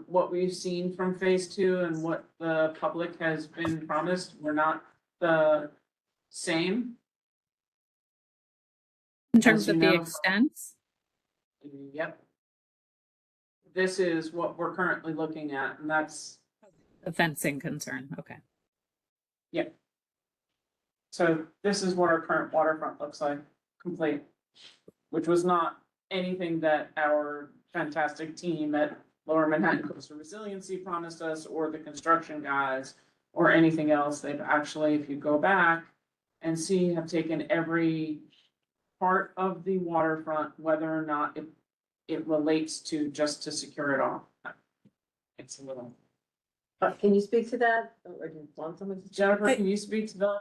What we've seen from phase two and what the public has been promised were not the same. In terms As you of the know. extents, Yep. This is what we're currently looking at, and that's, the fencing concern. Okay. yep. So this is what our current waterfront looks like, complete, which was not anything that our fantastic team at Lower Manhattan Coastal Resiliency promised us, or the construction guys, or anything else. They've actually, if you go back and see, have taken every part of the waterfront, whether or not it relates to just to secure it all. It's a little. Can you speak to that? Or do you want someone to? Jennifer, can you speak to that?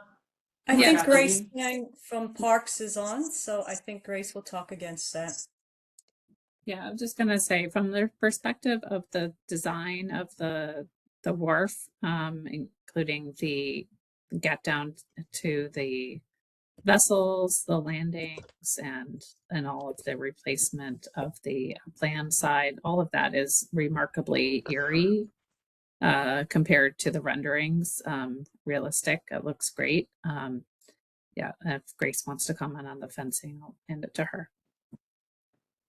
I Yeah. think Grace Yang from Parks is on, so I think Grace will talk against that. Yeah, I'm just gonna say from the perspective of the design of the wharf, including the get down to the vessels, the landings, and all of the replacement of the land side, all of that is remarkably eerie compared to the renderings. Realistic, it looks great. Yeah, if Grace wants to comment on the fencing, I'll hand it to her.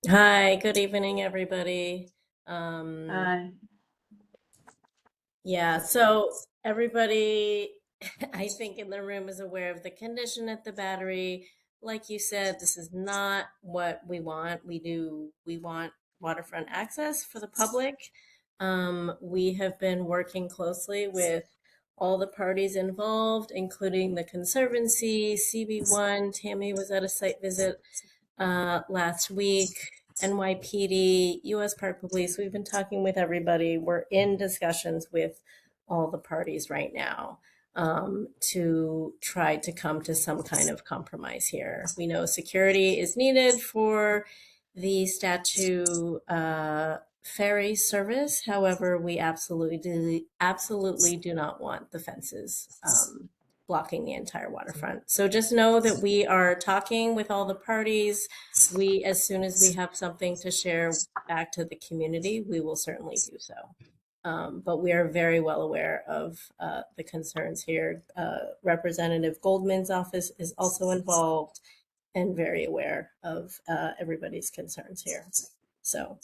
Hi, good evening, everybody. Yeah, so everybody, I think in the room is aware of the condition at the battery. Like you said, this is not what we want. We want waterfront access for the public. We have been working closely with all the parties involved, including the Conservancy, CB1. Tammy was at a site visit last week, NYPD, US Park Police. We've been talking with everybody. We're in discussions with all the parties right now to try to come to some kind of compromise here. We know security is needed for the statue ferry service. However, we absolutely do not want the fences blocking the entire waterfront. So just know that we are talking with all the parties. As soon as we have something to share back to the community, we will certainly do so. But we are very well aware of the concerns here. Representative Goldman's office is also involved and very aware of everybody's concerns here. So.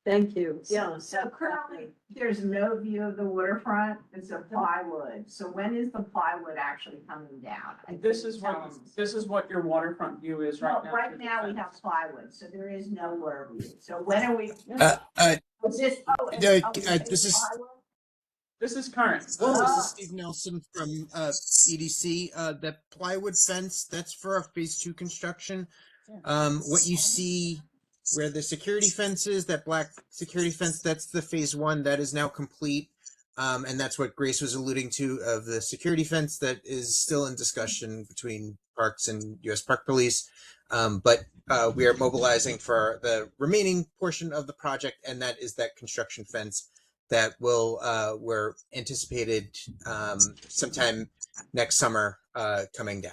Thank you. Yeah. So currently, there's no view of the waterfront, it's a plywood. So when is the plywood actually coming down? This is what your waterfront view is right Well, now. right now we have plywood, so there is no water view. So when are we? Is this, this is. This is current. This is Steve Nelson from EDC. That plywood fence, that's for our phase 2 construction. What you see where the security fence is, that black security fence, that's the phase 1 that is now complete. And that's what Grace was alluding to, of the security fence that is still in discussion between Parks and US Park Police. But we are mobilizing for the remaining portion of the project, and that is that construction fence that will we're anticipated sometime next summer coming down.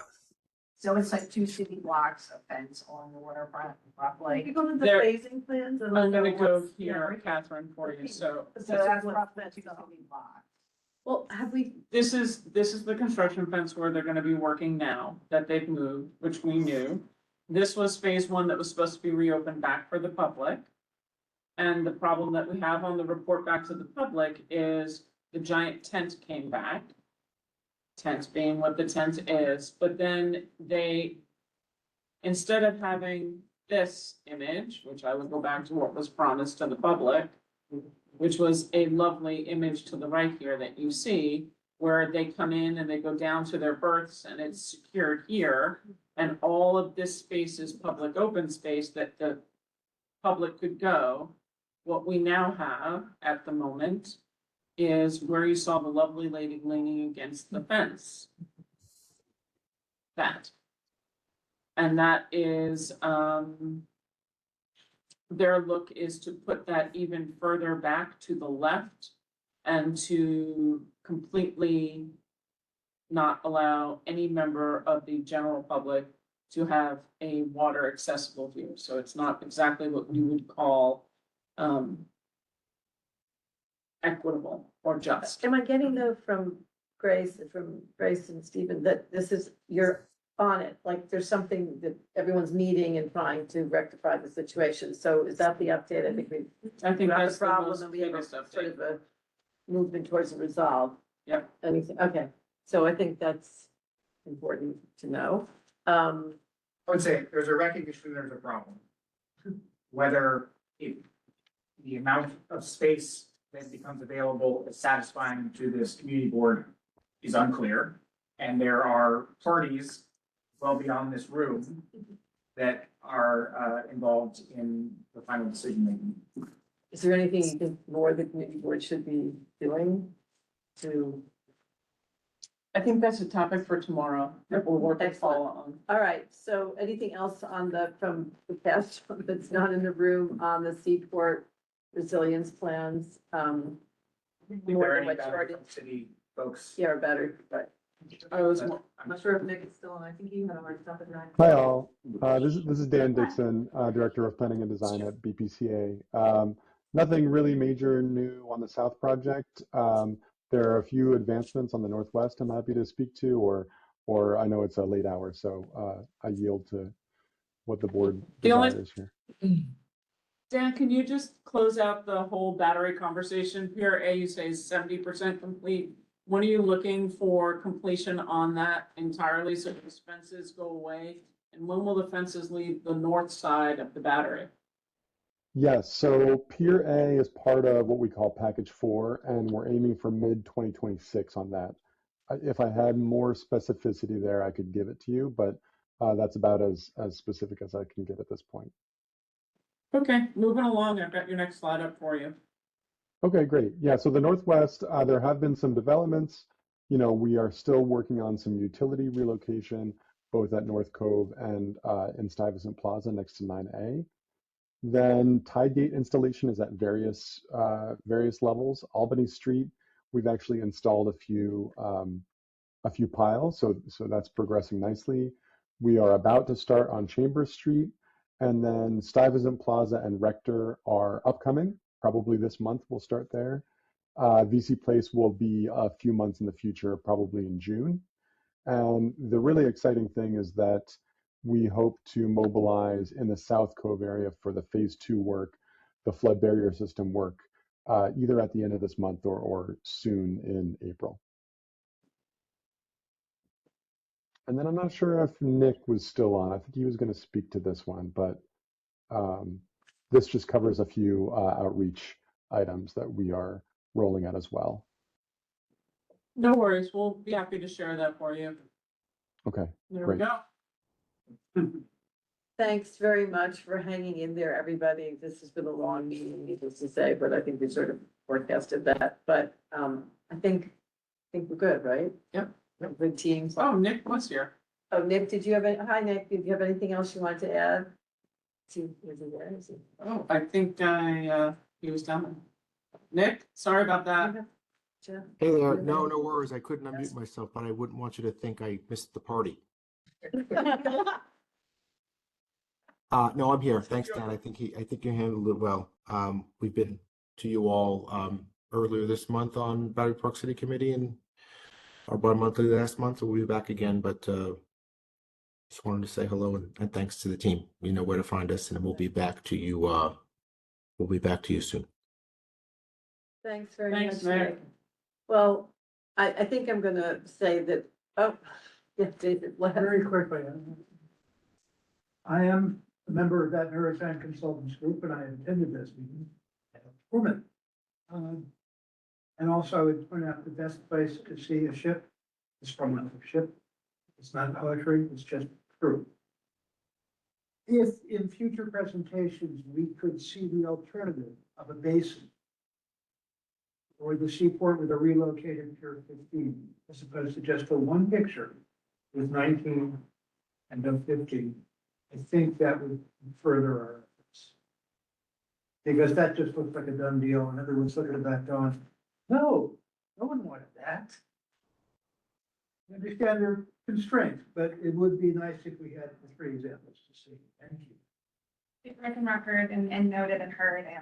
So it's like 2 city blocks of fence on the waterfront, roughly. You go to the There- phasing plans. and I'm gonna look at go what's- here, Catherine, for you, so. So that's roughly 2 city blocks. Well, have we, This is the construction fence where they're gonna be working now, that they've moved, which we knew. This was phase 1 that was supposed to be reopened back for the public. And the problem that we have on the report back to the public is the giant tent came back. Tent being what the tent is, but then they, instead of having this image, which I would go back to what was promised to the public, which was a lovely image to the right here that you see, where they come in and they go down to their berths and it's secured here, and all of this space is public open space that the public could go. What we now have at the moment is where you saw the lovely lady leaning against the fence. That. And that is, their look is to put that even further back to the left and to completely not allow any member of the general public to have a water accessible view. So it's not exactly what you would call equitable or just. am I getting though from Grace and Stephen, that this is, you're on it, like there's something that everyone's meeting and trying to rectify the situation. So is that the update? I think I think got that's the the problem most and we have a biggest sort update. of a movement towards a resolve. Yep. Anything, okay, so I think that's important to know. I would say there's a recognition there's a problem. Whether the amount of space that becomes available is satisfying to this community board is unclear. And there are parties well beyond this room that are involved in the final decision making. Is there anything you think more the community board should be doing to? I think that's a topic for tomorrow that we'll work to follow on. All right, so anything else on from the past that's not in the room on the Seaport resilience plans? If there More are than any what better already, city folks. yeah, or better, but. I was, I'm not sure if Nick is still on. I think you had a hard stop at 9. Hi all, this is Dan Dixon, Director of Planning and Design at BPCA. Nothing really major new on the South project. There are a few advancements on the Northwest I'm happy to speak to, or I know it's a late hour, so I yield to what the board desires here. Dan, can you just close out the whole battery conversation? PRA, you say is 70% complete. When are you looking for completion on that entirely so the fences go away? And when will the fences leave the north side of the battery? Yes, so Pier A is part of what we call Package 4, and we're aiming for mid-2026 on that. If I had more specificity there, I could give it to you, but that's about as specific as I can get at this point. Okay, moving along. I've got your next slide up for you. Okay, great. Yeah, so the Northwest, there have been some developments. You know, we are still working on some utility relocation, both at North Cove and in Stuyvesant Plaza next to 9A. Then tide gate installation is at various levels. Albany Street, we've actually installed a few piles, so that's progressing nicely. We are about to start on Chambers Street, and then Stuyvesant Plaza and Rector are upcoming. Probably this month we'll start there. VC Place will be a few months in the future, probably in June. And the really exciting thing is that we hope to mobilize in the South Cove area for the phase 2 work, the flood barrier system work, either at the end of this month or soon in April. And then I'm not sure if Nick was still on. I think he was going to speak to this one, but this just covers a few outreach items that we are rolling out as well. No worries, we'll be happy to share that for you. Okay, There we great. go. Thanks very much for hanging in there, everybody. This has been a long meeting, needless to say, but I think we sort of forecasted that. But I think we're good, right? Yep. Good team. Oh, Nick was here. Oh, Nick, did you have any, hi, Nick, did you have anything else you wanted to add? Is he there? Is he? Oh, I think he was down there. Nick, sorry about that. Jeff? Hey there, no worries. I couldn't unmute myself, but I wouldn't want you to think I missed the party. No, I'm here. Thanks, Dan. I think you handled it well. We've been to you all earlier this month on Battery Park City Committee and our bi-monthly last month, so we'll be back again, but just wanted to say hello and thanks to the team. You know where to find us, and we'll be back to you. We'll be back to you soon. Thanks very Thanks, much, Nick. Nick. Well, I think I'm gonna say that, yeah, David, Very quickly, I am a member of that Maritime Consultants Group, and I attended this meeting at Pullman. And also I would point out the best place to see a ship is from another ship. It's not poetry, it's just true. If in future presentations, we could see the alternative of a basin or the seaport with a relocated Pier 15, as opposed to just the one picture with 19 and no 15, I think that would further our efforts. Because that just looks like a done deal, and everyone's looking at that going, no one wanted that. I understand their constraints, but it would be nice if we had the 3 examples to see. Thank you. It's broken record and noted and heard, and I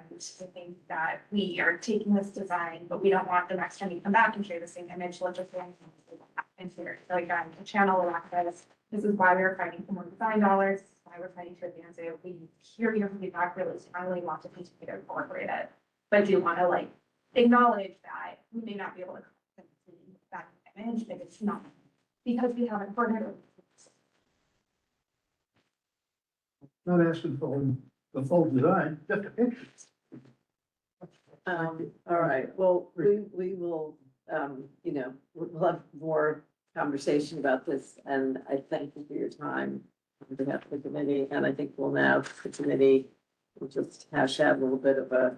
think that we are taking this design, but we don't want the next time we come back and share the same image, let's just and here. So again, to channel Alexis, this is why we are fighting for more design dollars, this is why we're fighting to advance it. We hear your feedback really strongly, want to continue to incorporate it, but do want to acknowledge that we may not be able to that image if it's not because we haven't partnered with. Not asking for the full design, just a picture. All right, well, we will, we'll have more conversation about this, and I thank you for your time on behalf of the committee, and I think we'll now, the committee, will just hash out a little bit of a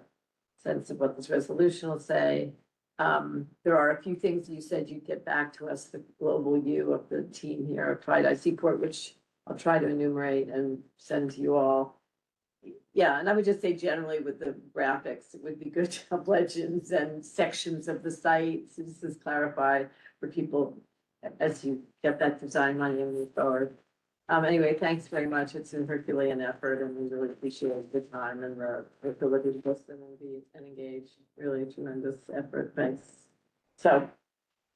sense of what this resolution will say. There are a few things you said you'd get back to us, the global view of the team here at Pride Seaport, which I'll try to enumerate and send to you all. Yeah, and I would just say generally with the graphics, it would be good to have legends and sections of the site. So this is clarified for people as you get that design money and move forward. Anyway, thanks very much. It's a Herculean effort, and we really appreciate the time and the ability to listen and engage. Really a tremendous effort. Thanks. So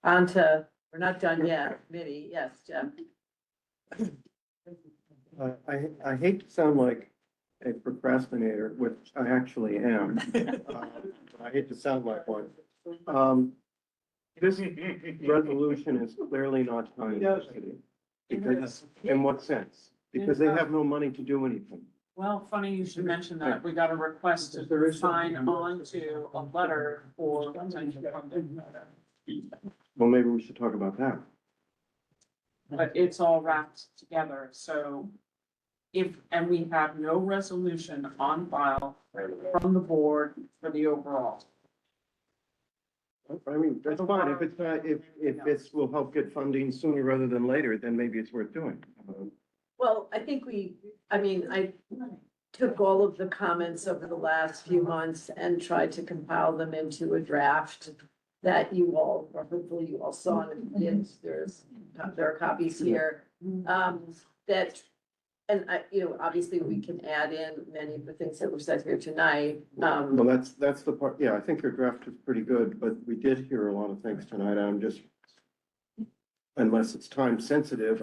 on to, we're not done yet. Committee, yes, Jeff. I hate to sound like a procrastinator, which I actually am. I hate to sound like one. This resolution is clearly not time sensitive. Because, in what sense? Because they have no money to do anything. Well, funny you should mention that. We got a request to sign on to a letter for potential funding. Well, maybe we should talk about that. But it's all wrapped together, so and we have no resolution on file from the board for the overall. I mean, that's fine. If it's not, if this will help get funding sooner rather than later, then maybe it's worth doing. Well, I think I took all of the comments over the last few months and tried to compile them into a draft that you all, or hopefully you all saw, and if you didn't, there are copies here. And obviously we can add in many of the things that were said here tonight. Well, that's the part, yeah, I think your draft is pretty good, but we did hear a lot of things tonight. I'm just, unless it's time sensitive,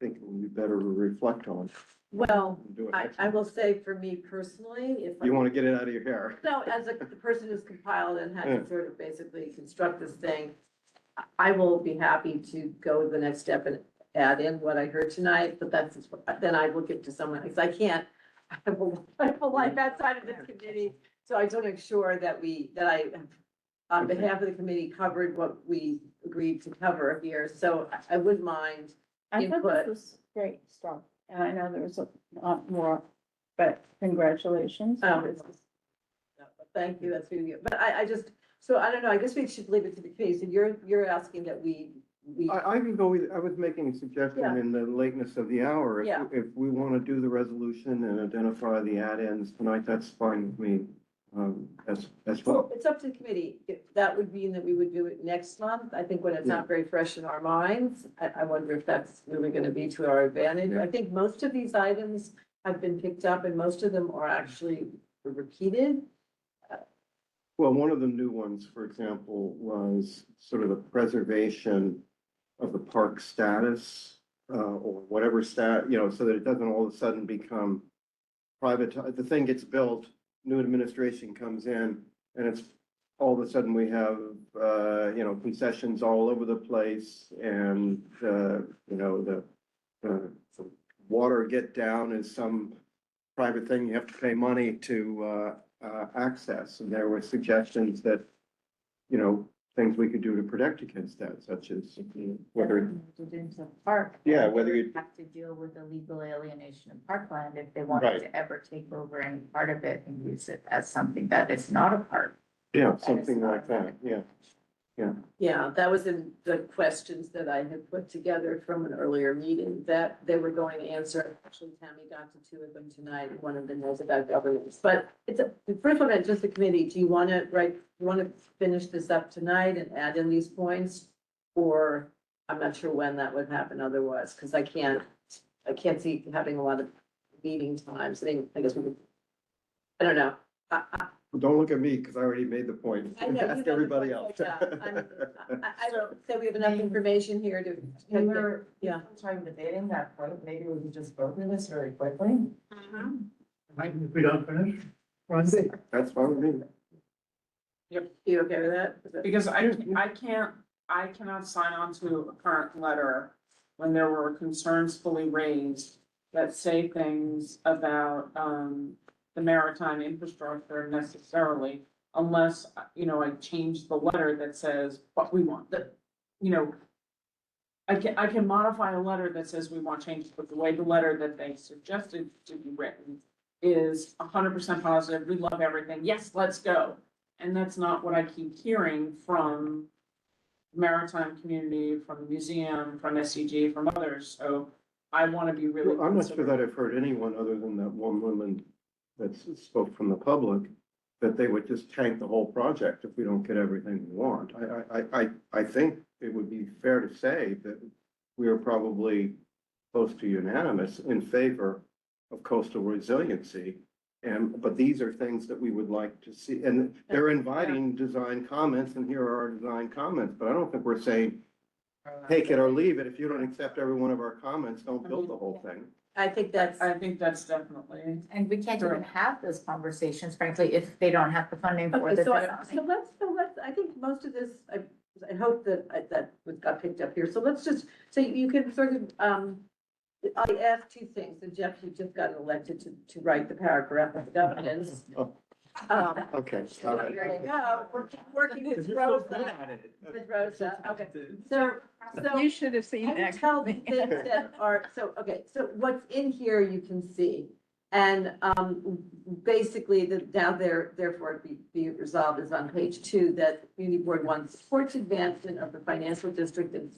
think it would be better to reflect on. Well, and do it I, next I month. will say for me personally, if. You want to get it out of your hair. No, as the person who's compiled and had Yeah. to sort of basically construct this thing, I will be happy to go to the next step and add in what I heard tonight, but then I will give to someone, because I can't, I have a life outside of this committee, so I just want to make sure that I, on behalf of the committee, covered what we agreed to cover here, so I wouldn't mind I thought input. this was great stuff, and I know there was a lot more, but congratulations. Thank you, that's really good, but I just, so I don't know, I guess we should leave it to the committee, so you're asking that we. I can go with, I was making a suggestion Yeah. in the lateness of the hour. Yeah. If we want to do the resolution and identify the add-ins tonight, that's fine with me. As Well, well. it's up to the committee. That would mean that we would do it next month. I think when it's not very fresh in our minds, I wonder if that's really gonna be to our advantage. I think most of these items have been picked up and most of them are actually repeated. Well, one of the new ones, for example, was sort of the preservation of the park status, or whatever so that it doesn't all of a sudden become private. The thing gets built, new administration comes in, and it's all of a sudden we have, concessions all over the place, and, the water get down is some private thing you have to pay money to, access. And there were suggestions that, things we could do to protect against that, such as whether. Into park. Yeah, whether you- Have to deal with illegal alienation of parkland if they wanted Right. to ever take over any part of it and use it as something that is not a park. Yeah, something like that, yeah. Yeah, that was in the questions that I had put together from an earlier meeting that they were going to answer. Actually, Tammy got to two of them tonight. One of them was about governance, but the first one, just the committee. Do you want to finish this up tonight and add in these points? Or I'm not sure when that would happen otherwise, because I can't see having a lot of meeting times. I guess we could, I don't know. Don't look at me, because I already made the point. I know, you know Ask the everybody point, else. I don't say we have enough information here to. Yeah. Time debating that point, maybe we can just go through this very quickly. If we don't finish, Randy? That's fine with me. Yep. You okay with that? Because I cannot sign on to a current letter when there were concerns fully raised that say things about, the maritime infrastructure necessarily, unless, I change the letter that says what we want, I can modify a letter that says we want changes, but the way the letter that they suggested to be written is 100% positive, we love everything, yes, let's go. And that's not what I keep hearing from the maritime community, from the museum, from SCG, from others, so I want to be really. Well, I'm not sure that I've heard anyone other than that one woman that spoke from the public, that they would just tank the whole project if we don't get everything we want. I think it would be fair to say that we are probably close to unanimous in favor of coastal resiliency. But these are things that we would like to see, and they're inviting design comments, and here are our design comments, but I don't think we're saying take it or leave it. If you don't accept every one of our comments, don't build the whole thing. I think that's definitely. And we can't even have those conversations, frankly, if they don't have the funding for Okay, the so design. let's, I think most of this, I hope that got picked up here. So let's just, so you can sort of, I asked two things, and Jeff, you just got elected to write the paragraph of governance. Okay, all right. There you go, we're working with Rosa. With Rosa, okay. So You should have seen I will that. tell the things that are, so what's in here you can see. And basically, down there, therefore be resolved is on page 2, that the community board wants supports advancement of the financial district and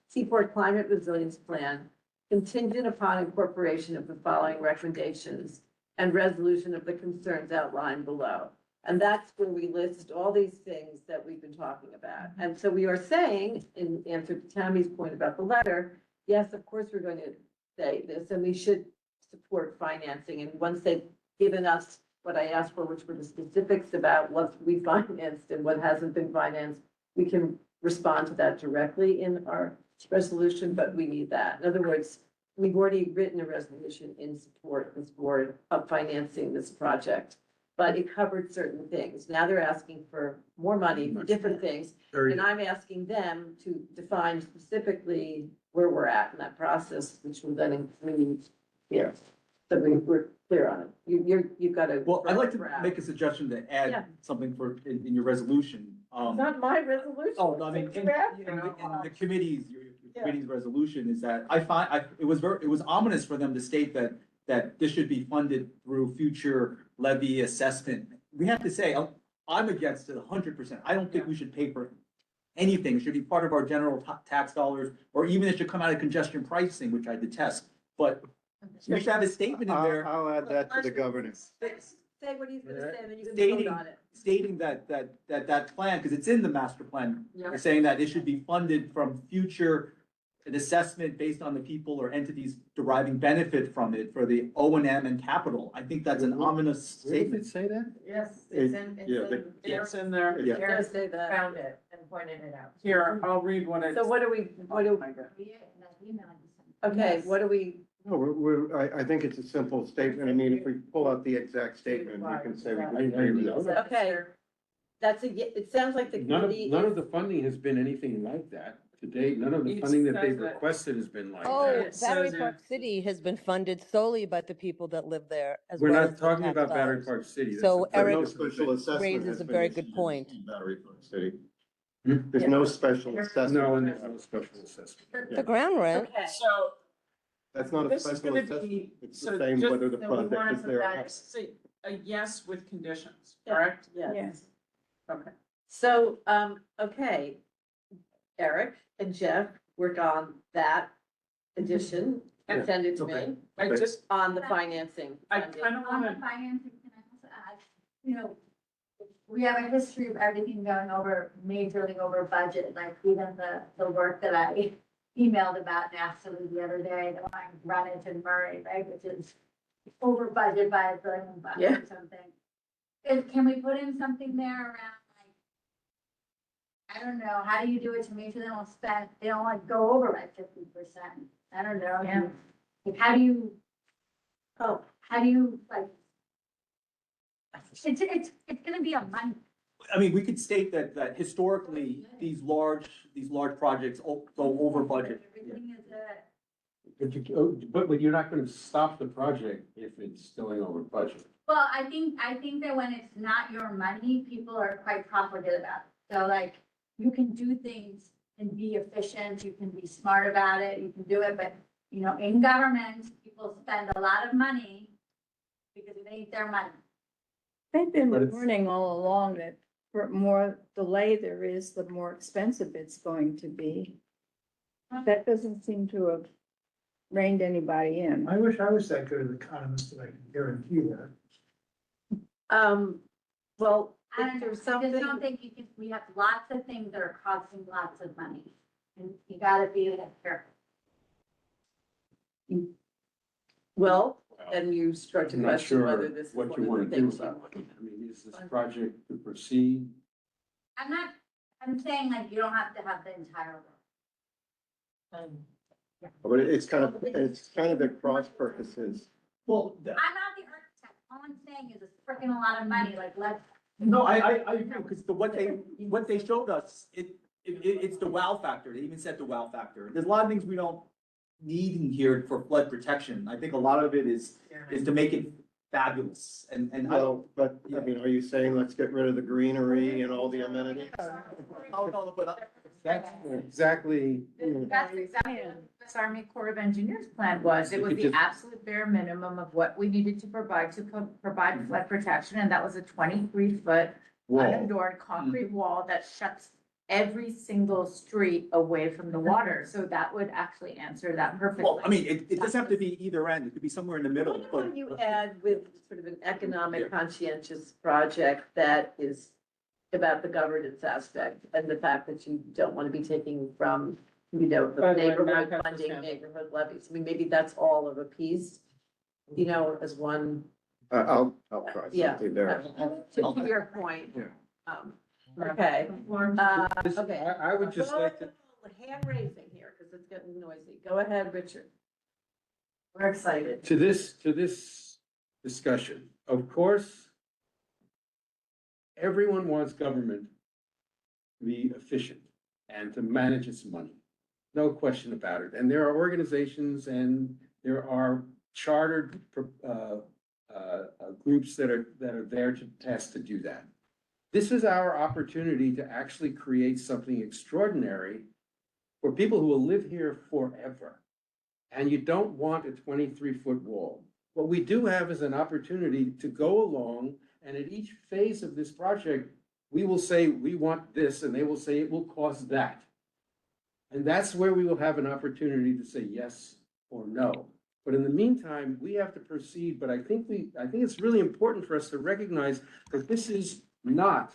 Seaport Climate Resilience Plan contingent upon incorporation of the following recommendations and resolution of the concerns outlined below. And that's where we list all these things that we've been talking about. And so we are saying, in answer to Tammy's point about the letter, yes, of course, we're going to say this, and we should support financing. And once they've given us what I asked for, which were the specifics about what we financed and what hasn't been financed, we can respond to that directly in our resolution, but we need that. In other words, we've already written a resolution in support of this board of financing this project. But it covered certain things. Now they're asking for more money for different things. And I'm asking them to define specifically where we're at in that process, which will then include, yeah. So we're clear on it. You've got to. Well, I'd like to make a suggestion to Yeah. add something in your resolution. It's not my resolution. Oh, no, I mean, It's in your the committee's, your committee's resolution is that it was ominous for them to state that this should be funded through future levy assessment. We have to say, I'm against it 100%. I don't think we should pay for anything. It should be part of our general tax dollars, or even it should come out of congestion pricing, which I detest. But we should have a statement in there. I'll add that to the governance. Say what he's gonna say, and then you can Stating, vote on it. stating that plan, because it's in the master plan, Yeah. they're saying that it should be funded from future, an assessment based on the people or entities deriving benefit from it for the O and M and capital. I think that's an ominous statement. Say that? Yes, it's in- It's in there. Yeah. It does say that. Found it and pointed it out. Here, I'll read what it. So what do we, okay, what do we, No, I think it's a simple statement. I mean, if we pull out the exact statement, we can say we agree with it. okay. That's it sounds like the committee. None of the funding has been anything like that to date. None of the It funding that says they've that- requested has been like Oh, that. Battery says Park City has been funded solely by the people that live there as We're well not as the talking tax about Battery dollars. Park City. That's So a very Eric different Special thing. assessment raises has a been very issued good point. in Battery Park City. Hmm? There's no special assessment. No, and there's no special assessment. The ground rent, Okay. So That's not a this is special gonna assessment. be, It's so the same just, whether the so we wanna project is put there. or that- not. this is a yes with conditions, Yeah. correct? Yes. Okay. So, okay, Eric and Jeff work on that addition and send it to me I just, on the financing. I funding. kind of On the want financing, can I also add, you know, we have a history of everything going over, majorly over budget, like even the work that I emailed about Nastily the other day, the one Greenwich and Murray, right, which is over budget by $1 billion Yeah. or something. Can we put in something there around like, I don't know, how do you do it to make sure they don't like go over like 50%? I don't know. Yeah. Like, how do you like, it's gonna be a month. I mean, we could state that historically, these large projects go over budget. Everything is But you're not gonna stop the project if it's going over budget. well, I think that when it's not your money, people are quite profligate about it. So like, you can do things and be efficient, you can be smart about it, you can do it, but, you know, in government, people spend a lot of money because it ain't their money. They've been But it's- warning all along that the more delay there is, the more expensive it's going to be. That doesn't seem to have reined anybody in. I wish I was that good an economist that I could guarantee that. Well, I don't if know, there's I something. just don't think we have lots of things that are costing lots of money. And you gotta be careful. Well, and you start to I'm not question sure whether this is what one you of wanna the do things. about it. I mean, is this project to proceed? I'm saying like, you don't have to have the entire work. But it's kind of at cross purposes. Well, I'm not the architect, all I'm saying is it's freaking a lot of money, like, let's. No, I agree, because what they showed us, it's the wow factor. They even said the wow factor. There's a lot of things we don't need in here for flood protection. I think a lot of it is to make it fabulous and Well, but I mean, are you saying let's get rid of the greenery and all the amenities? Oh, no, but That's exactly. That's exactly what this Army Corps of Engineers plan was. It was You the could just- absolute bare minimum of what we needed to provide provide flood protection, and that was a 23-foot Wall. unadored concrete wall that shuts every single street away from the water. So that would actually answer that perfectly. well, I mean, it doesn't have to be either end. It could be somewhere in the middle, What but. do you add with sort of an economic conscientious project that is about the governance aspect and the fact that you don't want to be taking from, you know, the By the way, neighborhood Matt has funding, his hand up. neighborhood levies? I mean, maybe that's all of a piece, you know, as one, I'll try yeah. something there. To your point. Yeah. Okay. Okay. I would just like to. Hand raising here, because it's getting noisy. Go ahead, Richard. We're excited. To this discussion, of course, everyone wants government to be efficient and to manage its money. No question about it. And there are organizations and there are chartered groups that are there to tasked to do that. This is our opportunity to actually create something extraordinary for people who will live here forever. And you don't want a 23-foot wall. What we do have is an opportunity to go along, and at each phase of this project, we will say, we want this, and they will say it will cost that. And that's where we will have an opportunity to say yes or no. But in the meantime, we have to proceed, but I think it's really important for us to recognize that this is not,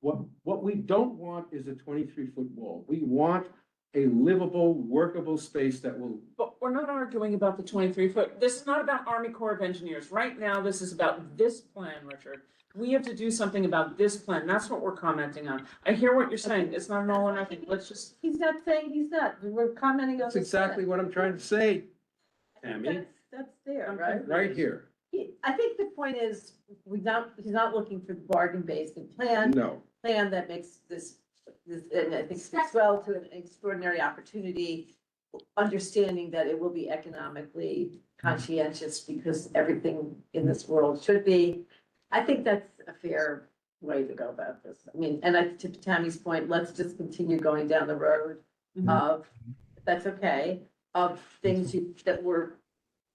what we don't want is a 23-foot wall. We want a livable, workable space that will. But we're not arguing about the 23-foot. This is not about Army Corps of Engineers. Right now, this is about this plan, Richard. We have to do something about this plan. That's what we're commenting on. I hear what you're saying. It's not an all or nothing. Let's just. He's not saying he's not. We're commenting on. That's this plan. exactly what I'm trying to say, Tammy, That's there, right? right here. I think the point is, he's not looking for the bargain basement plan. No. Plan that makes this, and I think speaks well to an extraordinary opportunity, understanding that it will be economically conscientious because everything in this world should be. I think that's a fair way to go about this. I mean, and to Tammy's point, let's just continue going down the road of, if that's okay, of things that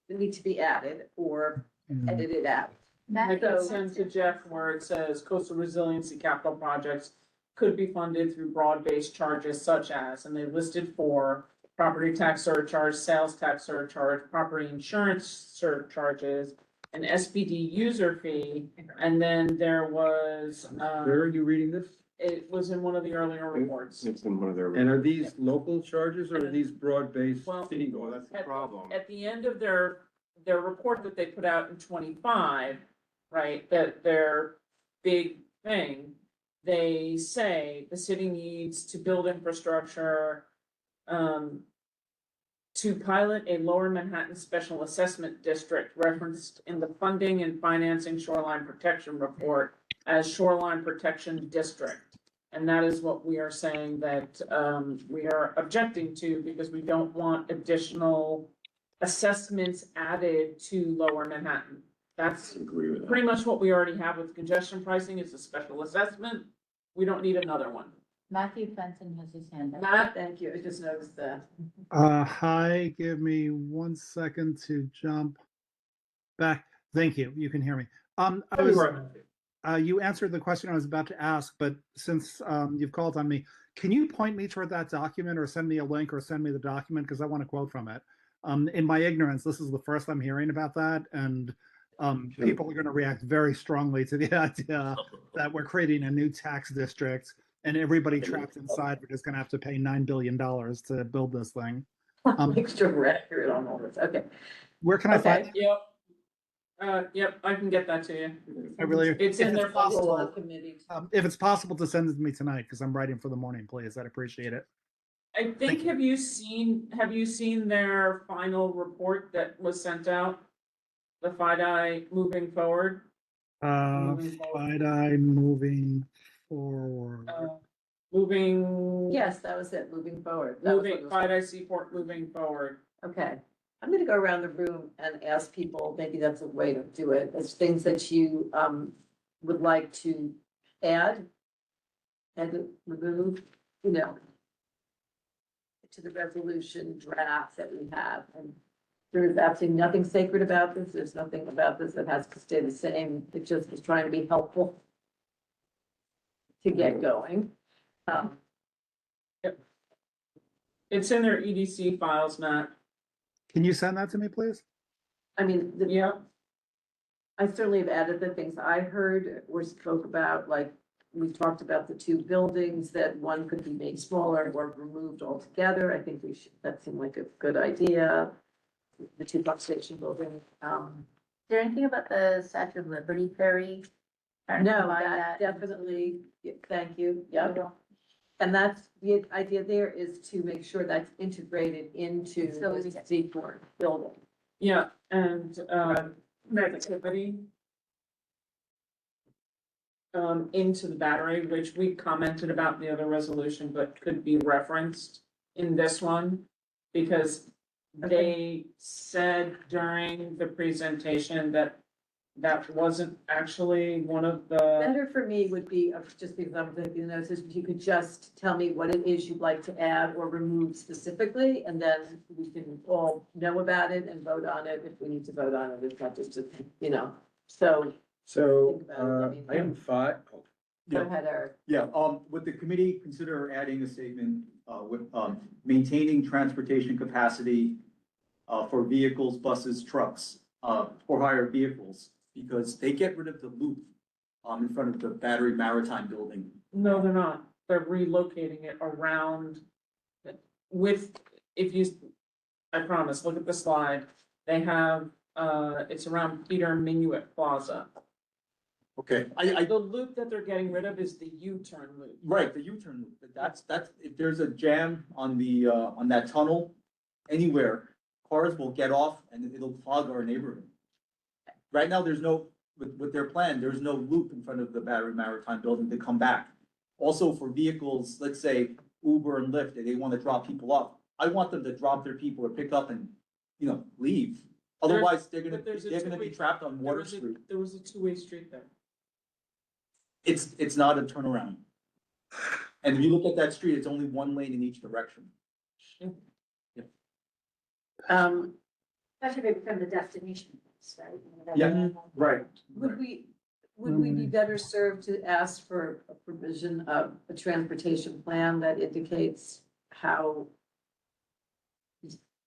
need to be added or edited out. I can send to Jeff where it says coastal resiliency capital projects could be funded through broad-based charges such as, and they listed 4, property tax surcharge, sales tax surcharge, property insurance surcharges, an SPD user fee, and then there was, Where are you reading this? it was in one of the earlier reports. It's in one of their. And are these local charges or are these broad-based? Well, Well, that's the problem. At the end of their report that they put out in 25, right, that their big thing, they say the city needs to build infrastructure, to pilot a Lower Manhattan Special Assessment District referenced in the funding and financing shoreline protection report as shoreline protection district. And that is what we are saying that, we are objecting to because we don't want additional assessments added to Lower Manhattan. That's Agree with that. pretty much what we already have with congestion pricing. It's a special assessment. We don't need another one. Matthew Fenton has his hand up. Matt, thank you. I just noticed that. Hi, give me 1 second to jump back. Thank you. You can hear me. You answered the question I was about to ask, but since you've called on me, can you point me toward that document or send me a link or send me the document? Because I want to quote from it. In my ignorance, this is the first I'm hearing about that. And people are going to react very strongly to the idea that we're creating a new tax district and everybody trapped inside is going to have to pay $9 billion to build this thing. Extra record on all this. Okay. Where can I find it? Yep. Yep, I can get that to you. I really, It's in their possible, committee. if it's possible to send it to me tonight, because I'm writing for the morning, please, I'd appreciate it. I think, have you seen their final report that was sent out? The FIDI moving forward? FIDI moving forward. Moving. Yes, that was it, moving forward. That was what it Moving, was. FIDI Seaport moving forward. Okay, I'm gonna go around the room and ask people, maybe that's a way to do it, as things that you would like to add and remove, you know, to the resolution draft that we have. And there is absolutely nothing sacred about this. There's nothing about this that has to stay the same. It just is trying to be helpful to get going. It's in their EDC files, Matt. Can you send that to me, please? I mean, I certainly have added the things I heard or spoke about, like, we talked about the 2 buildings, that one could be made smaller or removed altogether. I think that seemed like a good idea. The 2 pump station buildings. Is there anything about the Statue of Liberty ferry? No, that definitely, thank you, yeah. And that's, the idea there is to make sure that's integrated into the Seaport building. Yeah, and, negativity into the battery, which we commented about in the other resolution, but could be referenced in this one. Because they said during the presentation that that wasn't actually one of the, Better for me would be, just because I'm thinking this, is if you could just tell me what it is you'd like to add or remove specifically, and then we can all know about it and vote on it if we need to vote on it. It's not just, so. So, Think about it, I mean- item 5. Go ahead, Eric. Yeah, would the committee consider adding a statement, with, maintaining transportation capacity, for vehicles, buses, trucks, for hire vehicles, because they get rid of the loop, in front of the Battery Maritime Building. no, they're not. They're relocating it around with, if you, I promise, look at the slide. They have, it's around Peter Minuit Plaza. Okay, The loop that they're getting rid of is the U-turn loop. right, the U-turn loop, that's, if there's a jam on the, on that tunnel, anywhere, cars will get off and it'll clog our neighborhood. Right now, there's no, with their plan, there's no loop in front of the Battery Maritime Building to come back. Also for vehicles, let's say Uber and Lyft, they want to drop people off. I want them to drop their people or pick up and, leave. Otherwise, they're gonna be trapped on Water Street. There was a two-way street there. It's not a turnaround. And if you look at that street, it's only one lane in each direction. That should be from the destination, right? Yeah, right. Would we be better served to ask for a provision of a transportation plan that indicates how,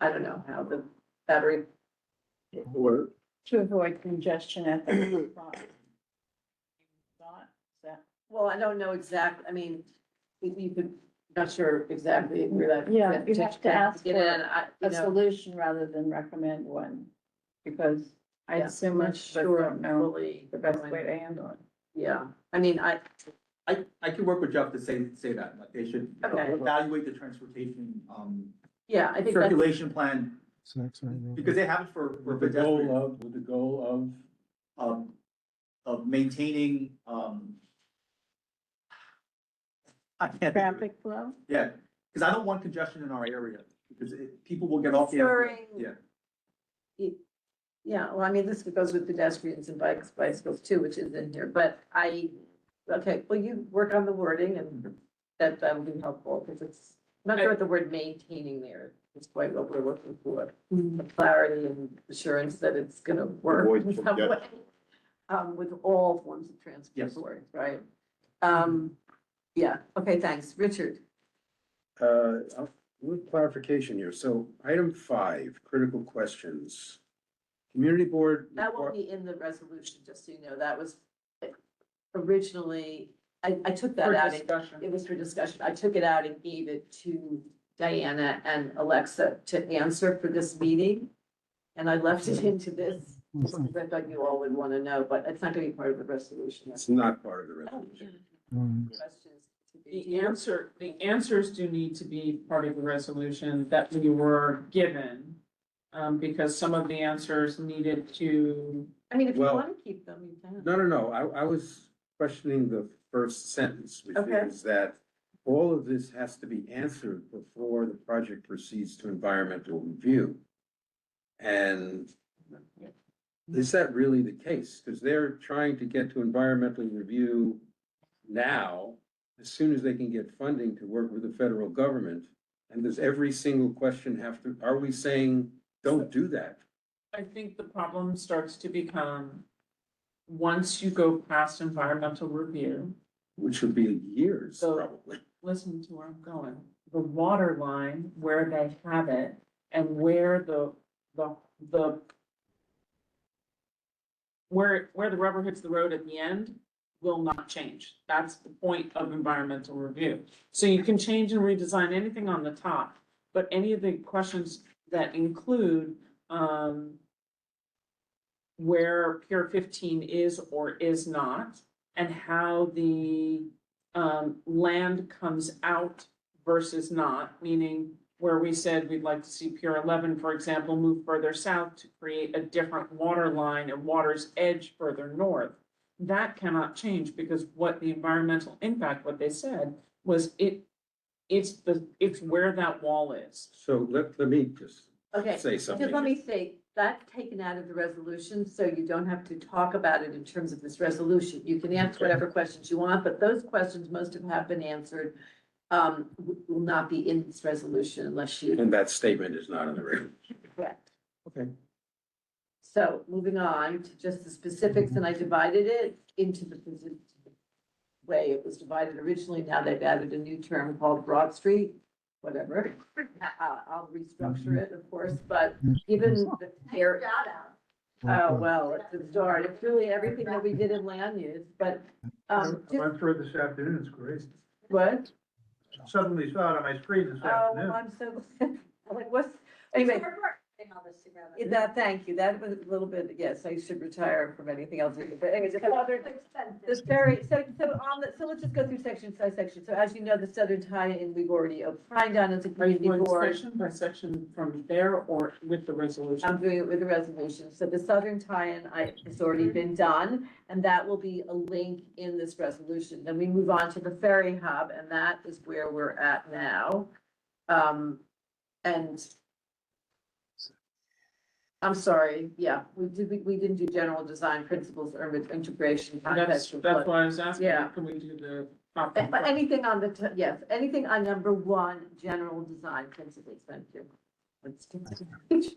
I don't know, how the battery, Or, To avoid congestion at the spot. well, I don't know exactly, I mean, if you could, not sure exactly where that. Yeah, you have to ask Get for in, a solution rather than recommend one, because I Yeah, assume not most of us sure don't know fully the best way to handle it. Yeah, I mean, I can work with Jeff to say that, like they should Okay. evaluate the transportation, yeah, I think that's, circulation plan, because they have it for with the goal pedestrians, of, with the goal of maintaining, I can't. think of it. Traffic flow? Yeah, because I don't want congestion in our area, because people will get off the. During- Yeah, yeah, well, I mean, this goes with pedestrians and bicycles too, which is in here, but okay, well, you work on the wording and that would be helpful, because it's, I'm not sure what the word maintaining there is quite what we're looking for. The clarity and assurance that it's gonna work Avoid in some way, congestion. with all forms of transport, right? Yeah, okay, thanks. Richard? with clarification here. So item 5, critical questions. Community board. That won't be in the resolution, just so you know, that was originally, I took that For out. discussion. It was for discussion. I took it out and gave it to Diana and Alexa to answer for this meeting. And I left it into this, because I thought you all would want to know, but it's not gonna be part of the resolution. It's not part of the resolution. Questions to be- The answers do need to be part of the resolution that we were given. Because some of the answers needed to, I mean, if you Well- want to keep them, you can. No. I was questioning the first sentence, which Okay. is that all of this has to be answered before the project proceeds to environmental review. And is that really the case? Because they're trying to get to environmental review now, as soon as they can get funding to work with the federal government. And does every single question have to, are we saying, don't do that? I think the problem starts to become, once you go past environmental review, Which would be years, So- probably. listen to where I'm going. The water line, where they have it, and where where the rubber hits the road at the end will not change. That's the point of environmental review. So you can change and redesign anything on the top, but any of the questions that include, where Pier 15 is or is not, and how the land comes out versus not, meaning where we said we'd like to see Pier 11, for example, move further south to create a different water line and water's edge further north. That cannot change because what the environmental impact, what they said was it's where that wall is. So let me just Okay, say something. just let me say, that's taken out of the resolution, so you don't have to talk about it in terms of this resolution. You can answer whatever questions you want, but those questions, most of them have been answered. Will not be in this resolution unless you. And that statement is not in the room. Correct. Okay. So moving on to just the specifics, and I divided it into the way it was divided originally. Now they've added a new term called Broad Street, whatever. I'll restructure it, of course, but given the here. Oh, well, it's a start. It's really everything that we did in land use, but, I went through it this afternoon, it's great. what? Suddenly saw it on my screen this Oh, afternoon. I'm so, like, what's, anyway. Thank you. That was a little bit, yes, I should retire from anything else. But anyway, the very, so let's just go through section by section. So as you know, the southern tie-in, we've already opined on as a Are you community going board. section by section from there or with the resolution? I'm doing it with the resolution. So the southern tie-in has already been done, and that will be a link in this resolution. Then we move on to the ferry hub, and that is where we're at now. And I'm sorry, yeah, we didn't do general design principles, urban integration. That's contextual why I was asking, Yeah. can we do the? But anything on yes, anything on number one, general design principles, thank you. Let's do it.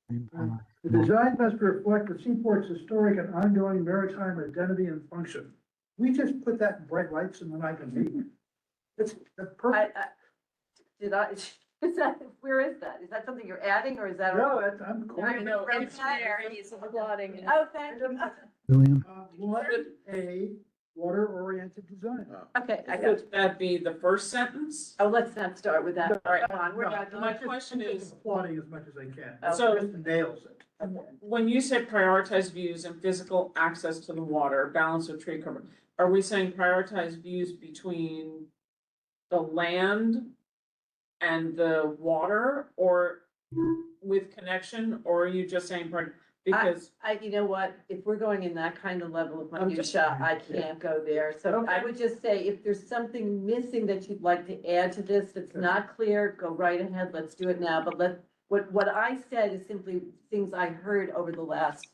The design must reflect the seaport's historic and ongoing maritime identity and function. We just put that in bright lights and then I can read. That's perfect. Is that, where is that? Is that something you're adding or is that? No, that's, I'm. No, It's there, he's applauding. Oh, thank you. What a water-oriented design. Okay, I got Could it. that be the first sentence? Oh, let's not start with that. All right. Come on, we're not. My question is, Applauding as much as I can. So- Kristen nails it. when you say prioritize views and physical access to the water, balance of tree cover, are we saying prioritize views between the land and the water, or with connection, or are you just saying, because You know what, if we're going in that kind of level of I'm just- minutia, I can't go there. So I would just say, if there's something missing that you'd like to add to this that's not clear, go right ahead, let's do it now. But what I said is simply things I heard over the last,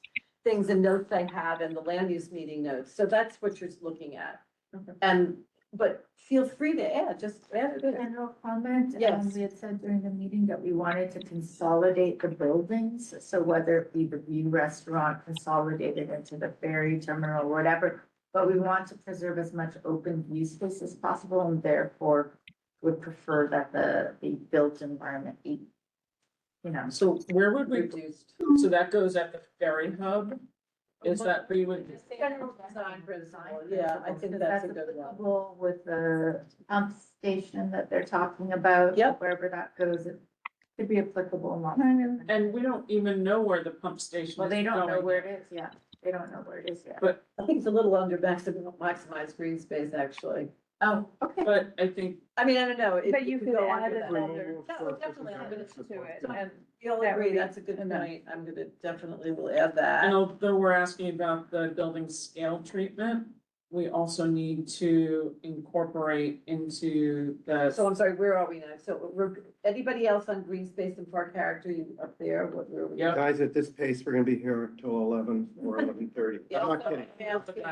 things and notes I have in the land use meeting notes. So that's what you're looking at. But feel free to add, just add it in. General comment, Yes. we had said during the meeting that we wanted to consolidate the buildings, so whether it be the View Restaurant consolidated into the ferry terminal or whatever, but we want to preserve as much open view space as possible, and therefore would prefer that the built environment be, so where would we, Reduced. so that goes at the ferry hub? Is that we would, General design principle, yeah, I think that's a good one. applicable with the pump station that they're talking about. Yep. Wherever that goes, it could be applicable in lots. and we don't even know where the pump station is Well, they don't know going. where it is yet. They don't know where it is yet. But, I think it's a little under maximized green space, actually. Oh, okay. but I think, I mean, I don't know. But you could go add under it that. under. No, definitely add it to it, So, and You'll that would agree, be that's a good enough. point. I'm gonna definitely will add that. and although we're asking about the building scale treatment, we also need to incorporate into the. So I'm sorry, where are we now? So anybody else on green space and park character, you up there, where are we? Yep. Guys, at this pace, we're gonna be here till 11 or 11:30. Yeah, I'm not so kidding. I'm asking-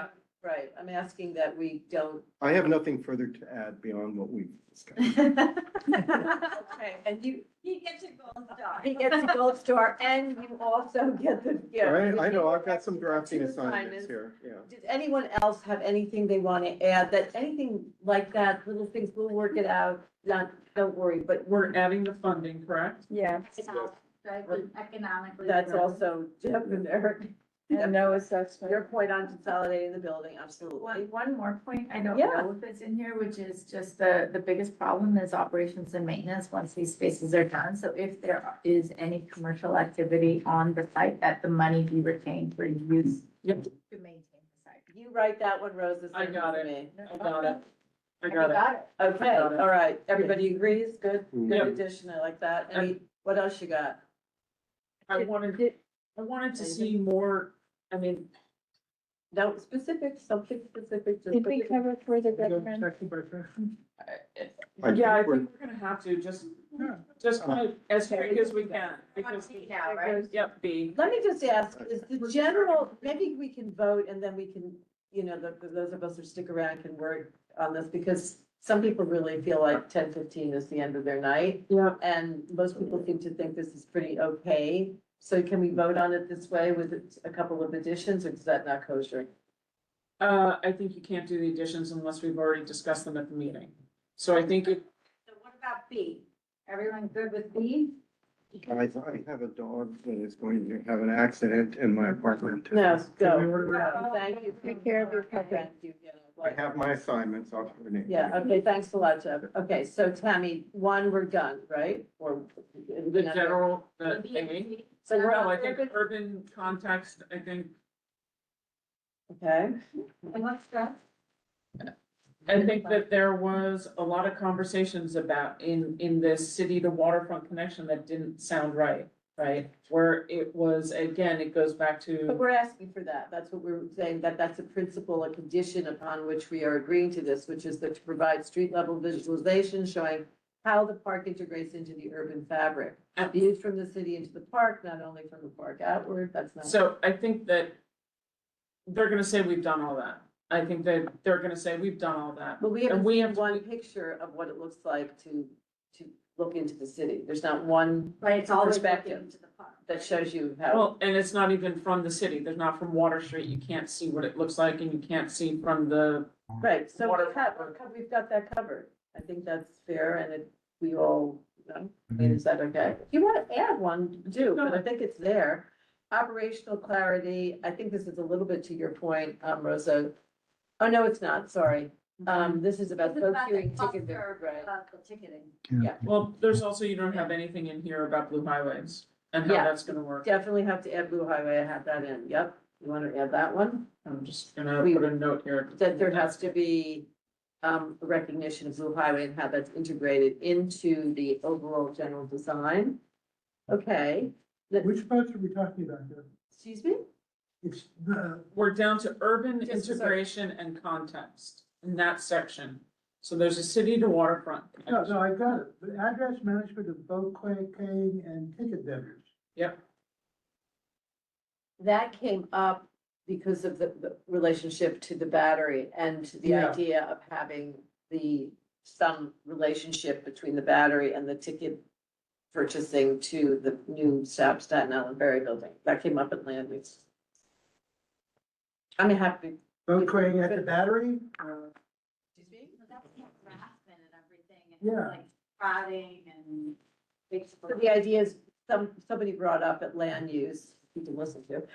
Right, I'm asking that we don't. I have nothing further to add beyond what we've discussed. Okay, and he gets a gold star. He gets a gold star, and you also get the, yeah. I know, I've got some drafting Two assignments here, yeah. Does anyone else have anything they want to add, anything like that, little things, we'll work it out, don't worry, but We're adding the funding, correct? Yeah, Economically. that's also Jeff and Eric. and no assessment. Your point on consolidating the building, absolutely. One more point, I don't Yeah. know if it's in here, which is just the biggest problem is operations and maintenance once these spaces are done. So if there is any commercial activity on the site, that the money be retained for use. Yep. To maintain the site. You write that one, Rose. I got it. I got it. I got it. Okay, Got it. all right, everybody agrees, good, good Yep. addition, I like that. Any, what else you got? I wanted to see more, I mean, No, specific, something specific. just Did we put it- cover further Go veterans? yeah, I think we're gonna have to just kind of as quick as we can, because. now, right? Yep, B. Let me just ask, is the general, maybe we can vote and then we can, you know, those of us who stick around can work on this, because some people really feel like 10:15 is the end of their night. Yeah. And most people seem to think this is pretty okay. So can we vote on it this way with a couple of additions, or is that not kosher? I think you can't do the additions unless we've already discussed them at the meeting. So I think it, So what about B? Everyone good with B? I have a dog that is going to have an accident in my apartment. No, go. Well, Thank you. Take care of your puppy. Thank you, you know, I have my assignments off for the Yeah, okay, thanks a lot, Jeff. Okay, so Tammy, one, we're done, right? Or. the general, the A. So we're Well, on I think urban context, I think, Okay, And what's that? I think that there was a lot of conversations about in this city to waterfront connection that didn't sound right, right? Where it was, again, it goes back but to, we're asking for that. That's what we're saying, that that's a principle, a condition upon which we are agreeing to this, which is that to provide street level visualization showing how the park integrates into the urban fabric. Views from the city into the park, not only from the park outward, that's not. so I think that they're gonna say we've done all that. I think that they're gonna say we've done all that. But we haven't And we seen have one picture of what it looks like to look into the city. There's not one Right, it's always looking perspective into the park. that shows you how. Well, and it's not even from the city. There's not from Water Street. You can't see what it looks like and you can't see from the, Right, so Water- we've got that covered. I think that's fair, and we all, you know, I mean, is that okay? If you want to add one, do, but I think it's there. Operational clarity, I think this is a little bit to your point, Rosa. Oh, no, it's not, sorry. This is about This is about the procuring ticket, cluster, right? the ticketing. Yeah, well, there's also, you don't have anything in here about blue highways and how Yeah. that's gonna work. definitely have to add Blue Highway, I have that in, yep. You want to add that one? I'm just gonna We- put a note here. That there has to be a recognition of Blue Highway and how that's integrated into the overall general design. Okay, Which parts are we talking about here? excuse me? It's the, We're down to urban Just a sec. integration and context in that section. So there's a city to waterfront. no, I got it. The address management of boat paying and ticket vendors. Yep, That came up because of the relationship to the battery and the Yeah. idea of having some relationship between the battery and the ticket purchasing to the new Staten Island Ferry building. That came up at land use. I'm happy. Boat paying at the battery? Excuse me? That's harassment and everything, and Yeah. like prodding and. So the idea is, somebody brought up at land use, you can listen to,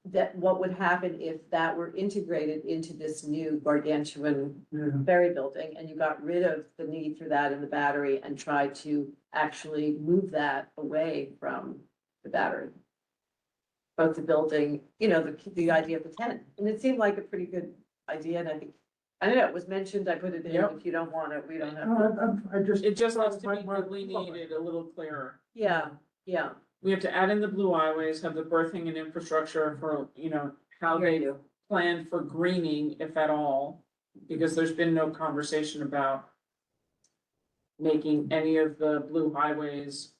that what would happen if that were integrated into this new gargantuan Yeah. ferry building, and you got rid of the need for that in the battery and tried to actually move that away from the battery. Both the building, you know, the idea of the tent, and it seemed like a pretty good idea, and I think, I don't know, it was mentioned, I put it in, Yep. if you don't want it, we don't have No, to. I just. it just has to be delineated a little clearer. Yeah, yeah. We have to add in the blue highways, have the berthing and infrastructure for, you know, how Hear they you. plan for greening, if at all. Because there's been no conversation about making any of the blue highways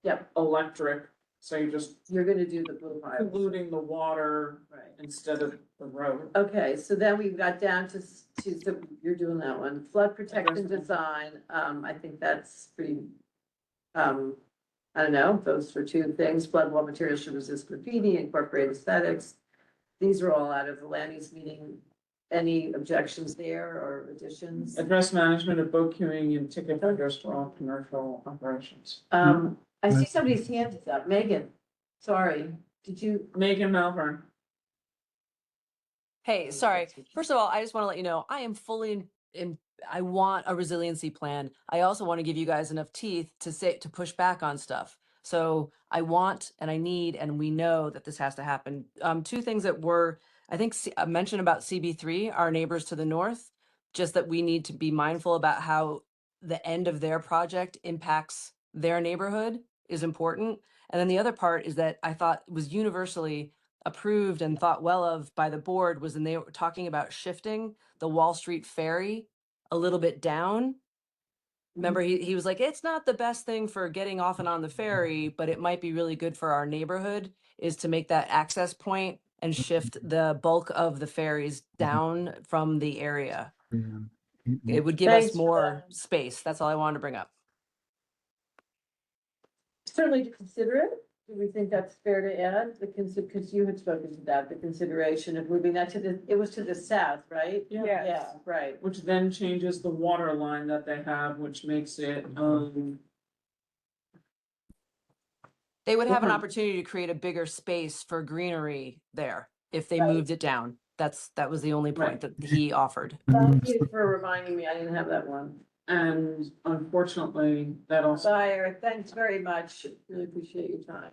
Yep, electric, so you're just you're gonna do the blue highway. polluting the water Right. instead of the road. Okay, so then we got down to, so you're doing that one, flood protection design, I think that's pretty, I don't know, those are two things, flood wall materials should resist graffiti, incorporate aesthetics. These are all out of the land use meeting, any objections there or additions? Address management of boat queuing and ticket vendors for all commercial operations. I see somebody's hand is up, Megan, sorry, did you? Megan Malvern. Hey, sorry. First of all, I just want to let you know, I am fully in, I want a resiliency plan. I also want to give you guys enough teeth to push back on stuff. So I want and I need, and we know that this has to happen. Two things that were, I think, mentioned about CB3, our neighbors to the north. just that we need to be mindful about how the end of their project impacts their neighborhood is important. And then the other part is that I thought was universally approved and thought well of by the board was when they were talking about shifting the Wall Street ferry a little bit down. Remember, he was like, it's not the best thing for getting off and on the ferry, but it might be really good for our neighborhood is to make that access point and shift the bulk of the ferries down from the area. It would give Thanks us for more space. That's all I wanted to bring up. Certainly to consider it. Do we think that's fair to add? Because you had spoken to that, the consideration of moving that to the, it was to the south, right? Yeah. Yeah, right. Which then changes the water line that they have, which makes it, They would have an Yeah. opportunity to create a bigger space for greenery there if they Right. moved it down. That was the only point that he offered. Thank you for reminding me. I didn't have that one. and unfortunately, that also. Sire, thanks very much. Really appreciate your time.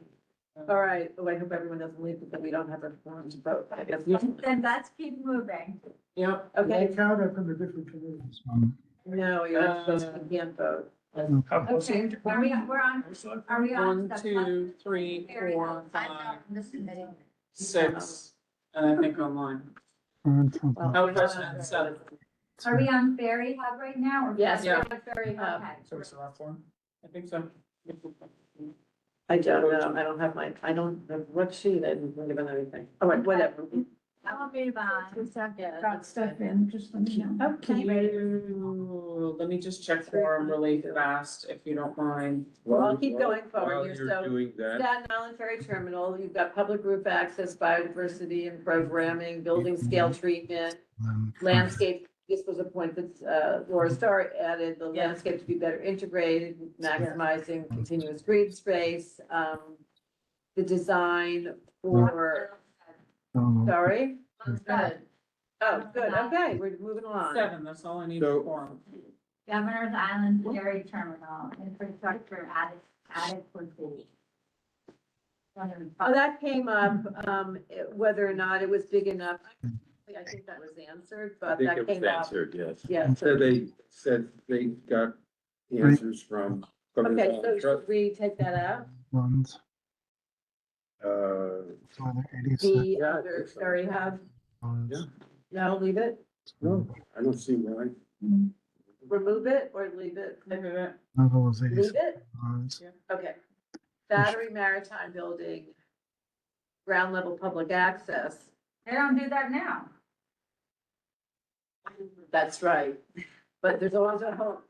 All right. Oh, I hope everyone doesn't leave because we don't have a forum to vote. I guess. Then let's keep moving. Yep. Okay. They count up from the different committees. No, you're not supposed to, you can't vote. Okay, are we on? One, two, three, four, I'm five, not in this committee. 6, and I think online. Oh, President, 7. Are we on Ferry Hub right now? or- Yes, we're Yeah. on Ferry Hub. Okay. So it's the last one? I think so. I don't know. I don't have my, I don't have what sheet. I didn't give them anything. All right, whatever. I'll move on. Yeah, Got stuff in, just let me know. Can you, let me just check for them really fast, if you don't mind. Well, I'll keep going While forward here. you're So doing that, Staten Island Ferry Terminal, you've got public roof access, biodiversity and programming, building scale treatment, landscape. This was a point that Laura Starr added, the Yeah. landscape to be better integrated, maximizing continuous green space. The design for, sorry? Good. Oh, good, okay, we're moving along. 7, that's all I need So- for 'em. Governor's Island Ferry Terminal, infrastructure adequacy. Oh, that came up, whether or not it was big enough. I think that was answered, I but think that it was came up. answered, yes. Yeah. Said they got answers from. Okay, so should we take that out? Ones. Uh, The Yeah, I other think so. Ferry Hub? Yeah. No, leave it, no, I don't see why. remove it, or leave it? Leave it. Leave it? Okay. Battery Maritime Building, ground level public access. They don't do that now. That's right, but there's always a hope.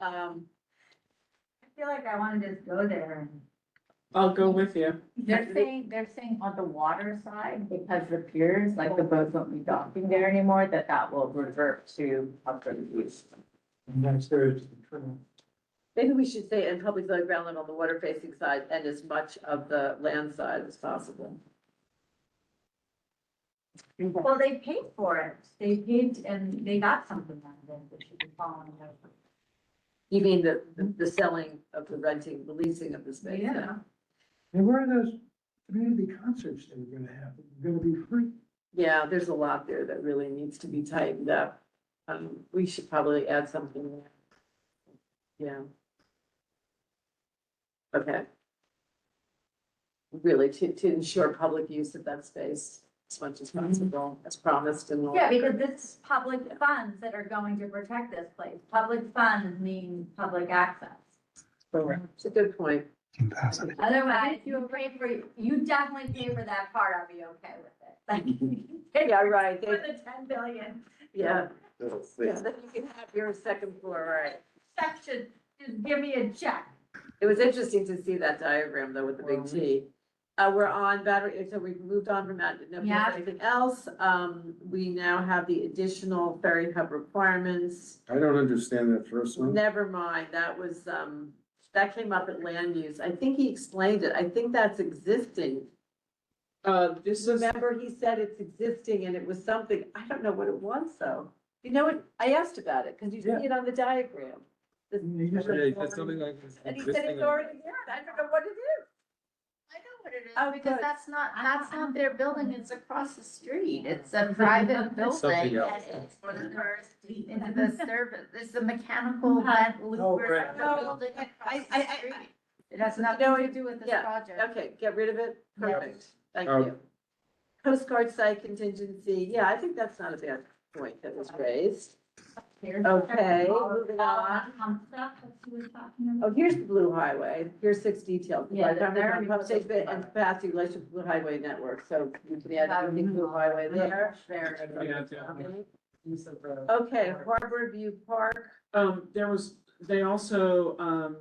I feel like I want to just go there and. I'll go with you. They're saying on the water side, because the piers, like the boats won't be docking there anymore, that will revert to public use. That's there. Maybe we should say, and public side ground level on the water facing side and as much of the land side as possible. Well, they paid for it. They paid and they got something out of it, that should be following up. You mean the selling of the renting, the leasing of the space? Yeah. And where are those community concerts that are gonna happen? Gonna be free? Yeah, there's a lot there that really needs to be tightened up. We should probably add something there. Yeah. Okay. Really, to ensure public use of that space as much as possible, as promised and all. Yeah, because this is public funds that are going to protect this place. Public funds mean public access. It's a good point. Otherwise, you pay for, you definitely pay for that part, I'll be okay with it. Yeah, right. For the 10 billion Yeah. Yeah, then you can have your second floor, right? section, just give me a check. It was interesting to see that diagram though with the big T. We're on battery, so we've moved on from that, no, Yeah. anything else. We now have the additional ferry hub requirements. I don't understand that first one. Never mind, that was, that came up at land use. I think he explained it. I think that's existing. This is, Remember, he said it's existing and it was something, I don't know what it was though. You know what, I asked about it, because you see it on the diagram. This- Yeah, he said something like. And he said it's already there, and I don't know what it is. I know what it is, Oh, because good. that's not their building, it's across the street. It's a private Something building else. and it's for the cars deep into the service. It's a mechanical vent Oh, loopers great. of the building across the street. It has You nothing know, to do with this yeah, project. Okay, get rid of it, perfect, thank Um, you. Coast Guard site contingency, yeah, I think that's not a bad point that was raised. Okay, moving on. Oh, here's the Blue Highway, here's 6 details. Yeah, Like, they're I'm very pump station and capacity relation to Blue Highway network, so we can add everything Blue Highway there. Okay, Harbor View Park, They also,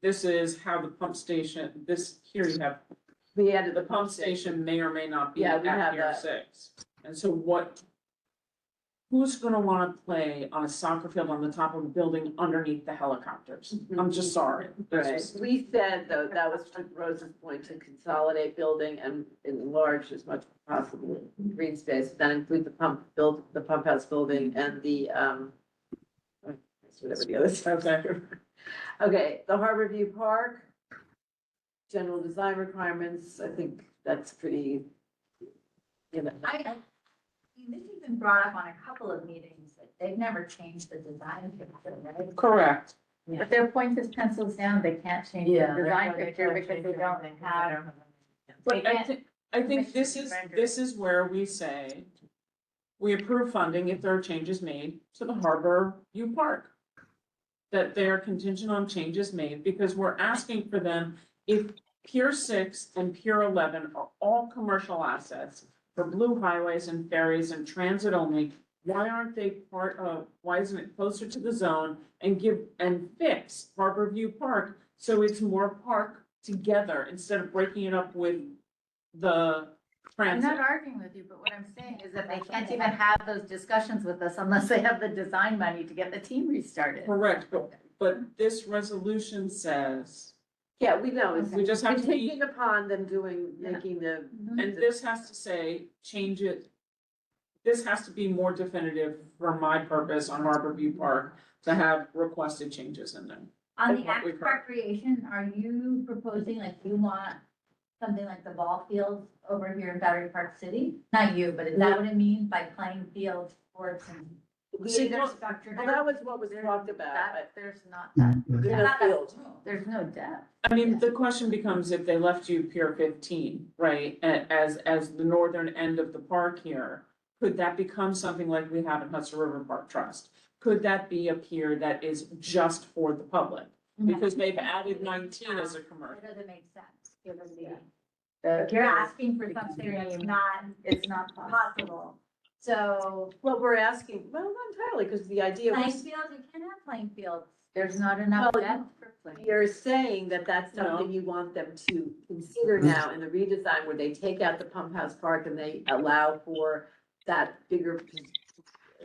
this is how the pump station, here you have, we added the pump station may or may not be Yeah, at we have Pier that. 6. And so who's gonna wanna play on a soccer field on the top of a building underneath the helicopters? I'm just sorry. There's Right, just- we said though, that was to Rose's point, to consolidate building and enlarge as much as possible green space. That include the pump house building and the, whatever the other stuff. Okay, the Harbor View Park. General design requirements, I think that's pretty, you know. This has been brought up on a couple of meetings, that they've never changed the design picture, right? Correct. But their point is pencils down, they can't change the Yeah, design picture because they don't have. But I think this is where we say, we approve funding if there are changes made to the Harbor View Park. That they are contingent on changes made, because we're asking for them, if Pier 6 and Pier 11 are all commercial assets for blue highways and ferries and transit only, why aren't they why isn't it closer to the zone and fix Harbor View Park so it's more park together instead of breaking it up with the I'm transit? not arguing with you, but what I'm saying is that they can't even have those discussions with us unless they have the design money to get the team restarted. Correct, but this resolution says, Yeah, we know, it's, we just have to be, contingent upon them making the. and this has to say, change it. This has to be more definitive for my purpose on Harbor View Park to have requested changes in them. On That's the what act we've of heard. recreation, are you proposing, like, you want something like the ball fields over here in Battery Park City? Not you, but is that what it means by playing fields, sports and See, theater well, structure? well, that was what was talked about. There's not that. There's no not that field. room. There's no depth. I mean, the question becomes if they left you Pier 15, right, as the northern end of the park here, could that become something like we have in Hudson River Park Trust? Could that be a pier that is just for the public? Because they've added 19 as a commercial. It doesn't make sense, given if you're asking for something that's it's not possible. So. Well, we're asking, well, not entirely, because the idea Playing was, fields, you can't have playing fields. There's not enough Well, depth for playing. you're saying that that's No. something you want them to consider now in the redesign, where they take out the pump house park and they allow for that bigger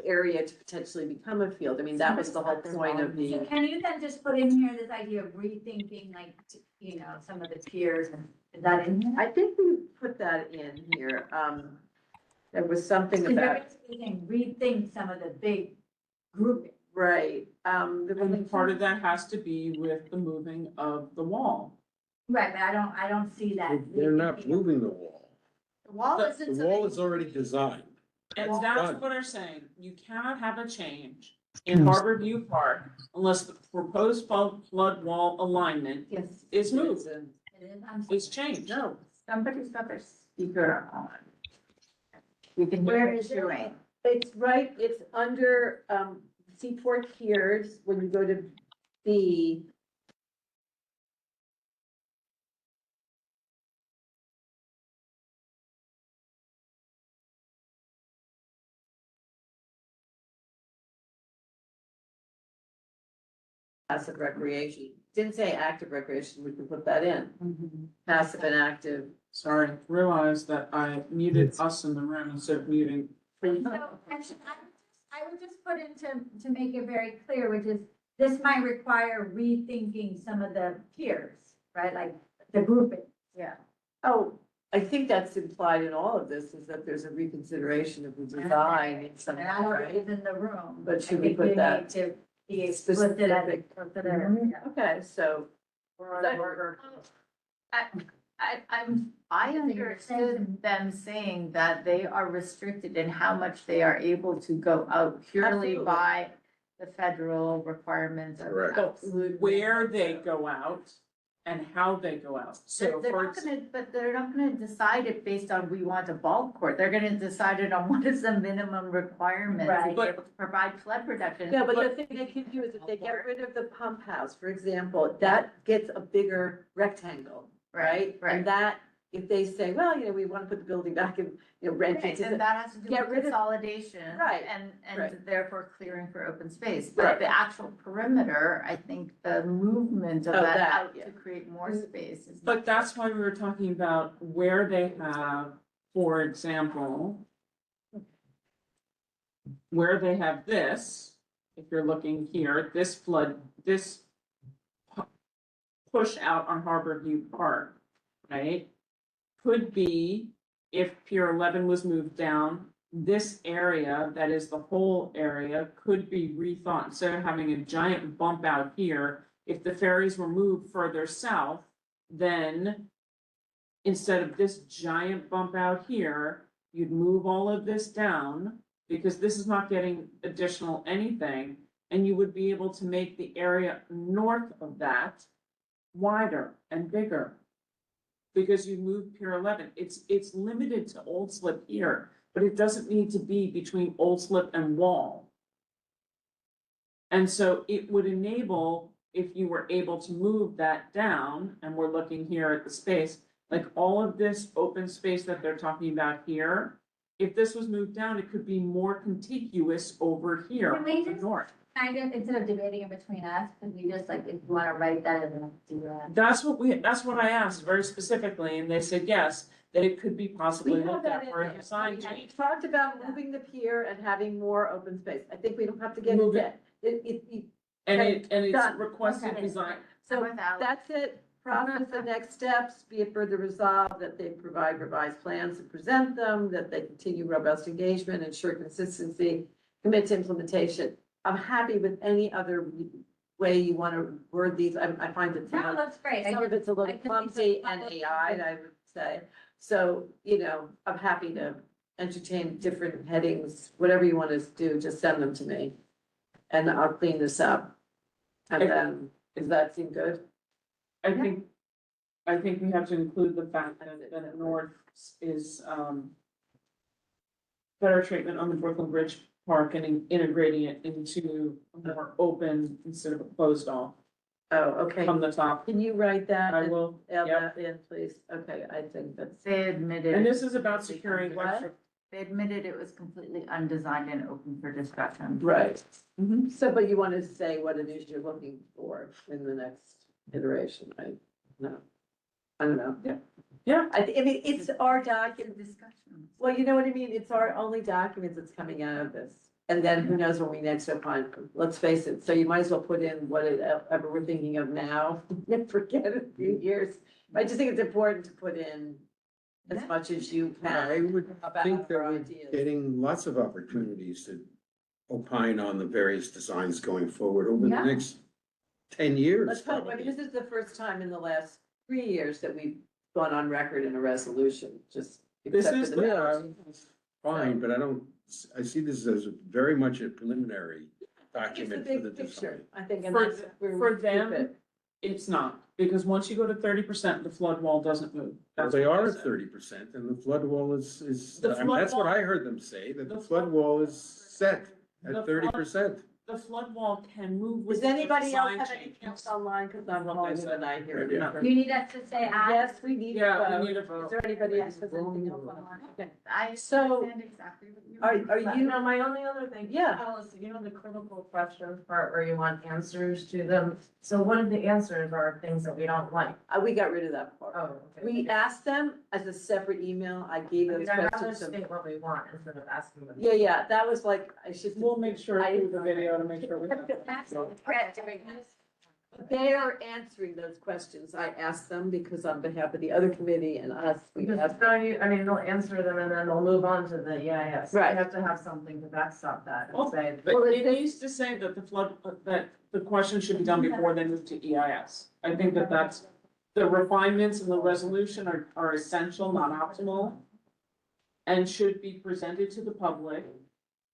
area to potentially become a field. I mean, that was the whole point of the. So can you then just put in here this idea of rethinking, like, you know, some of the piers, and is that in here? I think we put that in here. There was something Because they're about, basically saying rethink some of the big grouping. right, And part of that has to be with the moving of the wall. Right, but I don't see that. They're not rethinking. moving the wall. The wall The- isn't. The wall is already designed. And Well, that's done. what they're saying, you cannot have a change in Harbor View Park unless the proposed flood wall alignment Yes. is moved, It is, is changed. no, somebody's got their speaker on. We can hear Where it is it? chewing. it's right, it's under, Seaport Piers, when you go to B. Passive recreation, didn't say active recreation, we can put that in, passive and active. Sorry, realize that I muted us in the room instead of muting. So, I would just put in to make it very clear, which is, this might require rethinking some of the piers, right, like the grouping. Yeah. Oh, I think that's implied in all of this, is that there's a reconsideration of the design in some way, And I don't know if right? it's in the room. But should I we think put you that need to be explicit at specific? it. Okay, so. We're on That- order. I understood them saying that they are restricted in how much they are able to go out purely Absolutely. by the federal requirements of Correct. absolute. Where they go out and how they go out. So They're for, not gonna, but they're not gonna decide it based on we want a ball court. They're gonna decide it on what is the minimum requirement to Right. be able to provide flood protection. No, but the thing they can do is if they get rid of the pump house, for example, that gets a bigger rectangle, right? Right. And that, if they say, well, we want to put the building back and, rent Right, it. and that has to do Get with rid of- consolidation. Right, And right. therefore clearing for open space. Right. But the actual perimeter, I think the movement of Oh, that that, out yeah. to create more space is. but that's why we were talking about where they have, for example, where they have this, if you're looking here, this push out on Harbor View Park, right? Could be, if Pier 11 was moved down, this area, that is the whole area, could be rethought. Instead of having a giant bump out here, if the ferries were moved further south, then instead of this giant bump out here, you'd move all of this down, because this is not getting additional anything, and you would be able to make the area north of that wider and bigger. Because you move Pier 11, it's limited to Old Slip here, but it doesn't need to be between Old Slip and Wall. And so it would enable, if you were able to move that down, and we're looking here at the space, like all of this open space that they're talking about here, if this was moved down, it could be more contiguous over here Can we on the just- north. Kind of, instead of debating it between us, could we just if you wanna write that as an do that? That's what I asked very specifically, and they said yes, that it could be possibly We have looked that at in for a there. design We change. talked about moving the pier and having more open space. I think we don't have to get Move into it. it. And Okay, it's done. requested Okay. design. So that's it. Process the next steps, be it further resolved that they provide revised plans and present them, that they continue robust engagement, ensure consistency, commit to implementation. I'm happy with any other way you want to word these. I find it. No, that's great. Some of it's a I little could think clumsy of- and AI, I would say. So, I'm happy to entertain different headings, whatever you want to do, just send them to me. And I'll clean this up. And then, does that seem good? I think we have to include the fact that North is, better treatment on the Brooklyn Bridge Park and integrating it into a more open instead of a closed off Oh, okay. from the top. Can you write that? I and will, add yep. that in, please? Okay, I think that's. They admitted. And this is about securing What? extra. They admitted it was completely undesigned and open for discussion. Right. So, but you want to say what it is you're looking for in the next iteration, right? No. I don't know. Yeah. Yeah. I mean, it's our document. Discussion. Well, you know what I mean? It's our only document that's coming out of this. And then who knows when we next will find, let's face it, so you might as well put in whatever we're thinking of now, and forget it in a few years. I just think it's important to put in as much as you can. I would about think that our we're ideas. getting lots of opportunities to opine on the various designs going forward over the Yeah. next 10 years. Let's hope, I mean, this is the first time in the last 3 years that we've gone on record in a resolution, just. This except for is the the- balance. Fine, but I see this as very much a preliminary It's a document for the big picture, design. I think, and For, that's where we for keep them, it. it's not, because once you go to 30%, the flood wall doesn't move. Well, That's they what are at said. 30% and the flood wall is, The I mean, flood that's what wall- I heard them say, that the the flood wall is set The at flood- 30%. The flood wall can move with. Does the anybody else design have any changes. comments online, because I'm calling it a night here. Yeah. You need us to say aye? Yes, we need to Yeah, vote. we need a vote. Is there anybody else has anything else online? Okay. I So, understand exactly what you. are you? You know, my only other thing. Yeah. Alice, you know, the critical questions part where you want answers to them. So one of the answers are things that we don't like. We got rid of that part. Oh, okay. We asked them as a separate email, I gave I those mean, I'd rather questions. to- state what we want instead of asking them. Yeah, that was like, I should. We'll make sure I- through the video to make sure we have. That's Brett doing this. They are answering those questions. I asked them because on behalf of the other committee and us, we Because have. no, I mean, they'll answer them and then they'll move on to the EIS. Right. You have to have something to backstop that Well, and say. But it needs to say that the flood, that the question should be done before they move to EIS. I think that The refinements in the resolution are essential, not optimal, and should be presented to the public.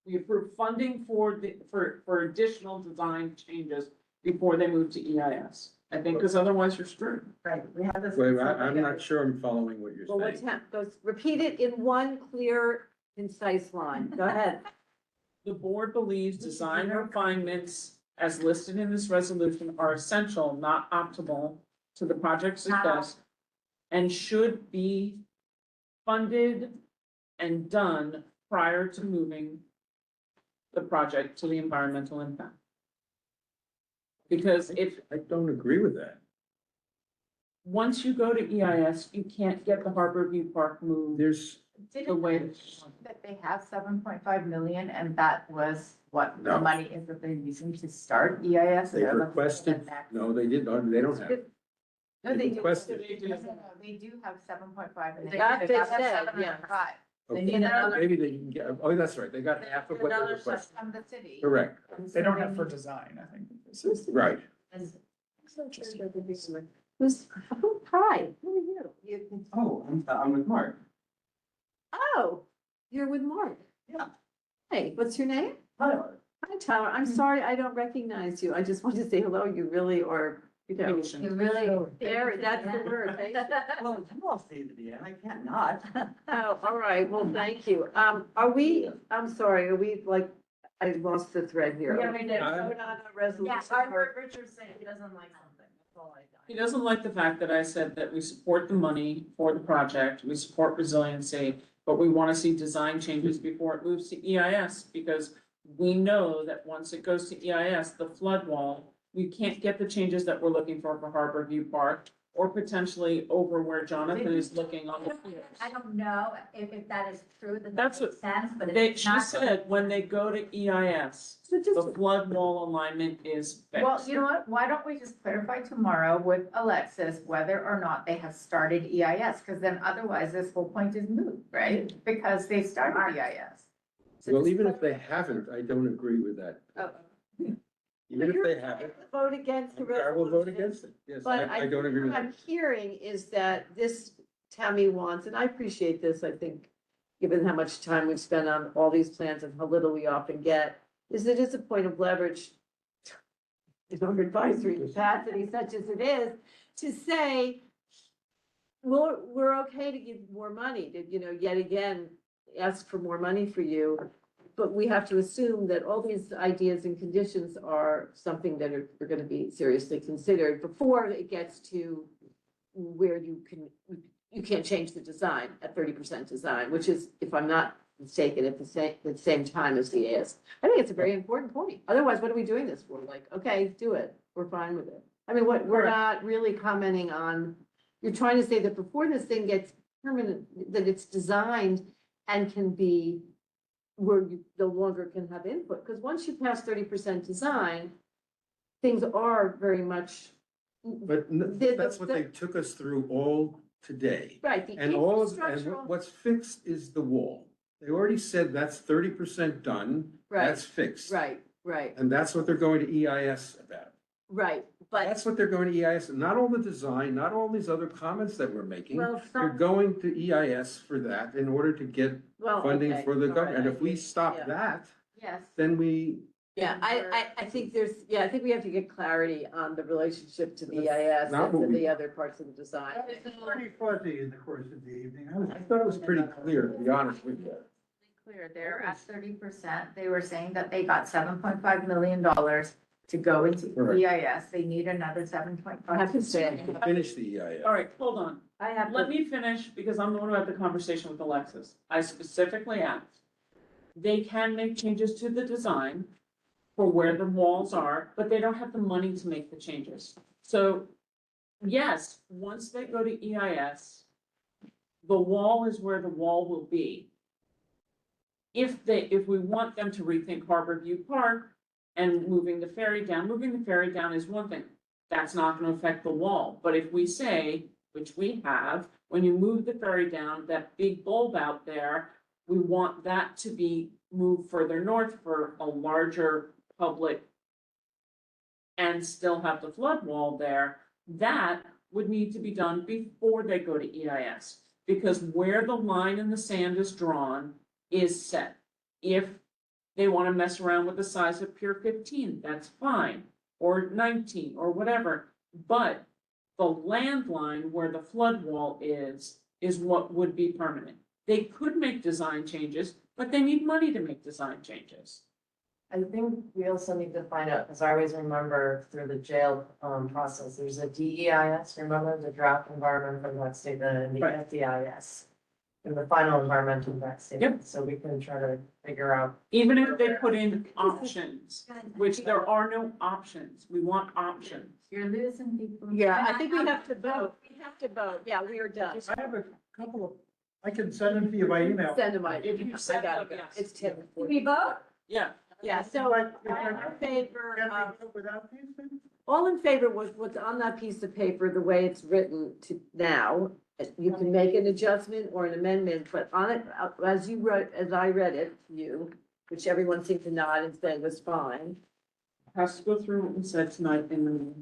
We approve funding for additional design changes before they move to EIS. I think, because otherwise you're screwed. Right, we have this. Wait, I'm not sure I'm following what you're Well, what's saying. goes, repeat it in one clear, concise line. Go ahead. The board believes design refinements as listed in this resolution are essential, not optimal to the project's success, and should be funded and done prior to moving the project to the environmental impact. Because if, I don't agree with that. once you go to EIS, you can't get the Harbor View Park moved There's, the way. That they have 7.5 million and that was what the No. money is that they're using to start EIS? they requested, no, they didn't, they don't have. it. No, they do. requested. They do have 7.5 and they That's have they said, 7.5. They Okay. need another. Maybe they can get, oh, that's right, they got half of what they Another requested. from the city. Correct, They don't have for design, I think. right. Who's, hi, who are you? Oh, I'm with Mark. Oh, you're with Mark. Yeah. Hey, what's your name? Tyler. Hi, Tyler. I'm sorry, I don't recognize you. I just wanted to say hello. You really are, you know. Patient. You really. Very, that's the word. Well, you all stayed to the end, I can't not. Oh, all right. Well, thank you. Are we, I'm sorry, are we like, I lost the thread here. Yeah, we did. Vote on a resolution. Yeah, I heard Richard say he doesn't like something. That's all I got. He doesn't like the fact that I said that we support the money for the project, we support resiliency, but we want to see design changes before it moves to EIS, because we know that once it goes to EIS, the flood wall, we can't get the changes that we're looking for Harbor View Park, or potentially over where Jonathan is looking on the fields. I don't know if that is true, that That's makes sense, but if They, it's she not. said, when they go to EIS, the flood wall alignment is fixed. Well, you know what? Why don't we just clarify tomorrow with Alexis whether or not they have started EIS? Because then otherwise this whole point is moot, right? Because they started EIS. So Well, just even if they haven't, I don't agree with that. Oh. Even if they haven't, Vote against the I will vote resolution. against it. Yes, But I don't agree with what that. I'm hearing is that this Tammy wants, and I appreciate this, I think, given how much time we've spent on all these plans and how little we often get, is that it's a point of leverage in our advisory capacity, such as it is, to say, we're okay to give more money, to, you know, yet again, ask for more money for you. But we have to assume that all these ideas and conditions are something that are gonna be seriously considered before it gets to where you can't change the design at 30% design, which is, if I'm not mistaken, at the same time as the AS. I think it's a very important point. Otherwise, what are we doing this for? Like, okay, do it. We're fine with it. I mean, we're not really commenting on, you're trying to say that before this thing gets permanent, that it's designed and can be where you no longer can have input, because once you pass 30% design, things are very much. But The- that's what the- they took us through all today. Right, the And all of, and infrastructural. what's fixed is the wall. They already said that's 30% done, Right, that's fixed. Right, right, And that's what they're going to EIS about. right, but, That's what they're going to EIS, not all the design, not all these other comments that we're making. well, They're some, going to EIS for that in order to get well, funding okay, for the all government. right, And if we yeah. stop that, Yes. then we, Yeah, I think there's, I think we have to get clarity on the relationship to the EIS not and what to we- the other parts of the design. Pretty fuzzy in the course of the evening. I thought it was pretty clear, to be honest with you. Clear, they're at 30%. They were saying that they got $7.5 million to go into Correct. EIS. They need another 7.5. I have to say, To finish the EIS. All right, hold on. I have Let to, me finish, because I'm the one who had the conversation with Alexis. I specifically asked. They can make changes to the design for where the walls are, but they don't have the money to make the changes. So, yes, once they go to EIS, the wall is where the wall will be. If we want them to rethink Harbor View Park and moving the ferry down is one thing. That's not gonna affect the wall, but if we say, which we have, when you move the ferry down, that big bulb out there, we want that to be moved further north for a larger public and still have the flood wall there, that would need to be done before they go to EIS. Because where the line in the sand is drawn is set. If they want to mess around with the size of Pier 15, that's fine, or 19, or whatever. But the land line where the flood wall is what would be permanent. They could make design changes, but they need money to make design changes. I think we also need to find out, because I always remember through the jail process, there's a DEIS, remember the draft environmental impact statement and the Right. FDIS. And the final environmental impact statement, so we can try to figure out. Even if they put in options, which there are no options, we want options. You're losing people. Yeah, I think we have to vote. We have to vote. Yeah, we are done. I have a couple of, I can send them to you by email. Send them. If you I send got them, it. yes. It's 10. Did we vote? Yeah. Yeah, so I'm in favor Can of, we vote without these things? all in favor was what's on that piece of paper, the way it's written to now. You can make an adjustment or an amendment, but on it, as you wrote, as I read it, you, which everyone seemed to nod and say was fine, Has to go through what we said tonight in the.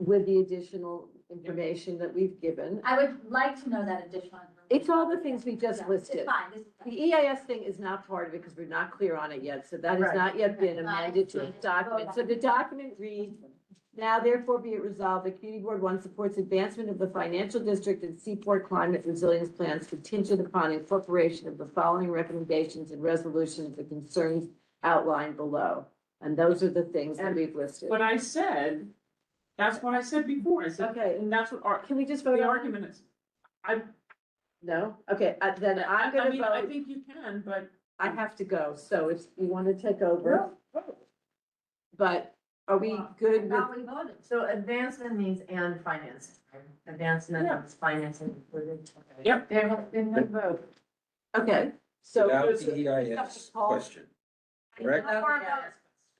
with the additional information that we've given. I would like to know that additional. information. It's all the things we just Yeah, listed. It's fine, this is fine. The EIS thing is not part of it because we're not clear on it yet, so that has Right. not yet been Right. amended to the document. So the document reads, now therefore be it resolved, the community board one supports advancement of the financial district and Seaport climate resilience plans contingent upon incorporation of the following recommendations and resolutions of the concerns outlined below. And those are the things that we've listed. But I said, that's what I said before, I said, Okay, and that's what our, can we just vote the on it? argument is. No? Okay, then I'm I gonna mean, I vote. think you can, but. I have to go, so if you want to take over. But are we good with? Thought we voted. So advancement means and financing, right? Advancement Yeah. is financing included. Okay. Yep. There has been no vote. Okay, so. Without the EIS question, correct?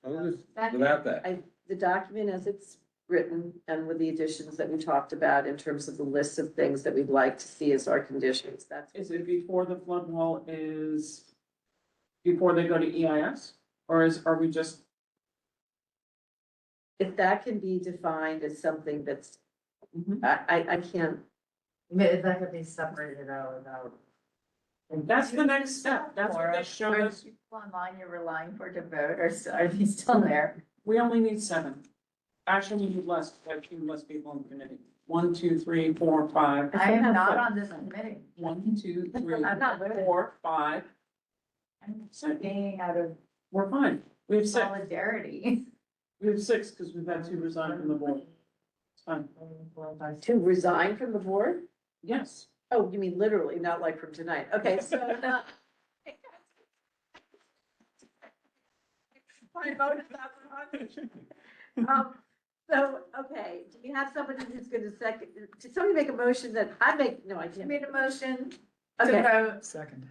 Without that. The document as it's written and with the additions that we talked about in terms of the list of things that we'd like to see as our conditions, that's. Is it before the flood wall is, before they go to EIS? Or are we just, If that can be defined as something that's, I can't, If that could be separated out without. that's the next step, that's what they showed us. People online you're relying for to vote, or are they still there? We only need 7. Actually, we need less, we have 2 less people in the committee. 1, 2, 3, 4, 5. I am not on this committee. 1, 2, 3, I'm not voting. 4, 5. I'm 6. staying out of We're fine. We have 6. solidarity. We have 6 because we've had 2 resign from the board. It's fine. to resign from the board? Yes. Oh, you mean literally, not like from tonight. Okay, so. My vote is not. So, okay, do you have somebody who's gonna second, did somebody make a motion that I make, no, I I can't. made a motion to Okay, vote. Second.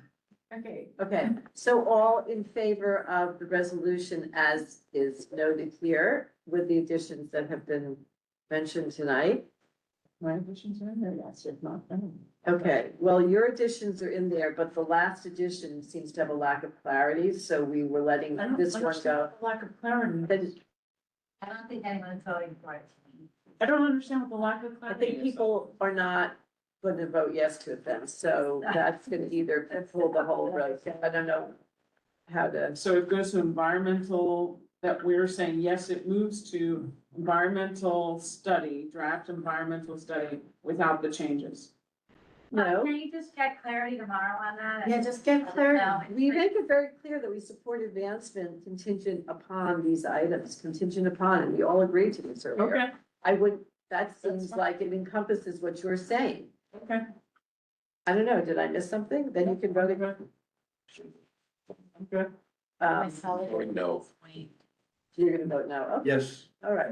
Okay. okay, so all in favor of the resolution as is noted here with the additions that have been mentioned tonight? My additions are in there, yes, if not, then. Okay, well, your additions are in there, but the last addition seems to have a lack of clarity, so we were letting I don't this one go. understand the lack of clarity. That is, I don't think anyone's voting for it. I don't understand what the lack of I clarity think is. people are not going to vote yes to it then, so that's gonna either pull the whole road. I don't know how to, So it goes to environmental, that we're saying, yes, it moves to environmental study, draft environmental study without the changes. no. Can you just get clarity tomorrow on that? Yeah, just get clarity. No, We make it very clear that we support advancement contingent upon these items, contingent upon, and we all agreed to this earlier. Okay, I would, that seems like it encompasses what you're saying. okay. I don't know, did I miss something? Then you can vote again. Okay. My solidarity. No. You're gonna vote no, okay, Yes. all right,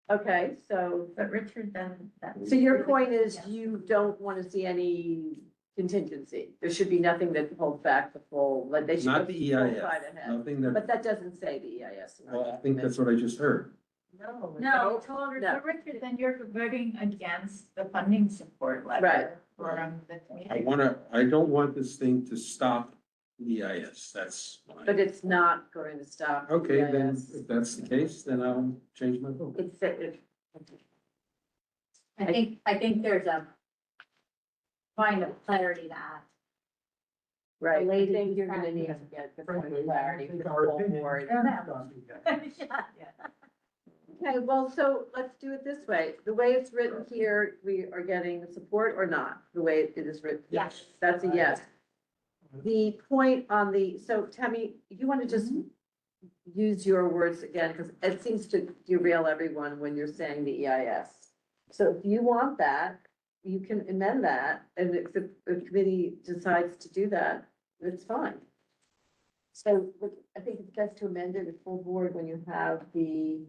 okay, so, But Richard, then. that- so your point is you don't want to see any contingency? There should be nothing that holds back the full, like they should. Not go the full EIS, fight ahead. nothing But that, that doesn't say the EIS. well, I think that's what I just heard. No. No, we told her, No. so Richard, then you're voting against the funding support letter. Right. For the I community. I don't want this thing to stop EIS, that's But fine. it's not going to stop. the Okay, then, EIS. if that's the case, then I'll change my vote. It's, I think there's a kind of clarity to add. Right, I Lady think you're gonna decided- need to get the point of clarity for think the our whole opinion board. has gone through that. Okay, well, so let's do it this way. The way it's written here, we are getting support or not, the way it is written? Yes. That's a yes. The point on the, so Tammy, you want to just use your words again, because it seems to derail everyone when you're saying the EIS. So if you want that, you can amend that, and if the committee decides to do that, it's fine. So I think it's best to amend it at full board when you have the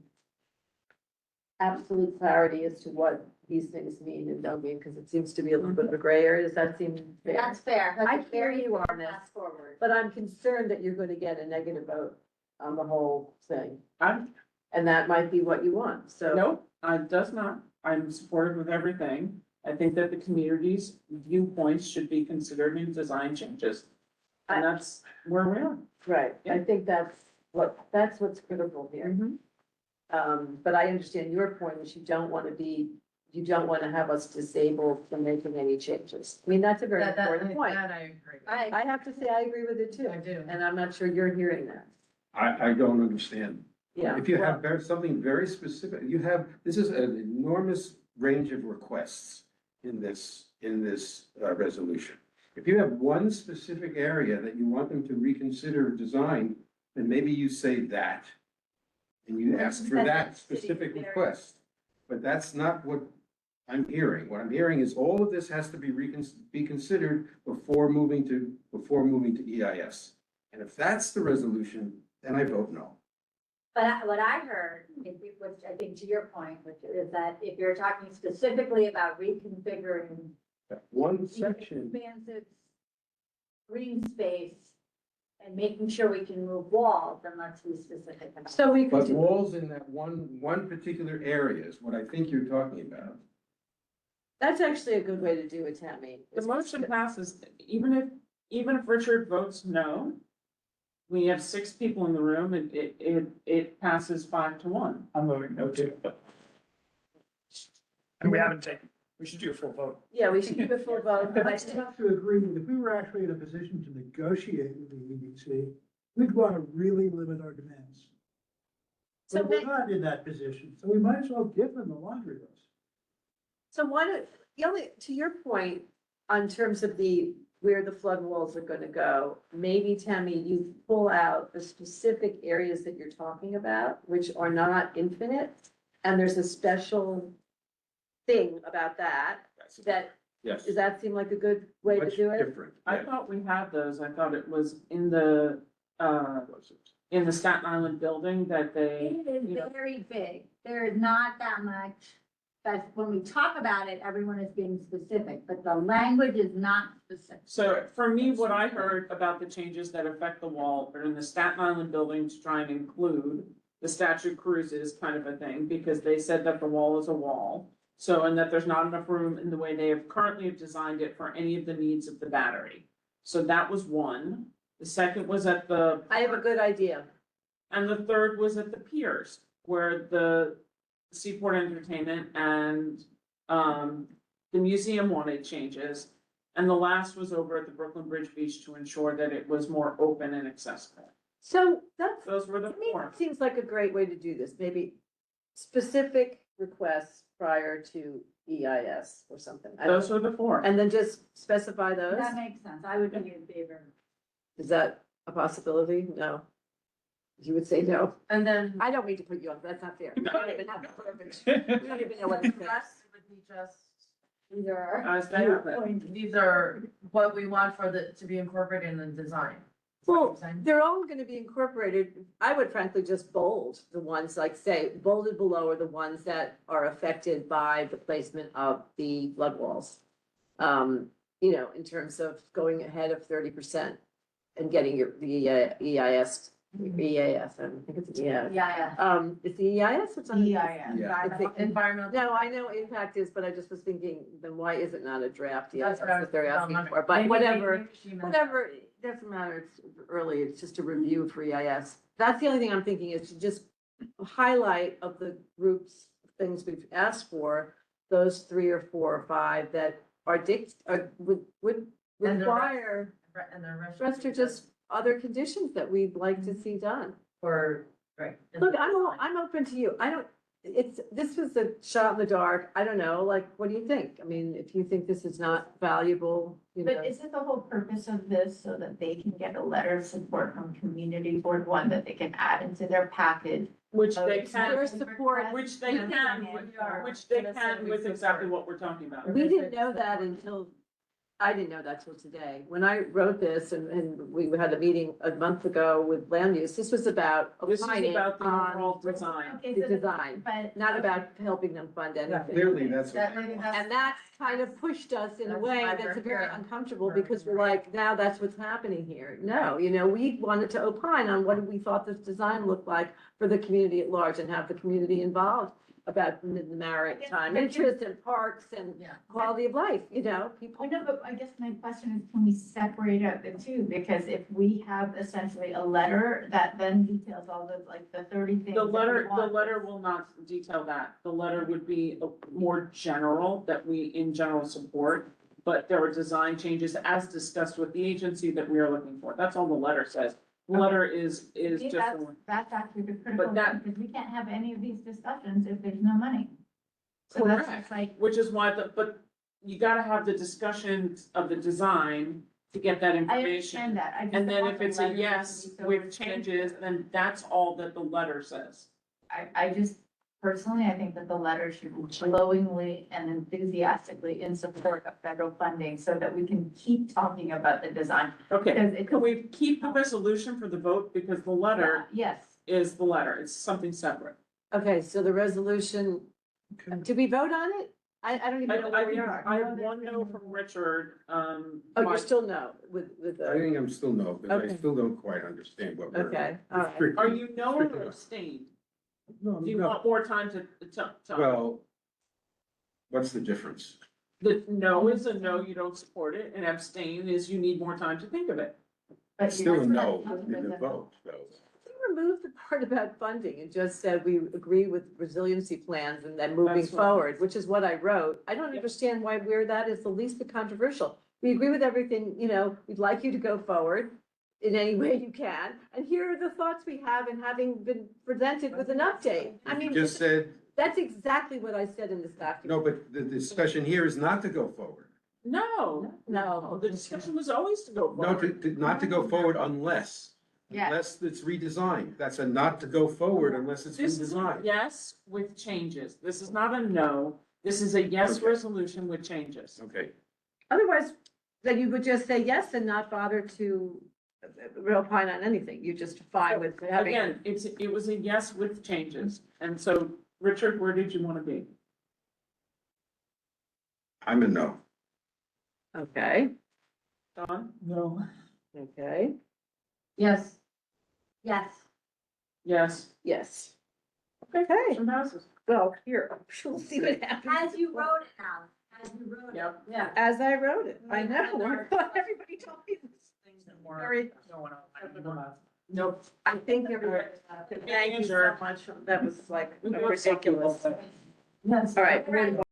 absolute clarity as to what these things mean and don't mean, because it seems to be a little bit of a gray area. Does that seem fair? That's fair. That's I a hear very you on fair this, path forward. but I'm concerned that you're going to get a negative vote on the whole thing. I'm, And that might be what you want, so. no, it does not. I'm supportive of everything. I think that the community's viewpoints should be considered in design changes. And that's where we are. Right, I think that's what's critical here. But I understand your point, is you don't want to have us disabled from making any changes. I mean, that's a very important point. That I agree. I have to say, I agree with it too. I do. And I'm not sure you're hearing that. I don't understand. Yeah. If you have something very specific, this is an enormous range of requests in this resolution. If you have one specific area that you want them to reconsider design, then maybe you say that. And you ask for that specific request. But that's not what I'm hearing. What I'm hearing is all of this has to be considered before moving to EIS. And if that's the resolution, then I vote no. But what I heard, which I think to your point, which is that if you're talking specifically about reconfiguring One section. expansive green space and making sure we can move walls, then let's be specific. about So we But could, walls in that one particular area is what I think you're talking about. that's actually a good way to do it, Tammy. The motion passes, even if Richard votes no, we have 6 people in the room, and it passes 5-1. I'm voting no too. And we haven't taken, we should do a full vote. Yeah, we should give a full vote, but I I have to agree that if we were actually in a position to negotiate with the EDC, we'd want to really limit our demands. So But we're not in that position, so we might as well give them the laundry list. So to your point, on terms of where the flood walls are gonna go, maybe Tammy, you pull out the specific areas that you're talking about, which are not infinite. And there's a special thing about that, Yes. does that seem like a good way to Much do it? different. I thought we had those. I thought it was in the Staten Island building that they, it. It is you know, very big. There is not that much. But when we talk about it, everyone is being specific, but the language is not specific. so for me, what I heard about the changes that affect the wall are in the Staten Island building to try and include the Statue Cruises kind of a thing, because they said that the wall is a wall. So, and that there's not enough room in the way they have currently designed it for any of the needs of the battery. So that was one. The second was at the. I have a good idea. And the third was at the piers, where the Seaport Entertainment and the museum wanted changes. And the last was over at the Brooklyn Bridge Beach to ensure that it was more open and accessible. So Those were the to me, 4. it seems like a great way to do this, maybe specific requests prior to EIS or something. I don't Those were the 4. And then just specify those? That makes sense. I would be in favor. Is that a possibility? No. You would say no. And then I don't mean to put you on, that's not fair. We don't even have the verbiage. We don't even know what the it says. rest would be just, These are. As they have it. these are what we want to be incorporated in the design. Well, they're all gonna be incorporated. I would frankly just bold the ones, like say, bolded below are the ones that are affected by the placement of the flood walls. In terms of going ahead of 30% and getting the EIS, EAS, I think it's, yeah. Yeah. It's the EIS, what's on? the- EIS, It's the- environmental. No, I know impact is, but I just was thinking, then why is it not a draft EIS That's what I was- that they're asking maybe- for? But maybe- whatever. maybe she meant- Whatever, it doesn't matter, it's early, it's just a review for EIS. That's the only thing I'm thinking is to just highlight of the groups, things we've asked for, those 3 or 4 or 5 that are would And the rest- require And the rest are just other conditions that we'd like to see done. For, right. Look, I'm open to you. I don't, this was a shot in the dark. I don't know, like, what do you think? I mean, if you think this is not valuable, you know. But isn't the whole purpose of this so that they can get a letter of support from community board one that they can add into their package? Which they Of can, Your support, which they We can, can, which they can with exactly what we're talking about. we didn't know that until, I didn't know that till today. When I wrote this and we had a meeting a month ago with land use, this was about This is opining about the on overall design. Okay, the so- design, But. not about helping them fund anything. Clearly, that's. And that's kind of pushed us in a That's way why that's we're very here. uncomfortable because we're like, now that's what's happening here. No, you know, we wanted to opine on what we thought this design looked like for the community at large and have the community involved about the maritime interest and parks and quality of life, you know, people. I know, but I guess my question is, can we separate out the two? Because if we have essentially a letter that then details all the, like, the 30 things. The that we letter want. will not detail that. The letter would be more general, that we in general support. But there are design changes as discussed with the agency that we are looking for. That's all the letter says. The letter is See, just. That's actually the critical that- thing, because we can't have any of these discussions if there's no money. So that's just like, Which is why but you gotta have the discussion of the design to get that I information. understand that. I just And don't then want if the it's a letter to yes be so with restrictive. changes, then that's all that the letter says. I just, personally, I think that the letter should be glowingly and enthusiastically in support of federal funding so that we can keep talking about the design. Okay, Because it can we keep the resolution for the vote, because the letter Yes. is the letter, it's something separate. Okay, so the resolution, did we vote on it? I don't even know where we think are. I have one no from Richard, Oh, you're but- still no with I the, think I'm still no, because I Okay. still don't quite understand what we're. okay, all right. restricting. Are you no or Restricting. abstain? No, Do you no. want more time to? Well, what's the difference? The no is a no, you don't support it, and abstain is you need more time to think of it. But Still a that's no not- in the vote, though. We removed the part about funding and just said we agree with resiliency plans and then moving That's what- forward, which is what I wrote. I don't understand why where that is the least bit controversial. We agree with everything, you know, we'd like you to go forward in any way you can. And here are the thoughts we have and having been presented with an update. I You mean, just said, that's exactly what I said in this document. no, but the discussion here is not to go forward. No, No. the discussion was always to go No, forward. not to go forward unless, Yeah. unless it's redesigned. That's a not to go forward unless it's This is a redesigned. yes with changes. This is not a no. This is a yes Okay. resolution with changes. Okay, Otherwise, then you would just say yes and not bother to opine on anything. You just fine with having. Again, it was a yes with changes. And so, Richard, where did you want to be? I'm a no. Okay, Don? No. okay, Yes. Yes. Yes. yes. Okay. Okay, Motion passes. well, here, we'll see what happens. As you wrote it now, as you wrote it. Yep. Yeah. As I wrote it, I know, I thought everybody told me this. Very, Nope. I think everybody, thank you so much, that was like ridiculous. Yes. All right, we're gonna go